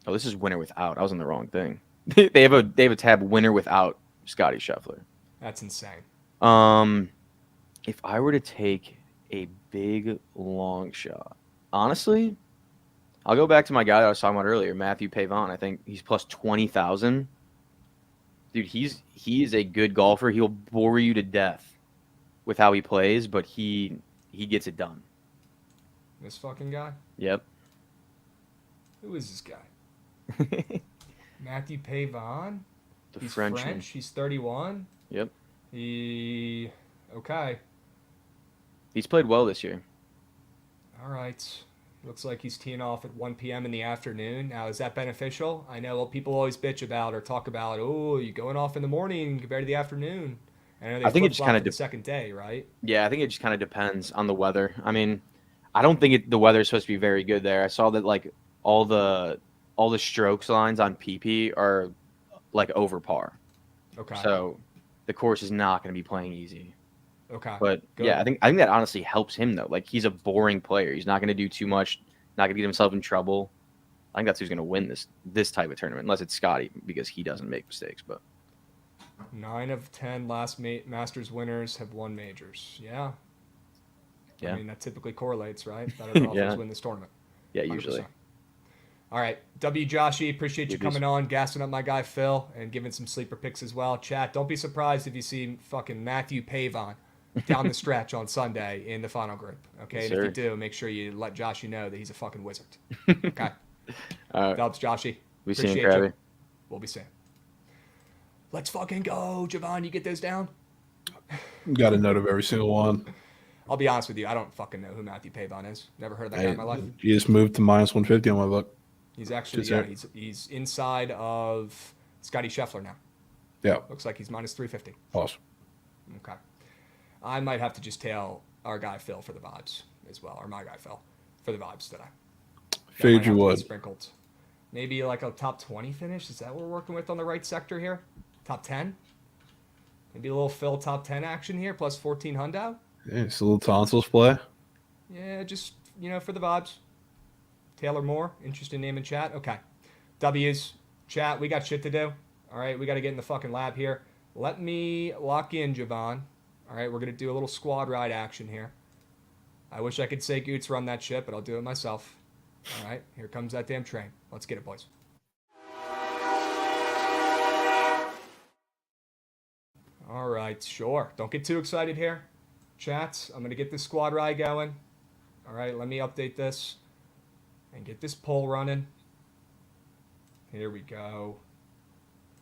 this is winner without. I was on the wrong thing. they have a tab winner without Scotty Scheffler. That's insane. If I were to take a big long shot, honestly, I'll go back to my guy that I was talking about earlier, Matthew Pavon. I think he's plus 20,000. Dude, he is a good golfer. He'll bore you to death with how he plays, but he gets it done. This fucking guy? Yep. Who is this guy? Matthew Pavon? He's Frenchman. French. He's 31. Yep. Okay. He's played well this year. All right. Looks like he's teeing off at 1 p.m. in the afternoon. Now, is that beneficial? I know people always bitch about or talk about, oh, you're going off in the morning compared to the afternoon. And I think it just kind of the second day, right? Yeah, I think it just kind of depends on the weather. I mean, I don't think the weather is supposed to be very good there. I saw that like all the strokes lines on PP are like over par. Okay. So the course is not going to be playing easy. Okay. But good. yeah, I think that honestly helps him though. Like he's a boring player. He's not going to do too much. Not going to get himself in trouble. I think that's who's going to win this type of tournament, unless it's Scotty because he doesn't make mistakes. But 9 of 10 last Masters winners have won majors. Yeah. Yeah. I mean that typically correlates, right? Better golfers Yeah. win this tournament. Yeah, usually. 100%. All right, Joshy, appreciate you coming on, gassing up my guy Phil, and giving some sleeper picks as well. Chat, don't be surprised if you see fucking Matthew Pavon down the stretch on Sunday in the final group. Okay, Yes, and if you sir. do, make sure you let Joshy know that he's a fucking wizard. Okay. Dubs, Joshy. We see Appreciate you, Krabby. We'll be seeing. Let's fucking go, Javon. You get those down? Got a note of every single one. I'll be honest with you, I don't fucking know who Matthew Pavon is. Never heard of that guy in my life. He just moved to minus 150 on my book. He's actually he's inside of Scotty Scheffler now. Yeah. Looks like he's minus 350. Awesome. Okay. I might have to just tail our guy Phil for the vibes as well, or my guy Phil for the vibes today. Figured you would. Sprinkled. Maybe like a top 20 finish. Is that what we're working with on the right sector here? Top 10? Maybe a little Phil top 10 action here, plus 14 hundo. Yeah, it's a little tonsils play. Yeah, just, for the vibes. Taylor Moore, interesting name in chat. Okay. W's, chat, we got shit to do. All right, we got to get in the fucking lab here. Let me lock in, Javon. All right, we're going to do a little squad ride action here. I wish I could say Goots run that shit, but I'll do it myself. All right, here comes that damn train. Let's get it, boys. All right, sure. Don't get too excited here. Chats, I'm going to get this squad ride going. All right, let me update this and get this poll running. Here we go.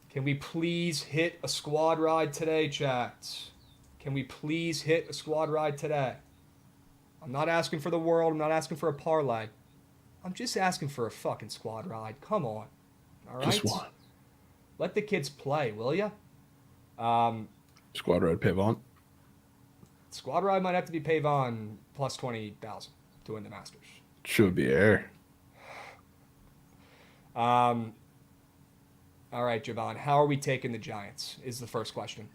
Can we please hit a squad ride today, chats? Can we please hit a squad ride today? I'm not asking for the world. I'm not asking for a parlay. I'm just asking for a fucking squad ride. Come on. All right? Just one. Let the kids play, will ya? Squad ride Pavon. Squad ride might have to be Pavon plus 20,000 to win the Masters. Should be air. All right, Javon. How are we taking the Giants is the first question.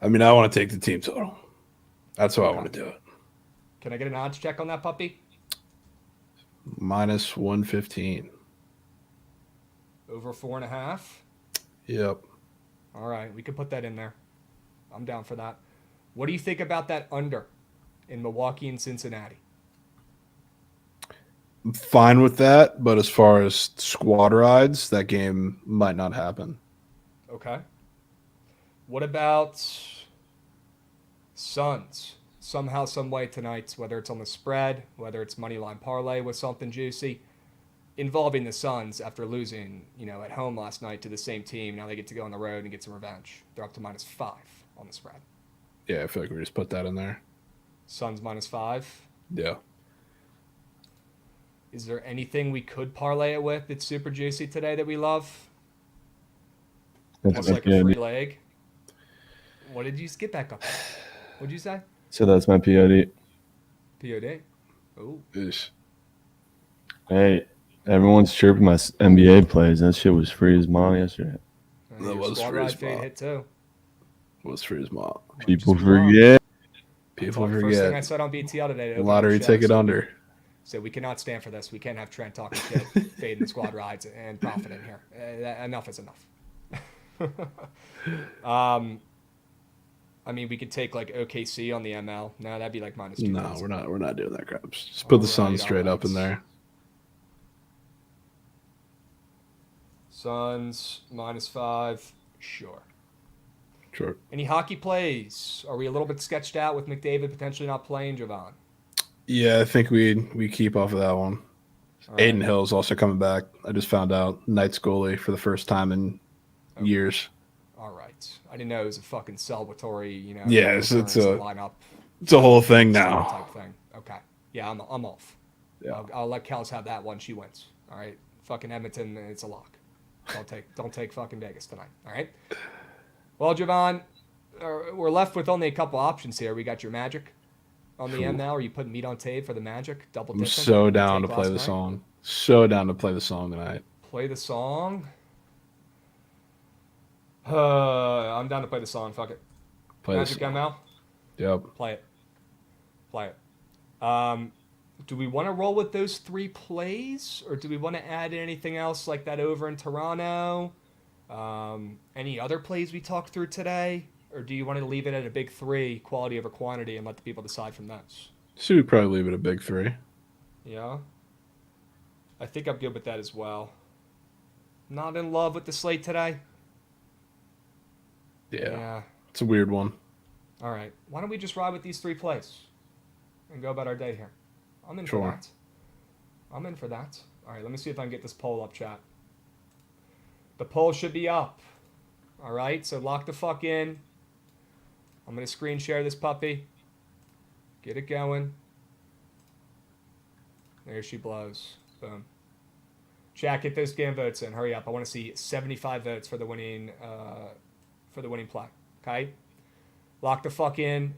I mean, I want to take the team total. That's how I want to do it. Can I get an odds check on that puppy? Minus 115. Over 4.5? Yep. All right, we could put that in there. I'm down for that. What do you think about that under in Milwaukee and Cincinnati? I'm fine with that, but as far as squad rides, that game might not happen. Okay. What about Suns? Somehow, some way tonight, whether it's on the spread, whether it's money line parlay with something juicy, involving the Suns after losing, at home last night to the same team. Now they get to go on the road and get some revenge. They're up to -5 on the spread. Yeah, I feel like we just put that in there. Suns -5. Yeah. Is there anything we could parlay it with that's super juicy today that we love? Almost like a free leg. What did you get back up? What did you say? So that's my POD. POD? Oh. Hey, everyone's chirping my NBA plays. That shit was free as mom yesterday. That was free as fade hit too. Was free as mom. People forget. People First thing I forget. said on BTL today. to open Lottery the show, ticket so under. So we cannot stand for this. We can't have Trent talking shit, fading the squad rides, and profiting here. Enough is enough. I mean, we could take like OKC on the ML. No, that'd be like -2. No, we're not doing that crap. Just put the Suns straight up in there. Suns -5. Sure. Sure. Any hockey plays? Are we a little bit sketched out with McDavid potentially not playing, Javon? Yeah, I think we keep off of that one. Right. Aiden Hill's also coming back. I just found out. Knights goalie for the first time in years. All right. I didn't know it was a fucking celebratory, Yeah, it's a lineup. It's a whole thing now. Type thing. Okay. Yeah, I'm off. Yeah. I'll let Kels have that one. She wins. All right. Fucking Edmonton, it's a lock. Don't take fucking Vegas tonight. All right. Well, Javon, we're left with only a couple options here. We got your Magic on the end now. Are you putting meat on tape for the Magic? Double dipping? I'm so down to play the song. So down to play the song tonight. Play the song. I'm down to play the song. Fuck it. Play Magic the song. ML. Yep. Play it. Do we want to roll with those 3 plays, or do we want to add anything else like that over in Toronto? Any other plays we talked through today, or do you want to leave it at a big 3, quality over quantity, and let the people decide from those? So we'd probably leave it a big 3. Yeah. I think I'm good with that as well. Not in love with the slate today. Yeah. It's a weird one. All right. Why don't we just ride with these 3 plays and go about our day here? I'm in for that. I'm in for that. All right, let me see if I can get this poll up, chat. The poll should be up. All right, so lock the fuck in. I'm going to screen share this puppy. Get it going. There she blows. Boom. Chat, get those game votes in. Hurry up. I want to see 75 votes for the winning play. Okay? Lock the fuck in.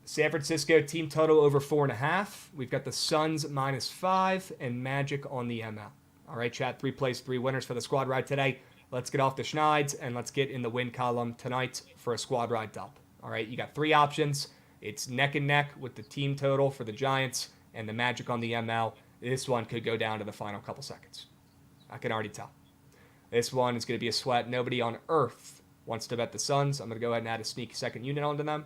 San Francisco team total over 4.5. We've got the Suns -5 and Magic on the ML. All right, chat. 3 plays, 3 winners for the squad ride today. Let's get off the schneiden and let's get in the win column tonight for a squad ride dub. All right, you got 3 options. It's neck and neck with the team total for the Giants and the Magic on the ML. This one could go down to the final couple seconds. I can already tell. This one is going to be a sweat. Nobody on earth wants to bet the Suns. I'm going to go ahead and add a sneaky second unit onto them.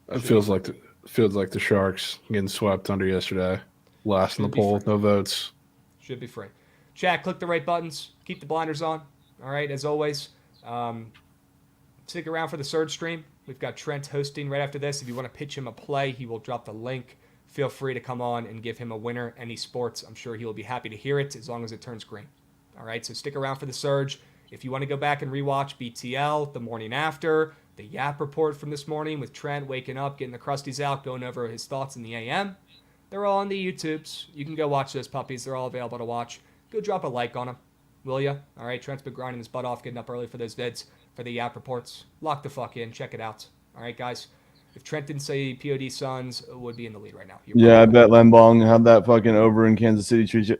It feels like the Sharks getting swept under yesterday. Last in the poll, no votes. Should be free. Chat, click the right buttons. Keep the blinders on. All right, as always. Stick around for the Surge stream. We've got Trent hosting right after this. If you want to pitch him a play, he will drop the link. Feel free to come on and give him a winner. Any sports, I'm sure he will be happy to hear it as long as it turns green. All right, so stick around for the Surge. If you want to go back and rewatch BTL the morning after, the Yap report from this morning with Trent waking up, getting the crusties out, going over his thoughts in the AM. They're all on the YouTubes. You can go watch those puppies. They're all available to watch. Go drop a like on them, will ya? All right, Trent's been grinding his butt off, getting up early for those vids, for the Yap reports. Lock the fuck in. Check it out. All right, guys. If Trent didn't say POD Suns, would be in the lead right now. Yeah, I bet Lembong had that fucking over in Kansas City treat you.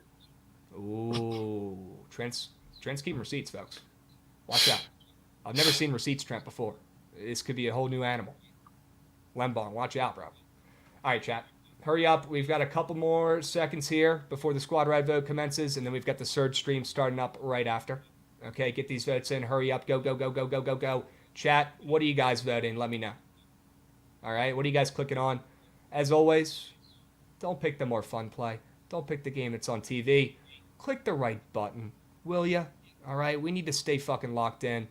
Ooh, Trent's keeping receipts, folks. Watch out. I've never seen receipts, Trent, before. This could be a whole new animal. Lembong, watch out, bro. All right, chat. Hurry up. We've got a couple more seconds here before the squad ride vote commences, and then we've got the Surge stream starting up right after. Okay, get these votes in. Hurry up. Go, go, go, go, go, go, go. Chat, what are you guys voting? Let me know. All right, what are you guys clicking on? As always, don't pick the more fun play. Don't pick the game that's on TV. Click the right button, will ya? All right, we need to stay fucking locked in,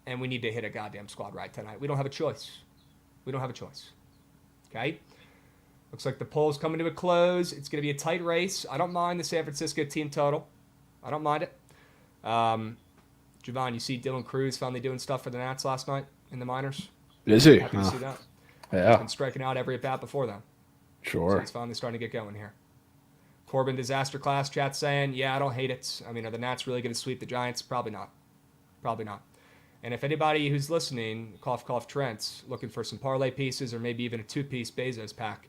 and we need to hit a goddamn squad ride tonight. We don't have a choice. We don't have a choice. Okay? Looks like the poll's coming to a close. It's going to be a tight race. I don't mind the San Francisco team total. I don't mind it. Javon, you see Dylan Cruz finally doing stuff for the Nats last night in the minors? Is he? Happy to see that. Yeah. He's been striking out every at-bat before then. Sure. So he's finally starting to get going here. Corbin Disaster Class chat saying, yeah, I don't hate it. I mean, are the Nats really going to sweep the Giants? Probably not. Probably not. And if anybody who's listening, cough, cough, Trent, looking for some parlay pieces or maybe even a 2-piece Bezos pack,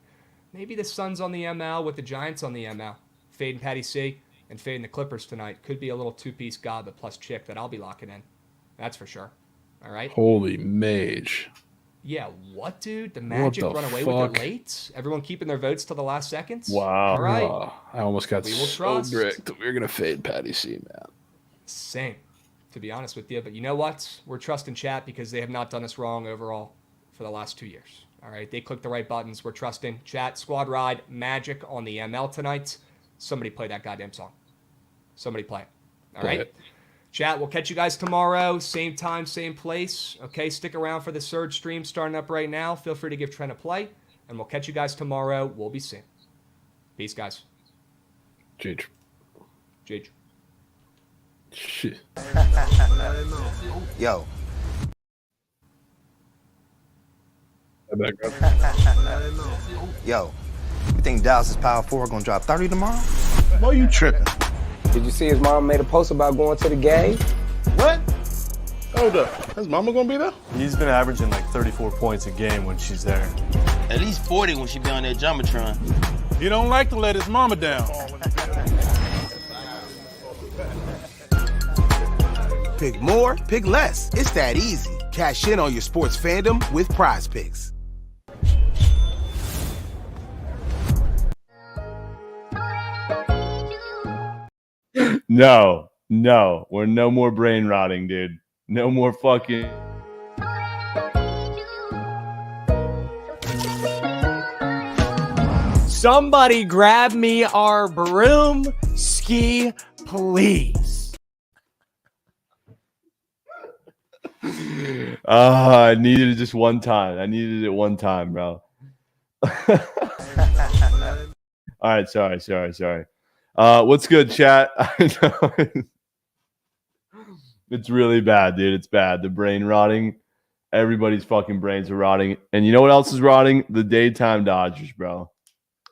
maybe the Suns on the ML with the Giants on the ML, fading Patty C and fading the Clippers tonight, could be a little 2-piece goblet plus chick that I'll be locking in. That's for sure. All right? Holy mage. Yeah, what, dude? The Magic run away with it late? Everyone keeping their votes till the last seconds? Wow. All right. I almost got so bricked that we were going to fade Patty C, man. Same, to be honest with you. But you know what? We're trusting chat because they have not done us wrong overall for the last 2 years. All right, they clicked the right buttons. We're trusting chat. Squad ride, Magic on the ML tonight. Somebody play that goddamn song. Somebody play it. All right? Chat, we'll catch you guys tomorrow. Same time, same place. Okay, stick around for the Surge stream starting up right now. Feel free to give Trent a play. And we'll catch you guys tomorrow. We'll be seeing. Peace, guys. Jade. Shit. Yo. Yo. You think Dallas' Power 4 gonna drop 30 tomorrow? Why you tripping? Did you see his mom made a post about going to the game? What? Hold up. His mama gonna be there? He's been averaging like 34 points a game when she's there. At least 40 when she be on that Jumbotron. He don't like to let his mama down. Pick more, pick less. It's that easy. Cash in on your sports fandom with Prize Picks. No, we're no more brain rotting, dude. No more fucking. Somebody grab me our broom ski, please. I needed it just one time. I needed it one time, bro. All right, sorry. What's good, chat? I know it's really bad, dude. It's bad. The brain rotting. Everybody's fucking brains are rotting. And you know what else is rotting? The daytime Dodgers, bro.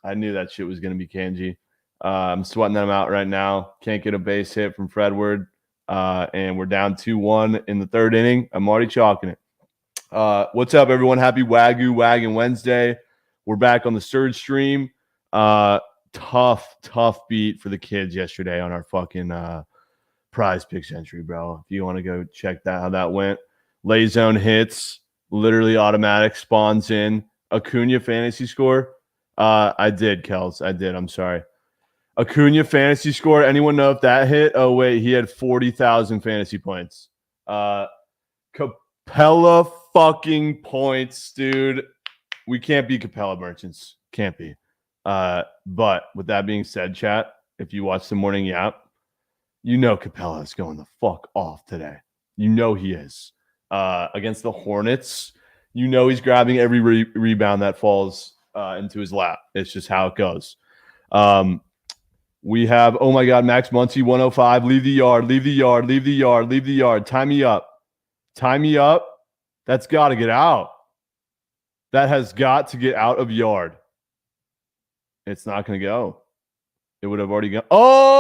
I knew that shit was going to be Kanji. I'm sweating them out right now. Can't get a base hit from Fredward. And we're down 2-1 in the third inning. I'm already chalking it. What's up, everyone? Happy Wagyu Wagon Wednesday. We're back on the Surge stream. Tough beat for the kids yesterday on our fucking Prize Picks entry, bro. If you want to go check that, how that went. Lay zone hits, literally automatic, spawns in. Acuna fantasy score. I did, Kels. I did. I'm sorry. Acuna fantasy score. Anyone know if that hit? Oh, wait. He had 40,000 fantasy points. Capella fucking points, dude. We can't be Capella merchants. Can't be. But with that being said, chat, if you watch the morning yap, you know Capella is going the fuck off today. You know he is. Against the Hornets, you know he's grabbing every rebound that falls into his lap. It's just how it goes. We have, oh my God, Max Muncy, 105. Leave the yard. Tie me up. That's got to get out. That has got to get out of yard. It's not going to go. It would have already gone. Oh!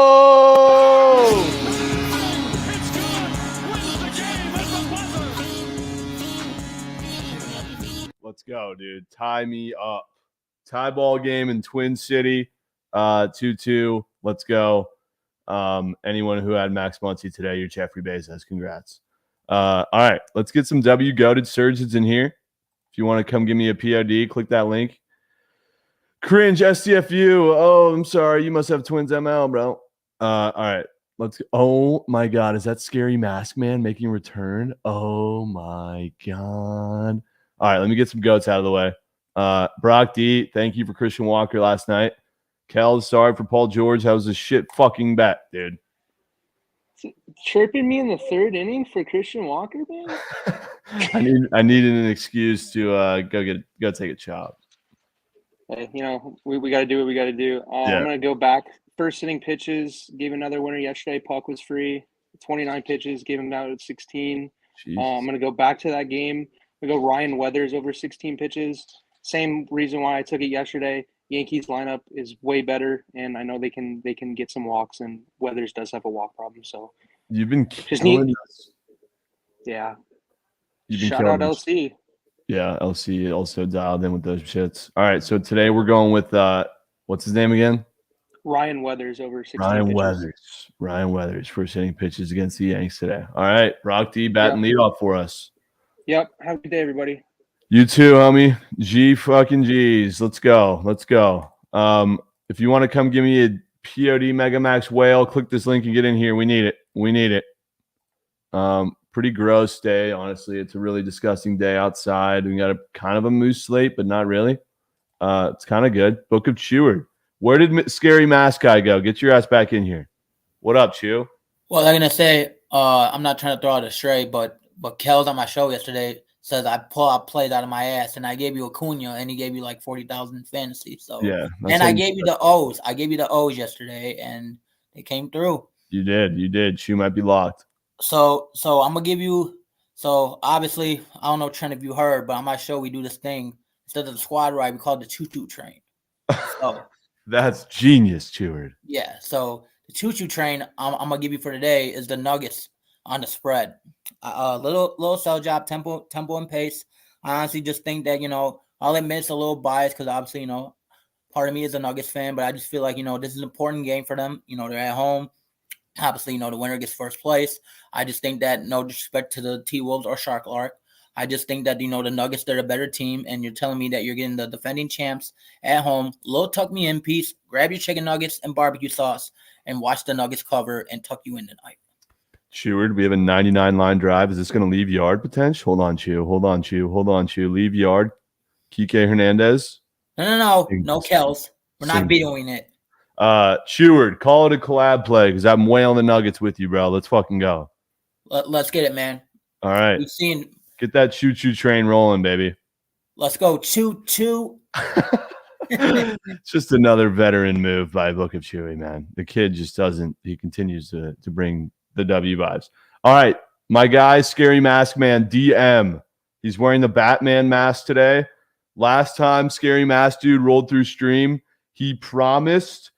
Let's go, dude. Tie me up. Tie ball game in Twin City. 2-2. Let's go. Anyone who had Max Muncy today, you're Jeffrey Bezos. Congrats. All right. Let's get some W-goated surgeons in here. If you want to come give me a POD, click that link. Cringe STFU. Oh, I'm sorry. You must have Twins ML, bro. All right. Let's go. Oh my God. Is that Scary Mask Man making a return? Oh my God. All right. Let me get some goats out of the way. Brock D, thank you for Christian Walker last night. Kel, sorry for Paul George. That was a shit fucking bet, dude. Chirping me in the third inning for Christian Walker, man? I needed an excuse to go take a chop. Hey, you know, we got to do what we got to do. I'm going to go back. First inning pitches, gave another winner yesterday. Puck was free. 29 pitches, gave him out at 16. I'm going to go back to that game. We go Ryan Weathers over 16 pitches. Same reason why I took it yesterday. Yankees lineup is way better, and I know they can get some walks, and Weathers does have a walk problem. So you've been killing us. Yeah. Shout out LC. Yeah, LC also dialed in with those shits. All right, so today we're going with what's his name again? Ryan Weathers over 16 pitches. Ryan Weathers first inning pitches against the Yanks today. All right, Brock D batting leadoff for us. Yep. Have a good day, everybody. You too, homie. G fucking G's. Let's go. If you want to come give me a POD Mega Max whale, click this link and get in here. We need it. Pretty gross day, honestly. It's a really disgusting day outside. We got a kind of a moose slate, but not really. It's kind of good. Book of Chewer. Where did Scary Mask Guy go? Get your ass back in here. What up, Chew? Well, I'm going to say I'm not trying to throw out a stray, but Kel's on my show yesterday says I pull out plays out of my ass, and I gave you Acuna, and he gave you like 40,000 fantasy. So yeah, and I gave you the O's. I gave you the O's yesterday, and they came through. You did. Shoe might be locked. So I'm gonna give you. So obviously, I don't know, Trent, if you heard, but on my show we do this thing instead of the squad ride, we call it the choo-choo train. So that's genius, Cheward. Yeah. So the choo-choo train I'm gonna give you for today is the Nuggets on the spread. Little sell job, tempo and pace. I honestly just think that I'll admit it's a little biased because obviously part of me is a Nuggets fan, but I just feel like this is an important game for them. They're at home. Obviously, the winner gets first place. I just think that, no disrespect to the T-Wolves or Shark Lark, I just think that, the Nuggets, they're a better team, and you're telling me that you're getting the defending champs at home. Little tuck me in piece, grab your chicken nuggets and barbecue sauce, and watch the Nuggets cover and tuck you in tonight. Cheward, we have a 99-line drive. Is this going to leave yard potential? Hold on, Chew. Leave yard. Kike Hernandez. No Kels. We're not videoing it. Cheward, call it a collab play because I'm wailing the Nuggets with you, bro. Let's fucking go. Let's get it, man. All right. Get that choo-choo train rolling, baby. Let's go. Choo-choo. It's just another veteran move by Book of Chewy, man. The kid just doesn't. He continues to bring the W vibes. All right. My guy, Scary Mask Man, DM. He's wearing the Batman mask today. Last time Scary Mask Dude rolled through stream, he promised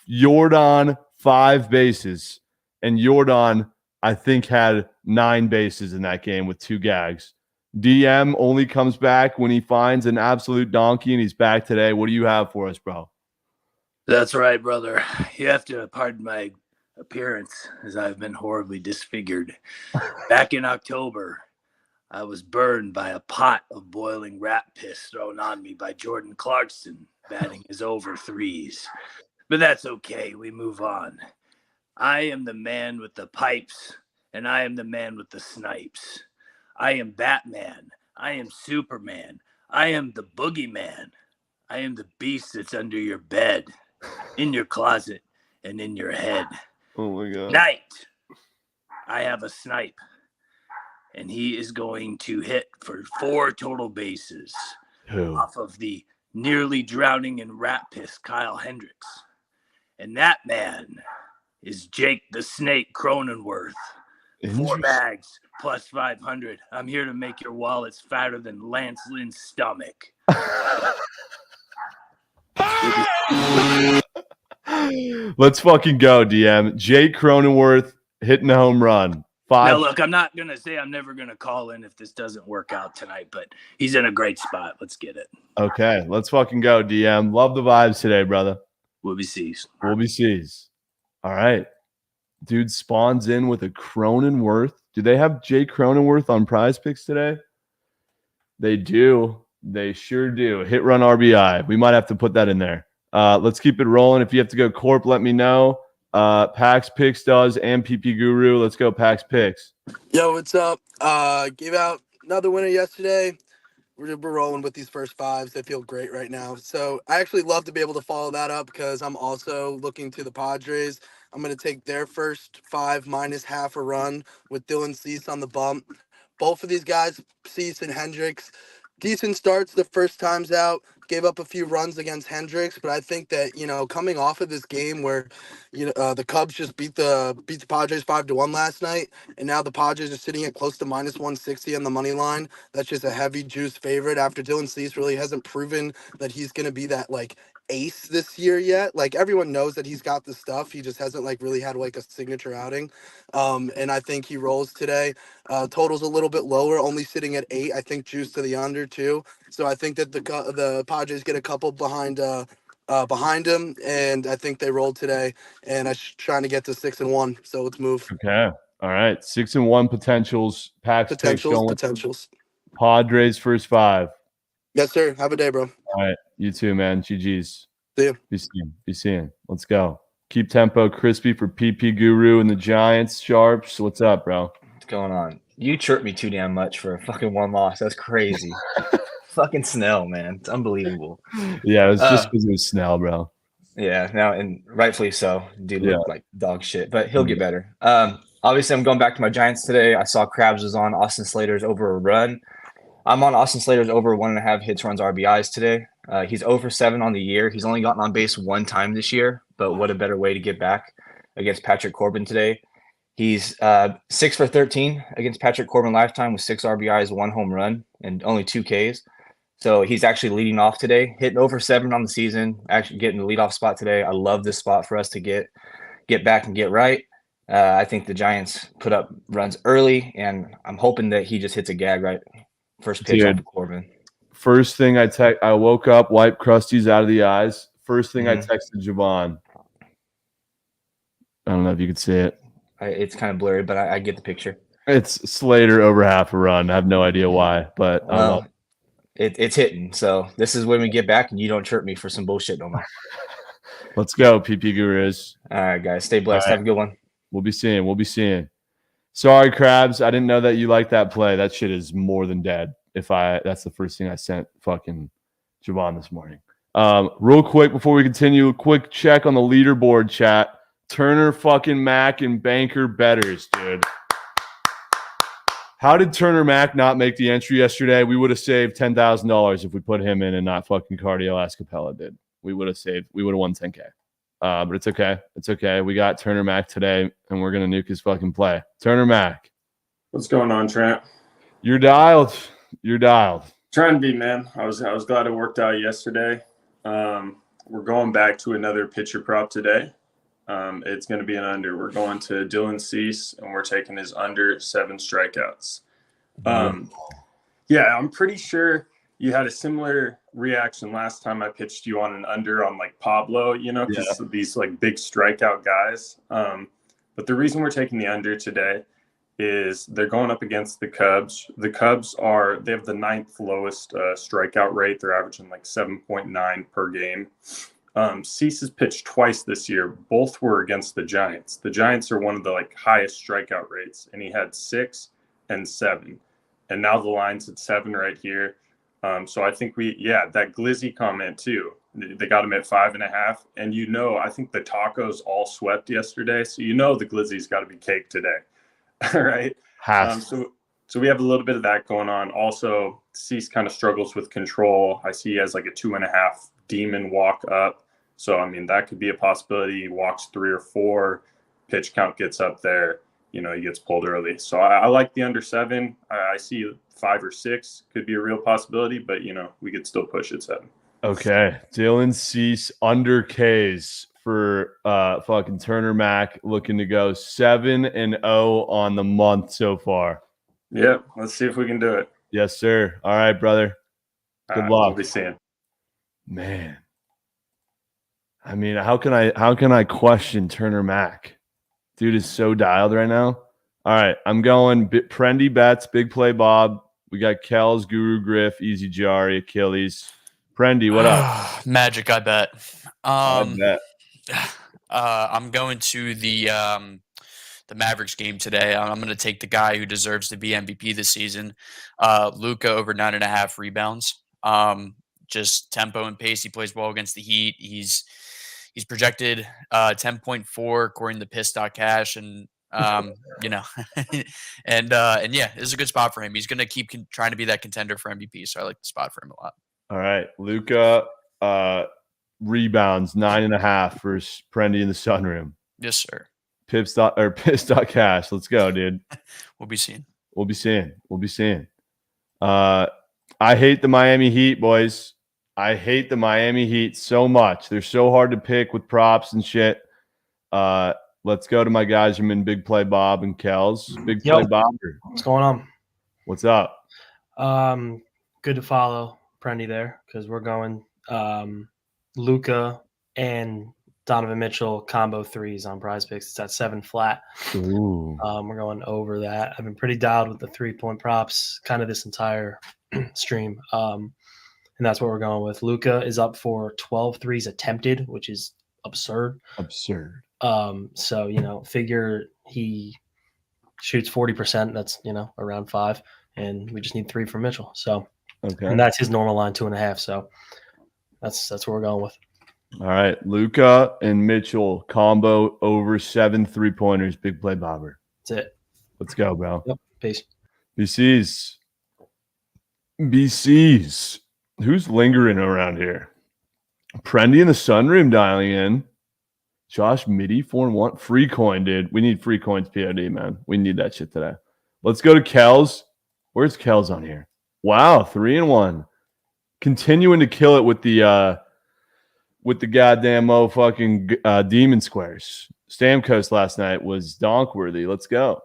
Jordan 5 bases, and Jordan, I think, had 9 bases in that game with 2 gags. DM only comes back when he finds an absolute donkey, and he's back today. What do you have for us, bro? That's right, brother. You have to pardon my appearance as I've been horribly disfigured. Back in October, I was burned by a pot of boiling rat piss thrown on me by Jordan Clarkson, batting his over 3s. But that's okay. We move on. I am the man with the pipes, and I am the man with the snipes. I am Batman. I am Superman. I am the boogeyman. I am the beast that's under your bed, in your closet, and in your head. Oh, my God. Night, I have a snipe, and he is going to hit for 4 total bases off of the nearly drowning in rat piss Kyle Hendricks. And that man is Jake the Snake Cronenworth. 4 bags plus 500. I'm here to make your wallets fatter than Lance Lynn's stomach. Let's fucking go, DM. Jake Cronenworth hitting a home run. 5. Now, look, I'm not going to say I'm never going to call in if this doesn't work out tonight, but he's in a great spot. Let's get it. Okay, let's fucking go, DM. Love the vibes today, brother. We'll be sees. All right. Dude spawns in with a Cronenworth. Do they have Jay Cronenworth on Prize Picks today? They do. They sure do. Hit run RBI. We might have to put that in there. Let's keep it rolling. If you have to go corp, let me know. Pax Picks does and PP Guru. Let's go Pax Picks. Yo, what's up? Gave out another winner yesterday. We're rolling with these first 5s. They feel great right now. So I actually love to be able to follow that up because I'm also looking to the Padres. I'm going to take their first 5 minus half a run with Dylan Cease on the bump. Both of these guys, Cease and Hendricks, decent starts the first times out. Gave up a few runs against Hendricks, but I think that, coming off of this game where, the Cubs just beat the Padres 5-1 last night, and now the Padres are sitting at close to minus 160 on the money line. That's just a heavy juice favorite after Dylan Cease really hasn't proven that he's going to be that ace this year yet. Everyone knows that he's got the stuff. He just hasn't really had a signature outing. And I think he rolls today. Total's a little bit lower, only sitting at 8. I think juice to the under too. So I think that the Padres get a couple behind him, and I think they rolled today. And I'm trying to get to 6-1. So let's move. Okay. All right. 6-1 potentials. Pax potentials. Padres first 5. Yes, sir. Have a day, bro. All right. You too, man. GG's. See you. Be seeing. Let's go. Keep tempo crispy for PP Guru and the Giants. Sharps. What's up, bro? What's going on? You chirped me too damn much for a fucking 1 loss. That's crazy. Fucking Snell, man. It's unbelievable. Yeah, it was just because it was Snell, bro. Yeah, now and rightfully so. Dude looked like dog shit, but he'll get better. Obviously, I'm going back to my Giants today. I saw Krabs was on Austin Slater's over a run. I'm on Austin Slater's over 1.5 hits, runs, RBIs today. He's 0 for 7 on the year. He's only gotten on base one time this year, but what a better way to get back against Patrick Corbin today. He's 6 for 13 against Patrick Corbin lifetime with 6 RBIs, 1 home run, and only 2 Ks. So he's actually leading off today, hitting over 7 on the season, actually getting the leadoff spot today. I love this spot for us to get back and get right. I think the Giants put up runs early, and I'm hoping that he just hits a gag right first pitch off of Corbin. First thing I woke up, wiped crusties out of the eyes. First thing I texted Javon. I don't know if you could see it. It's kind of blurry, but I get the picture. It's Slater over half a run. I have no idea why, but it's hitting. So this is when we get back, and you don't chirp me for some bullshit no more. Let's go, PP Gurus. All right, guys. Stay blessed. Have a good one. We'll be seeing. Sorry, Krabs. I didn't know that you liked that play. That shit is more than dead. That's the first thing I sent fucking Javon this morning. Real quick before we continue, a quick check on the leaderboard chat. Turner, fucking Mac, and Banker betters, dude. How did Turner Mac not make the entry yesterday? We would have saved $10,000 if we put him in and not fucking Cardio Escapella did. We would have won $10K. But it's okay. It's okay. We got Turner Mac today, and we're going to nuke his fucking play. Turner Mac. What's going on, Trent? You're dialed. Trying to be, man. I was glad it worked out yesterday. We're going back to another pitcher prop today. It's going to be an under. We're going to Dylan Cease, and we're taking his under 7 strikeouts. Yeah, I'm pretty sure you had a similar reaction last time I pitched you on an under on like Pablo, because these like big strikeout guys. But the reason we're taking the under today is they're going up against the Cubs. The Cubs they have the 9th lowest strikeout rate. They're averaging like 7.9 per game. Cease has pitched twice this year. Both were against the Giants. The Giants are one of the like highest strikeout rates, and he had 6 and 7. And now the line's at 7 right here. So I think that Glizzy comment too. They got him at 5.5. And I think the Tacos all swept yesterday. So the Glizzy's got to be cake today. All right. So we have a little bit of that going on. Also, Cease kind of struggles with control. I see he has like a 2.5 demon walk up. So, I mean, that could be a possibility. He walks 3 or 4, pitch count gets up there. He gets pulled early. So I like the under 7. I see 5 or 6 could be a real possibility, but, we could still push at 7. Okay. Dylan Cease under Ks for fucking Turner Mac, looking to go 7-0 on the month so far. Yeah, let's see if we can do it. Yes, sir. All right, brother. Good luck. We'll be seeing. Man. I mean, how can I question Turner Mac? Dude is so dialed right now. All right, I'm going Prendy bets, big play Bob. We got Kells, Guru Griff, Easy Jari, Achilles. Prendy, what up? Magic, I bet. I bet. I'm going to the Mavericks game today. I'm going to take the guy who deserves to be MVP this season. Luka over 9.5 rebounds. Just tempo and pace. He plays well against the Heat. He's projected 10.4 according to piss.cash, and and yeah, this is a good spot for him. He's going to keep trying to be that contender for MVP, so I like the spot for him a lot. All right, Luka rebounds 9.5 for Prendy in the sunroom. Yes, sir. Piss.cash. Let's go, dude. We'll be seeing. I hate the Miami Heat, boys. I hate the Miami Heat so much. They're so hard to pick with props and shit. Let's go to my guys. I'm in Big Play Bob and Kells. Big Play Bob. What's going on? What's up? Good to follow Prendy there because we're going Luka and Donovan Mitchell combo 3s on Prize Picks. It's at 7 flat. Ooh. We're going over that. I've been pretty dialed with the 3-point props kind of this entire stream. And that's what we're going with. Luka is up for 12 threes attempted, which is absurd. So, figure he shoots 40%. That's, around 5. And we just need 3 from Mitchell. So, okay. And that's his normal line, 2.5. So that's what we're going with. All right. Luka and Mitchell combo over 7 3-pointers. Big Play Bobber. That's That's it. Let's go, bro. Yep. Peace. BCs. Who's lingering around here? Prendy in the sunroom dialing in. Josh Midi 4-1. Free coin, dude. We need free coins, POD, man. We need that shit today. Let's go to Kells. Where's Kells on here? Wow, 3-1. Continuing to kill it with the goddamn fucking demon squares. Stamkos last night was donkworthy. Let's go.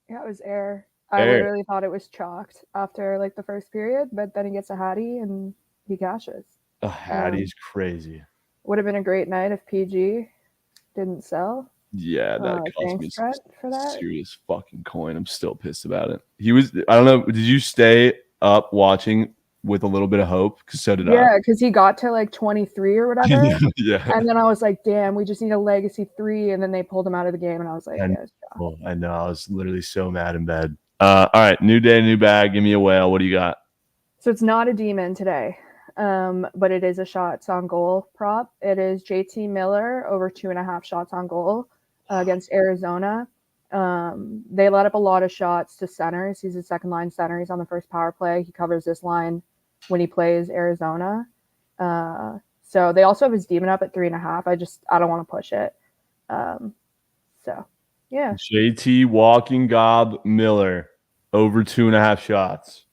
Yeah, it was air. I literally thought it was chalked after like the first period, but then he gets a Hattie and he cashes. A Hattie's crazy. Would have been a great night if PG didn't sell. Yeah, that cost me some for that. serious fucking coin. I'm still pissed about it. I don't know. Did you stay up watching with a little bit of hope? Because so did I. Yeah, because he got to like 23 or whatever. Yeah. And then I was like, damn, we just need a legacy 3. And then they pulled him out of the game. And I was like, I know. I was literally so mad in bed. All right. New day, new bag. Give me a whale. What do you got? So it's not a demon today, but it is a shots on goal prop. It is JT Miller over 2.5 shots on goal against Arizona. They let up a lot of shots to centers. He's a second line center. He's on the first power play. He covers this line when he plays Arizona. So they also have his demon up at 3.5. I don't want to push it. So yeah. JT Walking Gob Miller over 2.5 shots.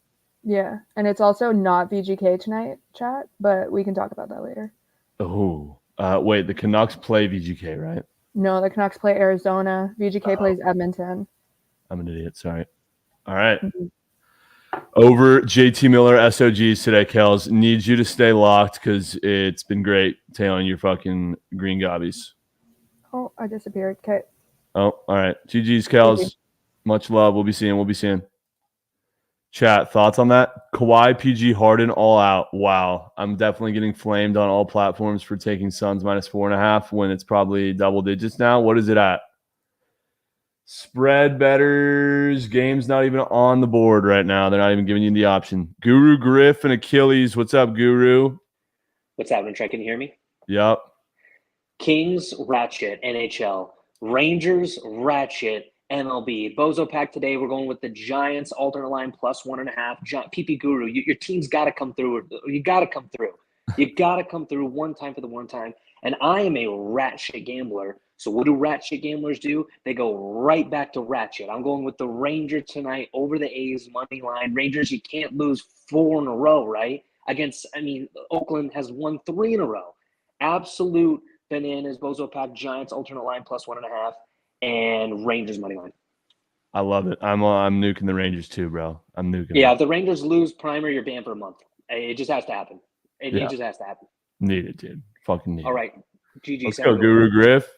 Yeah. And it's also not VGK tonight, chat, but we can talk about that later. Oh, wait, the Canucks play VGK, right? No, the Canucks play Arizona. VGK plays Edmonton. I'm an idiot. Sorry. All right. Over JT Miller SOGs today, Kels. Need you to stay locked because it's been great tailing your fucking green gobbies. Oh, I disappeared. Okay. Oh, all right. GG's, Kels. Much love. We'll be seeing. Chat, thoughts on that? Kawhi, PG, Harden, all out. Wow. I'm definitely getting flamed on all platforms for taking Suns -4.5 when it's probably double digits now. What is it at? Spread betters. Game's not even on the board right now. They're not even giving you the option. Guru Griff and Achilles. What's up, Guru? What's happening, Trey? Can you hear me? Yep. Kings, Ratchet, NHL. Rangers, Ratchet, MLB. Bozo pack today. We're going with the Giants alternate line +1.5. PP Guru, your team's got to come through. You got to come through. You got to come through one time for the one time. And I am a ratchet gambler. So what do ratchet gamblers do? They go right back to ratchet. I'm going with the Rangers tonight over the A's money line. Rangers, you can't lose 4 in a row, right? Oakland has won 3 in a row. Absolute bananas. Bozo pack Giants alternate line +1.5. And Rangers money line. I love it. I'm nuking the Rangers too, bro. I'm nuking. Yeah, them. if the Rangers lose primer, you're banned for a month. It just has to happen. It just has to happen. Need it, dude. Fucking need it. All right. GG. Let's go, Guru Griff.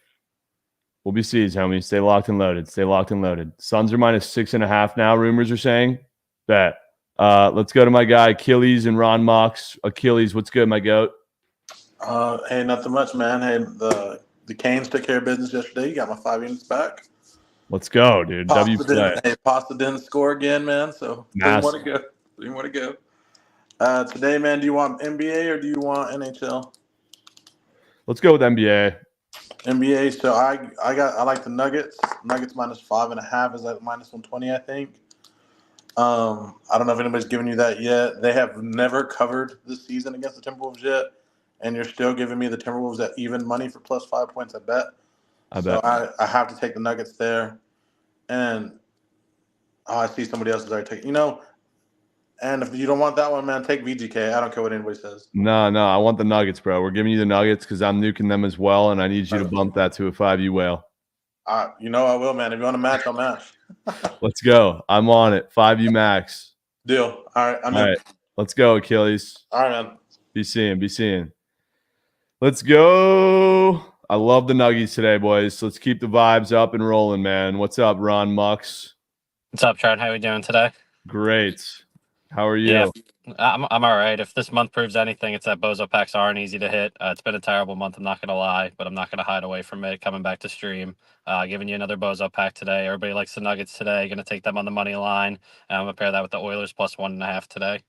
We'll be seas, homie. Stay locked and loaded. Suns are -6.5 now, rumors are saying. Bet. Let's go to my guy, Achilles and Ron Mox. Achilles, what's good, my goat? Hey, nothing much, man. Hey, the Canes took care of business yesterday. You got my 5 units back. Let's go, dude. Pasta didn't score again, man. So 3 more to go. Today, man, do you want NBA or do you want NHL? Let's go with NBA. NBA. So I like the Nuggets. Nuggets -5.5 is at -120, I think. I don't know if anybody's given you that yet. They have never covered this season against the Timberwolves yet, and you're still giving me the Timberwolves at even money for +5 points. I bet. I have to take the Nuggets there, and I see somebody else is already taking. And if you don't want that one, man, take VGK. I don't care what anybody says. No, I want the Nuggets, bro. We're giving you the Nuggets because I'm nuking them as well, and I need you to bump that to a 5U whale. I will, man. If you want to match, I'll match. Let's go. I'm on it. 5U max. Deal. All right. All right. Let's go, Achilles. All right, man. Be seeing. Let's go. I love the Nuggies today, boys. Let's keep the vibes up and rolling, man. What's up, Ron Mux? What's up, Trent? How are we doing today? Great. How are you? Yeah, I'm all right. If this month proves anything, it's that Bozo packs aren't easy to hit. It's been a terrible month, I'm not going to lie, but I'm not going to hide away from it. Coming back to stream, giving you another Bozo pack today. Everybody likes the Nuggets today. Going to take them on the money line. I'm going to pair that with the Oilers +1.5 today.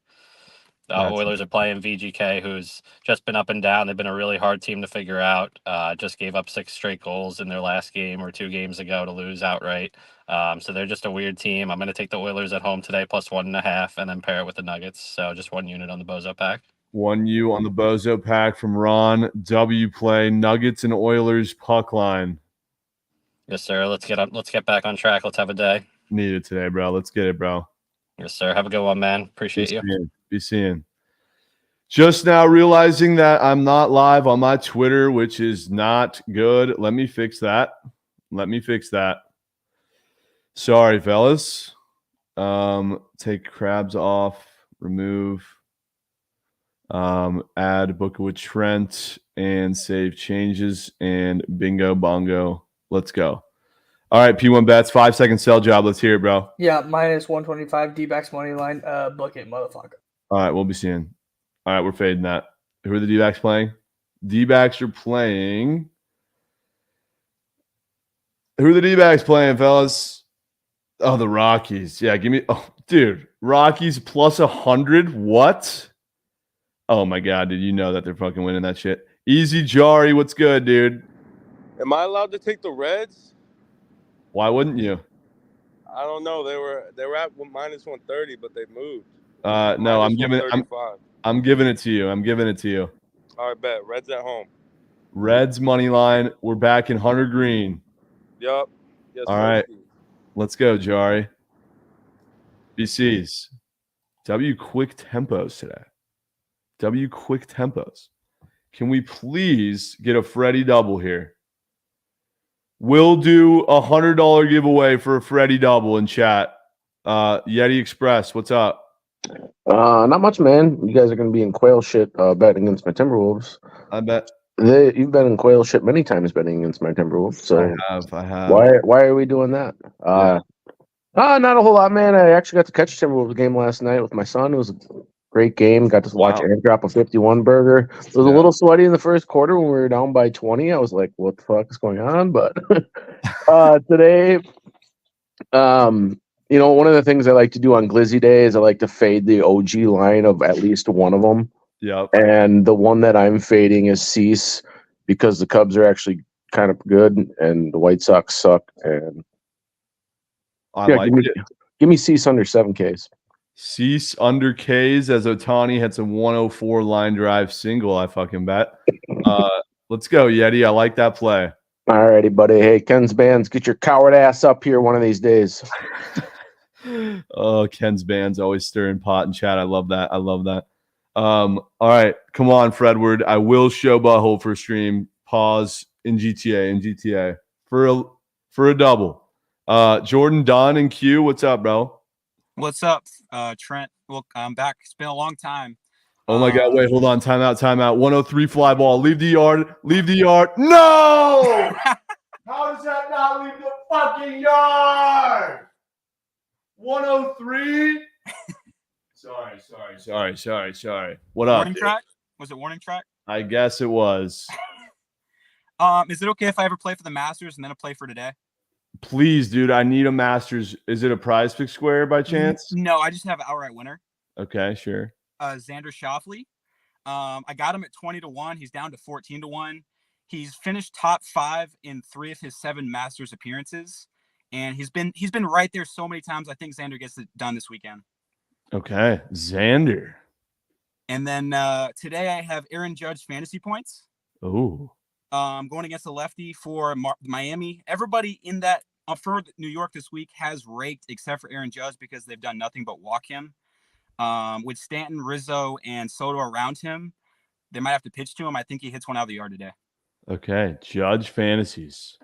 Oilers are playing VGK, who's just been up and down. They've been a really hard team to figure out. Just gave up 6 straight goals in their last game or 2 games ago to lose outright. So they're just a weird team. I'm going to take the Oilers at home today plus 1.5 and then pair it with the Nuggets. So just 1 unit on the Bozo pack. 1 U on the Bozo pack from Ron. W play Nuggets and Oilers puck line. Yes, sir. Let's get back on track. Let's have a day. Need it today, bro. Let's get it, bro. Yes, sir. Have a good one, man. Appreciate you. Be seeing. Just now realizing that I'm not live on my Twitter, which is not good. Let me fix that. Sorry, fellas. Take crabs off. Remove. Add Bookit with Trent and save changes and bingo bongo. Let's go. All right, P1 bets, 5-second sell job. Let's hear it, bro. Yeah, minus 125 D-backs money line. Bookit, motherfucker. All right, we'll be seeing. All right, we're fading that. Who are the D-backs playing? D-backs are playing. Who are the D-backs playing, fellas? Oh, the Rockies. Yeah, give me. Oh, dude, Rockies plus 100. What? Oh my God, did you know that they're fucking winning that shit? Easy Jari, what's good, dude? Am I allowed to take the Reds? Why wouldn't you? I don't know. They were at minus 130, but they moved. No, I'm giving it to you. All right, bet. Reds at home. Reds money line. We're back in Hunter Green. Yup. Yes, all right. Let's go, Jari. BCs. W quick tempos today. W quick tempos. Can we please get a Freddie double here? We'll do a $100 giveaway for a Freddie double in chat. Yeti Express, what's up? Not much, man. You guys are going to be in quail shit betting against my Timberwolves. I bet. You've been in quail shit many times betting against my Timberwolves. So I have. Why are we doing that? Not a whole lot, man. I actually got to catch a Timberwolves game last night with my son. It was a great game. Got to watch Ant drop a 51 burger. It was a little sweaty in the first quarter when we were down by 20. I was like, what the fuck is going on? But today, one of the things I like to do on Glizzy Day is I like to fade the OG line of at least one of them. Yep. And the one that I'm fading is Cease because the Cubs are actually kind of good and the White Sox suck. And give me Cease under 7Ks. Cease under Ks as Ohtani hits a 104 line drive single. I fucking bet. Let's go, Yeti. I like that play. All righty, buddy. Hey, Ken's Bands, get your coward ass up here one of these days. Oh, Ken's Bands always stirring pot in chat. I love that. All right, come on, Fredward. I will show butthole for stream. Pause in GTA for a double. Jordan Dunn and Q. What's up, bro? What's up, Trent? Well, I'm back. It's been a long time. Oh my God! Wait, hold on. Timeout. 103 fly ball. Leave the yard. No! How does that not leave the fucking yard? 103. Sorry. What up? Warning track? Was it warning track? I guess it was. Is it okay if I ever play for the Masters and then a play for today? Please, dude. I need a Masters. Is it a Prize Pick Square by chance? No, I just have an outright winner. Okay, sure. Xander Schauffele. I got him at 20-1. He's down to 14-1. He's finished top 5 in 3 of his 7 Masters appearances, and he's been right there so many times. I think Xander gets it done this weekend. Okay, Xander. And then today I have Aaron Judge fantasy points. Oh. Going against the lefty for Miami. Everybody in that for New York this week has raked except for Aaron Judge because they've done nothing but walk him. With Stanton, Rizzo, and Soto around him, they might have to pitch to him. I think he hits one out of the yard today. Okay, Judge fantasies.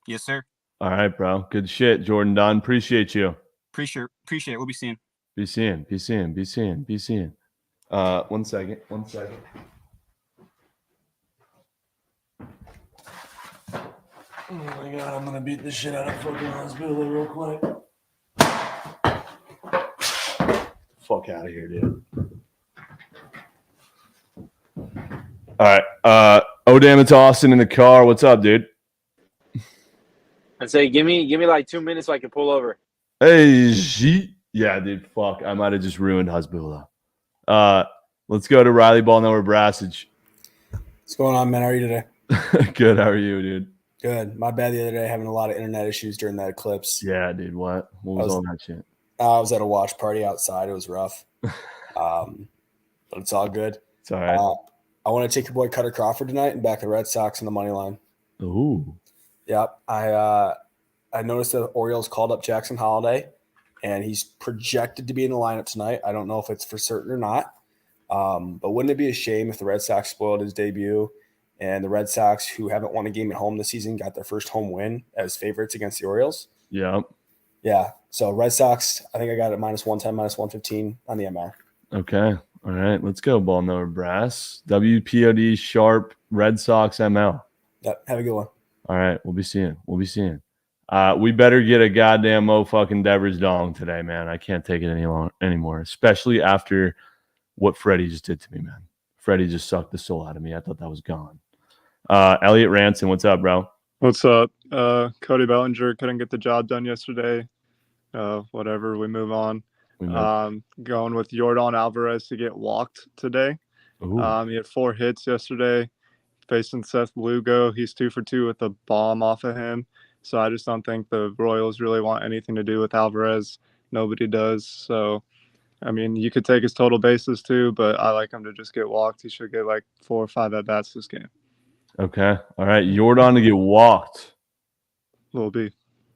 Yes, sir. All right, bro. Good shit, Jordan Dunn. Appreciate you. Appreciate it. We'll be seeing. Be seeing. 1 second. Oh my God, I'm gonna beat the shit out of fucking Hospital real quick. Fuck out of here, dude. All right. Oh damn, it's Austin in the car. What's up, dude? And say, give me like 2 minutes so I can pull over. Hey, G. Yeah, dude. Fuck. I might have just ruined Hasbullah. Let's go to Riley Ballnower Brassage. What's going on, man? How are you today? Good. How are you, dude? Good. My bad the other day, having a lot of internet issues during that eclipse. Yeah, dude. What was all that shit? I was at a watch party outside. It was rough. But it's all good. It's all right. I want to take your boy Cutter Crawford tonight and back the Red Sox in the money line. Ooh. Yep. I noticed that the Orioles called up Jackson Holiday, and he's projected to be in the lineup tonight. I don't know if it's for certain or not. But wouldn't it be a shame if the Red Sox spoiled his debut and the Red Sox, who haven't won a game at home this season, got their first home win as favorites against the Orioles? Yeah. Yeah. So Red Sox, I think I got it -110, -115 on the ML. Okay. All right. Let's go, Ballnower Brass. WPOD Sharp Red Sox ML. Yep. Have a good one. All right. We'll be seeing. We better get a goddamn fucking Devers dong today, man. I can't take it anymore, especially after what Freddie just did to me, man. Freddie just sucked the soul out of me. I thought that was gone. Elliot Ranson, what's up, bro? What's up? Cody Bellinger couldn't get the job done yesterday. Whatever, we move on. Going with Yordan Alvarez to get walked today. He had 4 hits yesterday. Facing Seth Lugo, he's 2 for 2 with a bomb off of him. So I just don't think the Royals really want anything to do with Alvarez. Nobody does. So, I mean, you could take his total bases too, but I like him to just get walked. He should get like 4 or 5 at-bats this game. Okay. All right. Yordan to get walked. Will be.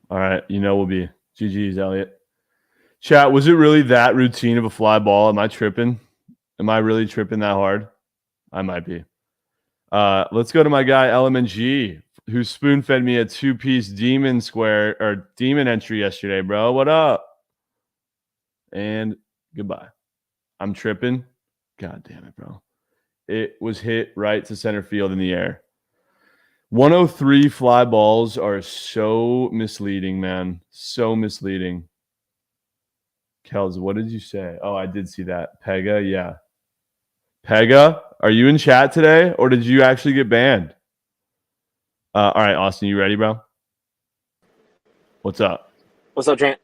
All right. We'll be. GG's, Elliot. Chat, was it really that routine of a fly ball? Am I tripping? Am I really tripping that hard? I might be. Let's go to my guy, LMNG, who spoon-fed me a 2-piece demon entry yesterday, bro. What up? And goodbye. I'm tripping. God damn it, bro. It was hit right to center field in the air. 103 fly balls are so misleading, man. So misleading. Kels, what did you say? Oh, I did see that. Pega, yeah. Pega, are you in chat today, or did you actually get banned? All right, Austin, you ready, bro? What's up? What's up, Trent?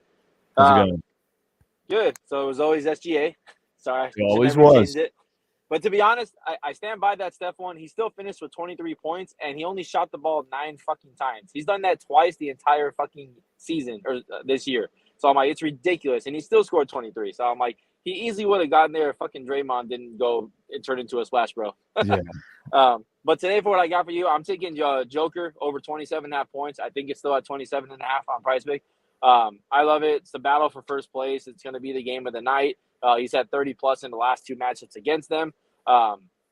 How's it going? Good. So it was always SGA. Sorry. It always was. But to be honest, I stand by that Steph one. He still finished with 23 points, and he only shot the ball 9 fucking times. He's done that twice the entire fucking season or this year. So I'm like, it's ridiculous. And he still scored 23. So I'm like, he easily would have gotten there if fucking Draymond didn't go and turn into a splash, bro. Yeah. But today for what I got for you, I'm taking Joker over 27.5 points. I think it's still at 27.5 on PricePick. I love it. It's the battle for first place. It's going to be the game of the night. He's had 30-plus in the last 2 matchups against them.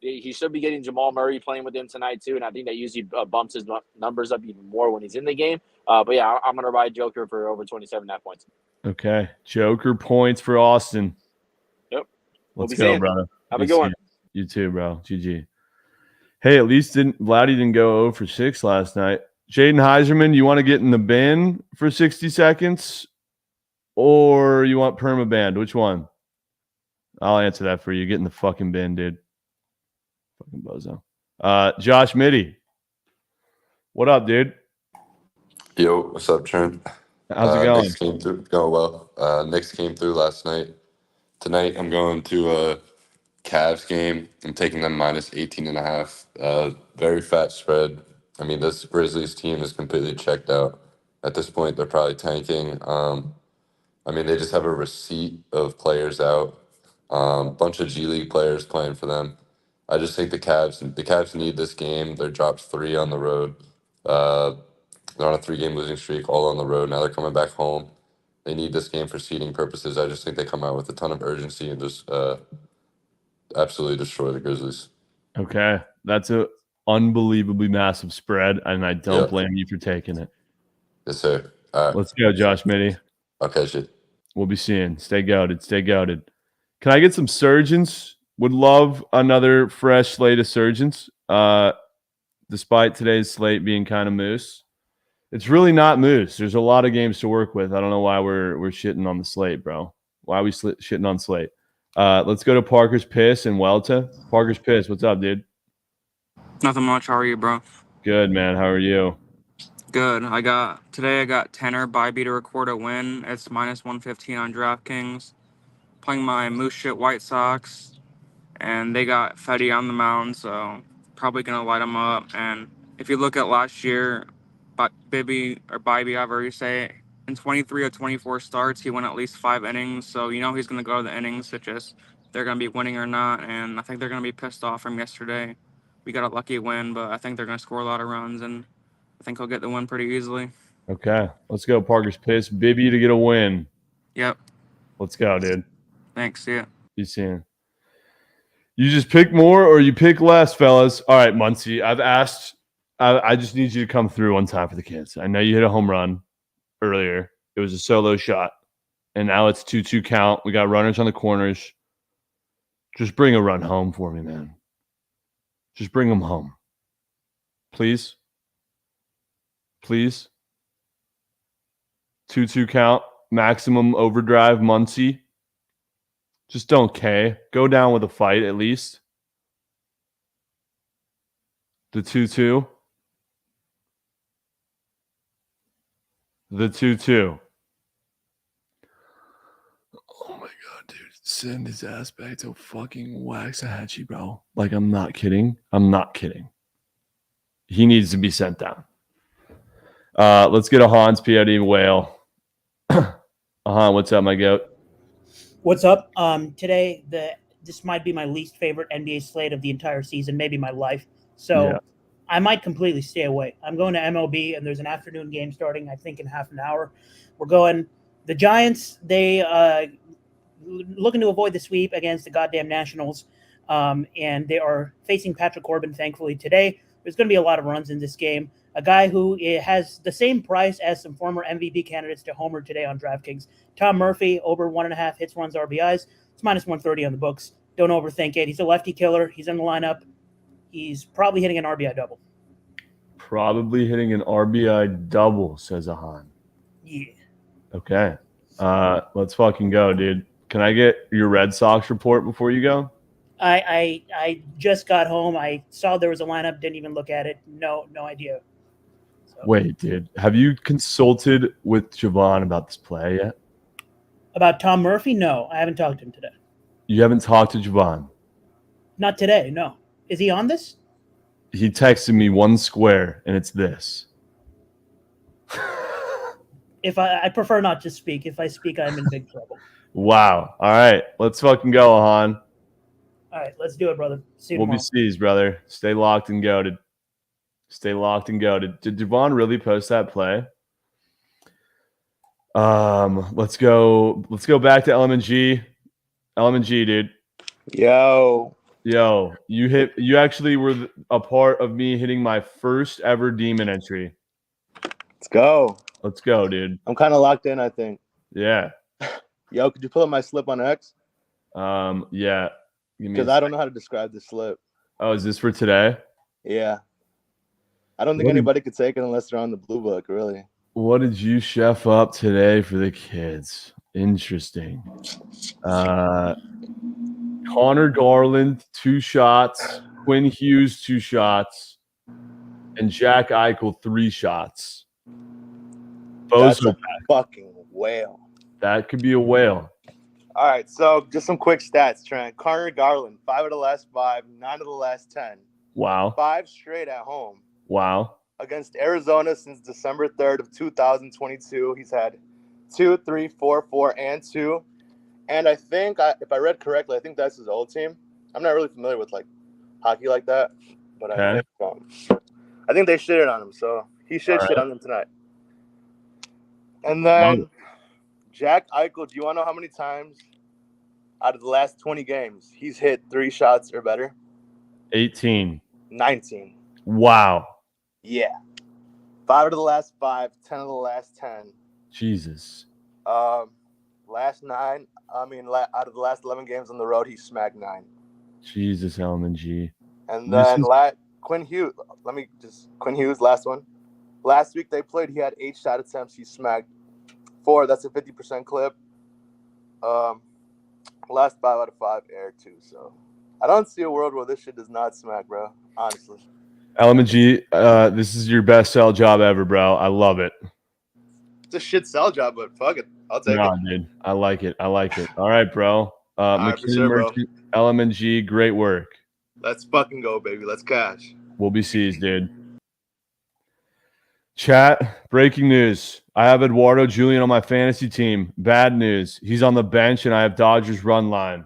He should be getting Jamal Murray playing with him tonight, too, and I think that usually bumps his numbers up even more when he's in the game. But, yeah, I'm going to ride Joker for over 27.5 points. Okay. Joker points for Austin. Yep. Let's go, brother. Have a good one. You too, bro. GG. Hey, at least Vladdy didn't go 0 for 6 last night. Jaden Heiserman, you want to get in the bin for 60 seconds or you want permaband? Which one? I'll answer that for you. Get in the fucking bin, dude. Fucking bozo. Josh Mitty. What up, dude? Yo, what's up, Trent? How's it going? Knicks came through. Going well. Knicks came through last night. Tonight, I'm going to a Cavs game. I'm taking them minus 18.5. Very fat spread. I mean, this Grizzlies team is completely checked out. At this point, they're probably tanking. I mean, they just have a receipt of players out. Bunch of G League players playing for them. I just think the Cavs need this game. They're dropped 3 on the road. They're on a 3-game losing streak, all on the road. Now they're coming back home. They need this game for seeding purposes. I just think they come out with a ton of urgency and just absolutely destroy the Grizzlies. Okay. That's a unbelievably massive spread, and I don't blame you for taking it. Yes, sir. All right. Let's go, Josh Mitty. Okay, shit. We'll be seeing. Stay goated. Stay goated. Can I get some surgeons? Would love another fresh slate of surgeons. Despite today's slate being kind of moose. It's really not moose. There's a lot of games to work with. I don't know why we're shitting on the slate, bro. Why are we shitting on slate? Let's go to Parker's Piss and Welta. Parker's Piss, what's up, dude? Nothing much. How are you, bro? Good, man. How are you? Good. I got Tenor Bybee to record a win. It's minus 115 on DraftKings. Playing my Moose Shit White Sox. and they got Fetty on the mound, so probably going to light him up. And if you look at last year, Bibby, however you say it, in 23 or 24 starts, he went at least 5 innings. So you know he's going to go to the innings. It's just they're going to be winning or not. And I think they're going to be pissed off from yesterday. We got a lucky win, but I think they're going to score a lot of runs, and I think he'll get the win pretty easily. Okay, let's go. Parker's pissed. Bibby to get a win. Yep. Let's go, dude. Thanks. See ya. You seeing? You just pick more or you pick less, fellas. All right, Muncie. I've asked. I just need you to come through one time for the kids. I know you hit a home run earlier. It was a solo shot. And now it's 2-2 count. We got runners on the corners. Just bring a run home for me, man. Just bring them home. Please. Please. 2-2 count. Maximum overdrive, Muncie. Just don't K. Go down with a fight at least. The 2-2. The 2-2. Oh my god, dude. Send his ass back to fucking Waxahachie, bro. Like, I'm not kidding. I'm not kidding. He needs to be sent down. Let's get a Hans POD whale. Han, what's up, my goat? What's up? Today, this might be my least favorite NBA slate of the entire season, maybe my life. So Yeah. I might completely stay away. I'm going to MLB, and there's an afternoon game starting, I think, in half an hour. We're going the Giants. They looking to avoid the sweep against the goddamn Nationals, and they are facing Patrick Corbin, thankfully, today. There's going to be a lot of runs in this game. A guy who has the same price as some former MVP candidates to homer today on DraftKings. Tom Murphy, over 1.5 hits, runs, RBIs. It's minus 130 on the books. Don't overthink it. He's a lefty killer. He's in the lineup. He's probably hitting an RBI double. Probably hitting an RBI double, says Ahan. Yeah. Okay. Let's fucking go, dude. Can I get your Red Sox report before you go? I just got home. I saw there was a lineup. Didn't even look at it. No idea. Wait, dude. Have you consulted with Javon about this play yet? About Tom Murphy? No, I haven't talked to him today. You haven't talked to Javon? Not today, no. Is he on this? He texted me one square, and it's this. If I prefer not to speak. If I speak, I'm in big trouble. Wow. All right. Let's fucking go, Ahan. All right, let's do it, brother. See you We'll tomorrow. be seized, brother. Stay locked and goated. Stay locked and goated. Did Javon really post that play? Let's go back to LMG. LMG, dude. Yo, you actually were a part of me hitting my first ever demon entry. let's go. Let's go, dude. I'm kind of locked in, I think. Yeah. Yo, could you pull up my slip on X? Yeah. Because I don't know how to describe the slip. Oh, is this for today? Yeah. I don't think anybody could take it unless they're on the blue book, really. What did you chef up today for the kids? Interesting. Connor Garland, 2 shots. Quinn Hughes, 2 shots. And Jack Eichel, 3 shots. That's a fucking whale. That could be a whale. All right, so just some quick stats, Trent. Connor Garland, 5 of the last 5, 9 of the last 10. Wow. 5 straight at home. Wow. Against Arizona since December 3rd of 2022. He's had 2, 3, 4, 4, and 2. And I think, if I read correctly, I think that's his old team. I'm not really familiar with, hockey like that. But I think they shitted on him, so he should shit on them tonight. And then Jack Eichel, do you want to know how many times out of the last 20 games he's hit 3 shots or better? 18. 19. Wow. Yeah. 5 of the last 5, 10 of the last 10. Jesus. Last 9, out of the last 11 games on the road, he smacked 9. Jesus, LMG. And then Quinn Hughes, Quinn Hughes, last one. Last week they played, he had 8 shot attempts. He smacked 4. That's a 50% clip. Last 5 out of 5 air 2. So I don't see a world where this shit does not smack, bro. Honestly. LMG, this is your best sell job ever, bro. I love it. It's a shit sell job, but fuck it. I'll take it. Dude. I like it. All right, bro. All right, for McKinnon sure, bro. Merchant, LMNG, great work. Let's fucking go, baby. Let's cash. We'll be seized, dude. Chat, breaking news. I have Eduardo Julian on my fantasy team. Bad news. He's on the bench, and I have Dodgers run line.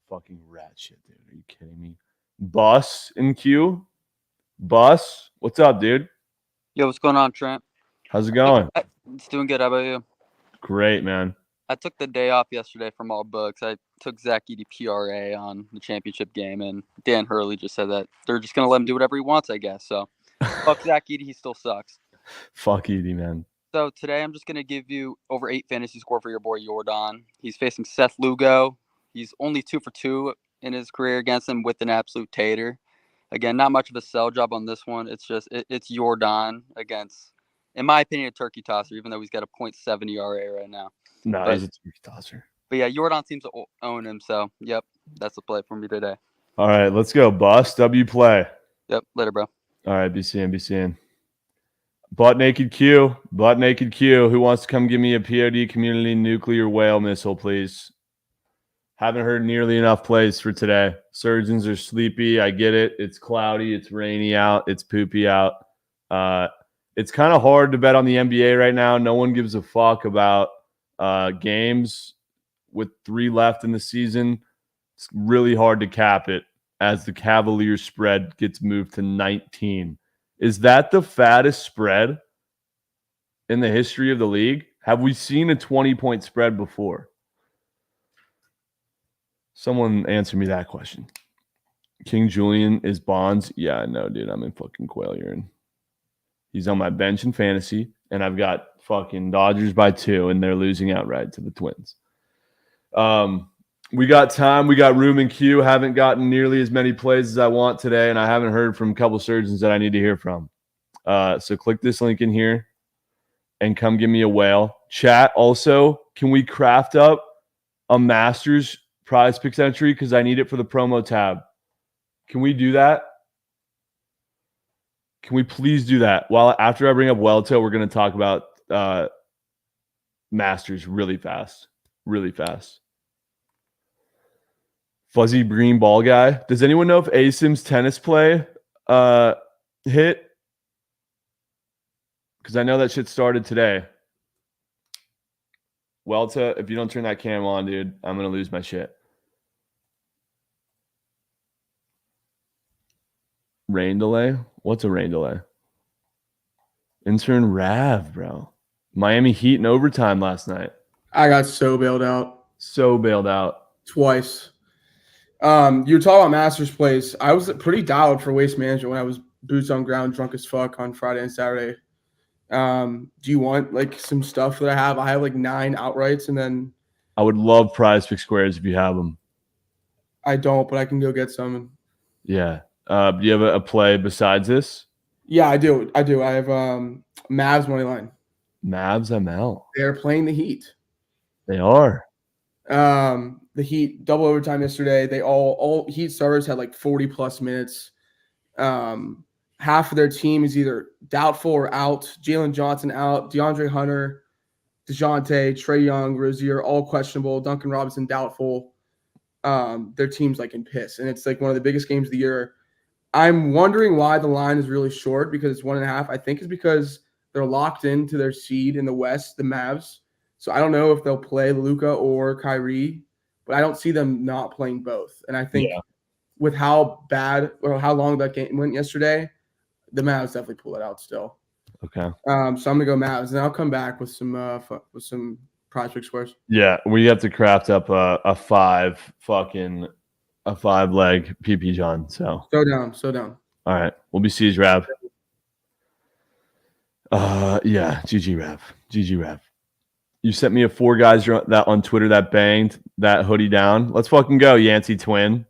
Fucking rat shit, dude. Are you kidding me? Bus in queue? Bus? What's up, dude? Yo, what's going on, Trent? How's it going? It's doing good. How about you? Great, man. I took the day off yesterday from all books. I took Zach Edey PRA on the championship game, and Dan Hurley just said that they're just going to let him do whatever he wants, I guess. So, fuck Zach Edey. He still sucks. Fuck Edey, man. So, today I'm just going to give you over 8 fantasy score for your boy Jordan. He's facing Seth Lugo. He's only 2 for 2 in his career against him with an absolute tater. Again, not much of a sell job on this one. It's just, it's Jordan against, in my opinion, a turkey tosser, even though he's got a .7 ERA right now. No, he's a turkey tosser. But yeah, Jordan seems to own him. So, yep, that's the play for me today. All right, let's go. Bus, W play. Yep, later, bro. All right, be seeing. Butt naked Q. Who wants to come give me a POD community nuclear whale missile, please? Haven't heard nearly enough plays for today. Surgeons are sleepy. I get it. It's cloudy. It's rainy out. It's poopy out. It's kind of hard to bet on the NBA right now. No one gives a fuck about games with 3 left in the season. It's really hard to cap it as the Cavaliers spread gets moved to 19. Is that the fattest spread in the history of the league? Have we seen a 20-point spread before? Someone answer me that question. King Julian is Bonds. Yeah, I know, dude. I'm in fucking quail urine. He's on my bench in fantasy, and I've got fucking Dodgers by 2, and they're losing outright to the Twins. We got time. We got room in queue. Haven't gotten nearly as many plays as I want today, and I haven't heard from a couple surgeons that I need to hear from. So click this link in here and come give me a whale. Chat, also, can we craft up a Masters prize picks entry? Because I need it for the promo tab. Can we do that? Can we please do that? Well, after I bring up Welto, we're going to talk about Masters really fast. Really fast. Fuzzy green ball guy. Does anyone know if ASIM's tennis play hit? Because I know that shit started today. Welta, if you don't turn that cam on, dude, I'm going to lose my shit. Rain delay? What's a rain delay? Intern Rav, bro. Miami Heat in overtime last night. I got so bailed out. Twice. You were talking about Masters plays. I was pretty dialed for waste management when I was boots on ground, drunk as fuck on Friday and Saturday. Do you want like some stuff that I have? I have like 9 outrights, and then I would love prize pick squares if you have them. I don't, but I can go get some. Yeah. Do you have a play besides this? Yeah, I do. I have Mavs money line. Mavs ML. They're playing the Heat. They are. The Heat double overtime yesterday. They all Heat starters had like 40 plus minutes. Half of their team is either doubtful or out. Jalen Johnson out. DeAndre Hunter, DeJounte, Trae Young, Rozier, all questionable. Duncan Robinson doubtful. Their team's like in piss, and it's like one of the biggest games of the year. I'm wondering why the line is really short because it's 1.5. I think it's because they're locked into their seed in the West, the Mavs. So I don't know if they'll play Luka or Kyrie, but I don't see them not playing both. And I think with how bad or how long that game went yesterday, the Mavs definitely pull it out still. Okay. So I'm gonna go Mavs, and I'll come back with some prize pick squares. Yeah, we have to craft up a 5-leg PP John. So down. All right, we'll be seized, Rav. Yeah, GG Rav. You sent me a 4 guys that on Twitter that banged that hoodie down. Let's fucking go, Yancey twin.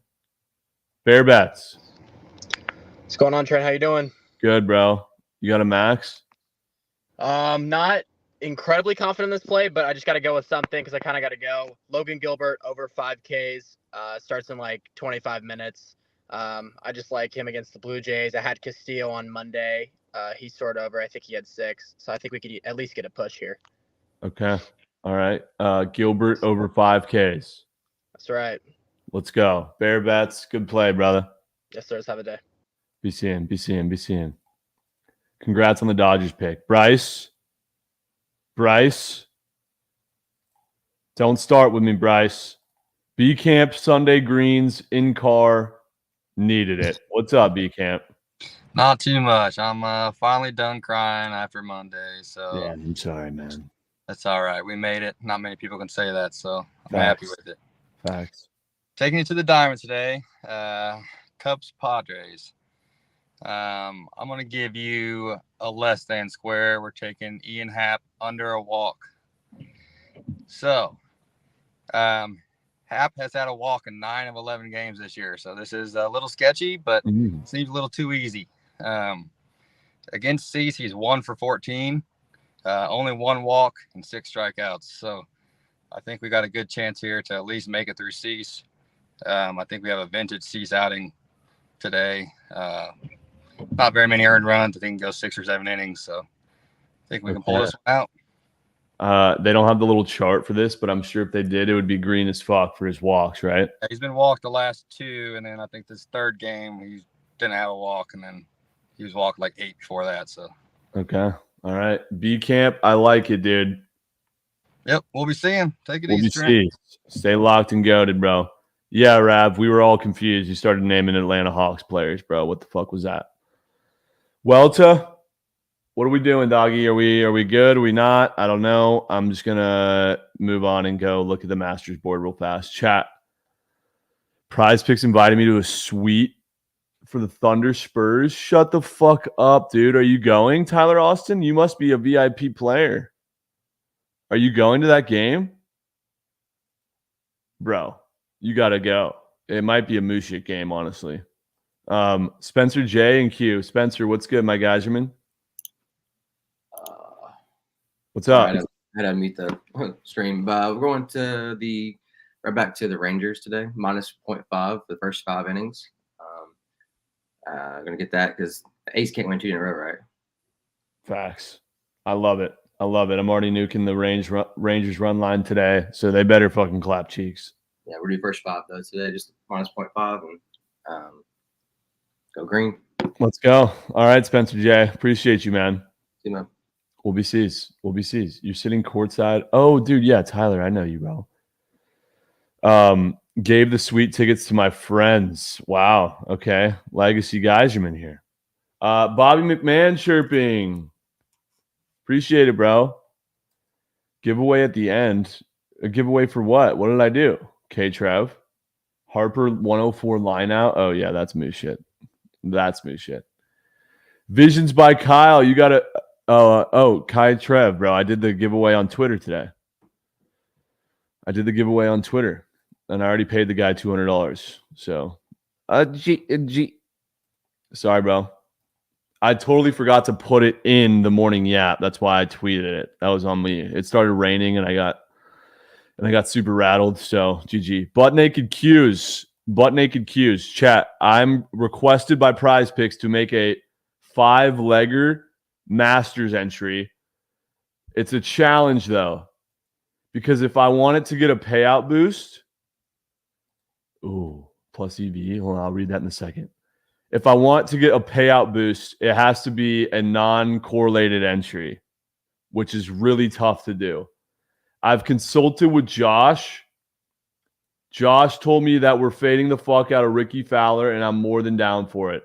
Bear bets. What's going on, Trent? How you doing? Good, bro. You got a max? Not incredibly confident in this play, but I just got to go with something because I kind of got to go. Logan Gilbert over 5Ks. Starts in like 25 minutes. I just like him against the Blue Jays. I had Castillo on Monday. He soared over. I think he had 6. So I think we could at least get a push here. Okay. All right. Gilbert over 5Ks. That's right. Let's go. Bear bets. Good play, brother. Yes, sir. Have a day. Be seeing. Congrats on the Dodgers pick. Bryce. Don't start with me, Bryce. B Camp Sunday greens in car. Needed it. What's up, B Camp? Not too much. I'm finally done crying after Monday, so Yeah, I'm sorry, man. that's all right. We made it. Not many people can say that, so I'm happy with it. Facts. Taking it to the diamond today. Cubs Padres. I'm gonna give you a less than square. We're taking Ian Happ under a walk. So, Happ has had a walk in 9 of 11 games this year, so this is a little sketchy, but seems a little too easy. Against Cease, he's 1 for 14, only 1 walk and 6 strikeouts. So I think we got a good chance here to at least make it through Cease. I think we have a vintage Cease outing today. Not very many earned runs. I think we can go 6 or 7 innings. So I think we can pull this one out. They don't have the little chart for this, but I'm sure if they did, it would be green as fuck for his walks, right? He's been walked the last 2, and then I think this 3rd game he didn't have a walk, and then he was walked like 8 before that. So Okay. All right. B Camp, I like it, dude. Yep, we'll be seeing. Take it We'll easy, be Trent. seeing. Stay locked and goated, bro. Yeah, Rav, we were all confused. You started naming Atlanta Hawks players, bro. What the fuck was that? Welta, what are we doing, doggy? Are we good? Are we not? I don't know. I'm just gonna move on and go look at the Masters board real fast. Chat. Prize Picks invited me to a suite for the Thunder Spurs. Shut the fuck up, dude. Are you going, Tyler Austin? You must be a VIP player. Are you going to that game? Bro, you got to go. It might be a Mushik game, honestly. Spencer J and Q. Spencer, what's good, my guyserman? What's up? I had to meet the stream. We're going to right back to the Rangers today, minus 0.5 for the first 5 innings. Going to get that because Ace can't win 2 in a row, right? Facts. I love it. I'm already nuking the Rangers run line today, so they better fucking clap cheeks. Yeah, we're doing first 5 though today, just minus 0.5 and go green. Let's go. All right, Spencer J. Appreciate you, man. See you, man. We'll be sees. You're sitting courtside. Oh, dude, yeah, Tyler, I know you, bro. Gave the sweet tickets to my friends. Wow. Okay. Legacy guyserman here. Bobby McMahon chirping. Appreciate it, bro. Giveaway at the end. A giveaway for what? What did I do? K-Trev. Harper 104 line out. Oh, yeah, that's moose shit. Visions by Kyle. You got to... Kai Trev, bro. I did the giveaway on Twitter today. And I already paid the guy $200. So, sorry, bro. I totally forgot to put it in the morning yap. That's why I tweeted it. That was on me. It started raining and I got super rattled. So, GG. Butt naked Q's. Chat. I'm requested by Prize Picks to make a 5-legger Masters entry. It's a challenge though, because if I want it to get a payout boost, plus EV. Hold on, I'll read that in a second. If I want to get a payout boost, it has to be a non-correlated entry, which is really tough to do. I've consulted with Josh. Josh told me that we're fading the fuck out of Ricky Fowler, and I'm more than down for it.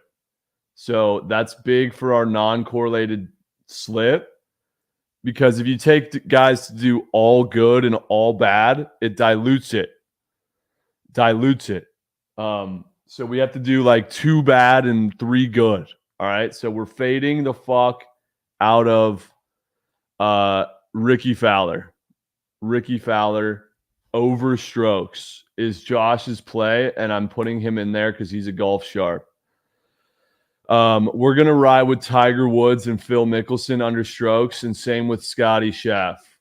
So that's big for our non-correlated slip, because if you take guys to do all good and all bad, it dilutes it. So we have to do like 2 bad and 3 good. All right. So we're fading the fuck out of Ricky Fowler. Over strokes is Josh's play, and I'm putting him in there because he's a golf sharp. We're going to ride with Tiger Woods and Phil Mickelson under strokes, and same with Scotty Schaff.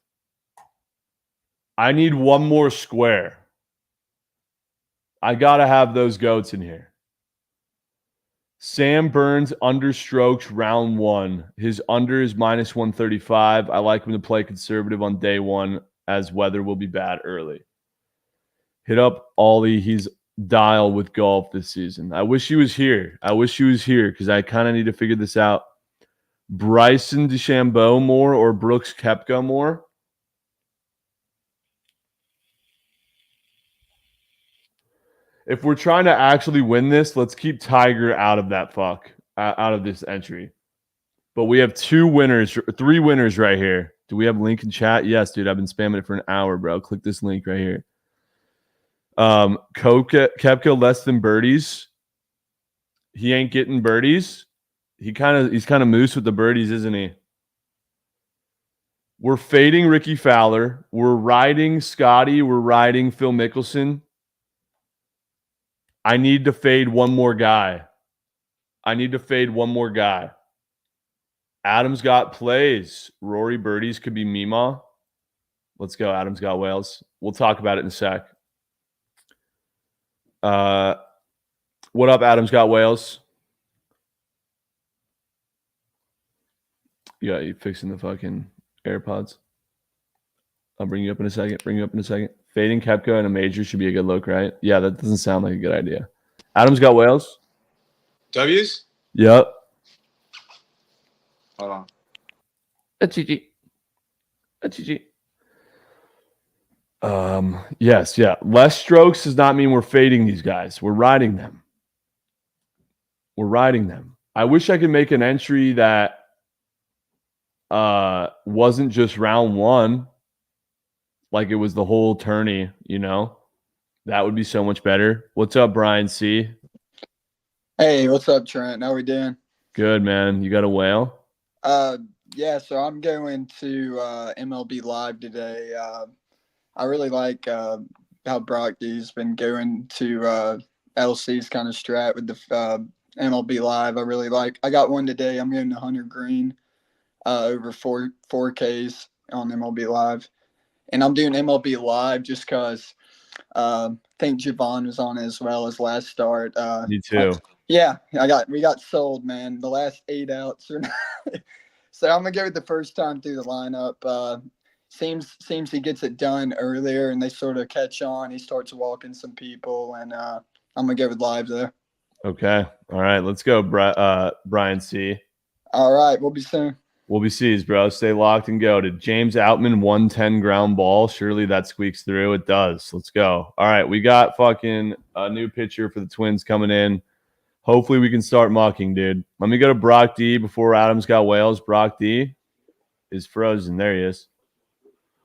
I need one more square. I got to have those goats in here. Sam Burns under strokes round 1. His under is -135. I like him to play conservative on day 1 as weather will be bad early. Hit up Ollie. He's dial with golf this season. I wish he was here. Because I kind of need to figure this out. Bryson DeChambeau more or Brooks Koepka more? If we're trying to actually win this, let's keep Tiger out of that out of this entry. But we have 3 winners right here. Do we have a link in chat? Yes, dude. I've been spamming it for an hour, bro. Click this link right here. Koepka less than birdies. He ain't getting birdies. He's kind of moose with the birdies, isn't he? We're fading Ricky Fowler. We're riding Scotty. We're riding Phil Mickelson. I need to fade one more guy. Adam's got plays. Rory birdies could be Mima. Let's go. Adam's got whales. We'll talk about it in a sec. What up, Adam's got whales? Yeah, you fixing the fucking AirPods. I'll bring you up in a second. Fading Koepka in a major should be a good look, right? Yeah, that doesn't sound like a good idea. Adam's got whales. W's? Yep. Hold on. A GG. Yes, yeah. Less strokes does not mean we're fading these guys. We're riding them. I wish I could make an entry that wasn't just round 1. Like it was the whole tourney, That would be so much better. What's up, Brian C? Hey, what's up, Trent? How we doing? Good, man. You got a whale? Yeah, so I'm going to MLB Live today. I really like how Brock D's been going to LC's kind of strat with the MLB Live. I got one today. I'm going to Hunter Green over 4Ks on MLB Live. And I'm doing MLB Live just because I think Javon was on it as well as last start. Me too. Yeah, we got sold, man. The last 8 outs are not. So I'm gonna go with the first time through the lineup. Seems he gets it done earlier, and they sort of catch on. He starts walking some people, and I'm gonna go with Live there. Okay. All right. Let's go, Brian C. All right. We'll be soon. We'll be sees, bro. Stay locked and go. Did James Outman 110 ground ball? Surely that squeaks through. It does. Let's go. All right. We got fucking a new pitcher for the Twins coming in. Hopefully we can start mucking, dude. Let me go to Brock D before Adam's got whales. Brock D is frozen. There he is.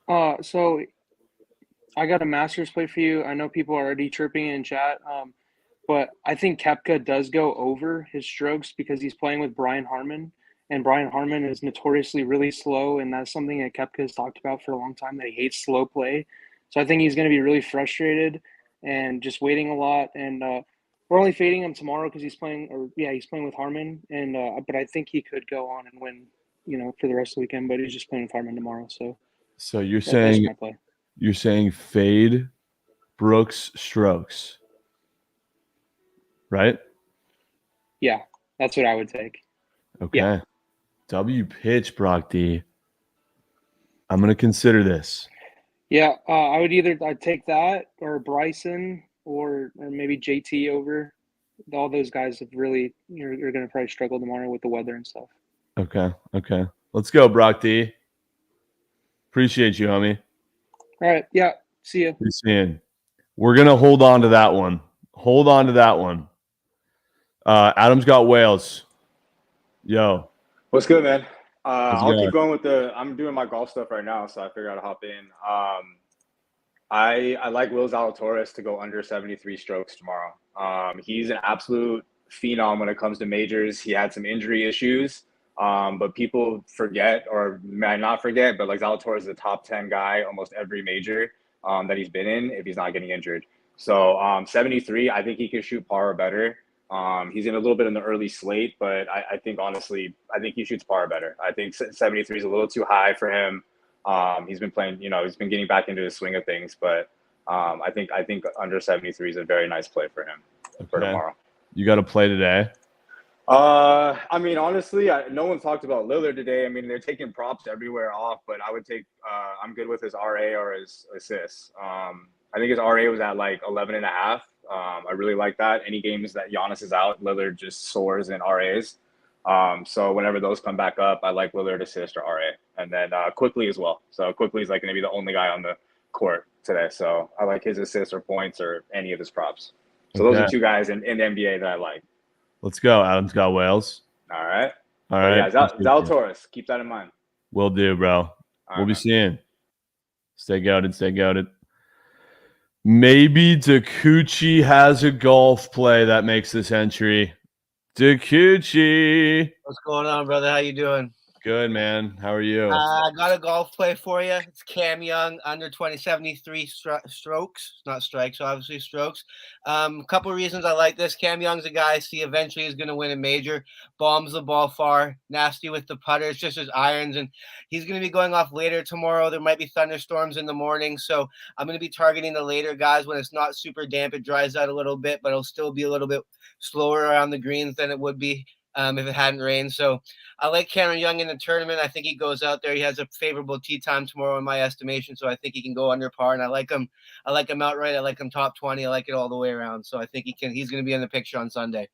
So I got a Masters play for you. I know people are already chirping in chat, but I think Koepka does go over his strokes because he's playing with Brian Harman. And Brian Harman is notoriously really slow, and that's something that Koepka has talked about for a long time, that he hates slow play. So I think he's going to be really frustrated and just waiting a lot. And we're only fading him tomorrow because he's playing with Harman. And but I think he could go on and win, for the rest of the weekend. But he's just playing with Harman tomorrow. So you're saying fade Brooks strokes, right? Yeah, that's what I would take. Okay. Yeah. W pitch, Brock D. I'm going to consider this. Yeah, I'd take that or Bryson or maybe JT over. All those guys have really you're going to probably struggle tomorrow with the weather and stuff. Okay. Let's go, Brock D. Appreciate you, homie. All right. Yeah. See you. Peace in. We're going to hold on to that one. Adam's got whales. Yo. What's good, man? I'll keep going with I'm doing my golf stuff right now, so I figured I'd hop in. I like Will Zalatoris to go under 73 strokes tomorrow. He's an absolute phenom when it comes to majors. He had some injury issues, but people forget or might not forget, but like Zalatoris is a top 10 guy almost every major that he's been in if he's not getting injured. So 73, I think he could shoot par or better. He's in a little bit in the early slate, but I think honestly, he shoots par better. I think 73 is a little too high for him. He's been playing, he's been getting back into the swing of things, but I think under 73 is a very nice play for him for tomorrow. You got to play today? I mean, honestly, no one talked about Lillard today. I mean, they're taking props everywhere off, but I would take. I'm good with his RA or his assists. I think his RA was at like 11.5. I really like that. Any games that Giannis is out, Lillard just soars in RAs. So whenever those come back up, I like Lillard assist or RA, and then Quickly as well. So Quickly is like going to be the only guy on the court today. So I like his assists or points or any of his props. So those are two guys in the NBA that I like. Let's go. Adam's got Wales. All right. All right. Yeah, Zalatoris. Keep that in mind. Will do, bro. We'll be seeing. Stay goated. Maybe Dakuchi has a golf play that makes this entry. Dakuchi. What's going on, brother? How you doing? Good, man. How are you? I got a golf play for you. It's Cam Young, under 73 strokes. Not strikes, obviously strokes. A couple of reasons I like this. Cam Young's a guy I see eventually is going to win a major. Bombs the ball far. Nasty with the putter. It's just his irons. And he's going to be going off later tomorrow. There might be thunderstorms in the morning. So I'm going to be targeting the later guys when it's not super damp. It dries out a little bit, but it'll still be a little bit slower around the greens than it would be if it hadn't rained. So I like Cameron Young in the tournament. I think he goes out there. He has a favorable tee time tomorrow in my estimation. So I think he can go under par, and I like him. I like him outright. I like him top 20. I like it all the way around. So I think he's going to be in the picture on Sunday.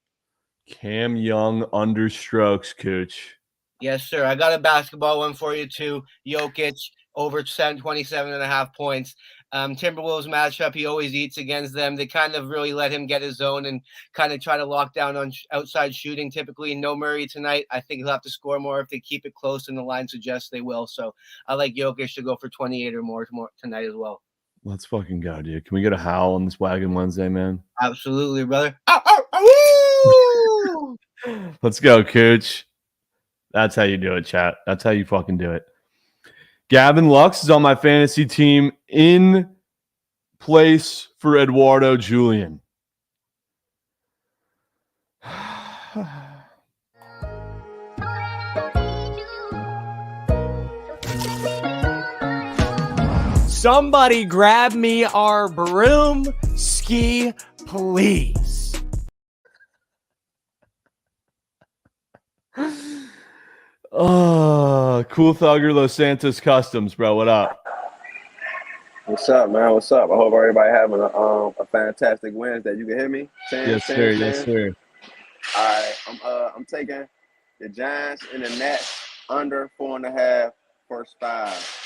Cam Young under strokes, coach. Yes, sir. I got a basketball one for you too. Jokic over 27.5 points. Timberwolves matchup, he always eats against them. They kind of really let him get his zone and kind of try to lock down on outside shooting. Typically, no Murray tonight. I think he'll have to score more if they keep it close, and the line suggests they will. So I like Jokic to go for 28 or more tonight as well. Let's fucking go, dude. Can we get a howl on this Wagon Wednesday, man? Absolutely, brother. Ow, Let's go, coach. That's how you do it, chat. That's how you fucking do it. Gavin Lux is on my fantasy team in place for Eduardo Julian. Somebody grab me our broom ski, please. Oh, Cool Thugger Los Santos Customs, bro. What up? What's up, man? What's up? I hope everybody having a fantastic Wednesday. You can hear me? Yes, sir. Yes, sir. All right, I'm taking the Giants and the Nets under 4.5 first 5.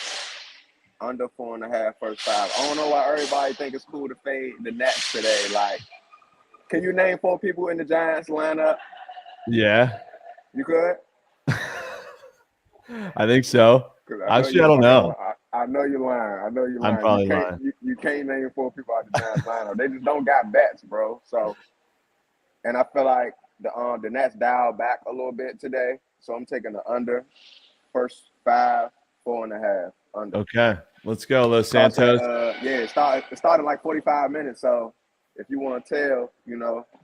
Under 4.5 first 5. I don't know why everybody think it's cool to fade the Nets today. Like, can you name 4 people in the Giants lineup? Yeah, You could? I think so. Actually, I don't know. I know you're lying. I know you're lying. I'm probably lying. You can't name 4 people out the Giants lineup. They just don't got bets, bro. So, and I feel like the Nets dialed back a little bit today. So I'm taking the under first 5, 4.5 under. Okay, let's go, Los Santos. Yeah, it started like 45 minutes. So if you want to tell,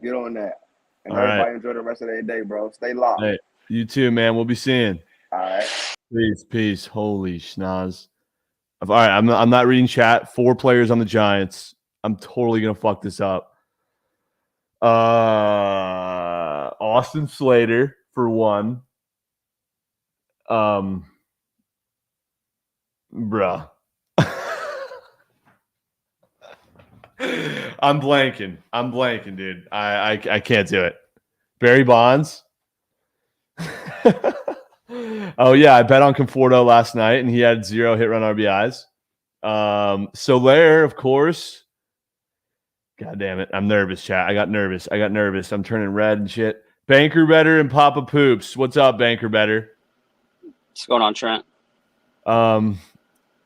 get on that. And All everybody right. enjoy the rest of their day, bro. Stay locked. Hey, you too, man. We'll be seeing. All right. Peace. Holy schnoz. All right, I'm not reading chat. 4 players on the Giants. I'm totally gonna fuck this up. Austin Slater for 1. Bruh. I'm blanking, dude. I can't do it. Barry Bonds. Oh yeah, I bet on Conforto last night, and he had 0 hit run RBIs. Soler, of course. God damn it, I'm nervous, chat. I got nervous. I'm turning red and shit. Banker Better and Papa Poops. What's up, Banker Better? What's going on, Trent?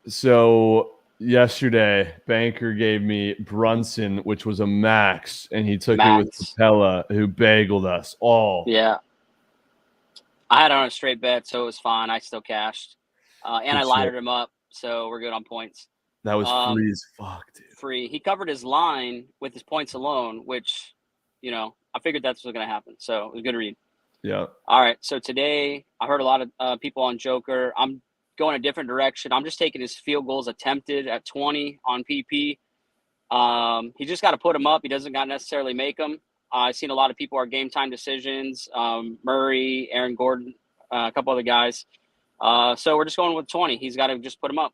So yesterday, Banker gave me Brunson, which was a max, and he took it with Capella, who bageled us all. Yeah. I had it on a straight bet, so it was fine. I still cashed. And Good I shit. lighted him up, so we're good on points. That was free as fuck, dude. Free. He covered his line with his points alone, which, I figured that's what's going to happen. So it was a good read. Yeah. All right. So today I heard a lot of people on Joker. I'm going a different direction. I'm just taking his field goals attempted at 20 on PP. He just got to put them up. He doesn't got to necessarily make them. I've seen a lot of people are game time decisions. Murray, Aaron Gordon, a couple other guys. So we're just going with 20. He's got to just put him up.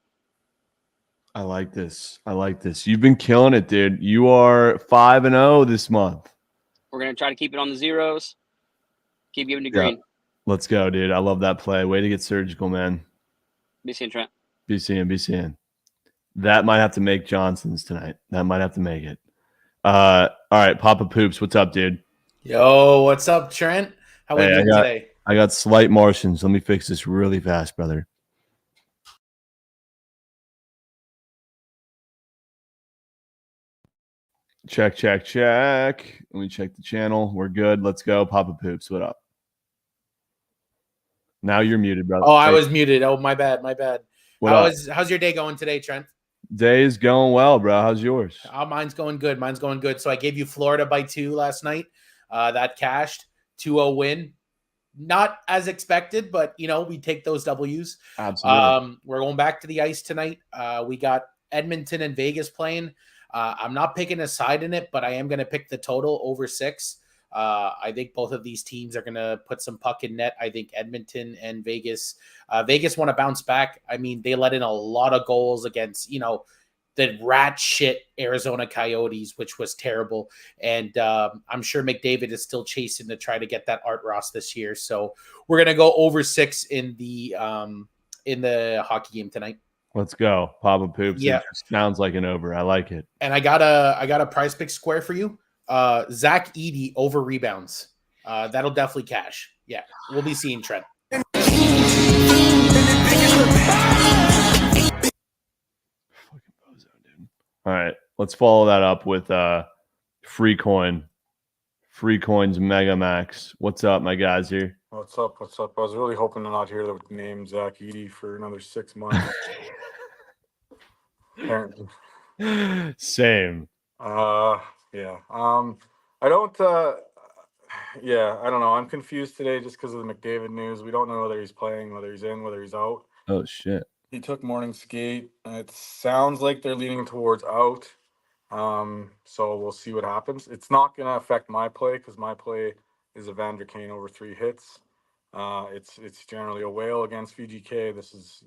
I like this. You've been killing it, dude. You are 5-0 this month. We're going to try to keep it on the zeros. Keep giving to Yeah. green. Let's go, dude. I love that play. Way to get surgical, man. Be seeing Trent. Be seeing. That might have to make Johnson's tonight. That might have to make it. All right, Papa Poops, what's up, dude? Yo, what's up, Trent? How we doing today? I got slight Martians. Let me fix this really fast, brother. Check. Let me check the channel. We're good. Let's go. Papa Poops, what up? Now you're muted, brother. Oh, I was muted. Oh, my bad. How's your day going today, Trent? Day is going well, bro. How's yours? Mine's going good. So I gave you Florida by 2 last night. That cashed. 2-0 win. Not as expected, but we take those W's. Absolutely. We're going back to the ice tonight. We got Edmonton and Vegas playing. I'm not picking a side in it, but I am going to pick the total over 6. I think both of these teams are going to put some puck in net. I think Edmonton and Vegas want to bounce back. I mean, they let in a lot of goals against, the rat shit Arizona Coyotes, which was terrible. And I'm sure McDavid is still chasing to try to get that Art Ross this year. So we're going to go over 6 in the hockey game tonight. Let's go. Papa Poops. Yeah. It just sounds like an over. I like it. And I got a prize pick square for you. Zach Edey over rebounds. That'll definitely cash. Yeah. We'll be seeing Trent. All right, let's follow that up with Free Coin's Mega Max. What's up, my guys here? What's up? I was really hoping to not hear the name Zach Edey for another 6 months. Apparently. Same. Yeah. I don't know. I'm confused today just because of the McDavid news. We don't know whether he's playing, whether he's in, whether he's out. Oh shit. He took morning skate. It sounds like they're leaning towards out. So we'll see what happens. It's not going to affect my play because my play is Evander Kane over 3 hits. It's generally a whale against VGK. This is,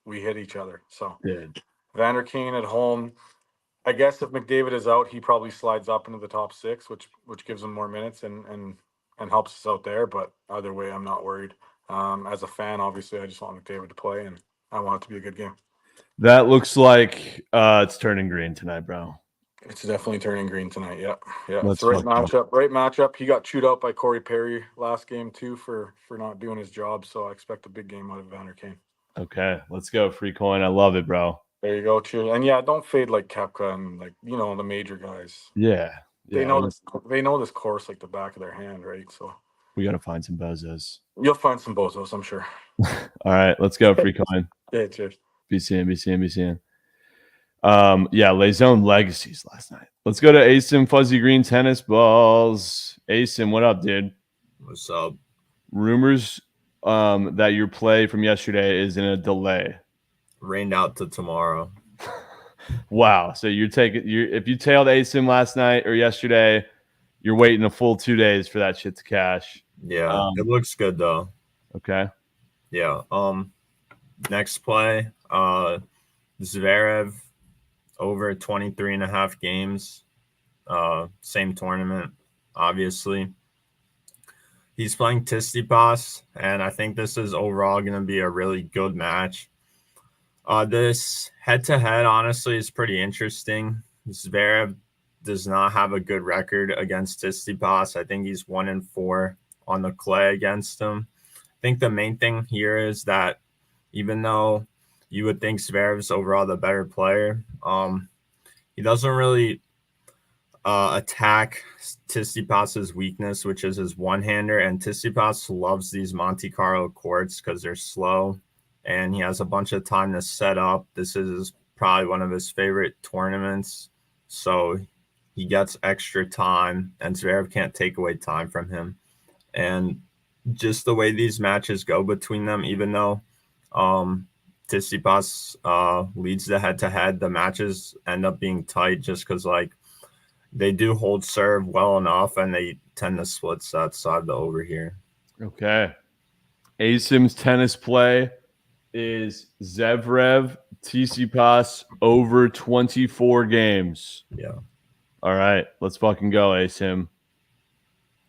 we hit each other. So Evander Kane at home. I guess if McDavid is out, he probably slides up into the top 6, which gives him more minutes and helps us out there. But either way, I'm not worried. As a fan, obviously, I just want McDavid to play, and I want it to be a good game. That looks like it's turning green tonight, bro. It's definitely turning green tonight. Yeah. Let's It's the right matchup. Right matchup. He got chewed out by Corey Perry last game too for not doing his job. So I expect a big game out of Evander Kane. Okay, let's go. Free coin. I love it, bro. There you go. Cheers. And yeah, don't fade like Koepka and the major guys. Yeah. They know this. They know this course like the back of their hand, right? So we got to find some bozos. You'll find some bozos, I'm sure. All right, let's go. Free coin. Yeah, cheers. BCN. Lazone legacies last night. Let's go to Asim Fuzzy Green Tennis Balls. Asim, what up, dude? What's up? Rumors that your play from yesterday is in a delay. Rained out to tomorrow. Wow. So if you tailed Asim last night or yesterday, you're waiting a full 2 days for that shit to cash. Yeah, it looks good though. Okay. Yeah. Next play, Zverev over 23.5 games. Same tournament, obviously. He's playing Tsitsipas, and I think this is overall going to be a really good match. This head-to-head, honestly, is pretty interesting. Zverev does not have a good record against Tsitsipas. I think he's 1-4 on the clay against him. I think the main thing here is that even though you would think Zverev's overall the better player, he doesn't really attack Tsitsipas's weakness, which is his one-hander. And Tsitsipas loves these Monte Carlo courts because they're slow, and he has a bunch of time to set up. This is probably one of his favorite tournaments, so he gets extra time, and Zverev can't take away time from him. And just the way these matches go between them, even though Tsitsipas leads the head-to-head, the matches end up being tight just because, they do hold serve well enough, and they tend to split sets, so I have the over here. Okay. ASIM's tennis play is Zverev Tsitsipas over 24 games. Yeah. All right. Let's fucking go, ASIM.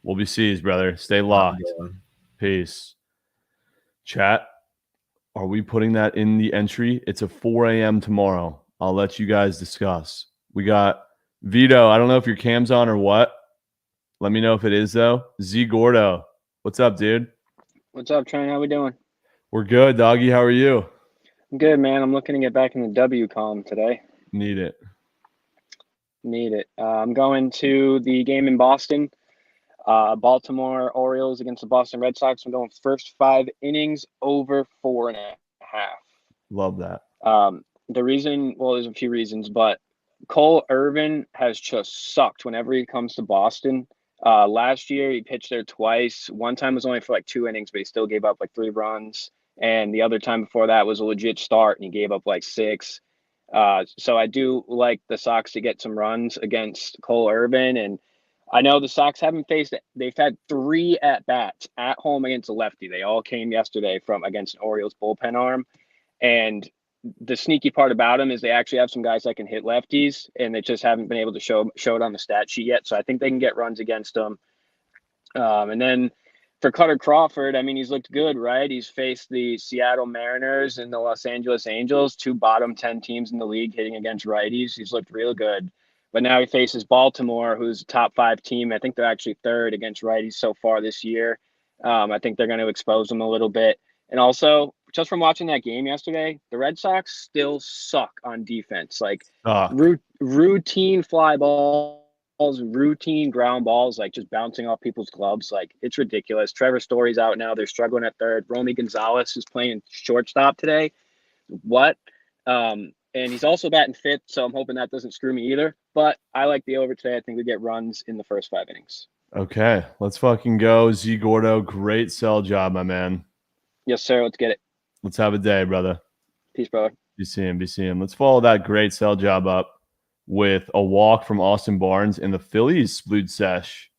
We'll be seized, brother. Stay locked. Peace. Chat, are we putting that in the entry? It's a 4 a.m. tomorrow. I'll let you guys discuss. We got Vito. I don't know if your cam's on or what. Let me know if it is, though. Z Gordo. What's up, dude? What's up, Trent? How we doing? We're good, doggy. How are you? I'm good, man. I'm looking to get back in the W column today. Need it. Need it. I'm going to the game in Boston. Baltimore Orioles against the Boston Red Sox. I'm going first 5 innings over 4.5. Love that. The reason, well, there's a few reasons, but Cole Irvin has just sucked whenever he comes to Boston. Last year, he pitched there twice. One time was only for like 2 innings, but he still gave up like 3 runs. And the other time before that was a legit start, and he gave up like 6. So I do like the Sox to get some runs against Cole Irvin. And I know the Sox haven't faced it. They've had 3 at-bats at home against a lefty. They all came yesterday from against an Orioles bullpen arm. And the sneaky part about them is they actually have some guys that can hit lefties, and they just haven't been able to show it on the stat sheet yet. So I think they can get runs against them. And then for Cutter Crawford, I mean, he's looked good, right? He's faced the Seattle Mariners and the Los Angeles Angels, 2 bottom 10 teams in the league hitting against righties. He's looked real good. But now he faces Baltimore, who's a top 5 team. I think they're actually 3rd against righties so far this year. I think they're going to expose them a little bit. And also, just from watching that game yesterday, the Red Sox still suck on defense. Like routine fly balls, routine ground balls, like just bouncing off people's gloves. Like, it's ridiculous. Trevor Story's out now. They're struggling at 3rd. Romy Gonzalez is playing shortstop today. What? And he's also batting 5th, so I'm hoping that doesn't screw me either. But I like the over today. I think we get runs in the first 5 innings. Okay, let's fucking go. Z Gordo, great sell job, my man. Yes, sir. Let's get it. Let's have a day, brother. Peace, brother. Be seeing. Let's follow that great sell job up with a walk from Austin Barnes in the Phillies splooge sesh.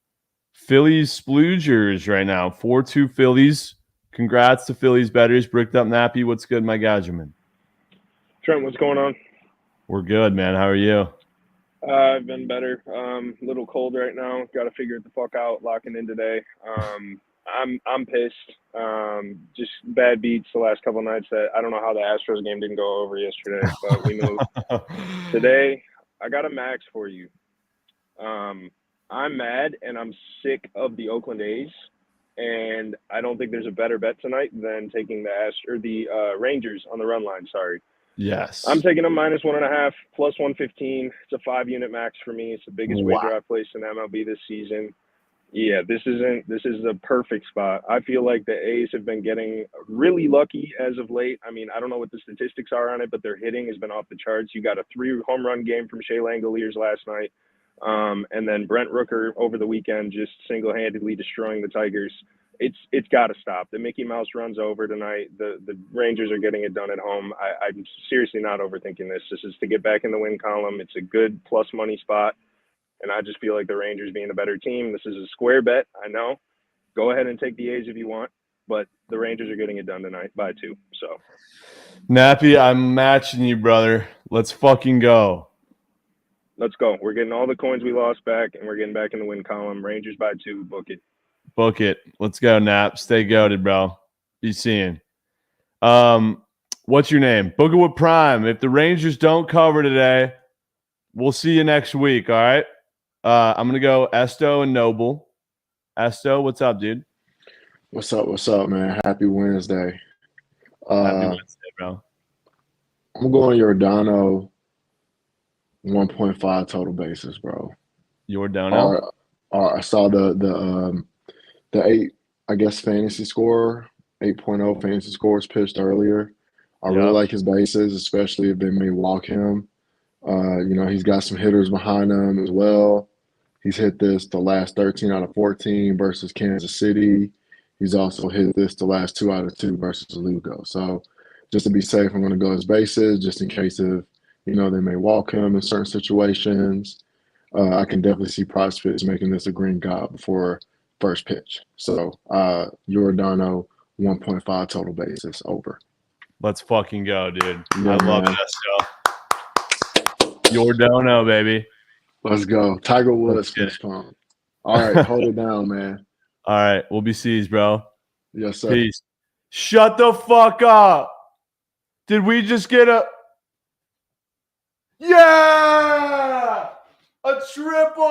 Phillies sploogers right now. 4-2 Phillies. Congrats to Phillies bettors. Bricked up Nappy. What's good, my Gajerman? Trent, what's going on? We're good, man. How are you? I've been better. A little cold right now. Got to figure it the fuck out. Locking in today. I'm pissed. Just bad beats the last couple nights. That I don't know how the Astros game didn't go over yesterday, but we moved. Today, I got a max for you. I'm mad and I'm sick of the Oakland A's, and I don't think there's a better bet tonight than taking the Rangers on the run line. Sorry. Yes. I'm taking them -1.5 plus 115. It's a 5-unit max for me. It's the biggest wager I've placed in MLB this season. Yeah, this is the perfect spot. I feel like the A's have been getting really lucky as of late. I mean, I don't know what the statistics are on it, but their hitting has been off the charts. You got a 3-home run game from Shea Langoliers last night. And then Brent Rooker over the weekend just single-handedly destroying the Tigers. It's got to stop. The Mickey Mouse runs over tonight. The Rangers are getting it done at home. I'm seriously not overthinking this. This is to get back in the win column. It's a good plus money spot. And I just feel like the Rangers being a better team. This is a square bet, I know. Go ahead and take the A's if you want. But the Rangers are getting it done tonight by 2. So, Nappy, I'm matching you, brother. Let's fucking go. Let's go. We're getting all the coins we lost back, and we're getting back in the win column. Rangers by 2. Book it. Book it. Let's go, Nap. Stay goated, bro. Be seeing. What's your name? Bookit Prime. If the Rangers don't cover today, we'll see you next week, all right? I'm going to go Esto and Noble. Esto, what's up, dude? What's up, man? Happy Wednesday. Happy Wednesday, bro. I'm going Giordano 1.5 total bases, bro. Giordano? I saw the 8, I guess, fantasy score, 8.0 fantasy scores pitched earlier. I really like his bases, especially if they may walk him. He's got some hitters behind him as well. He's hit this the last 13 out of 14 versus Kansas City. He's also hit this the last 2 out of 2 versus Lugo. So just to be safe, I'm going to go his bases just in case of, they may walk him in certain situations. I can definitely see prospects making this a green guy before first pitch. So Giordano 1.5 total bases over. Let's fucking go, dude. Yeah, I love man. that stuff. Giordano, baby. Let's go. Tiger Woods Let's get fist pump. All right, hold it down, man. All right, we'll be seas, bro. Yes, sir. Peace. Shut the fuck up. Did we just get a a triple?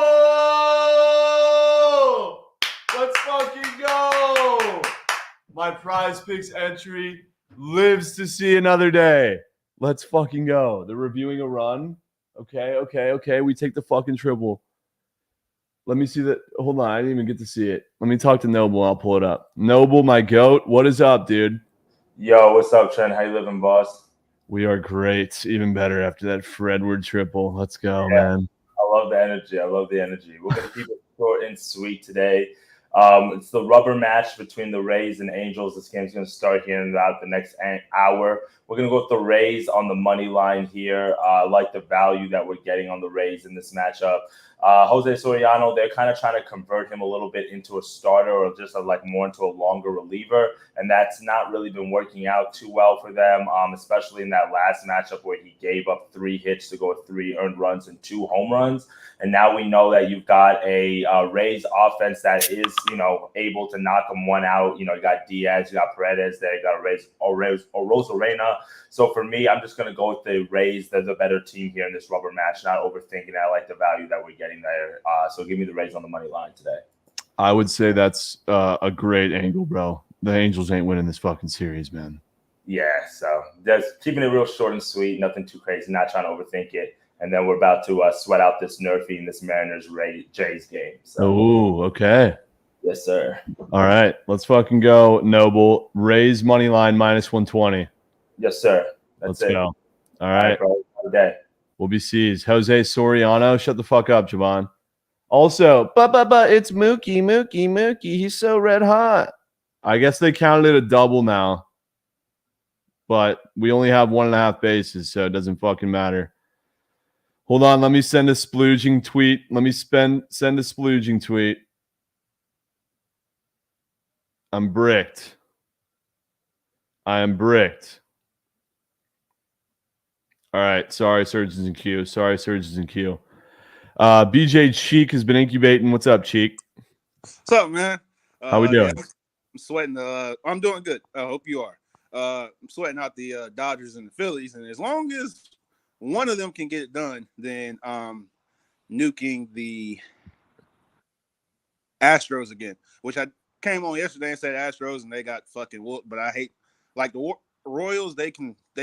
Let's fucking go. My Prize Picks entry lives to see another day. Let's fucking go. They're reviewing a run. Okay. We take the fucking triple. Let me see that. Hold on. I didn't even get to see it. Let me talk to Noble. I'll pull it up. Noble, my goat. What is up, dude? Yo, what's up, Trent? How you living, boss? We are great. Even better after that Fredward triple. Let's go, Yeah, man. I love the energy. We're going to keep it short and sweet today. It's the rubber match between the Rays and Angels. This game's going to start here in about the next hour. We're going to go with the Rays on the money line here. I like the value that we're getting on the Rays in this matchup. Jose Soriano, they're kind of trying to convert him a little bit into a starter or just more into a longer reliever, and that's not really been working out too well for them, especially in that last matchup where he gave up 3 hits to go with 3 earned runs and 2 home runs. And now we know that you've got a Rays offense that is, able to knock them one out. You got Diaz, you got Paredes there, you got Rosarena. So for me, I'm just going to go with the Rays. They're the better team here in this rubber match, not overthinking it. I like the value that we're getting there. So give me the Rays on the money line today. I would say that's a great angle, bro. The Angels ain't winning this fucking series, man. Yeah, so just keeping it real short and sweet, nothing too crazy, not trying to overthink it. And then we're about to sweat out this Nerfy and this Mariners-Jays game. So. Oh, okay. Yes, sir. All right, let's fucking go, Noble. Rays money line -120. Yes, sir. Let's go. All right. Bro. Have a day. We'll be seas. Jose Soriano, shut the fuck up, Javon. Also, but it's Mookie. He's so red hot. I guess they counted it a double now, but we only have 1.5 bases, so it doesn't fucking matter. Hold on, let me send a splooging tweet. Send a splooging tweet. I'm bricked. I am bricked. All right. Sorry, Surgeons in Q. BJ Cheek has been incubating. What's up, Cheek? What's up, man? How we doing? Yeah, I'm sweating. I'm doing good. I hope you are. I'm sweating out the Dodgers and the Phillies, and as long as one of them can get it done, then nuking the Astros again, which I came on yesterday and said Astros, and they got fucking whooped. But I hate the Royals. They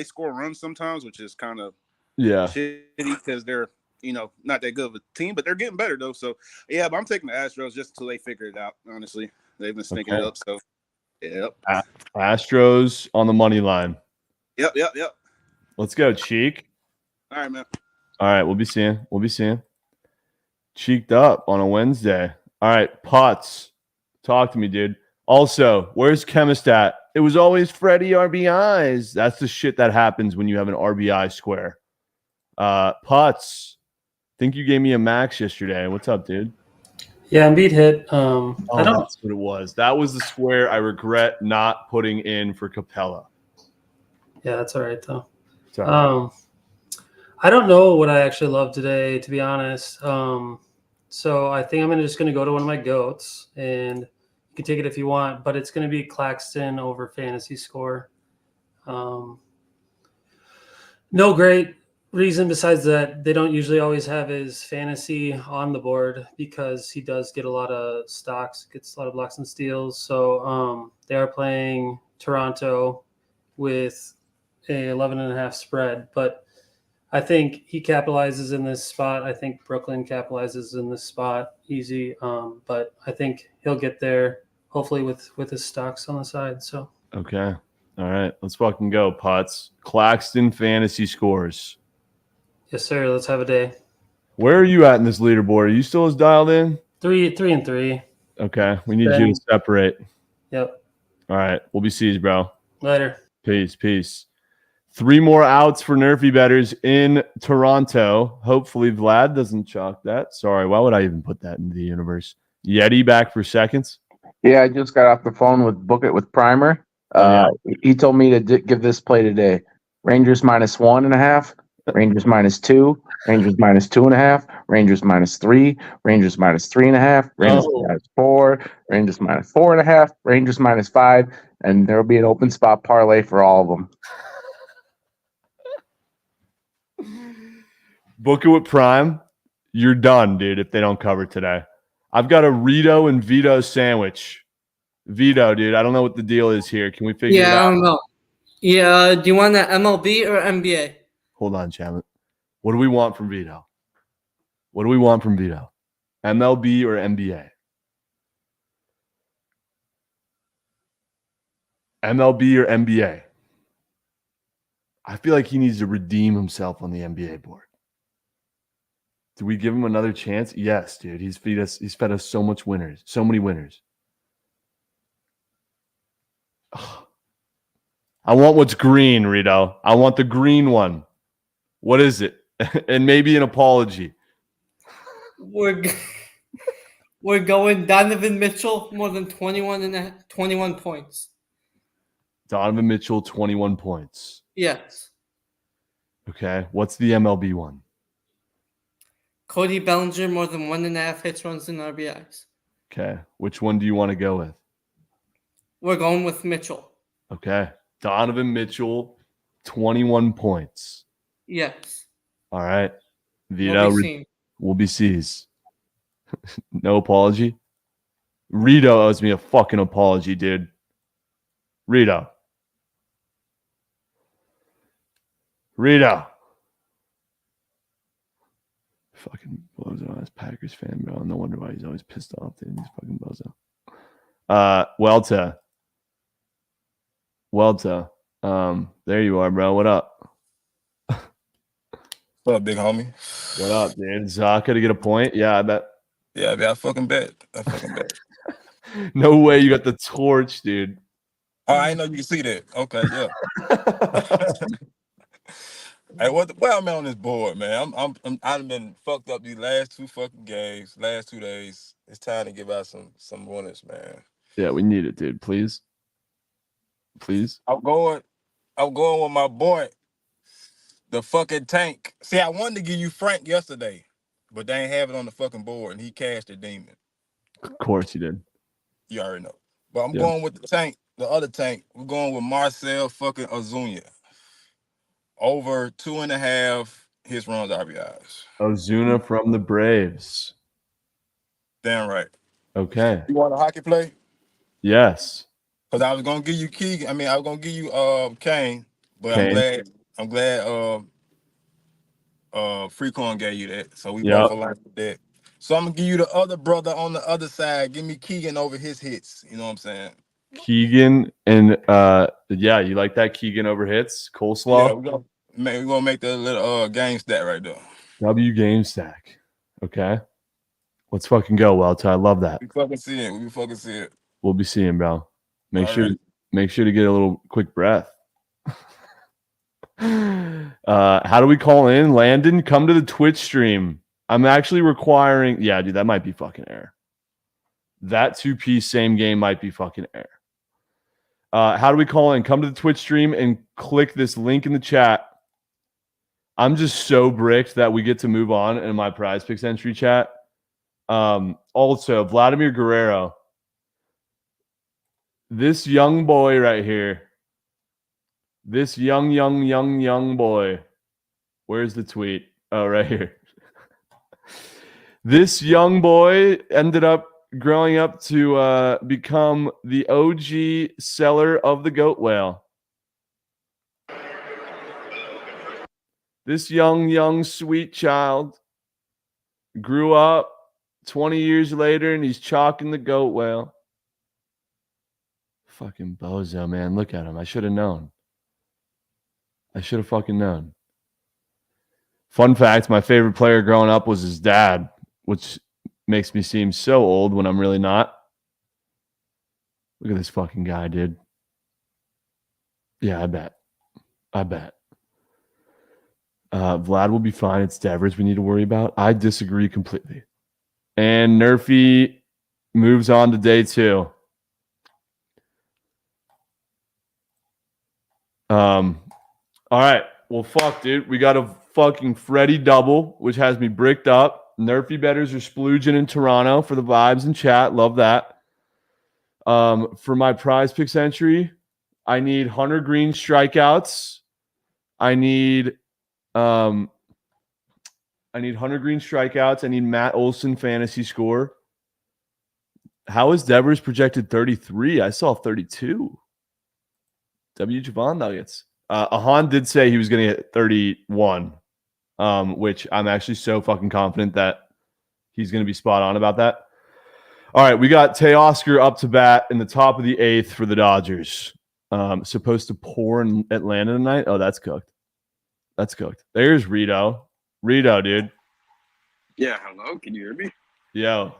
score runs sometimes, which is kind of shitty because they're not that good of a team, but they're getting better though. So yeah, but I'm taking the Astros just until they figure it out. Honestly, they've been stinking it up. So yep. Astros on the money line. Yep. Let's go, Cheek. All right, man. All right, we'll be seeing. Cheeked up on a Wednesday. All right, Putz. Talk to me, dude. Also, where's Chemist at? It was always Freddie RBIs. That's the shit that happens when you have an RBI square. Putz, think you gave me a max yesterday. What's up, dude? Yeah, Embiid hit. I don't. That's what it was. That was the square I regret not putting in for Capella. Yeah, that's all right though. Sorry. I don't know what I actually love today, to be honest. So I think I'm just going to go to one of my goats, and you can take it if you want, but it's going to be Claxton over fantasy score. No great reason besides that they don't usually always have his fantasy on the board because he does get a lot of stocks, gets a lot of blocks and steals. So they are playing Toronto with a 11.5 spread, but I think he capitalizes in this spot. I think Brooklyn capitalizes in this spot easy. But I think he'll get there hopefully with his stocks on the side. So Okay. All right. Let's fucking go, Putz. Claxton fantasy scores. yes, sir. Let's have a day. Where are you at in this leaderboard? Are you still as dialed in? 3-3. Okay. We need you to separate. Yep. All right. We'll be seas, bro. Later. Peace. 3 more outs for Nerfy bettors in Toronto. Hopefully Vlad doesn't chalk that. Sorry, why would I even put that into the universe? Yeti back for seconds. Yeah, I just got off the phone with Bookit with Primer. He told me to give this play today. Rangers -1.5, Rangers -2, Rangers -2.5, Rangers -3, Rangers -3.5, Rangers -4, Rangers -4.5, Rangers -5, and there'll be an open spot parlay for all of them. Book it with Prime. You're done, dude, if they don't cover today. I've got a Rito and Vito sandwich. Vito, dude, I don't know what the deal is here. Can we figure it out? Yeah, I don't know. Yeah, do you want the MLB or NBA? Hold on, Chandler. What do we want from Vito? What do we want from Vito? MLB or NBA? MLB or NBA? I feel like he needs to redeem himself on the NBA board. Do we give him another chance? Yes, dude. He's fed us so much winners, so many winners. I want what's green, Rito. I want the green one. What is it? And maybe an apology. We're going Donovan Mitchell more than 21 points. Donovan Mitchell, 21 points. Yes. Okay. What's the MLB one? Cody Bellinger more than 1.5 hits, runs, and RBIs. Okay. Which one do you want to go with? We're going with Mitchell. Okay. Donovan Mitchell, 21 points. Yes. All right. Vito, we'll be C's. No apology. Rito owes me a fucking apology, dude. Rito. Fucking bozo ass Packers fan, bro. No wonder why he's always pissed off, dude. He's fucking bozo. Welta. There you are, bro. What up? What up, big homie? What up, dude? Zaka to get a point? Yeah, I bet. Yeah, I fucking bet. No way you got the torch, dude. Oh, I didn't know you could see that. Okay, yeah. Hey, where I'm at on this board, man? I've been fucked up these last 2 fucking games, last 2 days. It's time to give out some winners, man. Yeah, we need it, dude. Please. I'm going with my boy, the fucking Tank. See, I wanted to give you Frank yesterday, but they ain't have it on the fucking board, and he cashed the demon. Of course you did. You already know. But I'm going with the Tank, the other Tank. We're going with Marcel fucking Ozuna. Over 2.5 his runs RBIs. Ozuna from the Braves. Damn right. Okay. You want a hockey play? Yes. Because I was gonna give you Keegan. I mean, I was gonna give you Kane, but Kane. I'm glad Freecorn gave you that. So we both aligned with that. So I'm gonna give you the other brother on the other side. Give me Keegan over his hits. You know what I'm saying? Keegan and you like that Keegan over hits? Coleslaw? Yeah, we're gonna make that little game stat right there. W game stack. Okay. Let's fucking go, Welta. I love that. We fucking see it. We'll be seeing, bro. Make All sure to get a little quick breath. How do we call in? Landon, come to the Twitch stream. I'm actually requiring. Yeah, dude, that might be fucking air. That 2-piece same game might be fucking air. How do we call in? Come to the Twitch stream and click this link in the chat. I'm just so bricked that we get to move on in my prize picks entry chat. Also, Vladimir Guerrero. This young boy right here. This young boy. Where's the tweet? Oh, right here. This young boy ended up growing up to become the OG seller of the goat whale. This young sweet child grew up 20 years later and he's chalking the goat whale. Fucking bozo, man. Look at him. I should have known. I should have fucking known. Fun fact, my favorite player growing up was his dad, which makes me seem so old when I'm really not. Look at this fucking guy, dude. Yeah, I bet. Vlad will be fine. It's Devers we need to worry about. I disagree completely. And Nerfy moves on to day 2. All right. Well, fuck, dude. We got a fucking Freddie double, which has me bricked up. Nerfy betters are splooging in Toronto for the vibes in chat. Love that. For my prize picks entry, I need Hunter Green strikeouts. I need Hunter Green strikeouts. I need Matt Olson fantasy score. How is Devers projected 33? I saw 32. W. Javon Nuggets. Ahan did say he was going to get 31, which I'm actually so fucking confident that he's going to be spot on about that. All right, we got Teoscar up to bat in the top of the 8th for the Dodgers. Supposed to pour in Atlanta tonight. Oh, that's cooked. That's cooked. There's Rito. Rito, dude. Yeah, hello. Can you hear me? Yo.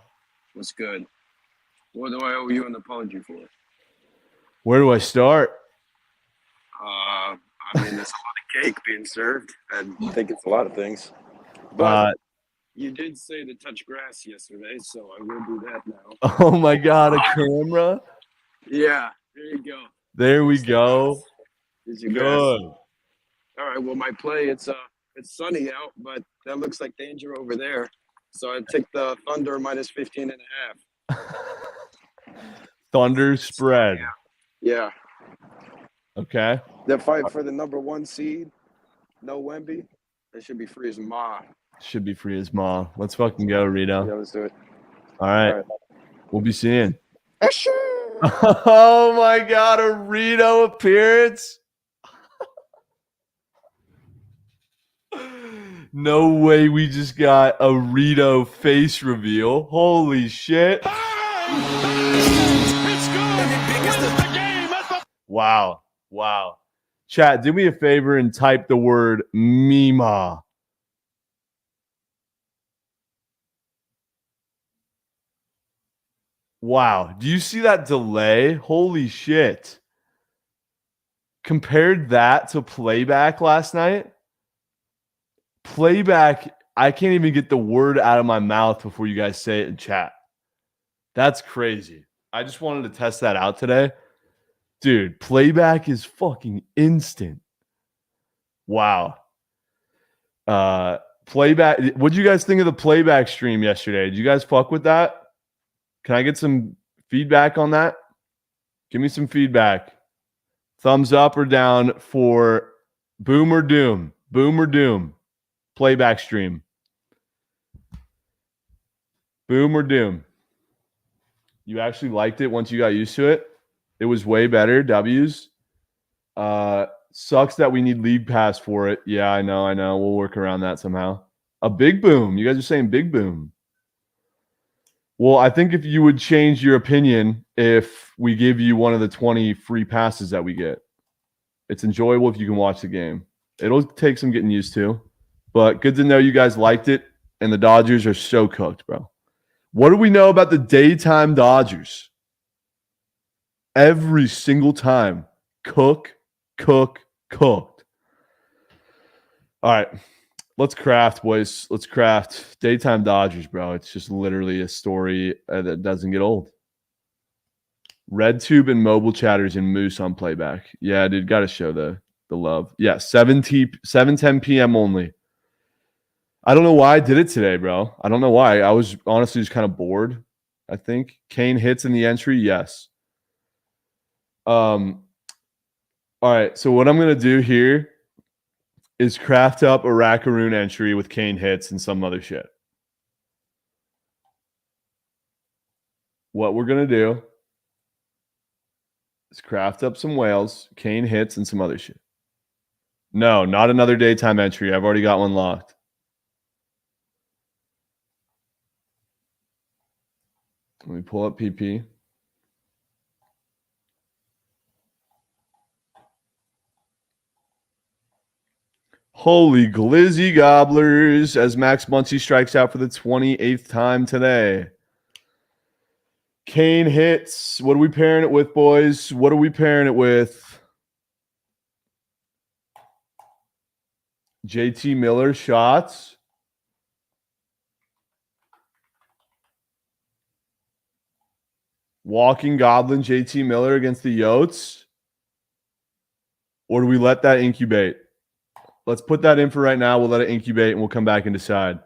What's good? What do I owe you an apology for? Where do I start? I mean, there's a lot of cake being served. I think it's a lot of things. But you did say to touch grass yesterday, so I will do that now. Oh my God, a camera? Yeah, there you go. There we go. Is your Good. grass? All right. Well, my play, it's sunny out, but that looks like danger over there. So I take the Thunder minus 15.5. Thunder spread. Yeah. Okay. The fight for the number 1 seed, no Wemby. That should be free as ma. Should be free as ma. Let's fucking go, Rito. Yeah, let's do it. All right. We'll be seeing. Sure. Oh my God, a Rito appearance. No way we just got a Rito face reveal. Holy shit. Wow. Wow. Chat, do me a favor and type the word Mima. Wow. Do you see that delay? Holy shit. Compared that to Playback last night. Playback, I can't even get the word out of my mouth before you guys say it in chat. That's crazy. I just wanted to test that out today. Dude, Playback is fucking instant. Wow. Playback. What'd you guys think of the Playback stream yesterday? Did you guys fuck with that? Can I get some feedback on that? Give me some feedback. Thumbs up or down for Boom or Doom. Boom or Doom. Playback stream. Boom or Doom. You actually liked it once you got used to it? It was way better. W's. Sucks that we need league pass for it. Yeah, I know. We'll work around that somehow. A big boom. You guys are saying big boom. Well, I think if you would change your opinion if we give you one of the 20 free passes that we get. It's enjoyable if you can watch the game. It'll take some getting used to. But good to know you guys liked it. And the Dodgers are so cooked, bro. What do we know about the daytime Dodgers? Every single time. Cooked. All right. Let's craft, boys. Let's craft. Daytime Dodgers, bro. It's just literally a story that doesn't get old. RedTube and mobile chatters and Moose on Playback. Yeah, dude. Got to show the love. Yeah, 7:10 p.m. only. I don't know why I did it today, bro. I don't know why. I was honestly just kind of bored, I think. Kane hits in the entry. Yes. All right. So what I'm going to do here is craft up a Rackaroon entry with Kane hits and some other shit. What we're going to do is craft up some whales, Kane hits, and some other shit. No, not another daytime entry. I've already got one locked. Let me pull up PP. Holy glizzy gobblers as Max Muncy strikes out for the 28th time today. Kane hits. What are we pairing it with, boys? What are we pairing it with? JT Miller shots. Walking Goblin JT Miller against the Yotes. Or do we let that incubate? Let's put that in for right now. We'll let it incubate and we'll come back and decide.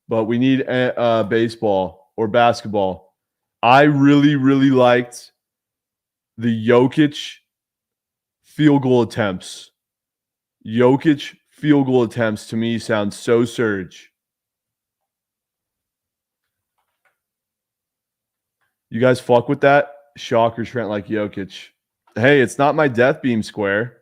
But we need baseball or basketball. I really, really liked the Jokic field goal attempts. Jokic field goal attempts to me sound so surge. You guys fuck with that? Shocker, Trent like Jokic. Hey, it's not my death beam square.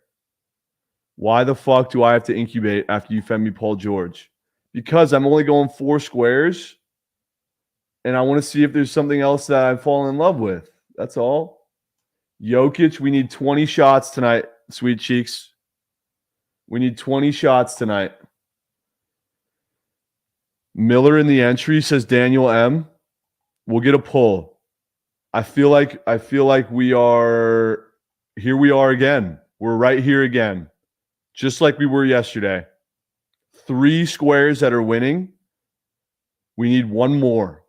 Why the fuck do I have to incubate after you fed me Paul George? Because I'm only going 4 squares, and I want to see if there's something else that I've fallen in love with. That's all. Jokic, we need 20 shots tonight, sweet cheeks. We need 20 shots tonight. Miller in the entry, says Daniel M. We'll get a pull. I feel like we are here. We are again. We're right here again. Just like we were yesterday. 3 squares that are winning. We need 1 more.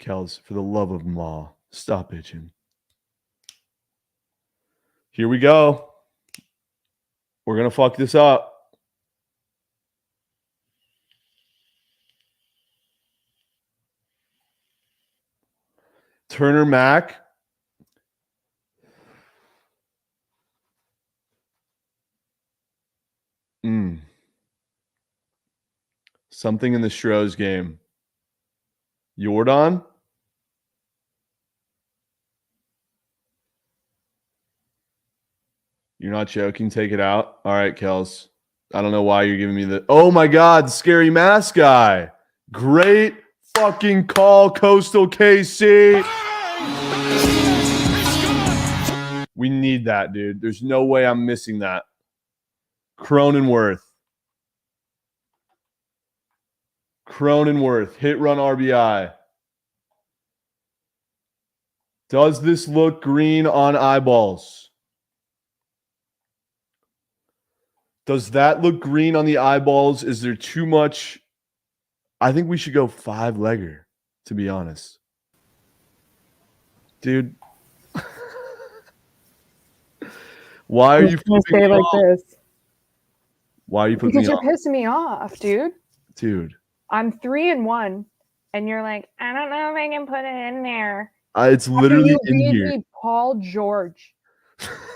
Kels, for the love of Ma, stop itching. Here we go. We're going to fuck this up. Turner Mack. Something in the Stros game. Jordan? You're not joking. Take it out. All right, Kels. I don't know why you're giving me the... Oh, my God. Scary mask guy. Great fucking call, Coastal KC. We need that, dude. There's no way I'm missing that. Cronenworth. Hit run RBI. Does this look green on eyeballs? Does that look green on the eyeballs? Is there too much? I think we should go 5-legger, to be honest. Dude. Why are you stay like this? Why are you putting me Because off? you're pissing me off, dude. Dude. I'm 3-1, and you're like, I don't know if I can put it in there. It's literally After in you here. read me Paul George,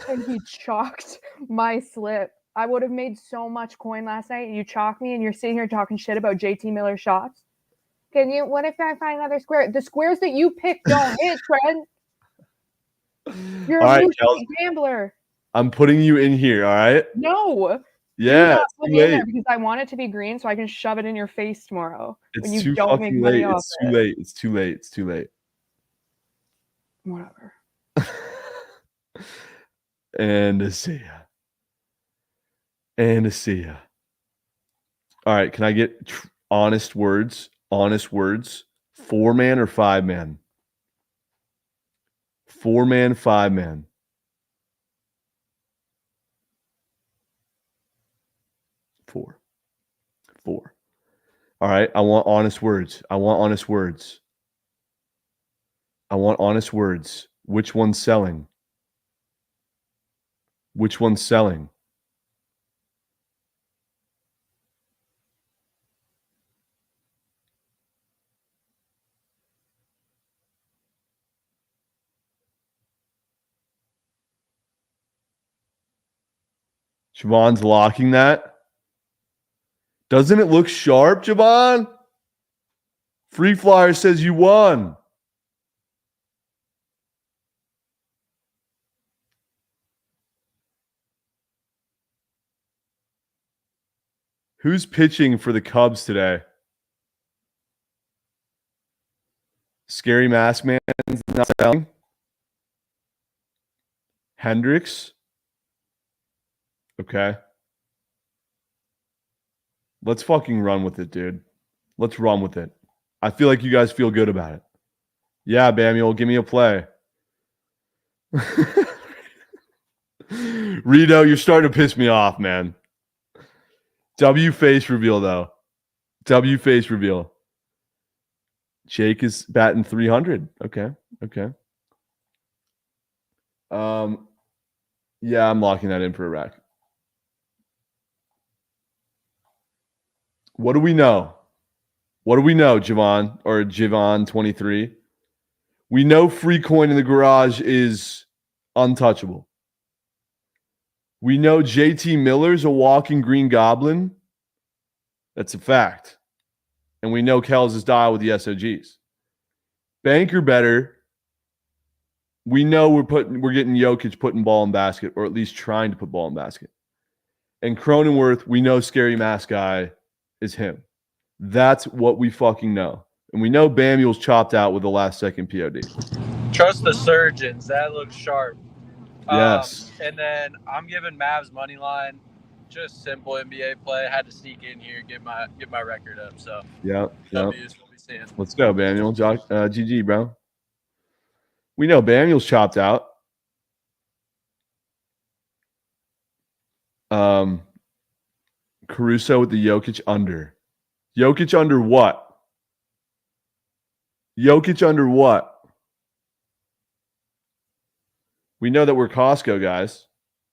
and he chalked my slip. I would have made so much coin last night. You chalk me, and you're sitting here talking shit about JT Miller shots. Can you? What if I find another square? The squares that you picked don't hit, Trent. You're All a right, blue gambler. I'm putting you in here, all right? No. Yeah, Do not it's put too me in there late. because I want it to be green so I can shove it in your face tomorrow when It's you too don't make fucking money late. off It's too it. late. It's too late. It's too late. Whatever. And to see ya. And to see ya. All right, can I get honest words? Honest words. 4-man or 5-man? 4-man, 5-man. 4. All right, I want honest words. I want honest words. Which one's selling? Which one's selling? Javon's locking that. Doesn't it look sharp, Javon? Free Flyer says you won. Who's pitching for the Cubs today? Scary Mask Man's not selling. Hendricks. Okay. Let's fucking run with it, dude. Let's run with it. I feel like you guys feel good about it. Yeah, Bamuel, give me a play. Rito, you're starting to piss me off, man. W face reveal, though. W face reveal. Jake is batting 300. Okay. Yeah, I'm locking that in for a rack. What do we know? Javon or Javon 23? We know free coin in the garage is untouchable. We know JT Miller's a walking green goblin. That's a fact. And we know Kells is dial with the SOGs. Banker better. We know we're getting Jokic putting ball in basket, or at least trying to put ball in basket. And Cronenworth, we know Scary Mask Guy is him. That's what we fucking know. And we know Bamuel's chopped out with the last second POD. Trust the surgeons. That looks sharp. Yes. And then I'm giving Mavs money line. Just simple NBA play. I had to sneak in here, get my record up. So Yep. W's we'll be seeing. Let's go, Bamuel. GG, bro. We know Bamuel's chopped out. Caruso with the Jokic under. Jokic under what? We know that we're Costco guys.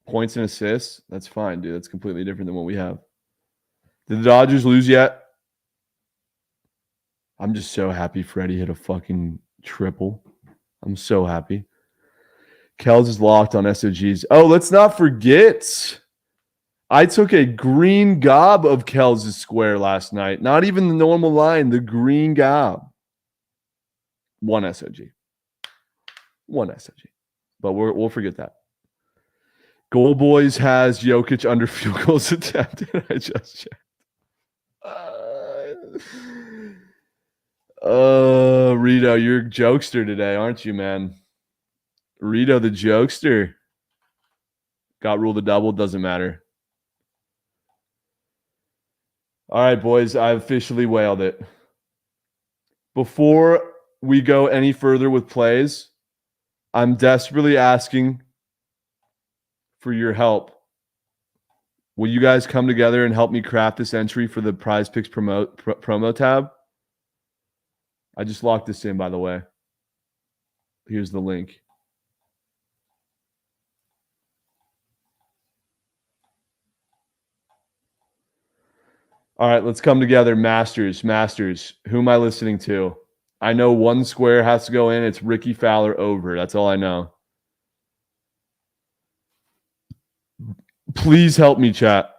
Points and assists. That's fine, dude. That's completely different than what we have. Did the Dodgers lose yet? I'm just so happy Freddie hit a fucking triple. I'm so happy. Kells is locked on SOGs. Oh, let's not forget. I took a green gob of Kells' square last night. Not even the normal line, the green gob. One SOG. But we'll forget that. Goal Boys has Jokic under field goals attempted. I just checked. Rito, you're a jokester today, aren't you, man? Rito the jokester. Got ruled a double, doesn't matter. All right, boys, I officially whaled it. Before we go any further with plays, I'm desperately asking for your help. Will you guys come together and help me craft this entry for the Prize Picks promo tab? I just locked this in, by the way. Here's the link. All right, let's come together. Masters. Who am I listening to? I know one square has to go in. It's Ricky Fowler over. That's all I know. Please help me, chat.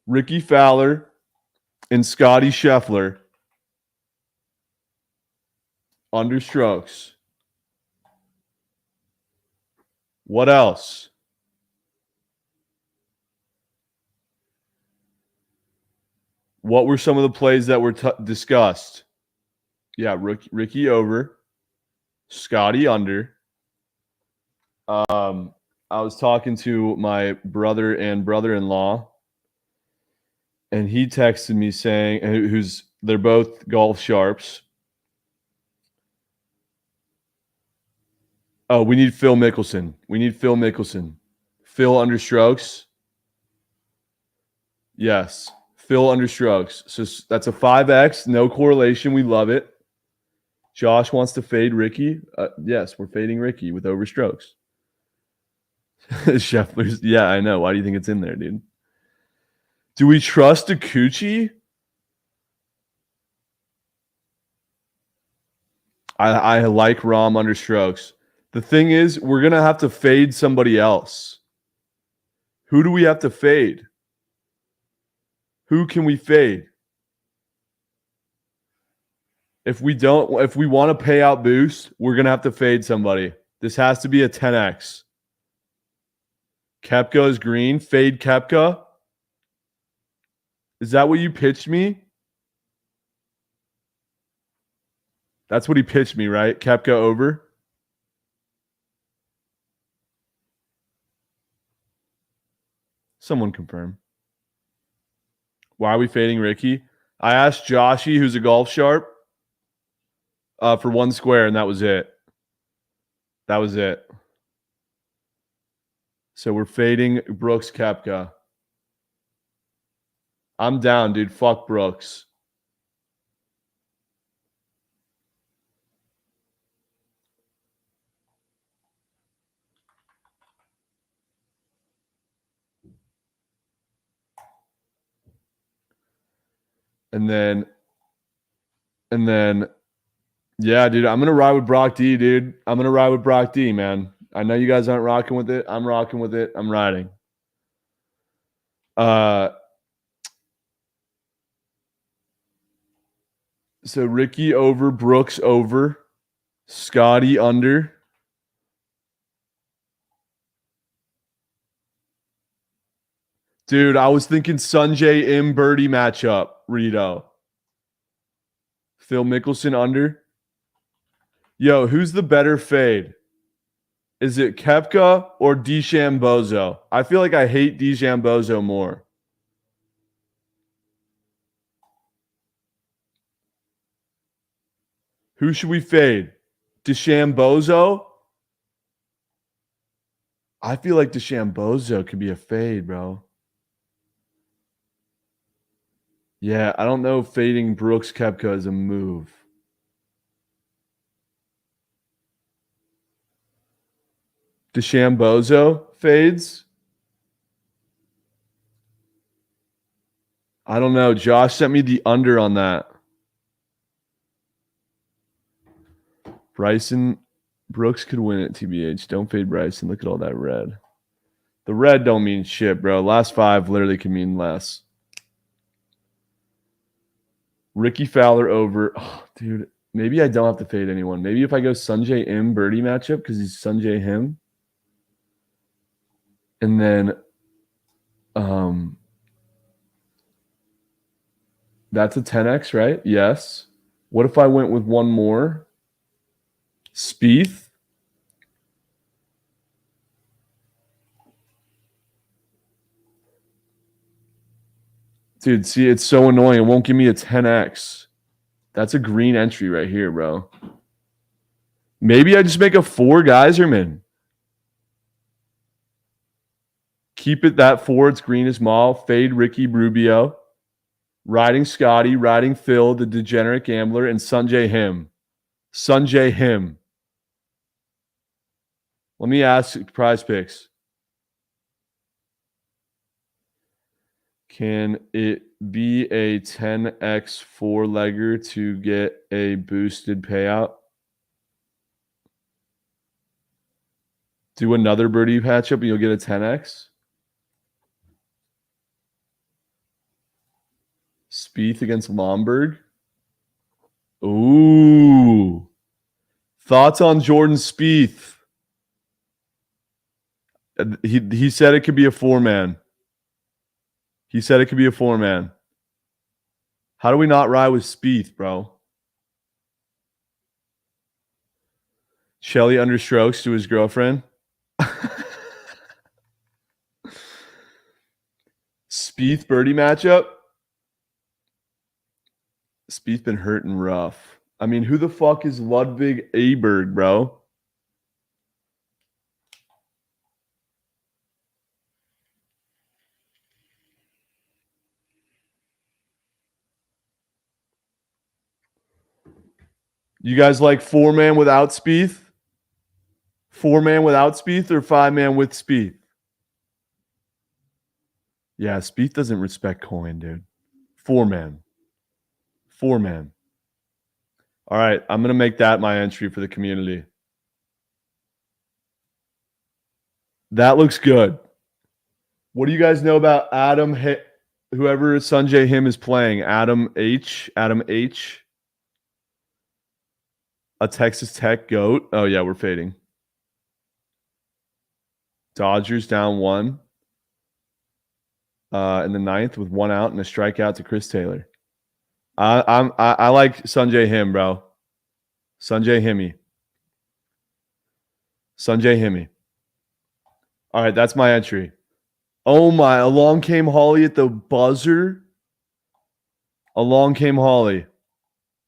Ricky Fowler and Scotty Scheffler under strokes. What else? What were some of the plays that were discussed? Yeah, Ricky over, Scotty under. I was talking to my brother and brother-in-law, and he texted me saying, they're both golf sharps. Oh, we need Phil Mickelson. Phil under strokes. Yes. Phil under strokes. So that's a 5X. No correlation. We love it. Josh wants to fade Ricky. Yes, we're fading Ricky with over strokes. Scheffler's. Yeah, I know. Why do you think it's in there, dude? Do we trust Akuchi? I like Rom under strokes. The thing is, we're going to have to fade somebody else. Who do we have to fade? Who can we fade? If we want to pay out boost, we're going to have to fade somebody. This has to be a 10X. Koepka is green. Fade Koepka. Is that what you pitched me? That's what he pitched me, right? Koepka over. Someone confirm. Why are we fading Ricky? I asked Joshy, who's a golf sharp, for 1 square, and that was it. That was it. So we're fading Brooks Koepka. I'm down, dude. Fuck Brooks. And then, yeah, dude, I'm going to ride with Brock D, dude. I'm going to ride with Brock D, man. I know you guys aren't rocking with it. I'm rocking with it. I'm riding. So Ricky over, Brooks over, Scotty under. Dude, I was thinking Sanjay M birdie matchup, Rito. Phil Mickelson under. Yo, who's the better fade? Is it Koepka or DeChambeau? I feel like I hate DeChambeau more. Who should we fade? DeChambeau? I feel like DeChambeau could be a fade, bro. Yeah, I don't know if fading Brooks Koepka is a move. DeChambeau fades? I don't know. Josh sent me the under on that. Bryson Brooks could win it, TBH. Don't fade Bryson. Look at all that red. The red don't mean shit, bro. Last 5 literally can mean less. Ricky Fowler over. Oh, dude, maybe I don't have to fade anyone. Maybe if I go Sanjay M birdie matchup because he's Sanjay him. And then that's a 10x, right? Yes. What if I went with one more? Spieth. Dude, see, it's so annoying. It won't give me a 10x. That's a green entry right here, bro. Maybe I just make a 4 Geyserman. Keep it that 4. It's green as mall. Fade Ricky Rubio. Riding Scotty. Riding Phil, the degenerate gambler. And Sanjay him. Sanjay him. Let me ask Prize Picks. Can it be a 10x 4-legger to get a boosted payout? Do another birdie patch up and you'll get a 10x? Spieth against Lomberg. Ooh. Thoughts on Jordan Spieth? He said it could be a 4-man. He said it could be a 4-man. How do we not ride with Spieth, bro? Shelly understrokes to his girlfriend. Spieth birdie matchup. Spieth been hurting rough. I mean, who the fuck is Ludwig Aberg, bro? You guys like 4-man without Spieth? 4-man without Spieth or 5-man with Spieth? Yeah, Spieth doesn't respect coin, dude. 4-man. 4-man. All right, I'm going to make that my entry for the community. That looks good. What do you guys know about Adam, whoever Sanjay him is playing? Adam H. A Texas Tech GOAT. Oh, yeah, we're fading. Dodgers down 1 in the 9th with 1 out and a strikeout to Chris Taylor. I like Sanjay him, bro. Sanjay Himmy. Sanjay Himmy. All right, that's my entry. Oh my, along came Holly at the buzzer. Along came Holly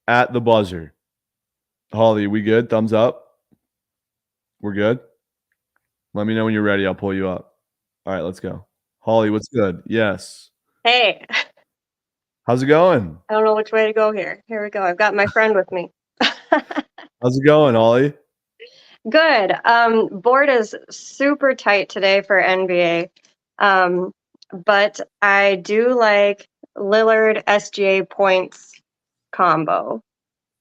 at the buzzer. Holly, we good? Thumbs up. We're good. Let me know when you're ready. I'll pull you up. All right, let's go. Holly, what's good? Yes. Hey, How's it going? I don't know which way to go here. Here we go. I've got my friend with me. How's it going, Holly? Good. Board is super tight today for NBA. But I do like Lillard SGA points combo.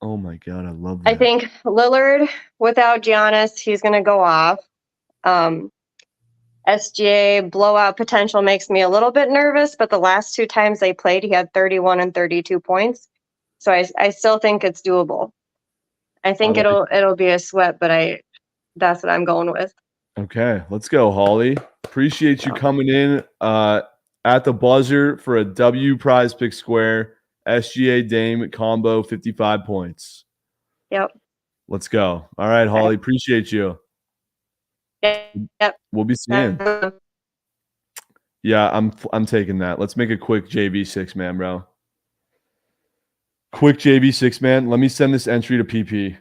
Oh my god, I love I that. think Lillard without Giannis, he's gonna go off. SGA blowout potential makes me a little bit nervous, but the last 2 times they played, he had 31 and 32 points. So I still think it's doable. I think it'll be a sweat, but that's what I'm going with. Okay, let's go, Holly. Appreciate you coming in at the buzzer for a W Prize Pick Square SGA Dame combo 55 points. Yep. Let's go. All right, Holly. Appreciate you. Yep. We'll be seeing. Yeah, I'm taking that. Let's make a quick JV6 man, bro. Quick JV6 man. Let me send this entry to PP.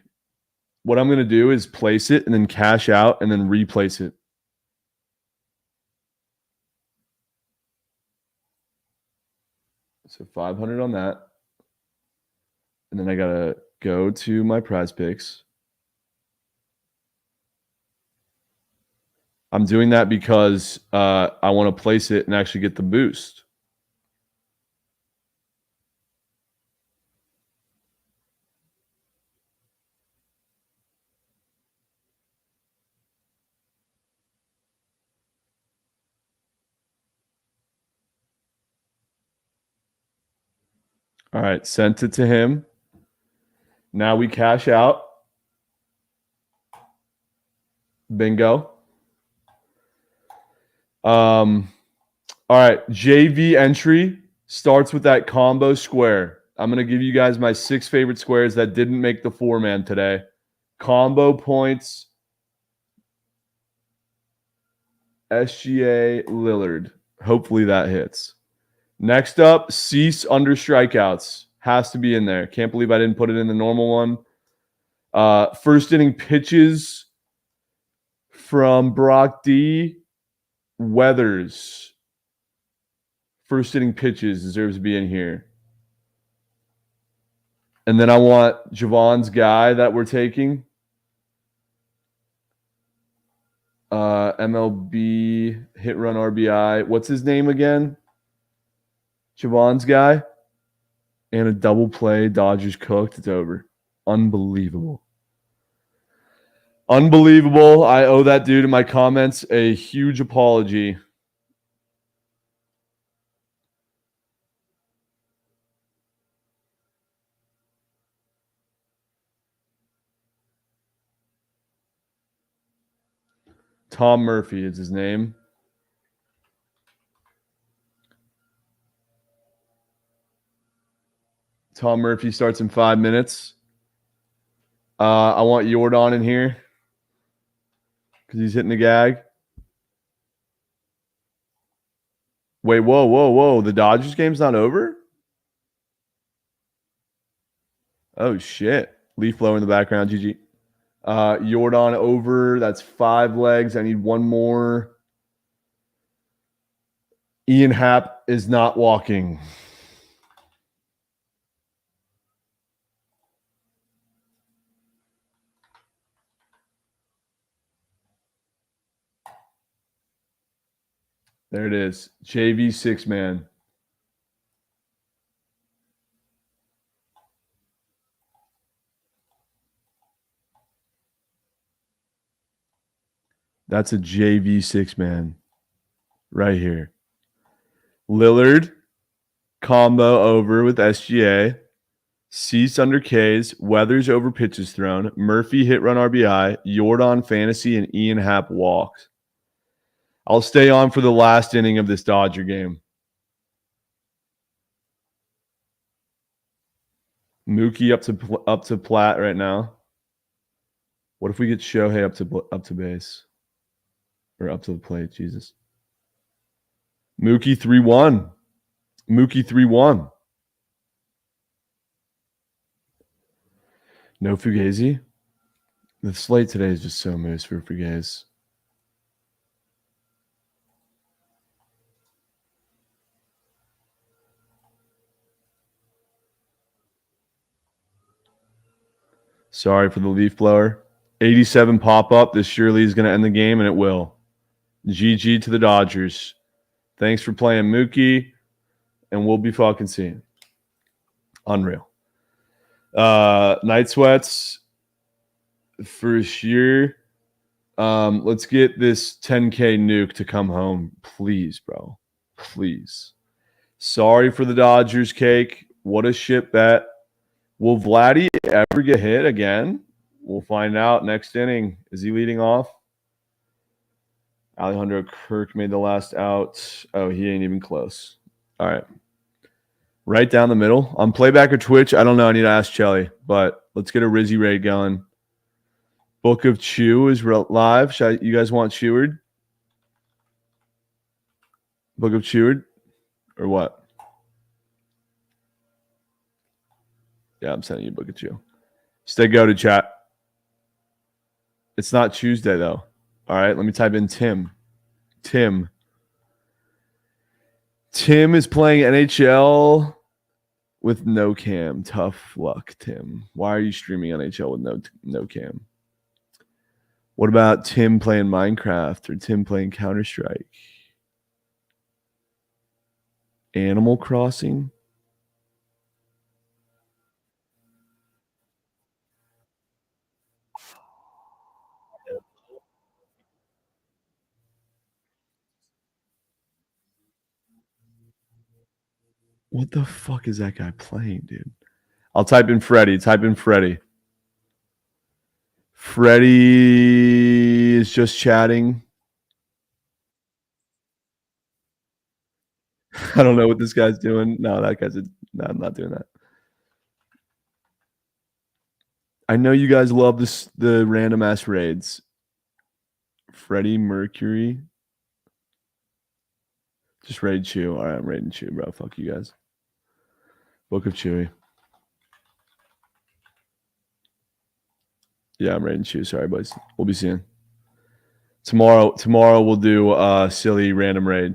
What I'm gonna do is place it and then cash out and then replace it. So 500 on that. And then I gotta go to my prize picks. I'm doing that because I want to place it and actually get the boost. All right, sent it to him. Now we cash out. Bingo. All right, JV entry starts with that combo square. I'm going to give you guys my 6 favorite squares that didn't make the 4-man today. Combo points. SGA Lillard. Hopefully that hits. Next up, Cease under strikeouts. Has to be in there. Can't believe I didn't put it in the normal one. First inning pitches from Brock D. Weathers. First inning pitches deserves to be in here. And then I want Javon's guy that we're taking. MLB hit run RBI. What's his name again? Javon's guy. And a double play. Dodgers cooked. It's over. Unbelievable. Unbelievable. I owe that dude in my comments a huge apology. Tom Murphy is his name. Tom Murphy starts in 5 minutes. I want Jordan in here because he's hitting the gag. Wait, whoa. The Dodgers game's not over? Oh, shit. Leaf blower in the background, GG. Jordan over. That's 5 legs. I need one more. Ian Happ is not walking. There it is. JV 6 man. That's a JV 6 man right here. Lillard combo over with SGA. Cease under Ks. Weathers over pitches thrown. Murphy hit run RBI. Jordan fantasy and Ian Happ walks. I'll stay on for the last inning of this Dodger game. Mookie up to Platt right now. What if we get Shohei up to base or up to the plate? Jesus. Mookie 3-1. Mookie 3-1. No Fugazi. The slate today is just so moose for Fugazi. Sorry for the leaf blower. 87 pop-up. This surely is going to end the game, and it will. GG to the Dodgers. Thanks for playing, Mookie, and we'll be fucking seeing. Unreal. Night Sweats for sure. Let's get this 10K nuke to come home. Please, bro. Please. Sorry for the Dodgers, Cake. What a shit bet. Will Vladdy ever get hit again? We'll find out next inning. Is he leading off? Alejandro Kirk made the last out. Oh, he ain't even close. All right. Right down the middle. On Playback or Twitch, I don't know. I need to ask Chelly, but let's get a Rizzy raid going. Book of Chew is live. You guys want Cheward? Book of Cheward? Or what? Yeah, I'm sending you Book of Chew. Stay go to chat. It's not Tuesday, though. All right, let me type in Tim. Tim is playing NHL with no cam. Tough luck, Tim. Why are you streaming NHL with no cam? What about Tim playing Minecraft or Tim playing Counter-Strike? Animal Crossing? What the fuck is that guy playing, dude? I'll type in Freddy. Freddy is just chatting. I don't know what this guy's doing. No, that guy's no, I'm not doing that. I know you guys love the random ass raids. Freddie Mercury. Just raid Chew. All right, I'm raiding Chew, bro. Fuck you guys. Book of Chewy. Yeah, I'm raiding Chew. Sorry, boys. We'll be seeing. Tomorrow we'll do silly random raid.